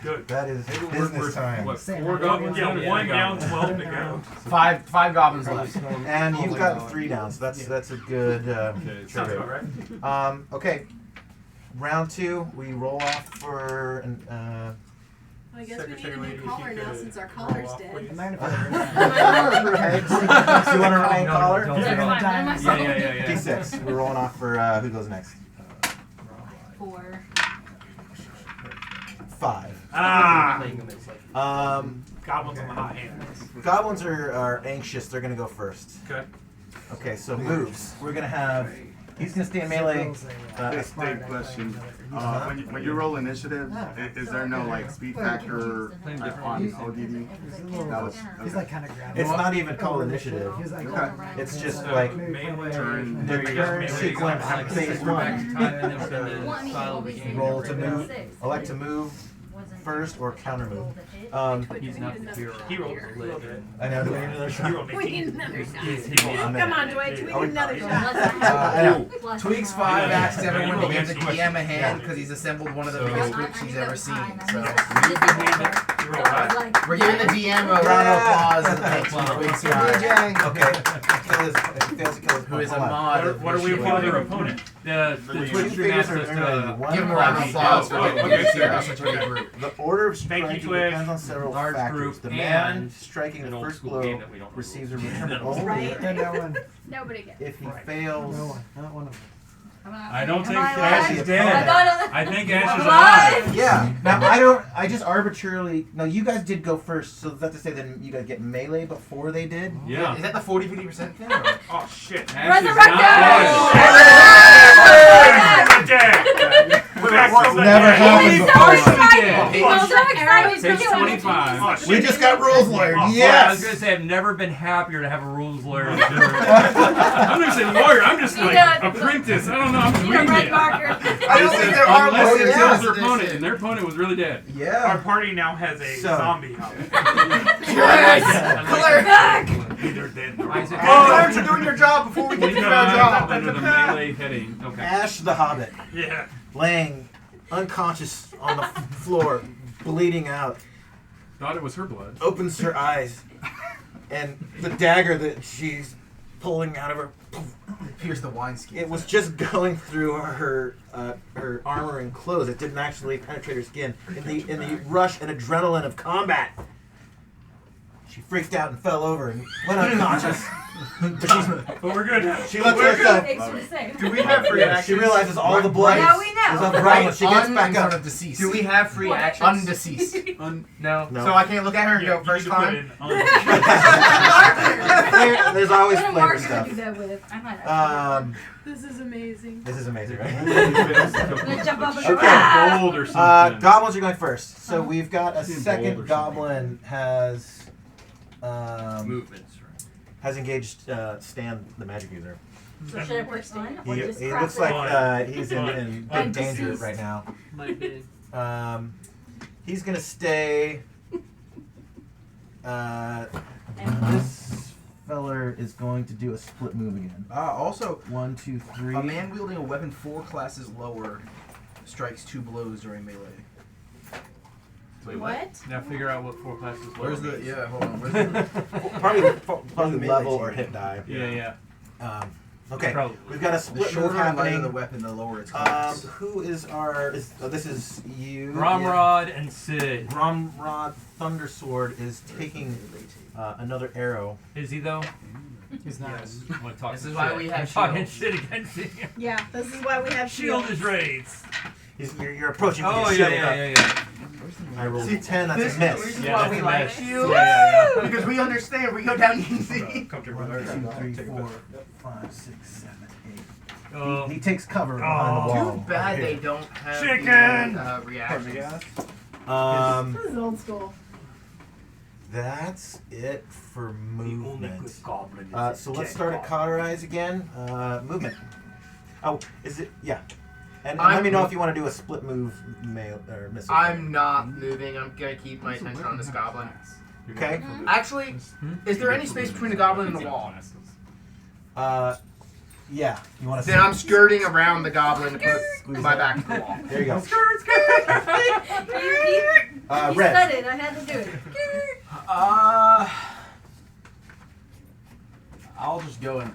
Good. That is We're- business time. What, Same. 4 goblins? Yeah, 1 down, 12 to go. Five goblins left. And you've gotten 3 down, so that's a good Okay, Sounds trade. about right. Okay. Round 2, we roll off for an I guess we need Secretary a lady, new if collar you now could since our roll collar's off, dead. please. Mind if right. Do you want to remain caller? don't. They're gonna die. Yeah. D6. We're rolling off for who goes next. 4. 5. Ah! Goblins on the hot hand. Goblins are anxious. They're going to go first. Okay. Okay, so moves. We're going to have He's gonna stay in melee. Big question. When you roll initiative, is there no like speed factor on OD&D? He's like kind of grabbing. It's not even called initiative. He's like, It's just like turn. the turn sequence phase one. Roll to move. Elect to move first or counter move. He's not the hero. He rolled a little bit. I know. Do we need another shot? We need another shot. I'm Come in. on, Dwight. We need another shot. I know. Tweaks 5 asks everyone to give the DM a hand because he's assembled one of the biggest groups he's ever seen. So we're giving the DM a round of applause and thanks to Tweaks 5. Okay. Who is a mod? What are we for their opponent? The Twitch stream asked us to Give him a round of applause for getting such a big group. The order of Thank you, striking Twitch. depends on several Large factors. group The man and striking an the old first school blow game that we don't receives a know. return No. only Right. No one. Nobody gets. if he fails. No one. Not one of them. I don't think Am I Ash alive? is dead. I think Ash is Alive? alive. Yeah. Now I just arbitrarily. No, you guys did go first, so that's to say then you guys get melee before they did. Yeah. Is that the 40-50% thing? Or? Oh shit. Ash is Resurrected! not dead. Never happened before. I'm so excited. Page 25. We just got rules lawyer. I was Yes. gonna say I've never been happier to have a rules lawyer. I'm gonna say lawyer. I'm just like Yeah. apprentice. I don't know. I'm just Need a reading red it. marker. I don't think there are Unless it lawyers kills in their this opponent, shit. and their opponent was really dead. Our Yeah. party now has a So- zombie house. Either dead or Oh, clerics are doing your job before we get to your 25 job. under the melee heading. Okay. Ash the Hobbit, Yeah. laying unconscious on the floor, bleeding out, Thought it was her blood. opens her eyes, and the dagger that she's pulling out of her, Pierce the wineskin. it was just going through her armor and clothes. It didn't actually penetrate her skin. In the rush and adrenaline of combat, she freaked out and fell over and went unconscious. But we're good now. She looks at herself. Thanks for the same. Do we have free actions? She realizes all the blood Now we know. is on the ground when she gets back in up. front of deceased. Do we have free What? actions? Undeceased. No. No. So I can't look at her and Yeah, go you first need to put time? in There's always What a flavor marker to stuff. do that with? I might actually. This is amazing. This is amazing, right? I'm gonna jump up and go. Okay. "Ah!" Gold or something. Goblins are going first. So Uh-huh. we've got a Bold or second something. goblin has movements, right? has engaged Stan, the magic user. So should I put on or just He cross looks it? like he's in big I'm danger deceased. right now. Might be. He's gonna stay. This feller is going to do a split move again. Also, 1, 2, 3. a man wielding a weapon 4 classes lower strikes 2 blows during melee. Wait, What? Now figure out what 4 classes lower Where's the? means. Yeah, hold on. Where's the? Probably melee level team. or hit die. Yeah. Okay, Probably. we've got a The split move shorter and lighter happening. the weapon, the lower its class. Who is our? This is you. Gromrod and Sid. Gromrod Thundersword is taking another arrow. Is he though? He's not. Yes. I want to talk This some is why shit. we have I'm talking shields. shit against him. Yeah, this is why we have Shield shields. is raised. You're approaching. with Oh your yeah, shield up. yeah. I rolled a 10. That's This a is miss. the reason Yeah, why that's we a like miss. shields. Yeah. Because we understand. We go down easy. Comfortable. 1, 2, 3, 4, 5, 6, 7, 8. Oh. He takes cover behind the wall. Too bad they don't have Chicken! the, reactions. This is old school. That's it for movement. goblin. So let's start at Cauterize again. Movement. Oh, is it? Yeah. And let me know if you want to do a split move, male or missile. I'm not moving. I'm gonna keep my attention on this goblin. Okay. Actually, is there any space between the goblin and the wall? Yeah. You want to? Then I'm skirting around the goblin to put my back to the wall. There you go. You Red. said it. I had to do it. I'll just go and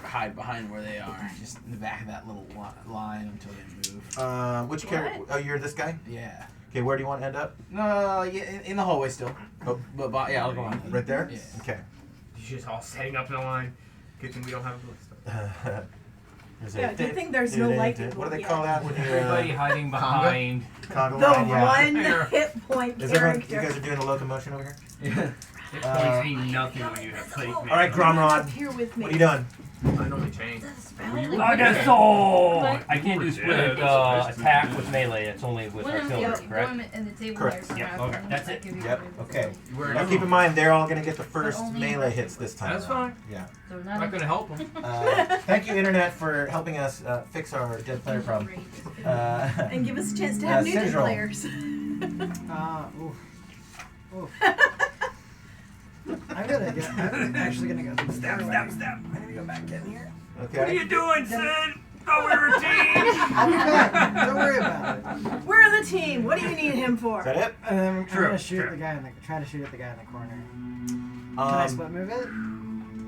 hide behind where they are, just in the back of that little line until they move. Which character? Oh, you're this guy. Yeah. Okay. Where do you want to end up? No, yeah, in the hallway still. Oh, But yeah, I'll go on. right there. Yeah. Okay. You're just all setting up in a line. Good thing we don't have a list. Yeah, good thing there's no lightning What do they bolt call yet. that when you're Everybody hiding behind. Congo The line? Yeah. one hit point Is everyone? You character. guys are doing the locomotion over here. It points mean nothing when you have plate. All right, Gromrod. Here with me. What are you doing? I normally change. I got soul! I can't do split attack with melee, it's only with artillery, correct? Correct. Yep, okay, that's it. Yep. Okay. Now keep in mind they're all going to get the first melee hits this time. That's fine. Yeah. I'm not gonna help them. Thank you, Internet, for helping us fix our dead player problem. And give us a chance to have new dead Syndrome. players. Oof. I'm actually gonna go. Stab. I'm gonna go back in here. Okay. What are you doing, Sid? Oh, we're a team! I'll be back. Don't worry about it. We're the team. What do you need him for? Is that it? And then I'm True, gonna shoot true. the guy try to shoot at the guy in the corner. Can I split move it?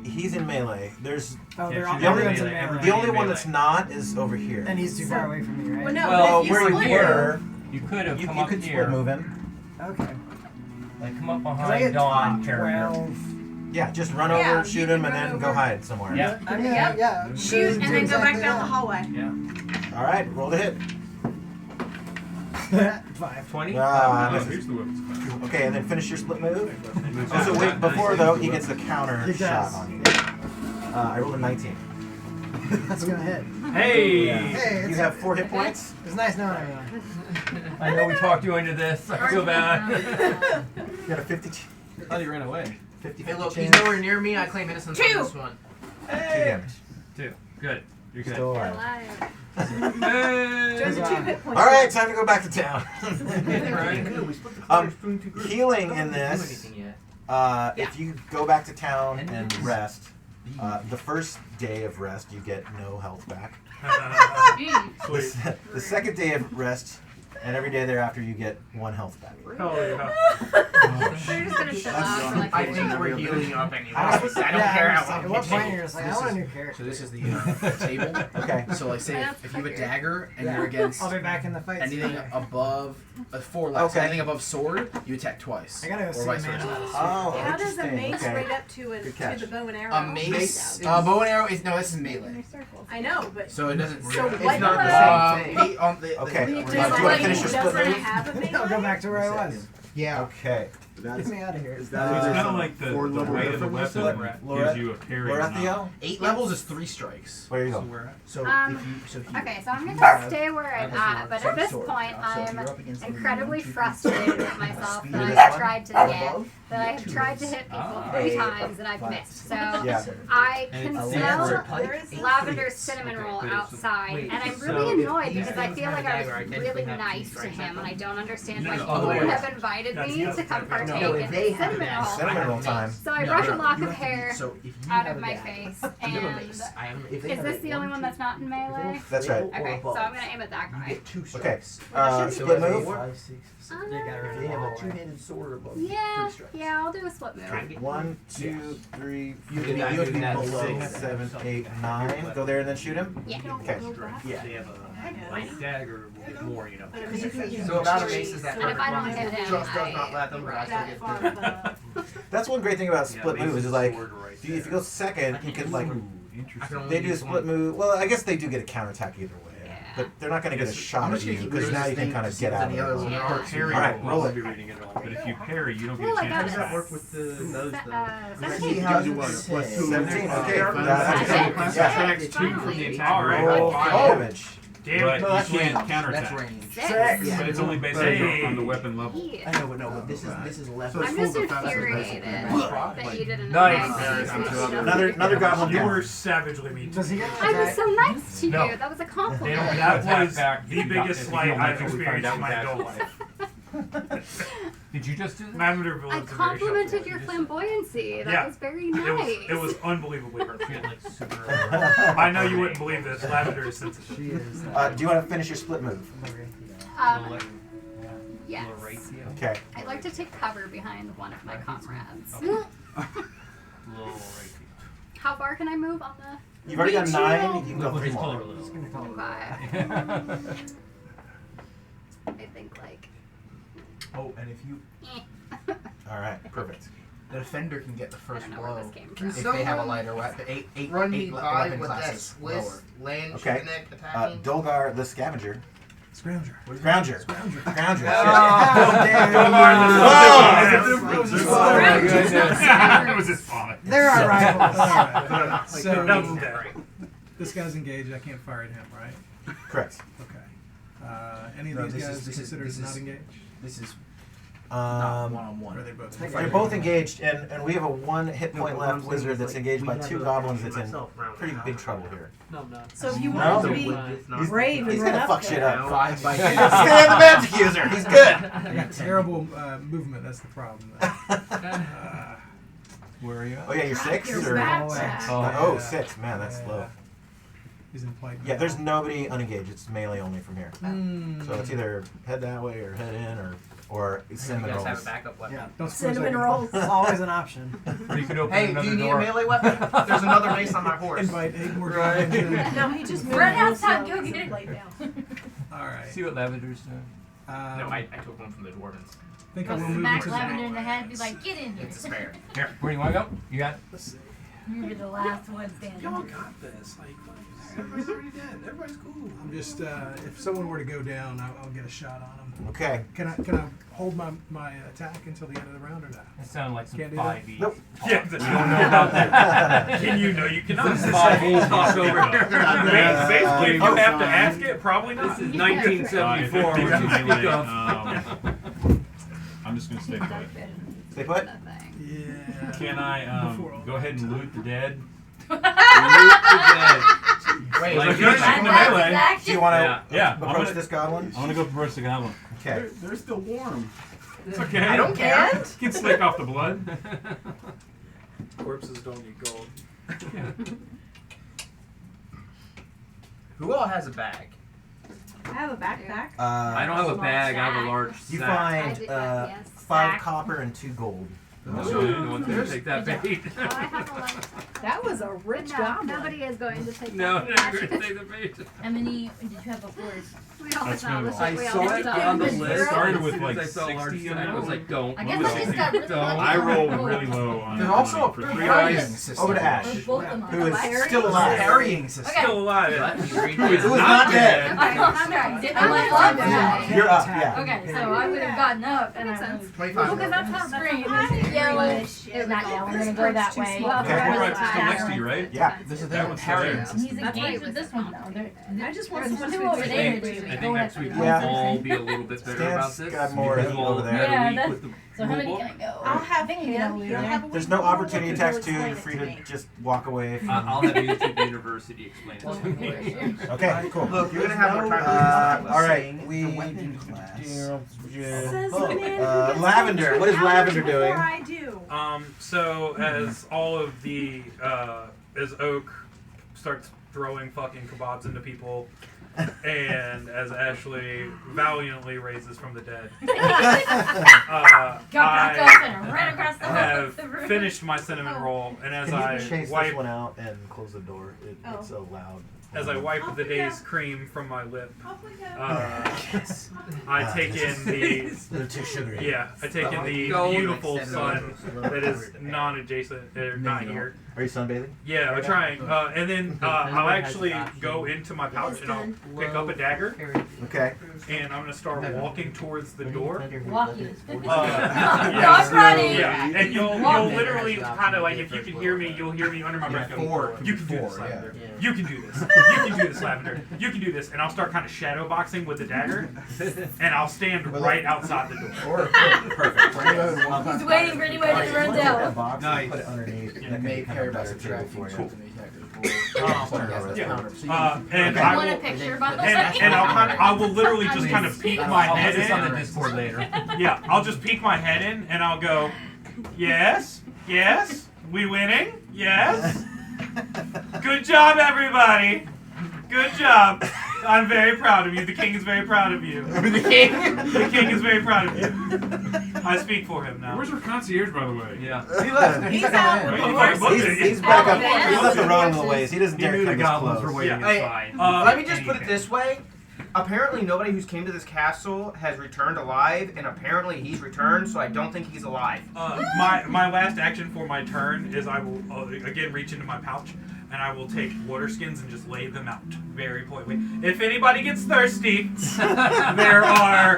He's in melee. There's Oh, they're all the only, everyone's in melee. the only one that's not is over here. And he's too far away from me, right? Well, no, Well, but if you where split you were, You could have come you up could here. split move him. Okay. Like, come up 'Cause I behind get Dawn top character. 12. Yeah, just run Yeah, over, you shoot can him, and run then go over. hide somewhere. Yeah. I mean, Yep. yeah. Shoot and then go back down the hallway. Yeah. All right, roll the hit. 5. 20? Ah, Oh, misses. here's the weapons. Okay, and then finish your split move. Oh, so wait, before though, he gets the counter He shot does. on you. I rolled a 19. That's gonna hit. Hey! Hey, You have 4 hit points. It's nice knowing everyone. I know we talked you into this. I feel bad. You got a 50. I thought he ran away. 50 Hey, look, chance. he's nowhere near me. I claim innocence on Two. this one. 2 damage. 2. Good. You're good. Still alive. Alive. Joe's 2 hit points. All right, time to go back to town. We split the players between two groups. Healing I in don't do this, anything yet. if you go back to town and rest, the first day of rest you get no health back. The second day of rest, and every day thereafter you get 1 health back. Hell yeah. They're just gonna chill out for like I a think week. we're healing up anyway. I I don't care how At long what it point takes. you're just like, I want a new character. So this is the table. Okay. So like, say if you have a dagger and Yeah. you're against I'll be back in the fight. anything above 4 left, Okay. anything above sword, you attack twice. I gotta go or see a vice man versa. about a sword. Oh, How does a interesting. mace Okay. rate up to Good to catch. the bow and arrow? A mace, bow and arrow is no. This is melee. I know, but So it doesn't. So it's what not the- the same thing. Okay. The, Do you want to finish your split doesn't move? have a melee? I'll go back to where I was. Yeah. Okay. Get me out of here. Is So that it's there's kind of some like the four level weight of the difference weapon there? gives you a parry. or not. Lorethiel? 8 levels is 3 strikes. Where you So go? we're at. So if you Okay, so I'm gonna stay where I'm at, but at this point I'm incredibly frustrated with myself that I have tried to hit people 3 times and I've missed. So I can smell lavender cinnamon roll outside, and I'm really annoyed because I feel like I was really nice to him, and I don't understand why he wouldn't have invited me to come partake in the cinnamon roll. Cinnamon roll time. So I brush a lock of hair So if you out have of a my dagger, face, you have a and mace. is this the only one that's not in melee? That's right. Okay, so I'm gonna aim at that guy. 2 Okay. strikes. Split move? 5, 6, 7. They got rid of They the have whole a way. 2-handed sword above. Yeah, 3 strikes. yeah, I'll do a split move. 1, 2, 3, You 4, have to be 5, below 6, 7, 8, 9. Go there and then shoot him? Yeah. Okay. Yeah. They have a light dagger will get more, you know. So amount of maces that And if I don't hit him, just does not let them, but I still That far get above. That's one great thing about split Yeah, moves mace is like, sword right if you go second, you can like, Ooh, interesting. they do a split move. Well, I guess they do get a counterattack either way. But they're not going to get a shot I'm at just gonna you keep because reading now this you can thing kind to of see get if out of any others it. are Or not. parry All right, will roll also it. be reading it all. But if you parry, you don't get Well, a I got chance it. to Does that work with the those See 17. how You it want says. plus 2. 17, okay. That's That's it. yeah. Subtract 2 from the attack. Roll Alright. 5 damage. Damn. But No, that's you can't range. counterattack. That's range. 6. But it's only based on the weapon level. Yeah. I know, but no, but this is left. So it's I'm full just of fast infuriated attack. that you didn't Nice. Another goblin You down. were savagely mean. Does he get I was so nice to you. No. That was a They compliment. don't That attack was back the if you don't- biggest if you slight don't I've make it, we find experienced out in my what adult that life. Did you just do that? Lavender I Village is a very complimented short your word. flamboyancy. That Yeah. was very It nice. was unbelievably perfect. Feel like super. I know you wouldn't believe this. Lavender is sensitive. She is. Do you want to finish your split move? Yes. Okay. I'd like to take cover behind one of my comrades. How far can I move on the? You've already got 9. You can go We'll 3 just more. color a little. Okay. I think like. Oh, and if you, All right. Perfect. the defender can get the first I don't know where blow this came from. if they have a lighter weapon. 8 Run me weapon by with that classes Swiss lower. land Okay. connect attacking. Dolgar the Scavenger Scrounger. Grounger. Scrounger. Grounger. That was his father. There are rivals. Alright. So That was dead. this guy's engaged. I can't fire at him, right? Correct. Okay. Any of No, these this guys is- considered this not is- engaged? This is not one-on-one. Or are they both? They're both engaged, and we have a 1 hit point but what I'm left saying wizard is, that's like, engaged we by had 2 those goblins guys that's in myself round pretty and big round. trouble here. No, I'm not. So if you No. wanted to be He's- brave and he's run gonna up fuck shit there. up. 5 by Stay on the magic user. He's good. I got terrible movement. That's the problem. Where are you at? Oh yeah, you're 6 Your or backpack. oh 6. Man, that's slow. He's in play. Yeah, there's nobody unengaged. It's melee only from here. Mm. So it's either head that way or head in or cinnamon You guys have rolls. a backup weapon. Yeah. Don't suppose Cinnamon I can rolls. It's always an option. Or you could open Hey, do another you need door. a melee weapon? There's another mace on my horse. invite 8 more Right. goblins in. No, he just moved. Brett real has time. slow Go because get he it. laid down. All right. See what Lavender's doing. No, I took one from the dwarvens. I think I Go will move smack into Lavender the. in the head. Be like, get in here. It's a spare. Here, where do you want to go? You got it? Let's see. You're the last one standing. Y'all got this. Like, everybody's already dead. Everybody's cool. I'm just, if someone were to go down, I'll get a shot on them. Okay. Can I hold my attack until the end of the round or not? That sounded like some Can't do 5e. Nope. Yeah, you don't know about that. Can you know you cannot? This is 5e talk over here. Basically, if you Oh, have to ask it, probably not. This is 1974. What you speak of. I'm just gonna stay put. Stay put. Yeah. Can I go ahead and loot the dead? Wait, Like, is you're it- shooting the melee. Do you want to Yeah, approach this goblin? I want to go approach the goblin. Okay. They're still warm. It's okay. I don't care. You can slick off the blood. Corpses don't need gold. Who all has a bag? I have a backpack. I don't have a bag. I have a large You sack. I find did, 5 sack. copper and 2 gold. No one's going to take that bait. Oh, I have a lot. That was a rich No, goblin. nobody is going to take No, that. they're going to take the bait. How many did you have before? We all That's established minimal. it. We I all saw it established on the it. list. Started with As like soon as I saw a large 60 sack, I was like, don't. I guess I just got really lucky. I rolled really low on. There's also a for pretty 3 carrying dice. system. Over to Ash, Both of them. who is Carrying? still alive. Carrying system. Okay. Still alive. Who is not dead. I'm sorry. I'm like, I'm okay. You're up, yeah. Okay, so I would have gotten up and Makes I sense. would 25. Well, because that's how scream. that's Yellow. Not yellow. We're gonna go that way. Well, Okay, they're all right, really it's still next to bad. you, right? Yeah. This is That the one's carrying there. system. He's engaged with this one though. I just want There's someone two to over there. I think next week Yeah. we'll all be a little bit better about Stan's this. got more because heat we'll over there. have a Yeah, week that's- with the So how many rule can I go? I'll have think we can him. go You don't have a There's week no before, opportunity but attacks you'll too. explain You're it free to to me. just walk away. If you I'll have you to University explain it to me. Okay, cool. Look, you're gonna have more time to All right, we. weapon class. Says the man who gets Lavender. to What is hours Lavender before doing? I do. So as all of the as Oak starts throwing fucking kebabs into people, and as Ashley valiantly raises from the dead, Got back up and ran across the have room. finished my cinnamon roll, and as Can you I chase wipe this one out and close the door? It's so loud. as I wipe the day's cream from my lip, I take in They're too sugary. yeah, I take in the Go beautiful next sun that is non-adjacent, or not here. Are you sunbathing? Yeah, I'm trying. And then I'll actually go into my pouch and I'll pick up a dagger, Okay. and I'm gonna start walking towards the door. Walking. Yeah, running. Yeah, and you'll Walking. literally kind of like, if you can hear me, you'll hear me under my breath go, you can do this, Lavender. You can do this. You can do this, Lavender. You can do this. And I'll start kind of shadow boxing with the dagger, and I'll stand right outside the door. Perfect. He's waiting for anybody to run down. Nice. Put it underneath. You That may could care be about better subtracting for you. tools and And You I want a will, picture, by the and I will literally just kind of peek my I'll head put this on the in. Discord later. Yeah, I'll just peek my head in, and I'll go, yes, yes, we winning, yes. Good job, everybody. Good job. I'm very proud of you. The king is very proud of you. The king? The king is very proud of you. I speak for him now. Where's our concierge, by the way? Yeah. He left. He's out. He's back up. He's left the road a little ways. He doesn't He dare knew the come this goblins close. were waiting Hey, inside. let me just put it this way. Apparently nobody who's came to this castle has returned alive, and apparently he's returned, so I don't think he's alive. My last action for my turn is I will again reach into my pouch, and I will take water skins and just lay them out very politely. If anybody gets thirsty, there are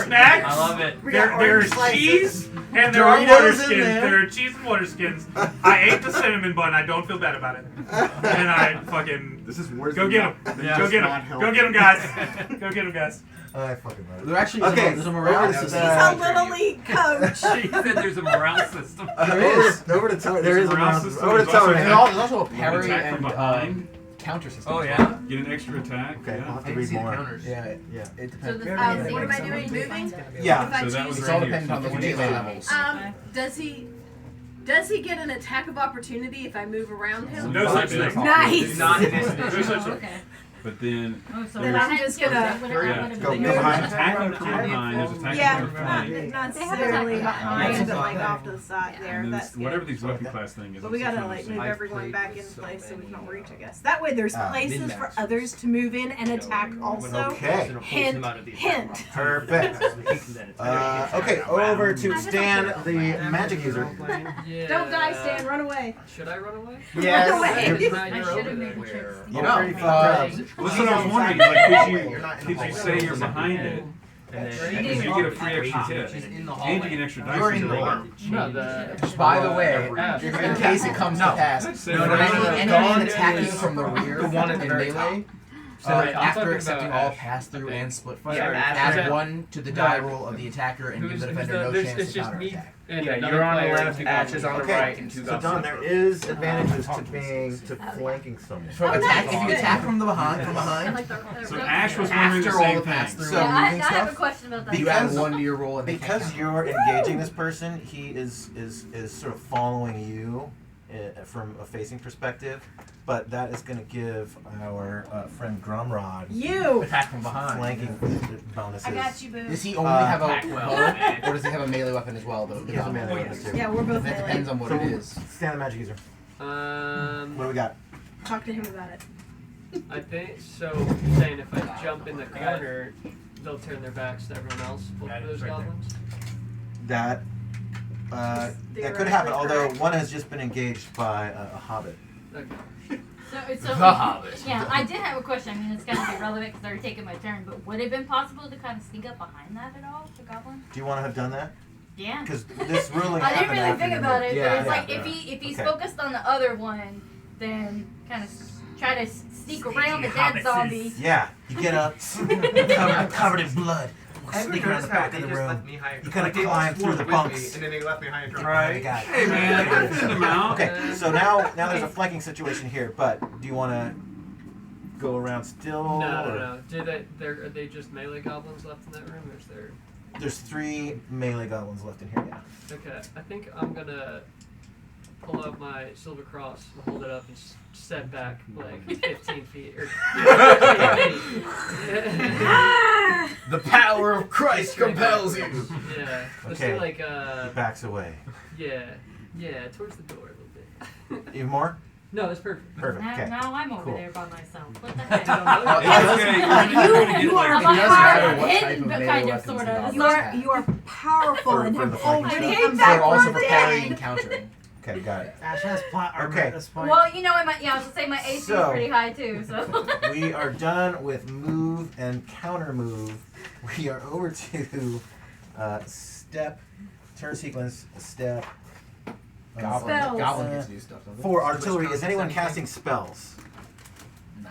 snacks. I love it. There's cheese and there are Doritos water in skins. there. There are cheese and water skins. I ate the cinnamon bun. I don't feel bad about it. And I fucking This is worse. go than get not- them. than Go just get not them. helping. Go get them, guys. Go get them, guys. I fucking love it. There actually Okay, there's a morale over to system. He's a little league coach. She said there's a morale system. Over to Tony. There is a morale morale system. system. Over to There's also Tony. There's also a You can parry attack from and behind. counter system. Oh as yeah. well. Get an extra attack. Okay, I'll Yeah. have to I didn't read see the more. counters. Yeah, it So depends. the What am I doing? Moving? Yeah. If I So that choose was It's all right dependent on the here. melee levels. Does he get an attack of opportunity if I move around him? No such thing. Nice. Not in this No edition. such thing. Okay. But then Oh, so Then I'm just gonna- yeah. Go behind. Attacking from behind is attacking Yeah, from not behind. necessarily behind, Yeah. but like off to the side there. And then That's whatever good. these weapon class thing is. But we it's gotta kind of like the move same. everyone back in this so place so we many don't reach, I more. guess. That way there's Ah, places for min-max. others to move in and attack also. Okay. Hint, hint. Perfect. Okay, over to Stan, the magic user. Yeah. Don't die, Stan. Run away. Should I run away? Yes. Run away. You're I over should have there. made the trick. You know, pretty That's what I was wondering. Like, You're not in the could you hallway. say you're behind it? And Because then you get a free extra hit. She's in the And hallway. you get an extra dice. You're in the roll. hallway. No, the. Just by the way, in case it comes to pass, That's no, it. anyone attacking from the rear The one at in the very melee, so Alright, I'm after talking accepting about all Ash. pass through and split fire, Yeah, Ash add is- 1 to the die roll of the attacker and give the defender no chance It's to just counter me. attack. And Yeah, another you're on the player left, and Ash is on the Okay, right, and two so goblins. Don, there is advantages to being to flanking someone. So attack if you attack from the behind, I like the So Ash was wondering the after all same the pass thing. through So- and I moving have a stuff, question about that. you add 1 to your roll and they can't Because counter. you're engaging this person, he is sort of following you from a facing perspective, but that is going to give our friend Drumrod You. Attack from behind. flanking bonuses. I got you, boo. Does he only have a Attack well, bow, man. or does he have a melee weapon as well, though? He has a melee weapon too. Yeah, we're both That melee. depends on what So- it is. Stan the magic user. What do we got? Talk to him about it. I think so. Saying if I jump in the corner, they'll turn their backs to everyone else. Both of those goblins. That that could happen. Although one has just been engaged by a hobbit. Okay. So, The Hobbit. Yeah, I did have a question. I mean, it's kind of irrelevant because they're taking my turn. But would it have been possible to kind of sneak up behind that at all, the goblin? Do you want to have done that? Yeah. Because this ruling I didn't happened really after think you about moved. it, Yeah, but it's yeah, like yeah. if he's Okay. focused on the other one, then kind of try to sneak around the dead hobbitses. zombie. Yeah, you get up, covered in blood, sneak around the back of the room. You kind of climb through the bumps. And then they left me high and dry. Right. Got it. Hey man, I thinned him out. Okay, so now there's a flanking situation here, but do you want to go around still? No, or- no, no. Are they just melee goblins left in that room, or is there? There's 3 melee goblins left in here, yeah. Okay, I think I'm gonna pull out my silver cross and hold it up and step back like 15 feet or. The power of Christ compels you. Yeah. Let's Okay. do like He backs away. Yeah, towards the door a little bit. Even more? No, that's perfect. Perfect, Now, okay. now I'm over Cool. there by myself. What the heck? You are I'm a a power- hard hidden, kind of, sort of. You are powerful and For the have flanking already stuff. come So back also from for the parrying dead. and countering. Okay, got it. Ash has plot armor Okay. at this point. Well, you know, I was gonna say my AC So- is pretty high too, so. We are done with move and counter move. We are over to step, turn sequence, step. Goblin, Spells. Goblin gets to do stuff, doesn't For artillery, is anyone casting spells? Nah,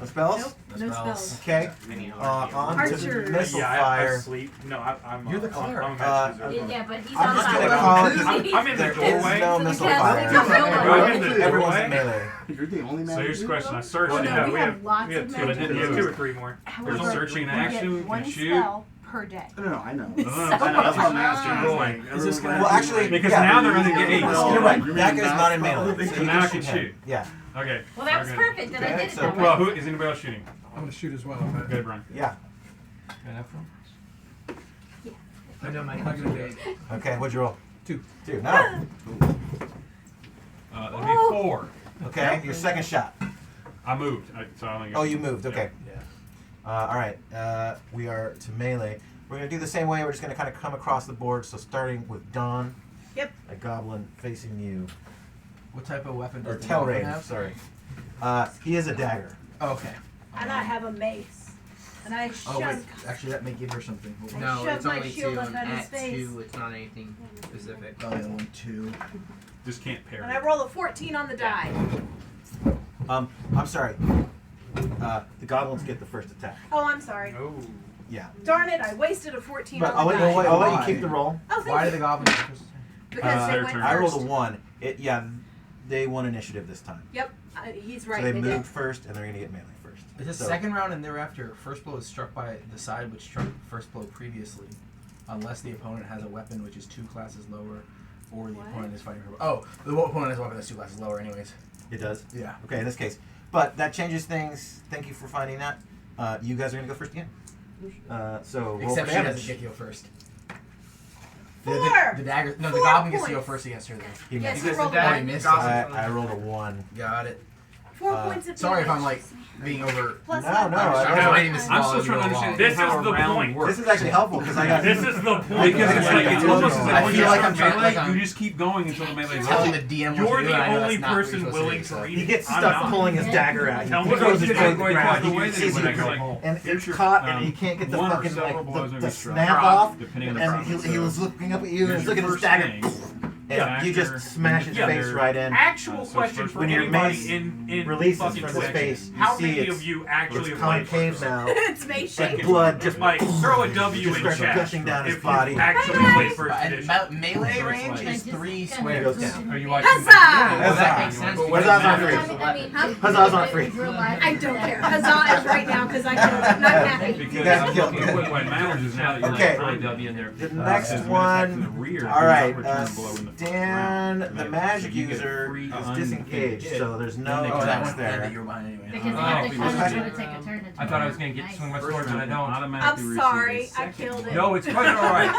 No spells? Nope, no spells. Okay. On to Archer. missile Yeah, I fire. sleep. No, I'm. You're the I'm cleric. a magic user. Yeah, but he's I'm just outside. gonna call. I'm in the There is doorway. no So missile the fire. cast- I'm in the Everyone's doorway. in melee. You're the only man. So here's the question. I searched. Oh, no, Yeah, we have lots of two. magic Yeah, users. 2 or 3 more. There's However, searching we action, get one can shoot. spell per day. No, I know. I know, That's what I'm asking. Rolling. Is this Well, actually, Because yeah. now they're engaged. You're right. That guy's not in melee. So you now I can can shoot. Yeah. Okay. Well, that was we're good. perfect that I Okay, did it so- that way. Well, who is anybody else shooting? I'm gonna shoot as well. But Good, Brian. Yeah. I know my I'm not gonna do it. Okay. What'd you roll? 2. 2. No. That'd be 4. Okay. Your second shot. I moved. So I only got Oh, you moved. Okay. All right. We are to melee. We're gonna do the same way. We're just gonna kind of come across the board. So starting with Dawn. Yep. A goblin facing you. What type of weapon Or does the tell goblin range, have? sorry. He is a dagger. Oh, okay. And I have a mace. And I Oh wait, shoved. actually that may give her something. Hold on. I No, shoved it's my only shield 2 under his at face. 2. It's not anything specific. Oh, yeah, 1, 2. Just can't parry. And I roll a 14 on the die. I'm sorry. The goblins get the first attack. Oh, I'm sorry. Oh. Yeah. Darn it, I wasted a 14 But on the die. I'll let you keep the roll. Oh, thank Why you. do the goblins get the first attack? Because they went I rolled a first. 1. They won initiative this time. Yep, he's right. So they did. moved first, and they're going to get melee first. Is this So- second round and thereafter, first blow is struck by the side which struck first blow previously, unless the opponent has a weapon which is 2 classes lower, or the opponent is fighting for. Oh, the opponent has a weapon that's 2 classes lower, anyways. It does? Yeah. Okay, in this case. But that changes things. Thank you for finding that. You guys are going to go first again. So roll Except for she damage. doesn't get to go first. 4! The dagger. No, the 4 goblin gets to go points. first against her. Though. He Yes, missed. he rolled Oh, a he 1. missed. I rolled a 1. Got it. 4 points of Sorry if I'm damage. like being over. Plus No, that no, bonus. I'm still trying to understand This how is a the round point. works. This is actually helpful because I got. This is the point. Because it's like it's almost as I if feel like I'm trying- melee, like I'm- you just keep going until the melee is Telling over. the DM what You're to do, and the I know only that's not what you're person supposed willing do, to so. read He it. gets I'm stuck not. pulling his dagger out. Tell He me throws what it to towards do. the ground. The way He that sees when I it go, go, and here's it's your, caught, and he can't get the one or fucking several blows like are the gonna strike, snap off. depending on the And problem. he was looking up at you and Here's was looking at your his dagger. first And thing. you just Dagger, smash his yeah, face they're- right in. Actual So question first for when your anybody mace in releases fucking from his Twitch. face, you How see many it's- of you actually it's have played concave first? now. It's me And shaking. blood just Like, throw a W just in starts chat gushing down his if body. you actually played first And edition. melee So it's range like- is 3 It squares. goes down. Are you watching? Huzzah! Well, that makes sense. Huzzah's on free. Huzzah's on free. I don't care. Huzzah is right now because I killed him. I'm happy. Because You guys I'm killed looking him. at what matters is now that you're Okay. like, W in there. The next says when attacked in the one. rear, All do right, not return blow in the first Dan, round. the Right? magic So you get user free is un- disengaged, so there's no Oh, that Oh, that attacks one that there. you were behind anyway. Because you Oh, have to we kind just- of take a turn to I thought I was gonna get swing my First sword, but I round don't. automatically I'm receive sorry, a I second killed it. No, it's quite alright.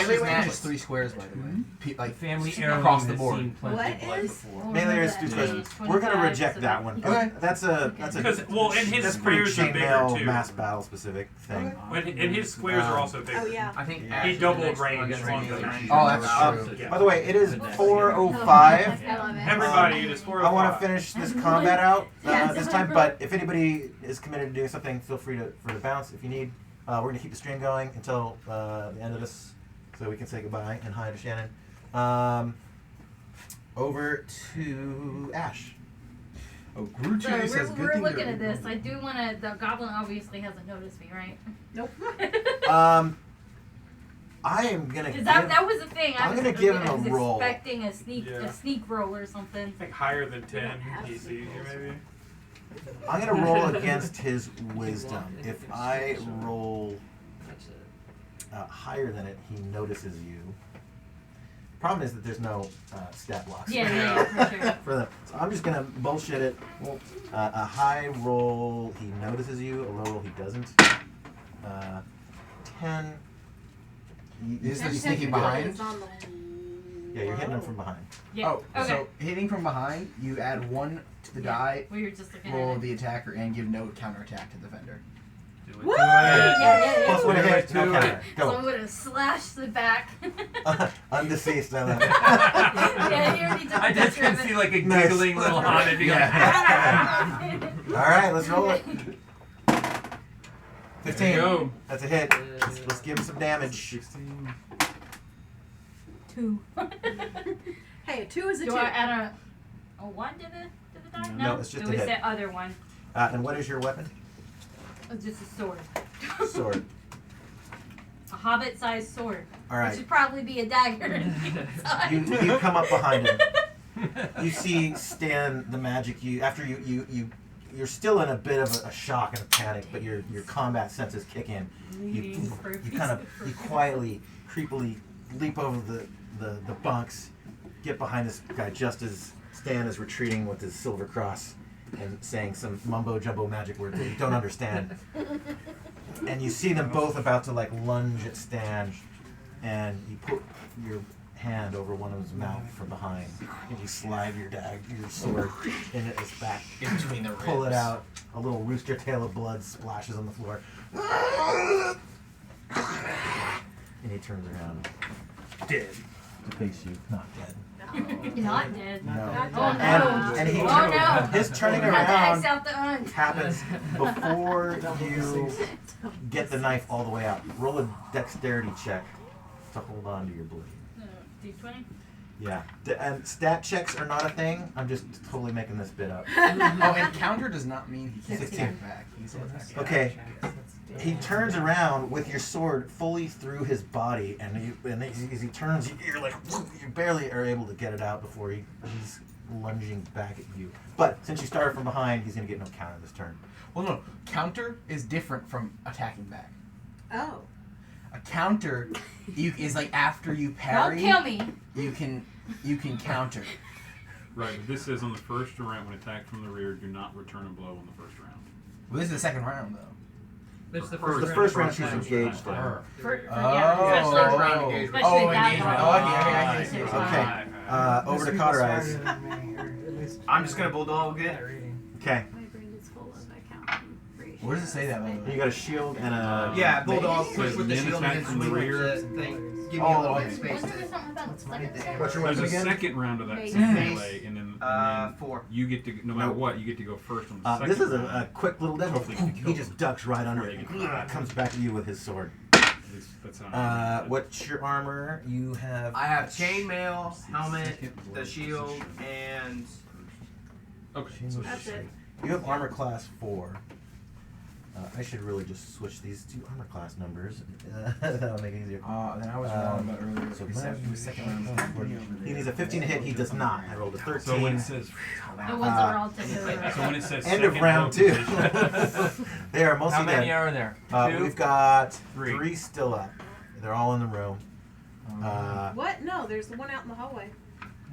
Melee range is 3 squares, by the way. Like Family across heirloom the has board. seen plenty What of blood is- before. Melee is 2 squares. We're gonna reject that one. Okay. That's a Because, well, and his that's pretty squares are bigger chainmail too. mass battle specific thing. And his squares are also bigger. Oh yeah. I think Yeah. He doubled range on the match. Oh, that's true. Yeah. By the way, it is 4:05. I love it. Everybody, it is 4:05. I want to finish this combat out this time, but if anybody is committed to doing something, feel free to bounce if you need. We're going to keep the stream going until the end of this, so we can say goodbye and hi to Shannon. Over to Ash. Oh, Guru So Tuesday says good we're thing looking they're- at this. I do want to. The goblin obviously hasn't noticed me, right? Nope. I am gonna. Because that was the thing. I'm I was, gonna give him I was a roll. expecting a sneak Yeah. roll or something. I think higher than 10 he sees you, maybe. I'm gonna roll against his wisdom. If I roll higher than it, he notices you. Problem is that there's no stat blocks. Yeah, for sure. For them. So I'm just gonna bullshit it. A high roll, he notices you. A low roll, he doesn't. 10. Is he sneaking behind? Yeah, you're hitting him from behind. Yeah. Oh, Okay. so hitting from behind, you add 1 to the die, We were just looking roll at it. the attacker, and give no counterattack to the defender. Woo! Yeah. Plus one hit, no counter. So I'm Go. gonna slash the back. Undeceased, I love it. Yeah, he already took I the just picture can of it. see like a Nice. giggling little haunted. Yeah. Alright, let's roll it. 15. Go. That's a hit. Let's give him some damage. 16. 2. Hey, a 2 is a 2. Do I add a 1 to the die? No, it's just so a it's hit. the other one. And what is your weapon? It's just a sword. Sword. A hobbit-sized sword. All right. It should probably be a dagger. You come up behind him. You see Stan the magic. After you're still in a bit of a shock and a panic, but your combat senses kick in. You quietly, creepily leap over the bunks, get behind this guy just as Stan is retreating with his silver cross and saying some mumbo jumbo magic words that you don't understand. And you see them both about to like lunge at Stan, and you put your hand over one of his mouth from behind, and you slide your sword in his back, In between the pull it ribs. out. A little rooster tail of blood splashes on the floor, and he turns around, Dead. to face you, not dead. You're not dead. No. Oh no. And he Oh no. his turning I had to around X out the unt. happens before you get the knife all the way out. Roll a dexterity check to hold on to your blade. D20? Yeah. And stat checks are not a thing. I'm just totally making this bit up. Oh, and counter does not mean he can't 16. attack back. He's attack. Okay. He turns around with your sword fully through his body, and as he turns, you're like, you barely are able to get it out before he's lunging back at you. But since you started from behind, he's going to get no counter this turn. Well, no. Counter is different from attacking back. Oh. A counter is like after you parry. Don't kill me. You can counter. Right, but this says on the first round, when attacked from the rear, do not return a blow on the first round. Well, this is the second round, though. It's the The first round she's engaged in. Yeah. First round engagement. Oh, engagement. Oh, I see. Okay. Over to Cauterize. I'm just gonna bulldog it. Okay. My brain is full of accounting ratios. Where does it say that? By the way? You got a shield and a... Yeah, bulldog. Says Push with the men shield attack and from the swing rear. the thing. Give me a little bit of space Wasn't there to. something about the second step? What's your There's weapon a again? second round of that Mace. same melee, and then 4. you get to, no matter what, you get to go first on the second This is round. a quick little devil. Hopefully you can kill He just ducks right under it. Before they get Comes back at you with his sword. That's not What's your armor? You have... I have chainmail, helmet, the shield, and Okay. That's it. You have armor class 4. I should really just switch these two armor class numbers. That'll make it easier. Then I was wrong about earlier. So We said it was second round. he needs a 15 to hit. He does not. I rolled a 13. So when it says, The ones that were all together. so when it says End of second round row 2. position, They are mostly How many dead. are there? We've got Three. 3 still up. They're all in the room. What? No, there's the one out in the hallway.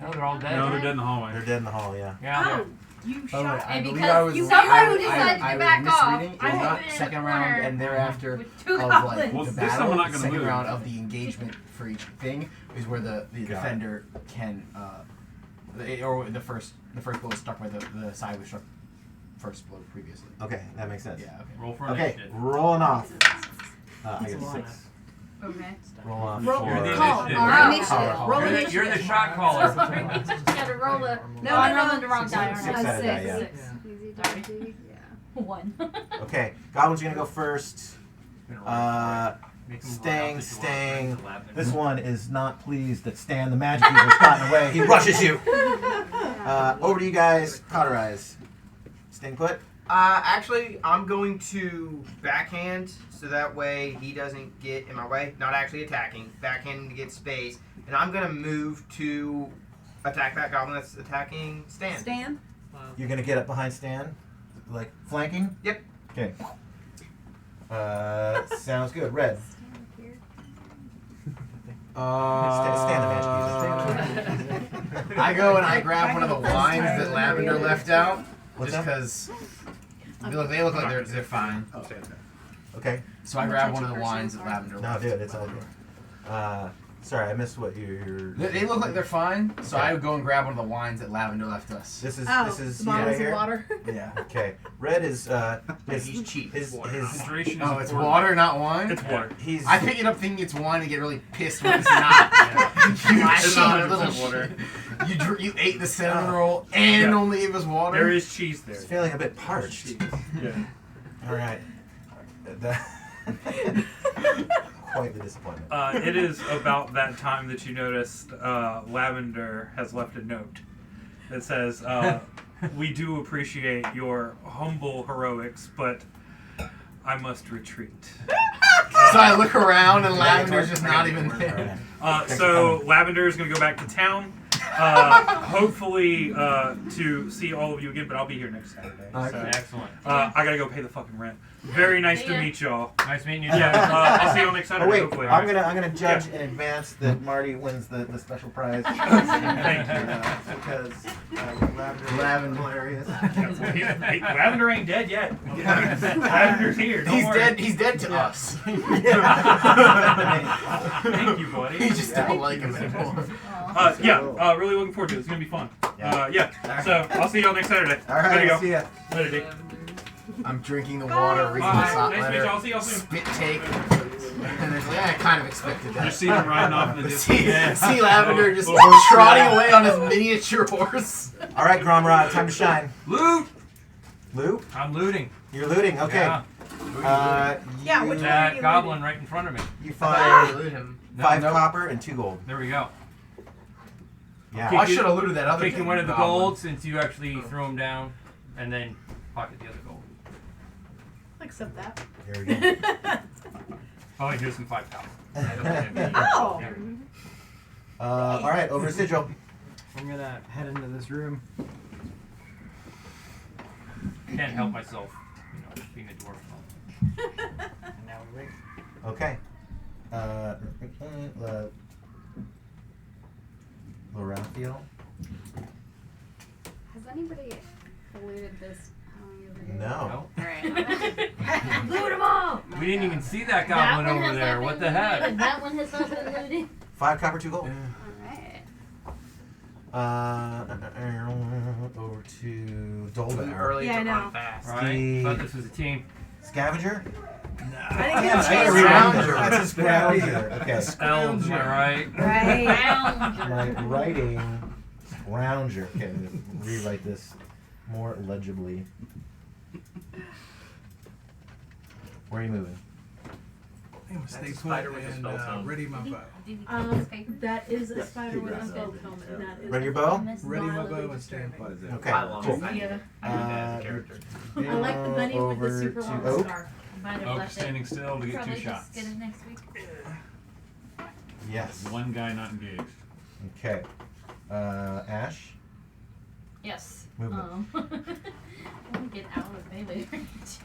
No, they're all dead. no, they're dead in the hallway. They're dead in the hall, yeah. Yeah. Oh, you Oh, shot. I And believe because I was, somebody decided to I back was off, misreading. It I was put not it in the second corner round and thereafter with two of like goblins. Well, the this time we're not battle. gonna Second move. round of the engagement for each thing is where the it. defender can or the first blow is struck by the side was struck first blow previously. Okay, that makes sense. Yeah. Okay. Roll for Okay, initiative. rolling off. I got 6. Okay. Roll off. Roll. You're the Call. initiative. All right. Initiative. Roll You're the initiative. shot caller. You gotta roll a. No, I'm no, rolling the wrong die. Six aren't I? sided die, yeah. Easy Sorry. peasy. Yeah. 1. Okay, Goblin's gonna go first. Make 'em run Stang. out the door, to Lavender. This one is not pleased that Stan the magic user's gotten away. He rushes you. Over to you guys. Cauterize. Sting put. Actually, I'm going to backhand so that way he doesn't get in my way. Not actually attacking. Backhand to get space. And I'm going to move to attack that goblin that's attacking Stan. Stand. You're gonna get up behind Stan, like flanking. Yep. Okay. Sounds good. Red. Stan the magic user. I go and I grab one of the wines that Lavender left out, What's just that? because they look like they're fine. Okay. So I grab one of the wines that Lavender No, left. dude, it's all good. Sorry, I missed what you're. They look like they're fine, so I would go and grab one of the wines that Lavender left us. This is Oh, this is the you bottles right of here? water. Yeah. Okay. Red is He's cheap. his Hydration is Oh, it's important. water, not wine? It's water. he's I pick it up thinking it's wine and get really pissed when it's not. You It's cheap 100% little water. shit. You ate the cinnamon roll and only gave us water? There is cheese there. he's feeling a bit parched. Yeah. All right. Quite the disappointment. It is about that time that you noticed Lavender has left a note that says, "We do appreciate your humble heroics, but I must retreat." So I look around and Lavender's just not even there. So Lavender is going to go back to town. Hopefully to see all of you again, but I'll be here next Saturday. So, Excellent. I gotta go pay the fucking rent. Very nice to Yeah. meet y'all. Nice meeting you. Yeah, I'll see you all next Oh Saturday. wait, hopefully. I'm gonna judge in advance that Marty wins the special prize. Thank you. Because Lavender hilarious. Lavender ain't dead yet. Lavender's here. Don't He's worry. dead. He's dead to us. Thank you, buddy. You just don't like him anymore. Really looking forward to it. It's gonna be fun. So I'll see y'all next Saturday. All right, Gotta go. see ya. Later, Dick. I'm drinking the water, reading the sock nice to meet letter, you. I'll see y'all soon. spit take, and there's I kind of expected that. You see him riding off in the distance. See Lavender just trotting away on his miniature horse. All right, Gromrod, time to shine. Loot. Loot? I'm looting. You're looting. Okay. Yeah. Yeah, which one are That you goblin right in front of me. You find No, 5 no. copper and 2 gold. There we go. Yeah. I should have looted that other Taking thing, one of the goblin. gold since you actually threw him down, and then pocket the other gold. I'll accept that. There we go. Oh, here's some 5,000. Oh. All right, over to Sigil. I'm gonna head into this room. Can't help myself, being a dwarf. And now we wait. Okay. Lorathiel? Has anybody looted this over here? No. Alright. Loot them all! We didn't even see that That goblin one over has there. not What been the heck? looted. That one has not been looted. 5 copper, 2 gold. Alright. Over to Dolben. Early Yeah, I to know. run fast. Right. Thought this was a team. Scavenger? I didn't get a chance. Scrounger. That's a scrounger. Okay. Elves, am I right? Right. My writing. Scrounger. Okay, rewrite this more legibly. Where are you moving? I'm gonna stay That's a put spider with a and spell tome. ready my bow. That is a spider with a spell tome, and that is Ready your bow? Ready my mildly bow and stand disturbing. put. Okay, I love cool. it. I do that as a character. I like the bunny with the Over super to long Oak. scarf. Might have Oak left it. standing still to get Probably 2 just shots. get it next week. Yes. One guy not engaged. Okay. Ash? Yes. Movement. I want to get out of melee range.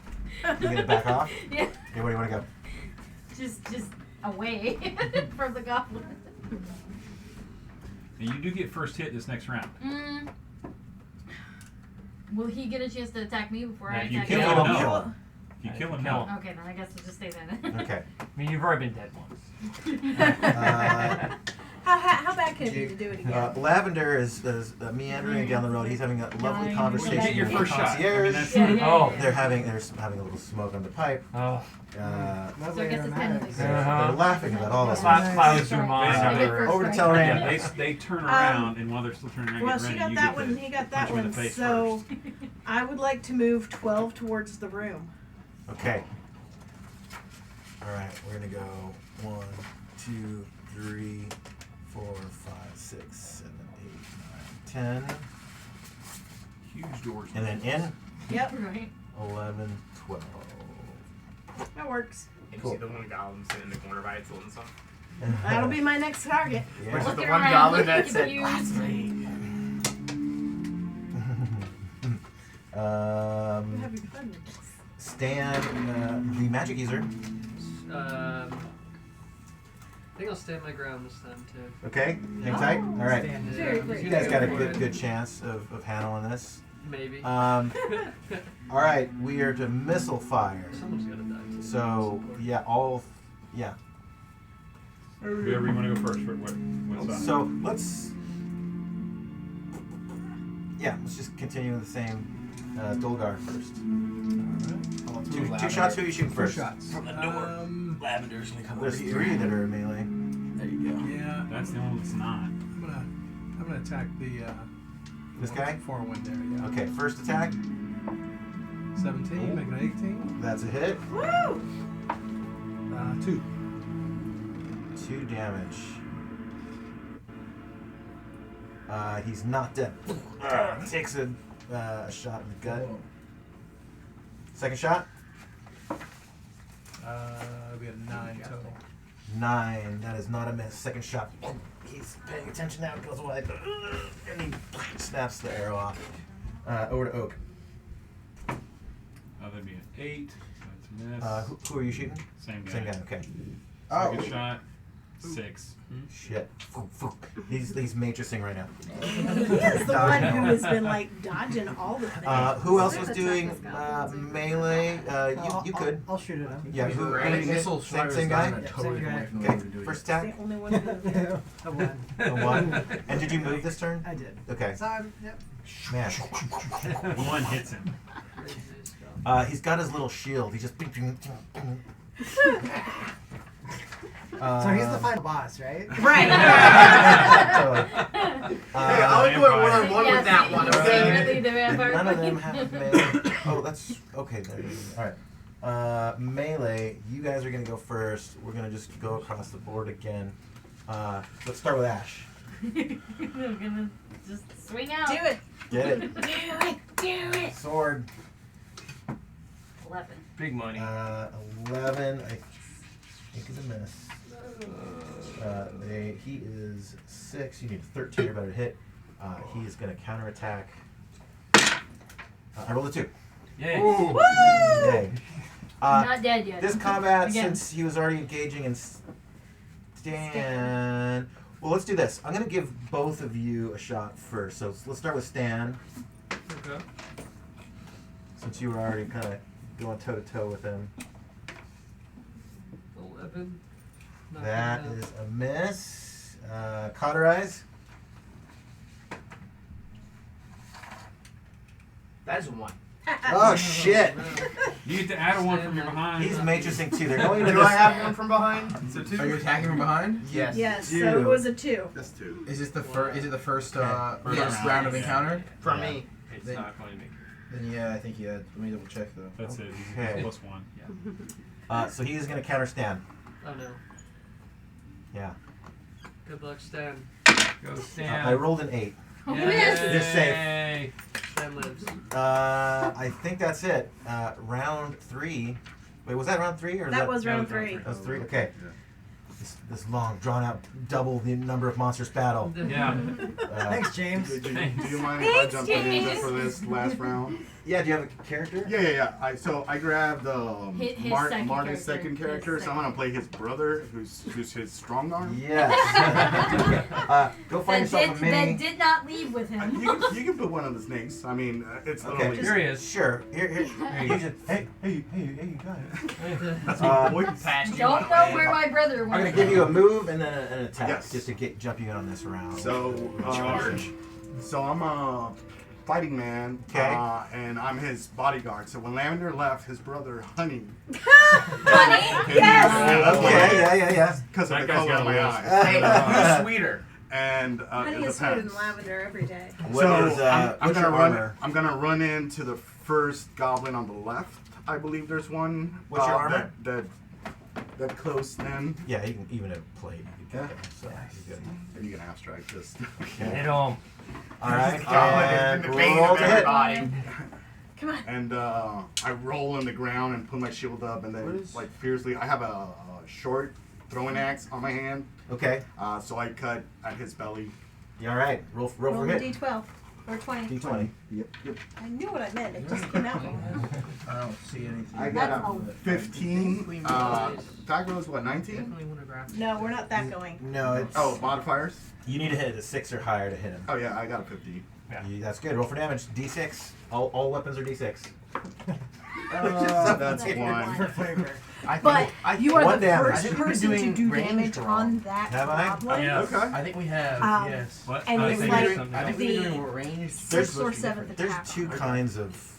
You gonna back off? Yeah. Okay, where do you want to go? Just away from the goblin. And you do get first hit this next round. Will he get a chance to attack me before I If you attack kill him? him, no. If you kill him, no. Okay, then I guess we'll just stay there. Okay. I mean, you've already been dead once. How bad can it be to do it again? Lavender is meandering down the road. He's having a lovely conversation Get your with first the shot. concierge. Oh. They're having a little smoke on the pipe. Oh. So I guess it's technically They're laughing about all this. Clouds your mind. Over to Telrain. Yeah, they turn around, and while they're still turning around, Well, getting she ready, got you that get one, to he got punch that him in one. the face So first. I would like to move 12 towards the room. Okay. All right, we're gonna go 1, 2, 3, 4, 5, 6, 7, 8, 9, 10. Huge doors. And then in. Yep. Right. 11, 12. That works. And Cool. you see the one goblin sitting in the corner by its holding something? That'll be my next target. Yeah. Which is Look the around, one goblin look that said, confused. blasphemy. I'm having fun with this. Stan, the magic user. I think I'll stand my ground this time too. Okay, hang tight. All right. Stand You guys got a good chance of handling this. Maybe. All right, we are to missile fire. Someone's gotta die. So yeah, yeah. Whoever you want to go first. What side? So let's just continue with the same. Dolgar first. Two shots. Who are you shooting first? 2 shots. From the door. Lavender's gonna come There's over 3 here. that are melee. There you go. Yeah. That's the one that's not. I'm gonna attack the This guy? 4-1 there, yeah. Okay, first attack. 17, make it 18. That's a hit. Woo! 2. 2 damage. He's not dead. Takes a shot in the gut. Second shot. It'll be a 9 total. 9. That is not a miss. Second shot. He's paying attention now. Goes wide. And he snaps the arrow off. Over to Oak. That'd be an 8. That's a miss. Who are you shooting? Same guy. Same guy. Okay. Second shot. 6. Shit. He's matrixing right now. He is the one who has been like dodging all the things. Who else was doing melee? You could. I'll shoot at him. Yeah, who? Same guy? Okay, first attack. The only one who A 1. A 1. And did you move this turn? I did. Okay. So I'm, yep. Man. 1 hits him. He's got his little shield. He just. So he's the final boss, right? Right. Totally. Hey, I'll go at one-on-one with that one, okay? Really, the vampire None of them queen. have melee. Oh, that's okay. There you go. All right. Melee. You guys are gonna go first. We're gonna just go across the board again. Let's start with Ash. I'm gonna just swing out. Do it. Get it. Do it. Do it. Sword. 11. Big money. 11. I think is a miss. He is 6. You need 13 or better to hit. He is going to counterattack. I rolled a 2. Yay. Ooh. Yay. Not dead yet. This combat, Again. since he was already engaging in Stan. Well, let's do this. I'm going to give both of you a shot first. So let's start with Stan. Okay. Since you were already kind of going toe to toe with him. 11. Not That bad. is a miss. Cauterize. That's a 1. Oh shit! You get to add a 1 from your behind. He's matrixing too. They're going to Do this. I have one from behind? So 2. Are you attacking from behind? Yes. Yes. Dude. So it was a 2. That's 2. Is this the first? Is it the first? Okay. First round of encounter? From me. It's Then- not going to make Then yeah, I think yeah. Let me double check though. That's it. He's Okay. plus 1. So he is going to counter Stan. Oh no. Yeah. Good luck, Stan. Go Stan. I rolled an 8. Yay. You're safe. Yay. Stan lives. I think that's it. Round 3. Wait, was that round 3 or That was round was round 3. That was 3. Okay. This long, drawn out, double the number of monsters battle. Yeah. Thanks, James. Do you mind if I jump in just for this last round? Yeah. Do you have a character? Yeah. I grabbed His second Marty's character. second character, His so I'm gonna play his brother, who's his strong arm. Yes. Go find yourself a mini. That did not leave with him. You can put one of the snakes. I mean, it's Okay. literally Here he is. Sure. Here. There you You just, hey, you guys. Don't know where my brother I'm went. gonna give you a move and then an attack, Yes. just to jump you in on this round. So charge. So I'm a fighting man, Okay. and I'm his bodyguard. So when Lavender left, his brother Honey. Honey? Yes! Okay. Yeah. Because of That the guy's color got of my a eyes. Hey, who's sweeter? And Honey it is sweeter than depends. lavender every day. What So is, I'm what's gonna your run. armor? I'm gonna run into the first goblin on the left. I believe there's one. What's your armor? That close then. Yeah, you can even a plate. You can get it, so you're good. And you can abstract this. Hit him. All right, Goblin and is the bane roll of to hit. everybody. Come on. And I roll on the ground and put my shield up, and then like fiercely, I have a short throwing axe on my hand. Okay. So I cut at his belly. You all right? Roll Roll for a hit. d12 or 20. D20. Yep. I knew what I meant. It just came out wrong. I don't see anything. I got a 15. Attack roll is what, 19? Definitely want to grab. No, we're not that going. No, it's. Oh, modifiers? You need to hit a 6 or higher to hit him. Oh yeah, I got a 15. That's good. Roll for damage. D6. All weapons are D6. That's one. For flavor. But you are One the damage. first I think we've been person to doing do range damage draw. on that Have I? goblin. Yeah. Okay. I think we have. Yes. What? And I it's think like there's something I think else. we've been the doing range. 6th or 7th There's attack. 2 kinds of.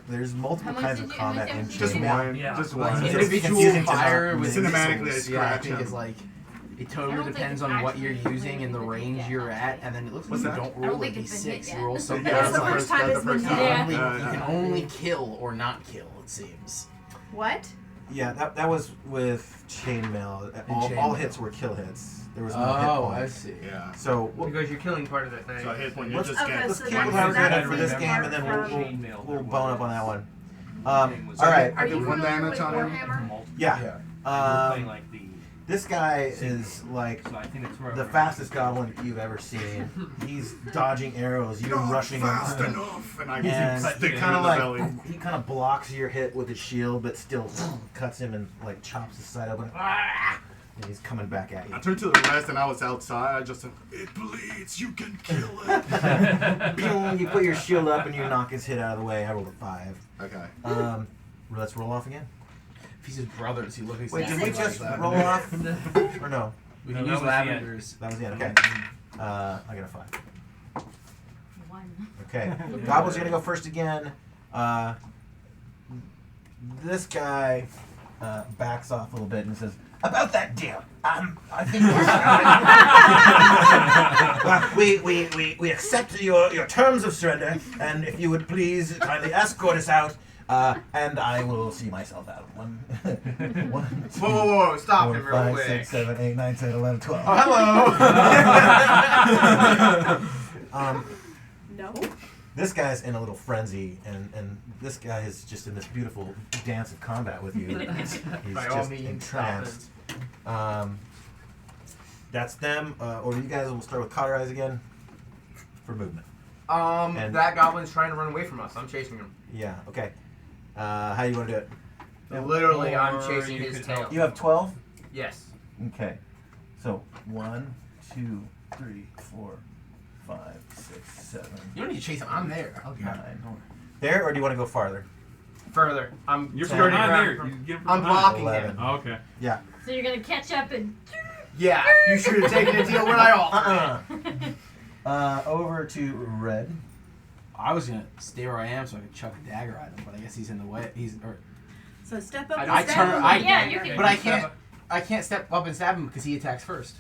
There's multiple How much kinds did of you- combat how much in did you Just do? one. Yeah. Just Like one. It's individual confusing to fire not- with Cinematically, I missiles. Yeah, I scratch think him. it's like it I totally don't think depends it's on what you're actually using and the like range that, you're at, actually. and then it looks like What's you that? don't I roll don't like think it's been hit d6. yet. You roll something. That's else. the first time it's been You hit. can only, Yeah. you can only kill or not kill. It seems. What? Yeah, that was with chainmail. All chainmail. hits were kill hits. There was no hit Oh, points. I see. Yeah. So Because you're killing part of that thing. So I hit when you let's just Okay, get. let's so keep that's- it how we're that's good for this the game, and then part from- we'll bone up on that one. So All right. Are you one familiar damage with on him. Warhammer? Yeah. We're playing like the. This guy is like So I think it's where the fastest goblin you've ever seen. He's dodging arrows. You're Not rushing fast him. enough, and I And stick he him kind in of the like belly. he kind of blocks your hit with his shield, but still cuts him and like chops his side open. And he's coming back at you. I turned to the rest, and I was outside. I just said, "It bleeds. You can kill it." Boom, you put your shield up and you knock his hit out of the way. I rolled a 5. Okay. Let's roll off again. If he's his brother, does he look like Wait, did we like just that? roll off? Or no? We No, can that use was the Lavender's. That was the end. Okay. I got a 5. 1. Okay. Gobble's gonna go first again. This guy backs off a little bit and says, "About that deal, I think we accept your terms of surrender, and if you would please kindly escort us out, and I will see myself out." One, two, Whoa, stop 4, him real 5, quick. 6, 7, 8, 9, 10, 11, 12. Oh, hello. No. This guy's in a little frenzy, and this guy is just in this beautiful dance of combat with you. He's By all just means, entranced. That's them. Or you guys will start with Cauterize again for movement. And- That goblin's trying to run away from us. I'm chasing him. Yeah. Okay. How you want to do it? Literally, I'm Or chasing you his could tail. help. You have 12. Yes. Okay. So 1, 2, 3, 4, 5, 6, 7. You don't need to chase him. I'm there. I'll grab him. 9. There, or do you want to go farther? Further. I'm You're turning behind around there. from- You can get him from I'm behind. blocking 11. him. Oh, okay. Yeah. So you're gonna catch up and. Yeah, you should have taken a deal when I offered. Over to Red. I was gonna stay where I am so I could chuck a dagger at him, but I guess he's in the way. So step up and I stab turn. him. Yeah, you can. But I can't step up and stab him because he attacks first.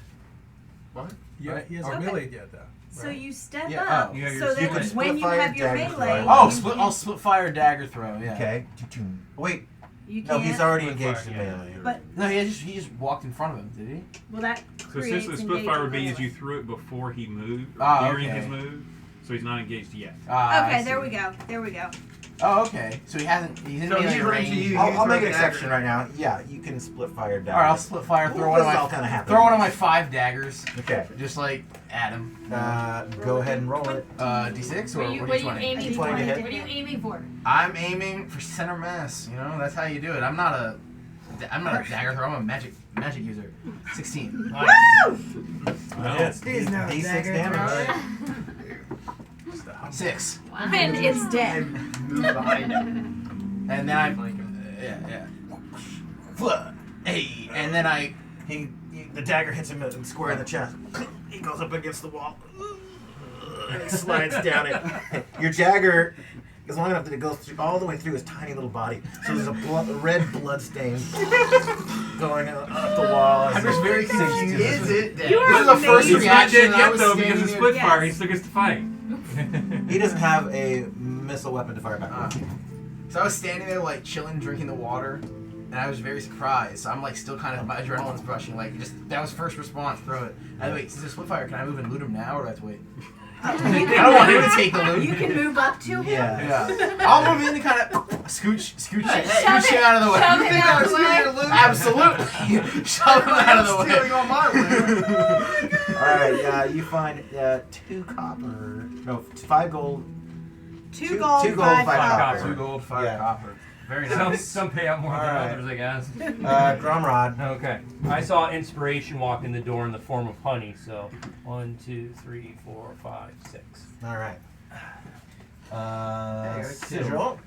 What? Yeah, he hasn't Okay. melee'd yet, though. So you step Yeah, up oh. You have your so split. that split when you fire have your dagger melee. throw. Oh, you I'll split fire dagger throw. Yeah. Okay. Wait. You No, can't. he's already Split engaged fire, in yeah. melee. But No, he just walked in front of him, did he? well, that So creates essentially, the split fire would be engagement as you melee. threw it before he moved, or Ah, during okay. his move. So he's not engaged yet. Okay, there we go. There we go. Oh, okay. So he hasn't. He's in So melee he's running to range. you. I'll make throw an the dagger. exception right now. Yeah, you can split fire dagger. All right, I'll split fire. Throw one of This my. all kind of Throw one of my 5 daggers. Okay. Just like at him. Go ahead and roll it. D6 or What are you what are you trying? aiming for? Twenty to hit. What are you aiming for? I'm aiming for center mass. You know, that's how you do it. I'm not a dagger thrower. I'm a magic user. 16. Woo! Yes. He's no D6 dagger damage. thrower. 6. And it's dead. Move behind him. And then I. Yeah. Hey, and then I. The dagger hits him square in the chest. He goes up against the wall. And he slides down it. Your dagger is long enough that it goes all the way through his tiny little body. So there's a red blood stain going up the wall. I'm just very confused. Is it dead? You are This is the first amazing. He's not reaction. dead I yet was though because standing of there- split Yes. fire. He still gets to fight. He doesn't have a missile weapon to fire back. So I was standing there like chilling, drinking the water, and I was very surprised. So I'm like still kind of, my adrenaline's rushing. Like just that was first response, throw it. And wait, since it's split fire, can I move and loot him now, or do I have to wait? I don't want him to take the loot. You can move up to him. Yeah. I'll move in and kind of scooch him out of the way. Shove him out of the way. Absolutely. Shove him out of the way. Stealing all my loot. Alright, you find 2 copper. No, 5 gold. 2 gold, 2 gold, 5 5 copper. copper. 2 gold, 5 Yeah. copper. Very Some, nice. some pay out more than Alright. others, I guess. Gromrod. Okay. I saw inspiration walk in the door in the form of honey, so 1, 2, 3, 4, 5, 6. Alright. There you go, Sigil.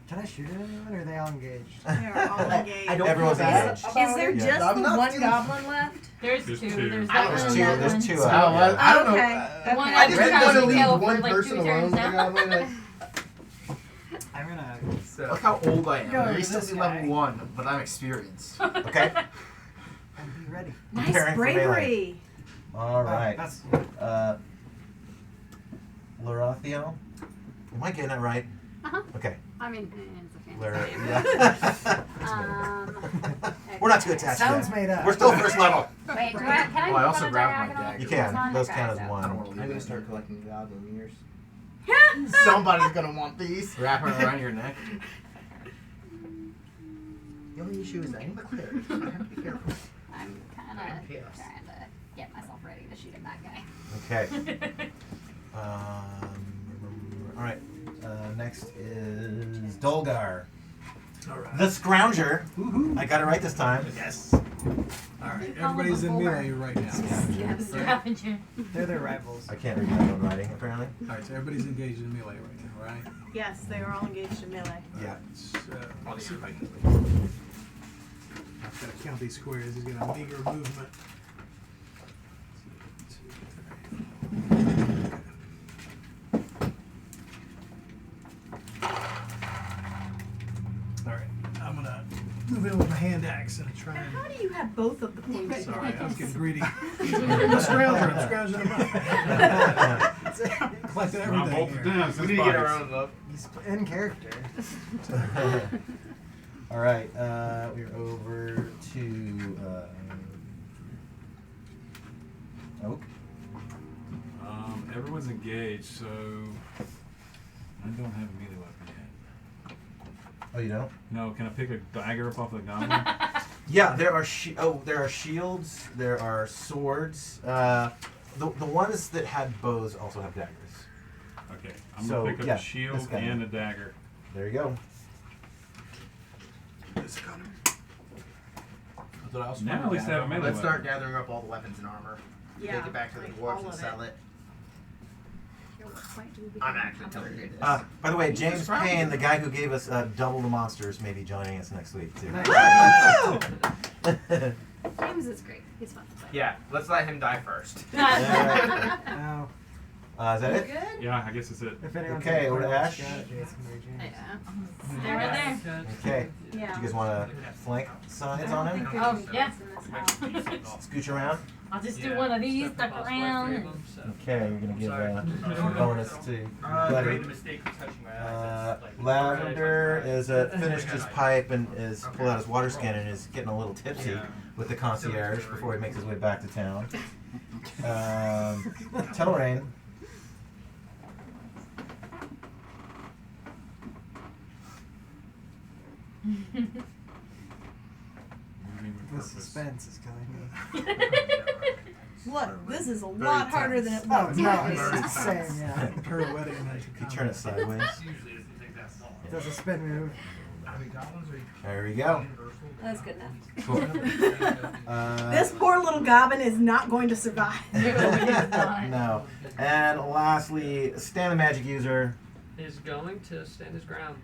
Can I shoot anyone, or are they all engaged? They're all engaged. Everyone's engaged. Is there Yeah. just I'm the not one feeling- goblin left? There's There's 2. two. There's I that think one there's and two. that There's one. 2 Oh, out. well, I don't know. Okay. The one Okay. that I just didn't want to Kill leave for one like person 2 alone turns with the now. goblin. I'm gonna. Look how old I am. Go I'm with still this be guy. level 1, but I'm experienced. Okay. And be ready. Nice Preparing for melee. bravery. Alright. That's. Lorathio. Am I getting that right? Uh-huh. Okay. I mean, it's a fancy Lar- name. yeah. We're not too attached Sounds yet. made up. We're still first level. Wait, can I Oh, I move also on a grabbed my diagonal? dagger. You can. It's on Those the count as grass, one. I don't want to leave I'm it. gonna start collecting goblin ears. Somebody's gonna want these. Wrap it around your neck. The only issue is I am a cleric. I have to be careful. I'm kind of Chaos. trying to get myself ready to shoot at that guy. Okay. Alright. Next is Dolgar. The Scrounger. I got it right this time. Yes. You Alright, call everybody's them in before. melee right now. Yeah, scavenger. They're their rivals. I can't read my own writing, apparently. Alright, so everybody's engaged in melee right now, right? Yes, they are all engaged in melee. Yeah. So, let's see if I can. I've got to count these squares. He's got a meager movement. Alright. I'm gonna move in with my hand axe and try and. How do you have both of the points? Sorry, I was getting greedy. I'm scrounging them up. Collecting everything here. We need to get our own love. He's in character. All right, we're over to Oak. Everyone's engaged, so I don't have a melee weapon yet. Oh, you don't? No, can I pick a dagger up off the goblin? Yeah, there are there are shields, there are swords. The ones that had bows also have daggers. Okay, I'm gonna pick up a shield this guy. and a dagger. There you go. Now at least I have a melee Let's start weapon. gathering up all the weapons and armor. Yeah, Take it back to the like dwarves all and of sell it. I'm I'm actually telling you this. By the way, Jesus James Christ. Payne, the guy who gave us Double the Monsters, may be joining us next week too. James is great. He's fun to play. Yeah, let's let him die first. No. Is that it? Good? Yeah, I guess that's it. If anyone's Okay, in over to the Ash. strategy, it's gonna be James. Yeah. Stay right there. Okay. Yeah. Do you guys want to flank sides on him? Oh, yeah. Scooch around. I'll just do one of these, stuck around. And Okay, you're gonna give a bonus to Buddy. Lavender is finished his pipe and is pulled out his water skin and is getting a little tipsy with the concierge before he makes his way back to town. Telrain. The suspense is killing me. Look, this is a lot harder than it Oh, looks. no, it's the same, yeah. Pirouetting and then You turn it sideways. Does a spin move. There we go. That's good enough. Cool. This poor little goblin is not going to survive. No. And lastly, Stan the Magic User. Is going to stand his ground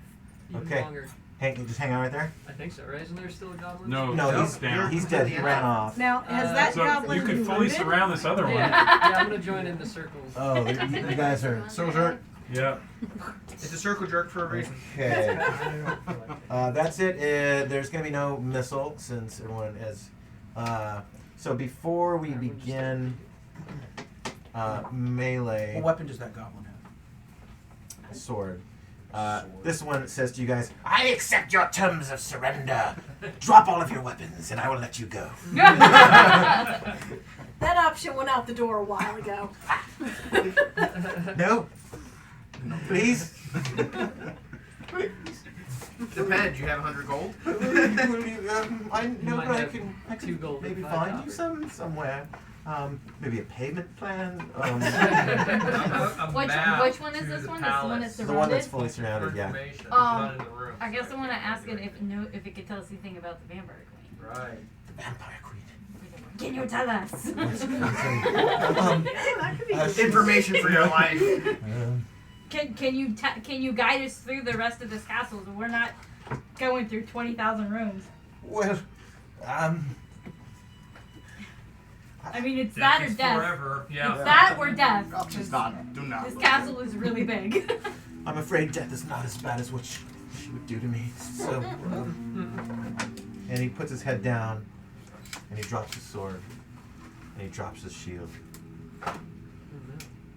even Okay. longer. Just hang out right there? I think so, right? Isn't there still a goblin? No, he's down. He's dead. He ran off. Now, has that So goblin you could been fully looted? surround this other one. Yeah, I'm gonna join in the circles. Oh, you guys are Circle jerk. Yeah. It's a circle jerk for a reason. Okay. That's it. There's going to be no missile since everyone is. So before we begin melee. What weapon does that goblin have? Sword. This one says to you guys, I accept your terms of surrender. Drop all of your weapons and I will let you go. That option went out the door a while ago. No. Please. Depends. You have 100 gold. I know, might but I have can 2 gold maybe and find 5 you somewhere. Maybe a payment plan. Which one is this one? This one is The surrounded? one that's fully surrounded, yeah. I guess I want to ask it if it could tell us anything about the vampire queen. Right. The vampire queen. Can you tell us? Information for your life. Can you guide us through the rest of this castle so we're not going through 20,000 rooms? Well, I mean, it's that or death. Forever. Yeah. It's that or death. Just not. Do not. This castle is really big. I'm afraid death is not as bad as what she would do to me. So, and he puts his head down, and he drops his sword, and he drops his shield.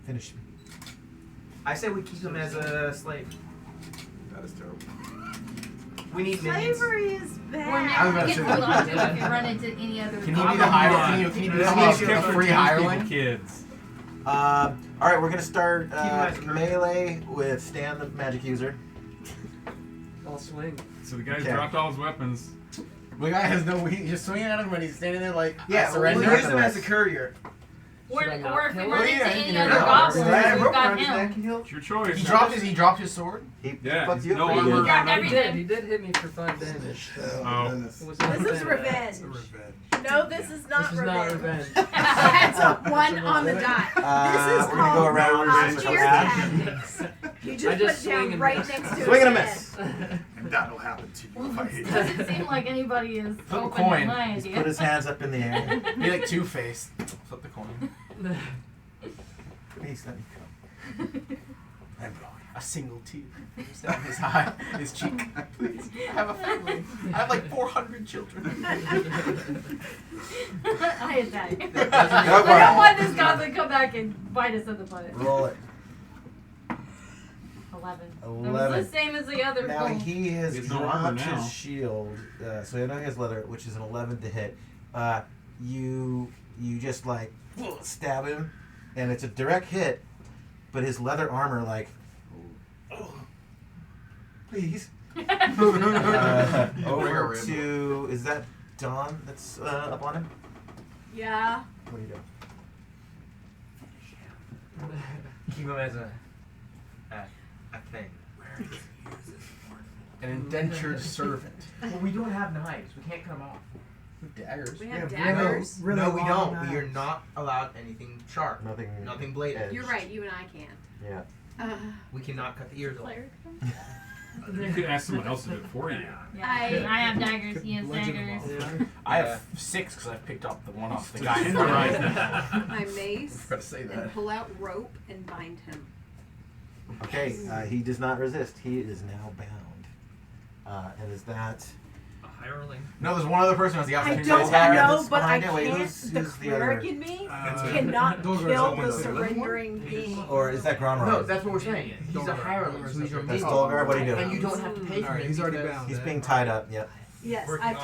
Finish me. I say we keep him as a slave. That is terrible. We need minions. Slavery is Or bad. maybe we can hold on to it if you run into any other. Can he be the hireling? Can you be a free hireling? Kids. All right, we're gonna start him as a melee with Stan the Magic User. I'll swing. So the guy's Okay. dropped all his weapons. The guy has no. He's just swinging at him when he's standing there like. Yeah, surrender. we'll use him as a courier. Or if we run into any Yeah, other yeah. goblins, Yeah, we've rope got around his neck him. and he'll- It's your choice. He dropped his sword. He Yeah, fucked you no up. armor. He got He everything. did hit me for 5 damage. Oh, Oh. goodness. It was This not is bad. revenge. No, this is not This is revenge. not revenge. That's a 1 on the die. This is we're gonna go called around austere Ash. tactics. You I just put just it swing down and right miss. next to Swing his and a head. miss. And that'll happen to you if I hit you. Doesn't seem like anybody is Flip a open coin. to my He's idea. put his hands up in the air. Be like Two-Face. Flip the coin. Please let me come. I'm wrong. a single tear goes down his eye, his cheek. Please, I have a family. I have like 400 children. I attack. Doesn't I don't want this goblin to come back and bite us in the butt. Roll it. 11. 11. It was the same as the other Now fool. he has He has no armor dropped now. his shield, so he now has leather, which is an 11 to hit. You just like stab him, and it's a direct hit, but his leather armor like, please. Over to, is that Dawn that's up on him? Yeah. What are you doing? Keep him as a thing. An indentured servant. Well, we don't have knives. We can't cut them off. Daggers. We have daggers. No, no, we long don't. knives. We are not allowed anything sharp. Nothing bladed. You're right. You and I can't. Yeah. We cannot cut the ears off. You could ask someone else to do it for you. Yeah, I have daggers. He has daggers. I have 6 because I picked up the one off the guy. My mace. Gotta say that. And pull out rope and bind him. Okay, he does not resist. He is now bound. And is that... A hireling. No, there's one other person who has the I opportunity don't to attack. know, but I behind it. Wait, can't. who's The the other- cleric in me cannot Dogger's kill open the to the surrendering being. Or is that Gronrod? No, that's what we're saying. He's a hireling, so he's your That's mate. Dolgar. What are you doing? And you don't have to pay for Alright, him. he's already because- bound. He's being tied up, yep. Yes, Working I've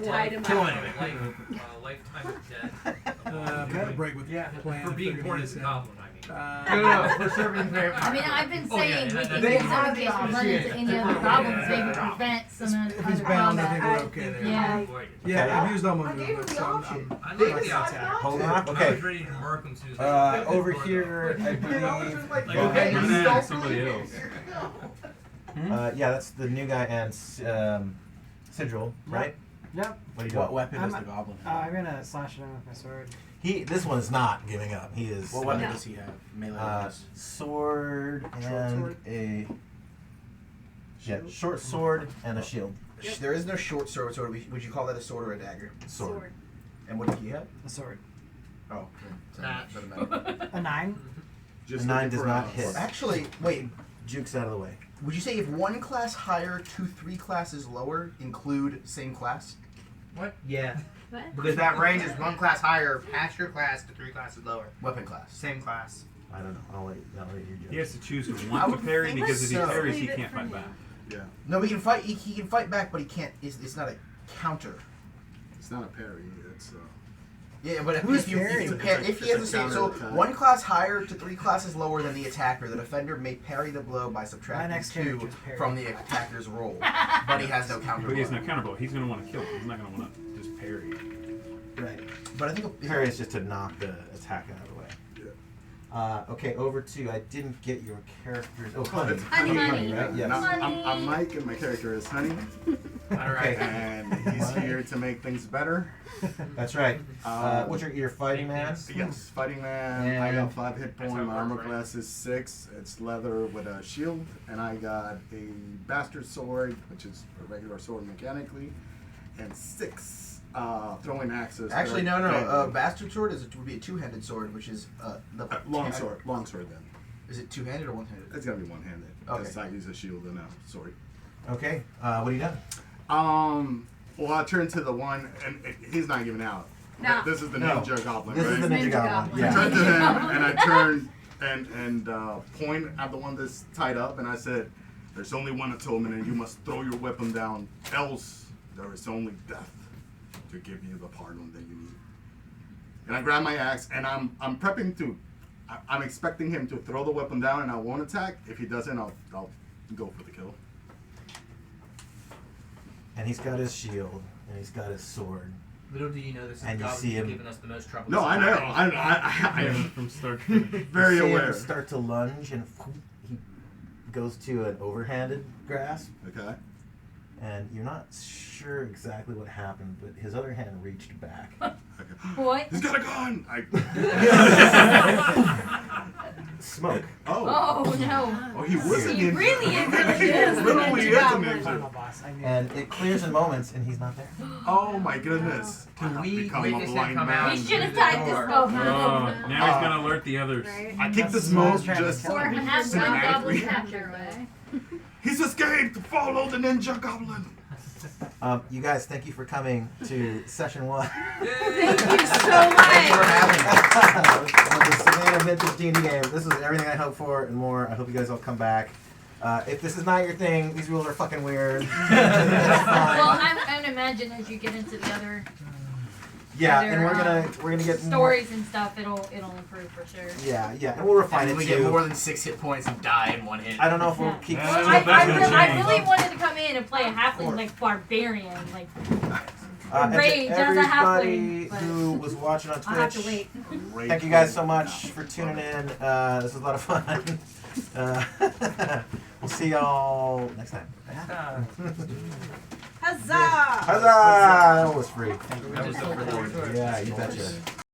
tied him Killing up. him. Lifetime of debt. I've had a break with plan. For being born as a figured goblin, I mean. No, for serving their. I mean, I've been Oh, yeah, saying yeah, we can they use have some the case we run into any other problems, maybe prevent some If he's other bound, I combat. think we're okay there. Yeah. Yeah, I've used all my I gave him movements. the So option. I I'm like not the gonna option. attack. Hold on. I was Okay. ready to mark him soon. Over here, I believe... Like, okay, Run you that stole at somebody else. yeah, that's the new guy and Sigil, right? Yep. What are you doing? What weapon does I'm- the goblin I'm have? gonna slash it in with my sword. This one is not giving up. He is... What weapon does he have? Melee weapons. Sword and sword? a... Yeah, short sword and a shield. There is no short sword. Would you call that a sword or a dagger? Sword. And what did he have? A sword. Oh, Nah. doesn't matter. A 9. A 9 does not hit. Actually, wait. Juke's out of the way. Would you say if one class higher to 3 classes lower include same class? What? Yeah. What? Because that range is 1 class higher past your class to 3 classes lower. Weapon class. Same class. I don't know. I'll let you judge. He has to choose to I want to would parry think because if he so. parries, he Leave it can't for fight me. back. Yeah. No, he can fight. He can fight back, but he can't. It's not a counter. It's not a parry. It's Yeah, but Who's if he has It's the a same, so counterattack. 1 class higher to 3 classes lower than the attacker, the defender may parry the blow by My subtracting next 2 character's parry. from the attacker's roll, but he has no counter. But he has blow. no counter blow. He's going to want to kill him. He's not going to want to just parry. Right. But I think Parry is just to knock the attack out of the way. Okay, over to... I didn't get your characters... Oh, Honey. Honey. Right? Yes. I'm Mike, and my character is Honey. Okay. And he's here to make things better. That's right. What's your fighting man? Yes, fighting man. I got And- 5 hit points. My armor class is 6. It's leather with a shield, and I got a bastard sword, which is a regular sword mechanically, and 6 throwing axes. that Actually, are no. deadly. Bastard sword would be a 2-handed sword, which is the Long sword then. Is it 2-handed or 1-handed? It's gonna be one-handed. Okay. Because I use a shield and a sword. Okay. What are you doing? Well, I turn to the one, and he's not giving out. No. This is the No. ninja goblin, This right? is the ninja goblin. I Yeah. turned to him, and I turned and point at the one that's tied up, and I said, "There's only one atonement, and you must throw your weapon down, else there is only death to give you the pardon that you need." And I grab my axe, and I'm prepping to. I'm expecting him to throw the weapon down, and I won't attack. If he doesn't, I'll go for the kill. And he's got his shield, and he's got his sword. Little do you know this is And you Goblin see him- giving us the most trouble. No, I know. I am from start to finish. very You see him aware. start to lunge, and he goes to an overhanded grasp. Okay. And you're not sure exactly what happened, but his other hand reached back. What? He's got a gun. smoke. Oh no. Oh, he was an He ninja. really is a He ninja. literally is a Final ninja. boss. I knew And it clears in moments, and he's not there. Oh my goodness. Can we Become wait a this blind come man. out? We should have tied this Oh, over. now he's gonna alert the others. Right? I kicked the That's smoke trying to just kill him. Or have one goblin cinematically. capture away. He's escaped. Follow the ninja goblin. You guys, thank you for coming to session 1. Thank you so Thank you for much. having us. With the Savannah Vintage D&D game. This is everything I hoped for and more. I hope you guys all come back. If this is not your thing, these rules are fucking weird. That's fine. Well, I would imagine as you get into the other Yeah, other, and we're gonna get more. stories and stuff, it'll improve for sure. Yeah, and we'll refine And it we too. get more than 6 hit points and die in one hit. I don't know if we'll Yeah. keep. Well, that's gonna I change. really wanted to come in and play a halfling like barbarian, like And to rage as a everybody halfling. But who was watching on I'll have to Twitch, wait. thank you guys so much for tuning in. This was a lot of fun. We'll see y'all next time. Huzzah! Huzzah! That was free. That was the reward. Yeah, you betcha.